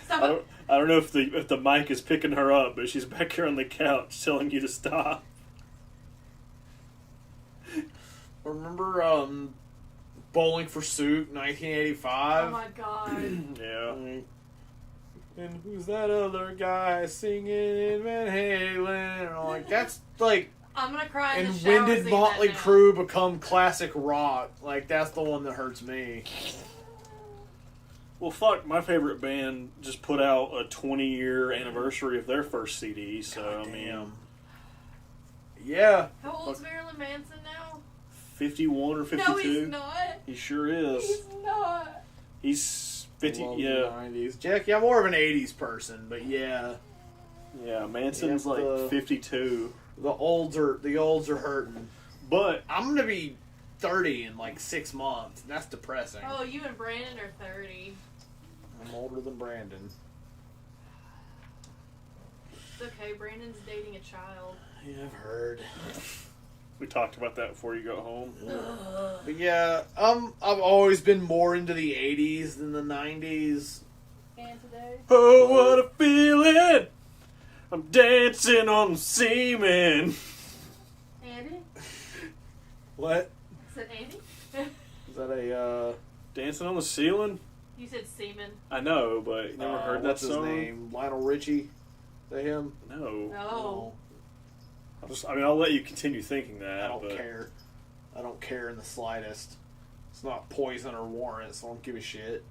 Stop I it. don't know if the mic is picking her up, but she's back here on the couch telling you to stop. Remember Bowling for Soup, Oh 1985? my god. Yeah. And who's that other guy singing in Van Halen? And I'm like, that's like, I'm gonna cry in and the shower. when did singing Motley that now. Crue become classic rock? Like, that's the one that hurts me. Well, fuck, my favorite band just put out a 20-year anniversary of their first CD, so, I mean, Damn. Yeah. How old's Marilyn Manson now? 51 or 52? No, he's not. He sure is. He's not. He's 50, Love yeah. the 90s. Jackie, I'm more of an 80s person, but yeah. Yeah, Manson's Yeah, like the- 52. The olds are hurting. But, I'm gonna be 30 in like 6 months. And that's depressing. Oh, you and Brandon are 30. I'm older than Brandon. It's okay. Brandon's dating a child. Yeah, I've heard. we talked about that before you got home. But yeah, I've always been more into the 80s than the 90s. And today? Oh, what a feeling! I'm dancing on the semen. Andy? What? Is that Andy? Is that a, Dancing on the ceiling? You said semen. I know, but you never heard that what's song? his name? Lionel Richie? Is that him? No. No. I'll let you continue thinking that. I don't but care. I don't care in the slightest. It's not Poison or Warrant, so I don't give a shit.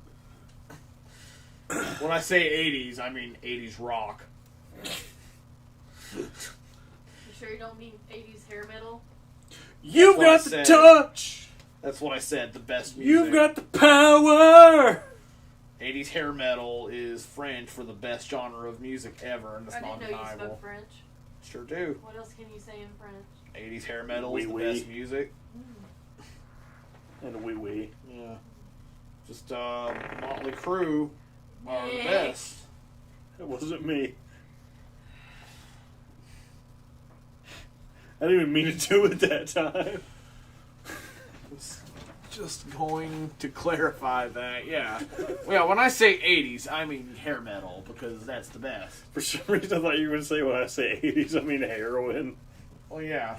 When I say 80s, I mean 80s rock. You sure you don't mean 80s hair metal? You've got That's what the I said. touch. That's what I said. The best music. You've got the power. 80s hair metal is French for the best genre of music ever, and it's I not didn't know you deniable. spoke French. Sure do. What else can you say in French? 80s hair metal Oui, is the oui. best music. And wee wee. Yeah. Just Motley Crue are the Yeah. best. It wasn't me. I didn't even mean to do it that time. Just going to clarify that, yeah. Well, when I say 80s, I mean hair metal because that's the best. For some reason, I thought you were going to say when I say 80s, I mean heroin. Well, yeah.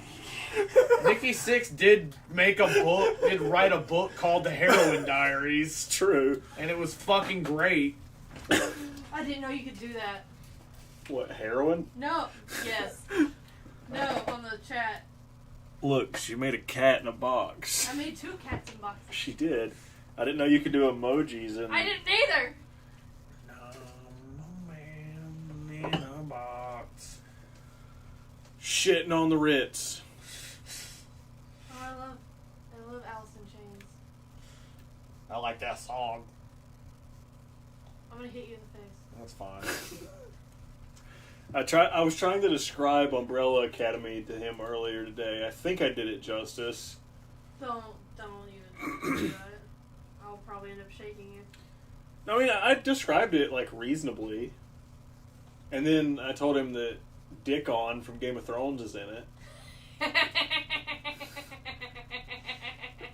Nikki Sixx did write a book called The Heroin Diaries, It's true. and it was fucking great. I didn't know you could do that. What, heroin? No. Yes. No, on the chat. Look, she made a cat in a box. I made 2 cats in boxes. She did. I didn't know you could do emojis and I didn't either. No man in a box. shitting on the Ritz. Oh, I love Alice in Chains. I like that song. I'm gonna hit you in the face. That's fine. I was trying to describe Umbrella Academy to him earlier today. I think I did it justice. Don't even do that. I'll probably end up shaking you. I mean, I described it like reasonably, and then I told him that Dickon from Game of Thrones is in it.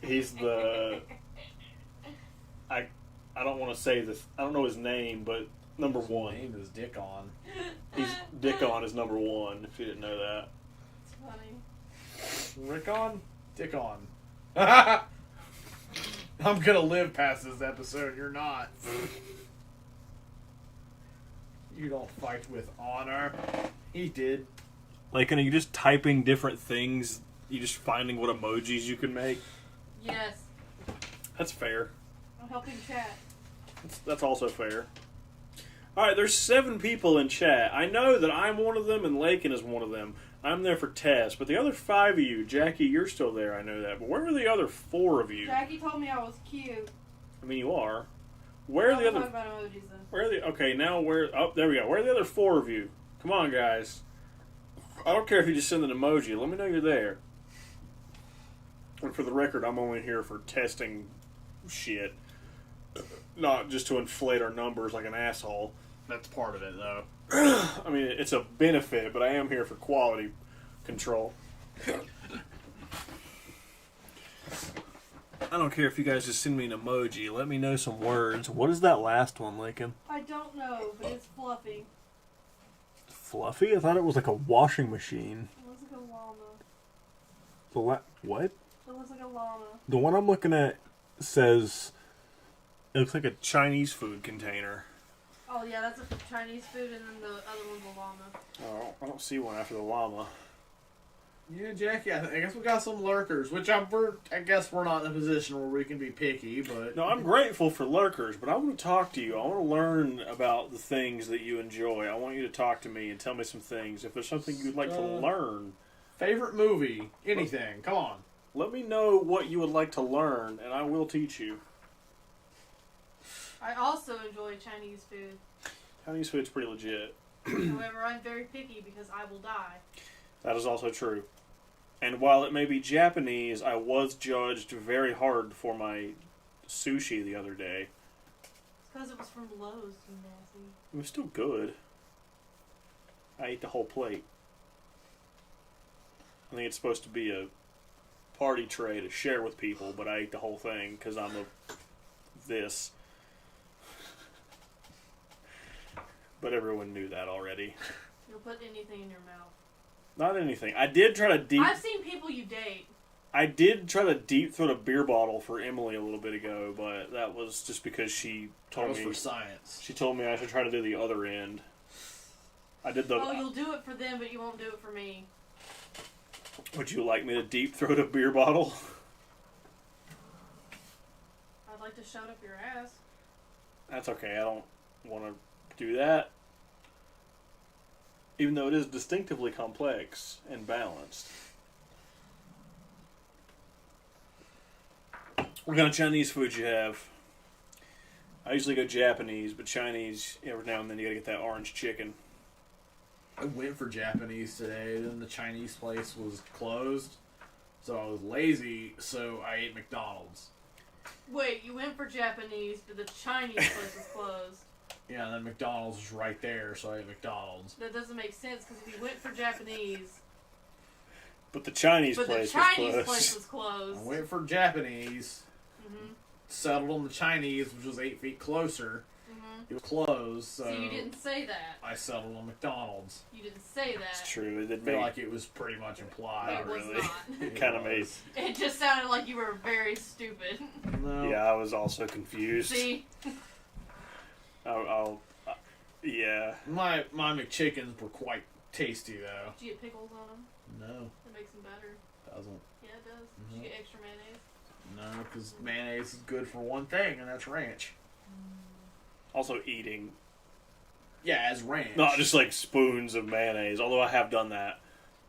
He's the I don't want to say this. I don't know his name, but number His one. name is Dickon. Dickon is number one. If you didn't know that. It's funny. Rickon? Dickon. I'm gonna live past this episode. You're not. You don't fight with honor. He did. Like, are you just typing different things? You just finding what emojis you can make? Yes. That's fair. I'm helping chat. That's also fair. Alright, there's 7 people in chat. I know that I'm one of them and Lakin is one of them. I'm there for Tess, but the other 5 of you, Jackie, you're still there, I know that. But where are the other 4 of you? Jackie told me I was cute. I mean, you are. Where are the Don't other... talk about emojis then. Where are the... Okay, now where... Oh, there we go. Where are the other 4 of you? Come on, guys. I don't care if you just send an emoji. Let me know you're there. And for the record, I'm only here for testing shit. Not just to inflate our numbers like an asshole. That's part of it, though. I mean, it's a benefit, but I am here for quality control. I don't care if you guys just send me an emoji. Let me know some words. What is that last one, Lincoln? I don't know, but it's fluffy. Fluffy? I thought it was like a washing machine. It looks like a llama. What? It looks like a llama. The one I'm looking at says it looks like a Chinese food container. Oh yeah, that's a Chinese food, and then the other one's a llama. Oh, I don't see one after the llama. Yeah, Jackie, I guess we got some lurkers, which I guess we're not in a position where we can be picky, but... No, I'm grateful for lurkers, but I want to talk to you. I want to learn about the things that you enjoy. I want you to talk to me and tell me some things. If there's something you'd like to learn, Favorite movie? Anything. Come on. let me know what you would like to learn, and I will teach you. I also enjoy Chinese food. Chinese food's pretty legit. However, I'm very picky because I will die. That is also true. And while it may be Japanese, I was judged very hard for my sushi the other day. It's because it was from Lowe's, you nasty. It was still good. I ate the whole plate. I think it's supposed to be a party tray to share with people, but I ate the whole thing because I'm this. But everyone knew that already. You'll put anything in your mouth. Not anything. I did try to I've seen people you date. I did try to deep throat a beer bottle for Emily a little bit ago, but that was just because she told That was me for science. she told me I should try to do the other end. I did the. Oh, you'll do it for them, but you won't do it for me. Would you like me to deep throat a beer bottle? I'd like to shove up your ass. That's okay. I don't want to do that. even though it is distinctively complex and balanced. What kind of Chinese food you have? I usually go Japanese, but Chinese, every now and then you gotta get that orange chicken. I went for Japanese today, then the Chinese place was closed. So I was lazy, so I ate McDonald's. Wait, you went for Japanese, but the Chinese place was closed. Yeah, and then McDonald's was right there, so I ate McDonald's. That doesn't make sense because if you went for Japanese, But the Chinese but the place Chinese was closed. place was closed. I went for Japanese, Mm-hmm. settled on the Chinese, which was 8 feet closer. Mm-hmm. It was closed, so, So you didn't say that. I settled on McDonald's. You didn't say that. It's true. It did I feel make like it was pretty much implied. It was really. not. it kind of made. It just sounded like you were very stupid. No. Yeah, I was also confused. See? Yeah. My McChickens were quite tasty, though. Did you get pickles on them? No, That makes them better. doesn't. Yeah, it does. Did Mhm. you get extra mayonnaise? No, because mayonnaise is good for one thing, and that's ranch. Also eating, Yeah, as ranch. not just like spoons of mayonnaise. Although I have done that,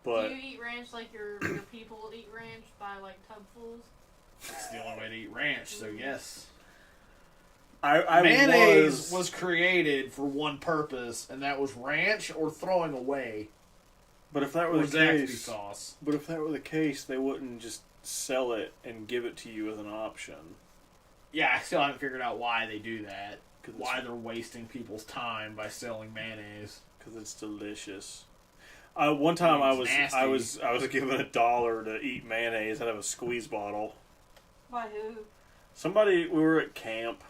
but Do you eat ranch like your people eat ranch by like tubfuls? That's the only way to eat ranch, so yes. I Mayonnaise was created for one purpose, and that was ranch or throwing away. But if that Or were the Zaxby case, sauce. but if that were the case, they wouldn't just sell it and give it to you as an option. Yeah, I still haven't figured out why they do that. 'Cause Why they're wasting people's time by selling mayonnaise. Because it's delicious. One time I It's was nasty. I was given $1 to eat mayonnaise out of a squeeze bottle. By who? We were at camp.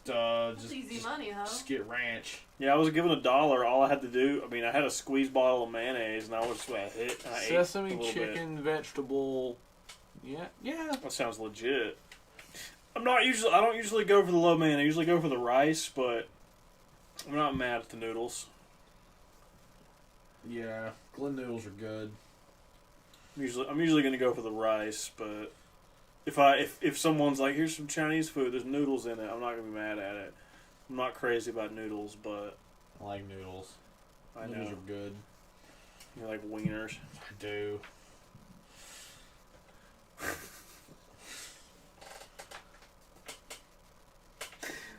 That's easy money, huh? Just get ranch. Yeah, I was given $1. All I had to do, I had a squeeze bottle of mayonnaise, and I was just like, hit, and I ate Sesame, a little chicken, vegetable. Yeah. bit. That sounds legit. I don't usually go for the lo mein. I usually go for the rice, but I'm not mad at the noodles. Yeah, Glen noodles are good. I'm usually going to go for the rice, but if someone's like, here's some Chinese food, there's noodles in it, I'm not going to be mad at it. I'm not crazy about noodles, but I like noodles. I Noodles know are good. you like wieners. I do.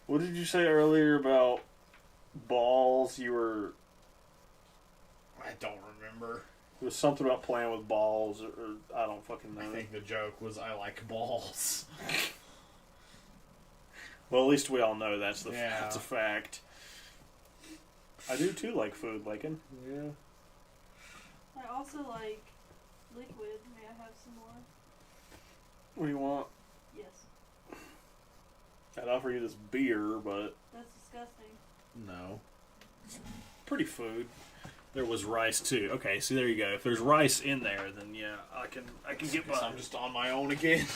What did you say earlier about balls? I don't remember. It was something about playing with balls, or I don't fucking know. I think the joke was I like balls. Well, at least we all know that's Yeah. that's a fact. I do too like food, Lakin. Yeah. I also like liquid. May I have some more? What do you want? Yes. I'd offer you this beer, but That's disgusting. No. pretty food. There was rice too. Okay, see there you go. If there's rice in there, then yeah, I can get Guess by. I'm just on my own again.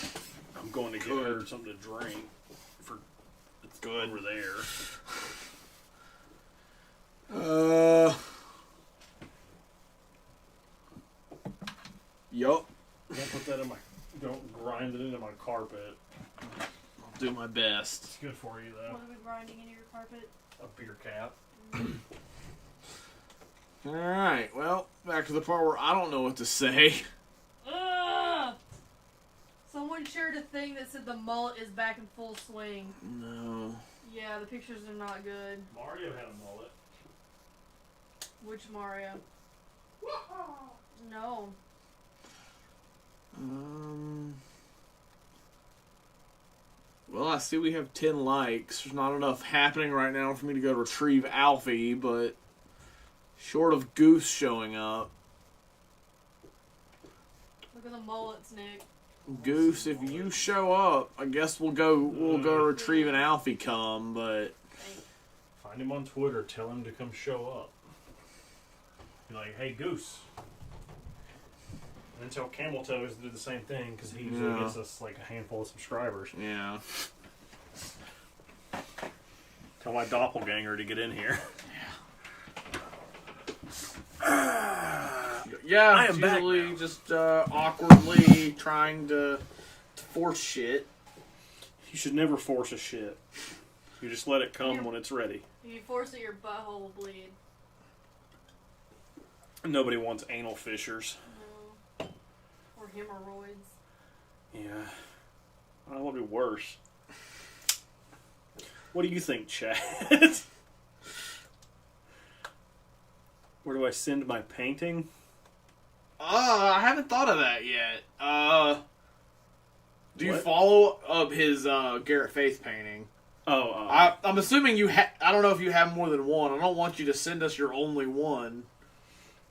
I'm going to get her something to drink. For it's good over there. Yup. Don't put that in my. Don't grind it into my carpet. I'll do my best. It's good for you though. What are we grinding into your carpet? A beer cap. Alright, well, back to the part where I don't know what to say. Ugh! Someone shared a thing that said the mullet is back in full swing. No. Yeah, the pictures are not good. Mario had a mullet. Which Mario? No. Well, I see we have 10 likes. There's not enough happening right now for me to go retrieve Alfie, but short of Goose showing up. Look at the mullets, Nick. Goose, if you show up, I guess we'll go retrieve an Alfie come, but Find him on Twitter. Tell him to come show up. Be like, hey, Goose. And then tell Camel Toes to do the same thing because he usually gets us like a handful of subscribers. yeah. Tell my doppelganger to get in here. Yeah, I am back usually now. just awkwardly trying to force shit. You should never force a shit. You just let it come when it's ready. If you force it, your butthole will bleed. Nobody wants anal fissures. No. Or hemorrhoids. Yeah. That would be worse. What do you think, Chad? Where do I send my painting? I haven't thought of that yet. Do you What? follow up his Garrett Faith painting? I'm assuming you I don't know if you have more than one. I don't want you to send us your only one.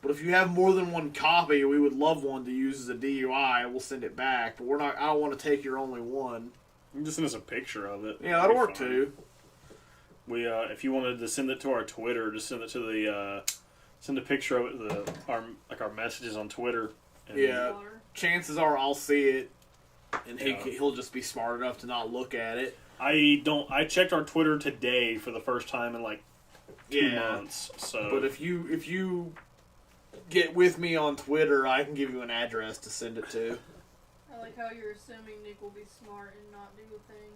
But if you have more than one copy, we would love one to use as a DUI. We'll send it back. But I don't want to take your only one. You can just send us a picture of it. Yeah, that'll work too. We, if you wanted to send it to our Twitter, just send it to the, send a picture of it, our messages on Twitter. And Yeah. Water. Chances are I'll see it, and Yeah. he'll just be smart enough to not look at it. I checked our Twitter today for the first time in like 2 months. So, But if you get with me on Twitter, I can give you an address to send it to. I like how you're assuming Nick will be smart and not do a thing.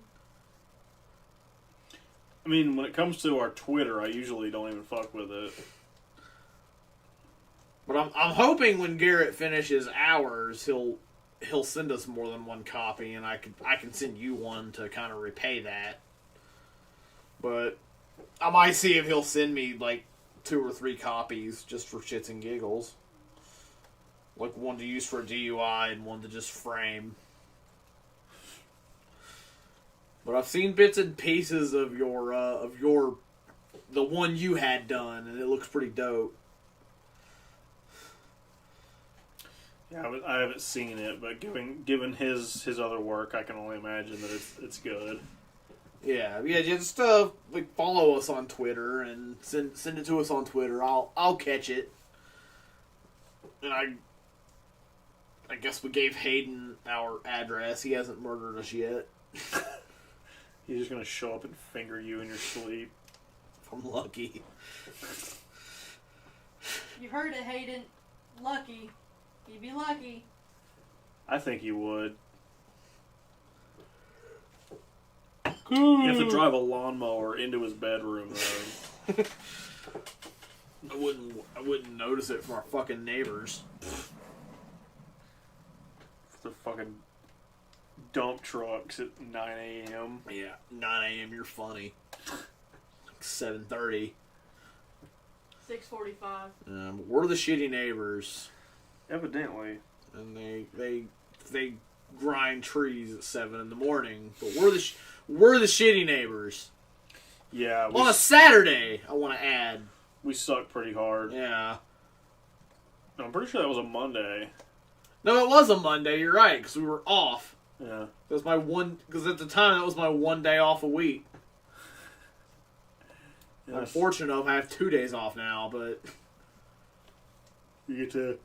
I mean, when it comes to our Twitter, I usually don't even fuck with it. But I'm hoping when Garrett finishes ours, he'll send us more than one copy, and I can send you one to kind of repay that. But I might see if he'll send me like 2 or 3 copies just for shits and giggles, like one to use for a DUI and one to just frame. But I've seen bits and pieces of your the one you had done, and it looks pretty dope. Yeah, I haven't seen it, but given his other work, I can only imagine that it's good. Yeah, just like follow us on Twitter and send it to us on Twitter. I'll catch it. And I guess we gave Hayden our address. He hasn't murdered us yet. He's just gonna show up and finger you in your sleep. If I'm lucky. You heard it, Hayden. Lucky. You'd be lucky. I think he would. You have to drive a lawnmower into his bedroom, though. I wouldn't notice it from our fucking neighbors. The fucking dump trucks at 9 a.m. Yeah, 9 a.m. You're funny. 7:30. 6:45. We're the shitty neighbors, Evidently. and they grind trees at 7 in the morning. But we're the shitty neighbors. Yeah, On a Saturday, I want to add. we suck pretty hard. Yeah. I'm pretty sure that was a Monday. No, it was a Monday. You're right, because we were off. Yeah. That was my one. Because at the time, that was my one day off a week. Yes. I'm fortunate enough I have 2 days off now, but You get to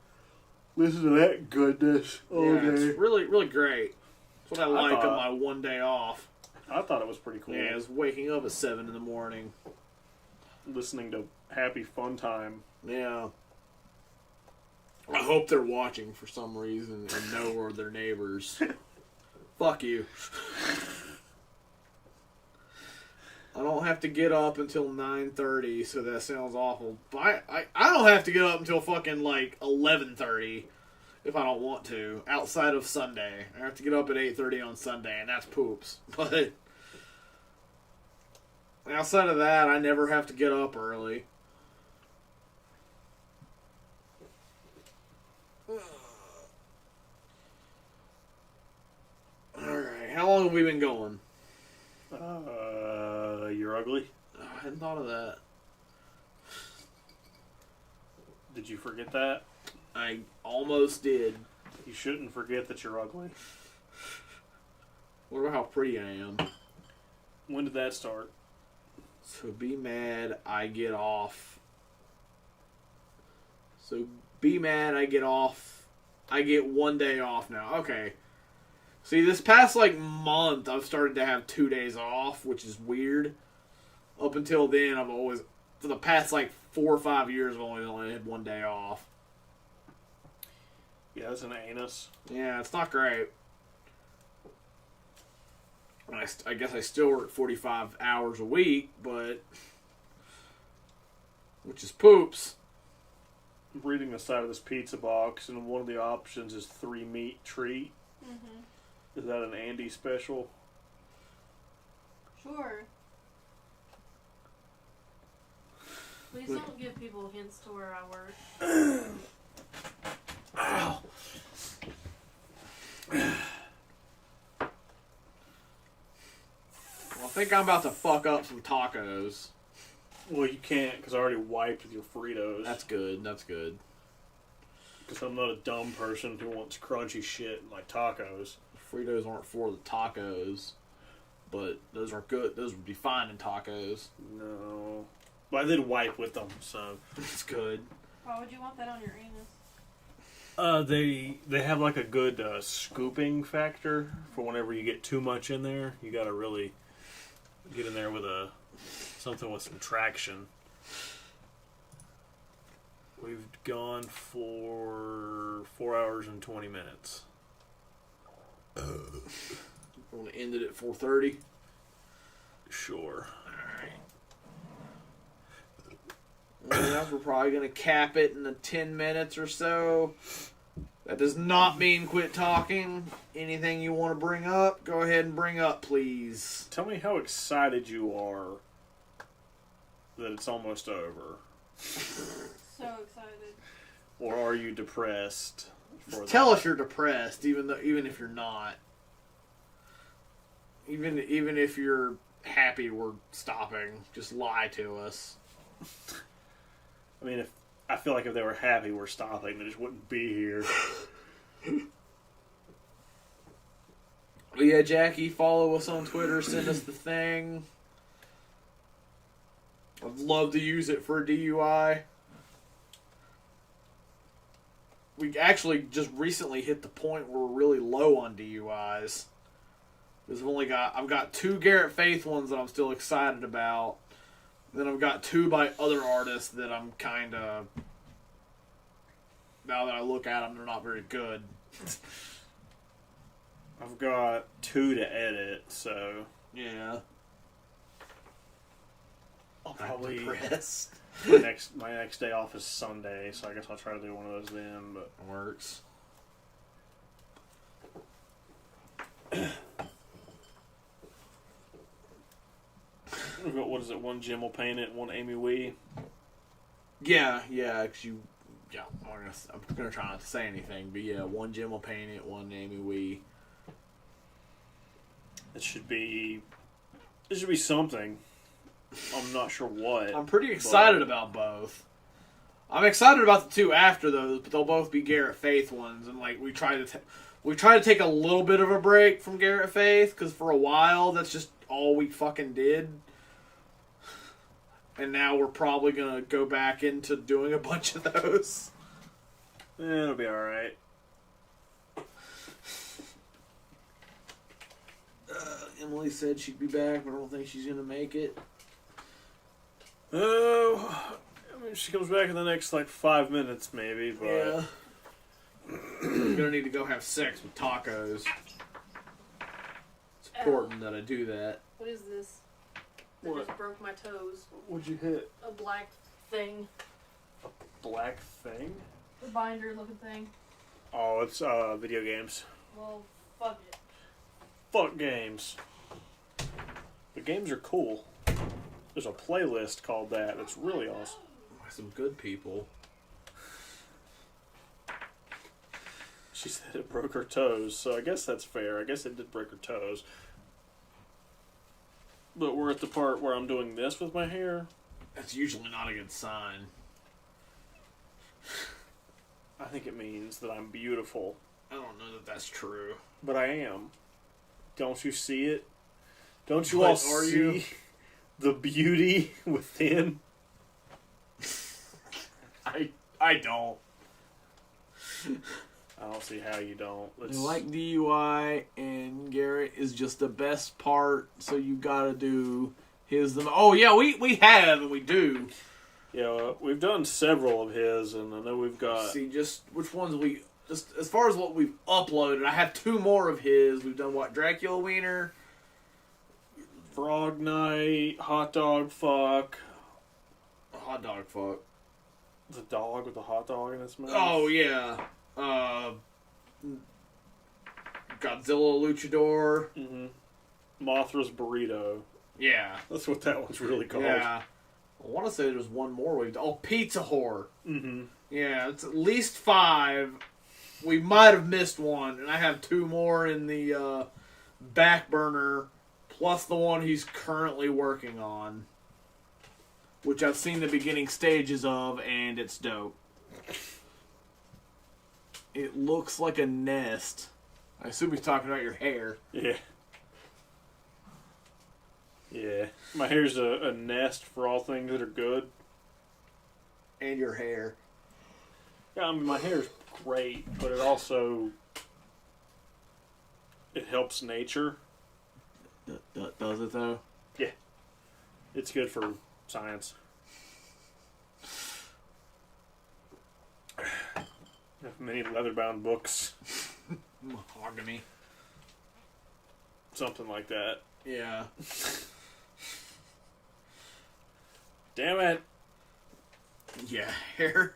listen to that goodness all yeah, day. it's really, really great. That's what I like thought- on my one day off. I thought it was pretty cool. Yeah, it's waking up at 7 in the morning. Listening to Happy Fun Time. Yeah. I hope they're watching for some reason and know we're their neighbors. Fuck you. I don't have to get up until 9:30, so that sounds awful. But I don't have to get up until fucking like 11:30 if I don't want to, outside of Sunday. I have to get up at 8:30 on Sunday, and that's poops. But outside of that, I never have to get up early. Alright, how long have we been going? You're ugly? Oh, I hadn't thought of that. Did you forget that? I almost did. You shouldn't forget that you're ugly. What about how pretty I am? When did that start? So be mad, I get off. So be mad, I get off. I get 1 day off now. Okay. See, this past like month, I've started to have 2 days off, which is weird. Up until then, I've always, for the past like 4 or 5 years, I've only had 1 day off. Yeah, that's an anus. Yeah, it's not great. I guess I still work 45 hours a week, but which is poops. reading the side of this pizza box, and one of the options is 3 meat treat. Mm-hmm. Is that an Andy special? Sure. Please don't give people hints to where I work. Ow. Well, I think I'm about to fuck up some tacos. Well, you can't because I already wiped with your Fritos. That's good. That's good. Because I'm not a dumb person who wants crunchy shit in my tacos. Fritos aren't for the tacos, but those are good. Those would be fine in tacos. No. But I did wipe with them, so. It's good. Why would you want that on your anus? They have like a good scooping factor for whenever you get too much in there. You got to really get in there with something with some traction. We've gone for 4 hours and 20 minutes. I want to end it at 4:30. Sure. We're probably going to cap it in the 10 minutes or so. That does not mean quit talking. Anything you want to bring up, go ahead and bring up, please. Tell me how excited you are that it's almost over. So excited. Or are you depressed? Tell us you're depressed, even if you're not. Even if you're happy we're stopping, just lie to us. I mean, I feel like if they were happy we're stopping, they just wouldn't be here. But yeah, Jackie, follow us on Twitter, send us the thing. I'd love to use it for a DUI. We actually just recently hit the point where we're really low on DUIs. Because I've got 2 Garrett Faith ones that I'm still excited about. Then I've got 2 by other artists that I'm kind of, now that I look at them, they're not very good. I've got 2 to edit, so Yeah. I'll probably depressed. my next day off is Sunday, so I guess I'll try to do one of those then. But Works. we've got, what is it? 1 Jim will paint it, 1 Amy Wee. Yeah, cause I'm gonna try not to say anything, but yeah, 1 Jim will paint it, 1 Amy Wee. It should be something. I'm not sure what. I'm pretty excited about both. I'm excited about the 2 after those, but they'll both be Garrett Faith ones, and like we try to take a little bit of a break from Garrett Faith because for a while that's just all we fucking did. And now we're probably going to go back into doing a bunch of those. It'll be alright. Emily said she'd be back, but I don't think she's going to make it. Oh, I mean, she comes back in the next, 5 minutes, maybe, but... Yeah. I'm going to need to go have sex with tacos. It's important that I do that. What is this? I What? just broke my toes. What'd you hit? A black thing. Black thing? The binder looking thing. Oh, it's video games. Well, fuck it. Fuck games. The games are cool. There's a playlist called that. It's really awesome. Some good people. She said it broke her toes, so I guess that's fair. I guess it did break her toes. But we're at the part where I'm doing this with my hair. That's usually not a good sign. I think it means that I'm beautiful. I don't know that that's true. But I am. Don't you see it? Don't you But all are see you? the beauty within? I don't. I don't see how you don't. I like DUI, and Garrett is just the best part, so you gotta do his... Oh, yeah, we have, and we do. Yeah, we've done several of his, and I know we've got... See, just which ones we... Just as far as what we've uploaded, I have 2 more of his. We've done, what, Dracula Wiener? Frog Night, Hot Dog Fuck. Hot Dog Fuck. The dog with the hot dog in his mouth. Oh yeah, Godzilla Luchador. Mm-hmm. Mothra's burrito. Yeah, That's what that one's really called. yeah. I want to say there's one more. Pizza Whore. Mm-hmm. Yeah, it's at least 5. We might have missed one, and I have 2 more in the back burner, plus the one he's currently working on, which I've seen the beginning stages of, and it's dope. It looks like a nest. I assume he's talking about your hair. Yeah. Yeah. My hair's a nest for all things that are good. And your hair. Yeah, I mean, my hair's great, but it also... It helps nature. Does it, though? Yeah. It's good for science. I have many leather-bound books. Mahogany. Something like that. Yeah. Damn it! Yeah, hair.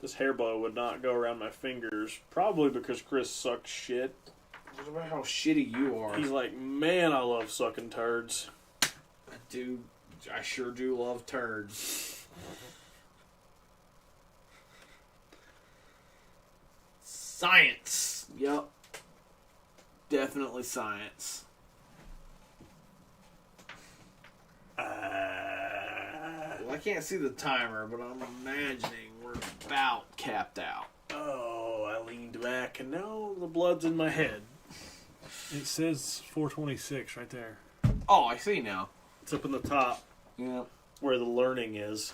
This hair bow would not go around my fingers. Probably because Chris sucks shit. What about how shitty you are? He's like, man, I love sucking turds. I sure do love turds. Science. Yep. Definitely science. Well, I can't see the timer, but I'm imagining we're about capped out. Oh, I leaned back and now the blood's in my head. It says 426 right there. Oh, I see now. It's up in the top Yeah. where the learning is.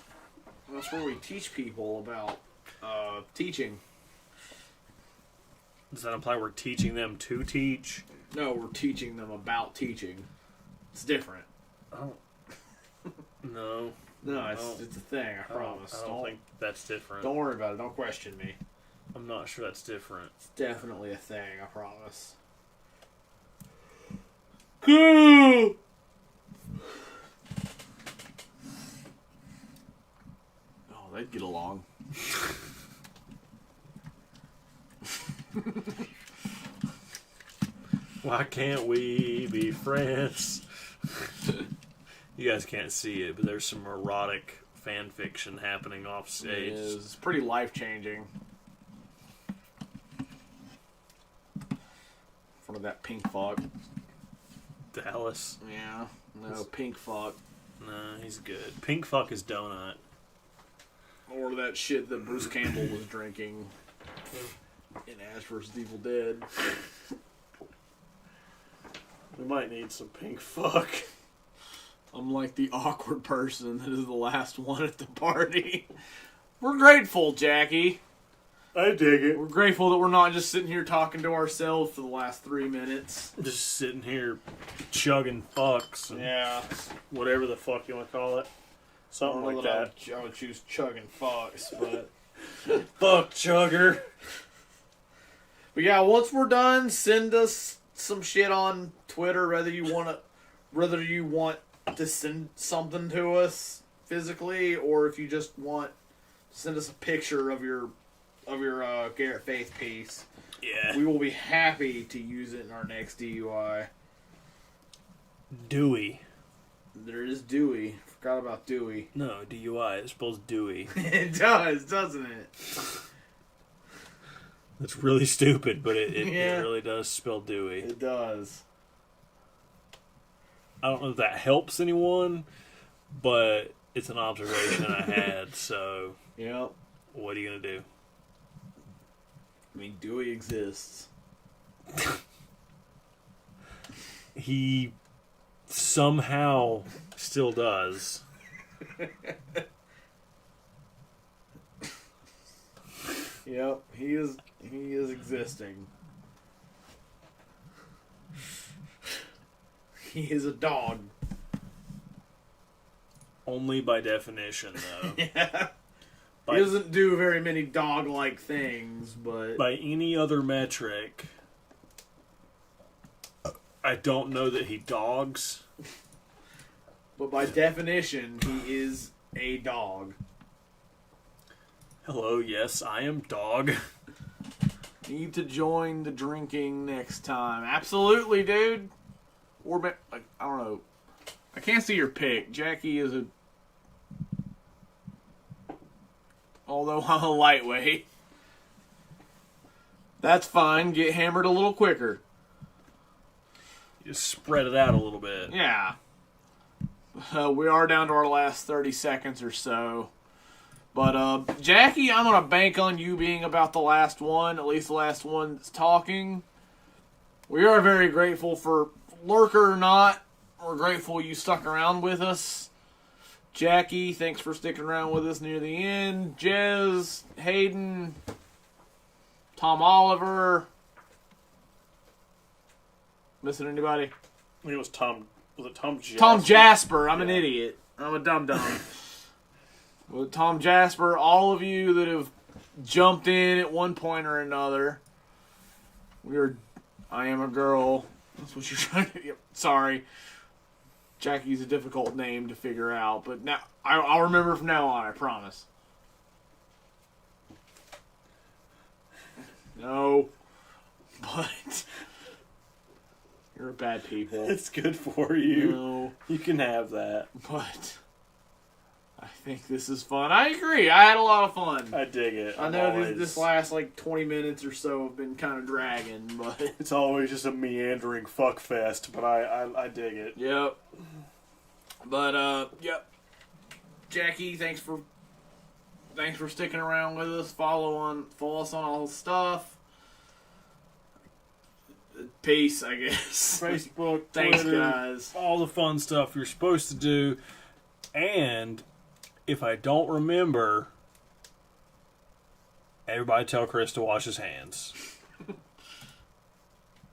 That's where we teach people about teaching. Does that imply we're teaching them to teach? No, we're teaching them about teaching. It's different. Oh. No. No, I it's don't- a thing, I promise. I don't think that's different. Don't worry about it. Don't question me. I'm not sure that's different. It's definitely a thing, I promise. Cool! Oh, they'd get along. Why can't we be friends? You guys can't see it, but there's some erotic fan fiction happening off stage. It's pretty life-changing. In front of that pink fuck. Dallas. Yeah. No, pink fuck. No, he's good. Pink fuck is donut. Or that shit that Bruce Campbell was drinking in Ash vs. Evil Dead. We might need some pink fuck. I'm like the awkward person that is the last one at the party. We're grateful, Jackie. I dig it. We're grateful that we're not just sitting here talking to ourselves for the last 3 minutes. Just sitting here chugging fucks and Yeah. whatever the fuck you want to call it. Something like that. I would choose chugging fucks, but... Fuck chugger. But yeah, once we're done, send us some shit on Twitter, whether you want to send something to us physically, or if you just want to send us a picture of your Garrett Faith piece. Yeah. We will be happy to use it in our next DUI. Dewey. There is Dewey. Forgot about Dewey. No, DUI. It spells Dewey. It does, doesn't it? It's really stupid, but it Yeah. really does spell Dewey. It does. I don't know if that helps anyone, but it's an observation I had, so Yep. what are you going to do? I mean, Dewey exists. He somehow still does. Yep, he is existing. He is a dog. Only by definition, though. Yeah. By, He doesn't do very many dog-like things, but by any other metric, I don't know that he dogs. by definition, he is a dog. Hello, yes, I am dog. Need to join the drinking next time. Absolutely, dude. Or, like, I don't know. I can't see your pick. Jackie is a... Although I'm a lightweight. That's fine. Get hammered a little quicker. Just spread it out a little bit. Yeah. We are down to our last 30 seconds or so. But, Jackie, I'm going to bank on you being about the last one, at least the last one that's talking. We are very grateful for Lurker or not. We're grateful you stuck around with us. Jackie, thanks for sticking around with us near the end. Jez, Hayden, Tom Oliver. Missing anybody? I think it was Tom. Was it Tom Jasper? Tom Jasper. I'm an Yeah. idiot. I'm a dum-dum. Well, Tom Jasper, all of you that have jumped in at one point or another. I am a girl. That's what you're trying to... Yep, sorry. Jackie's a difficult name to figure out, but now I'll remember from now on, I promise. No. But... You're a bad people. It's good for you. No. You can have that. But... I think this is fun. I agree. I had a lot of fun. I dig it. I I'm know always- this last like 20 minutes or so have been kind of dragging, but It's always just a meandering fuck fest, but I dig it. Yep. But yep. Jackie, thanks for sticking around with us. Follow us on all the stuff. Peace, I guess. Facebook, Thanks, Twitter, guys. all the fun stuff you're supposed to do. And if I don't remember, everybody tell Chris to wash his hands.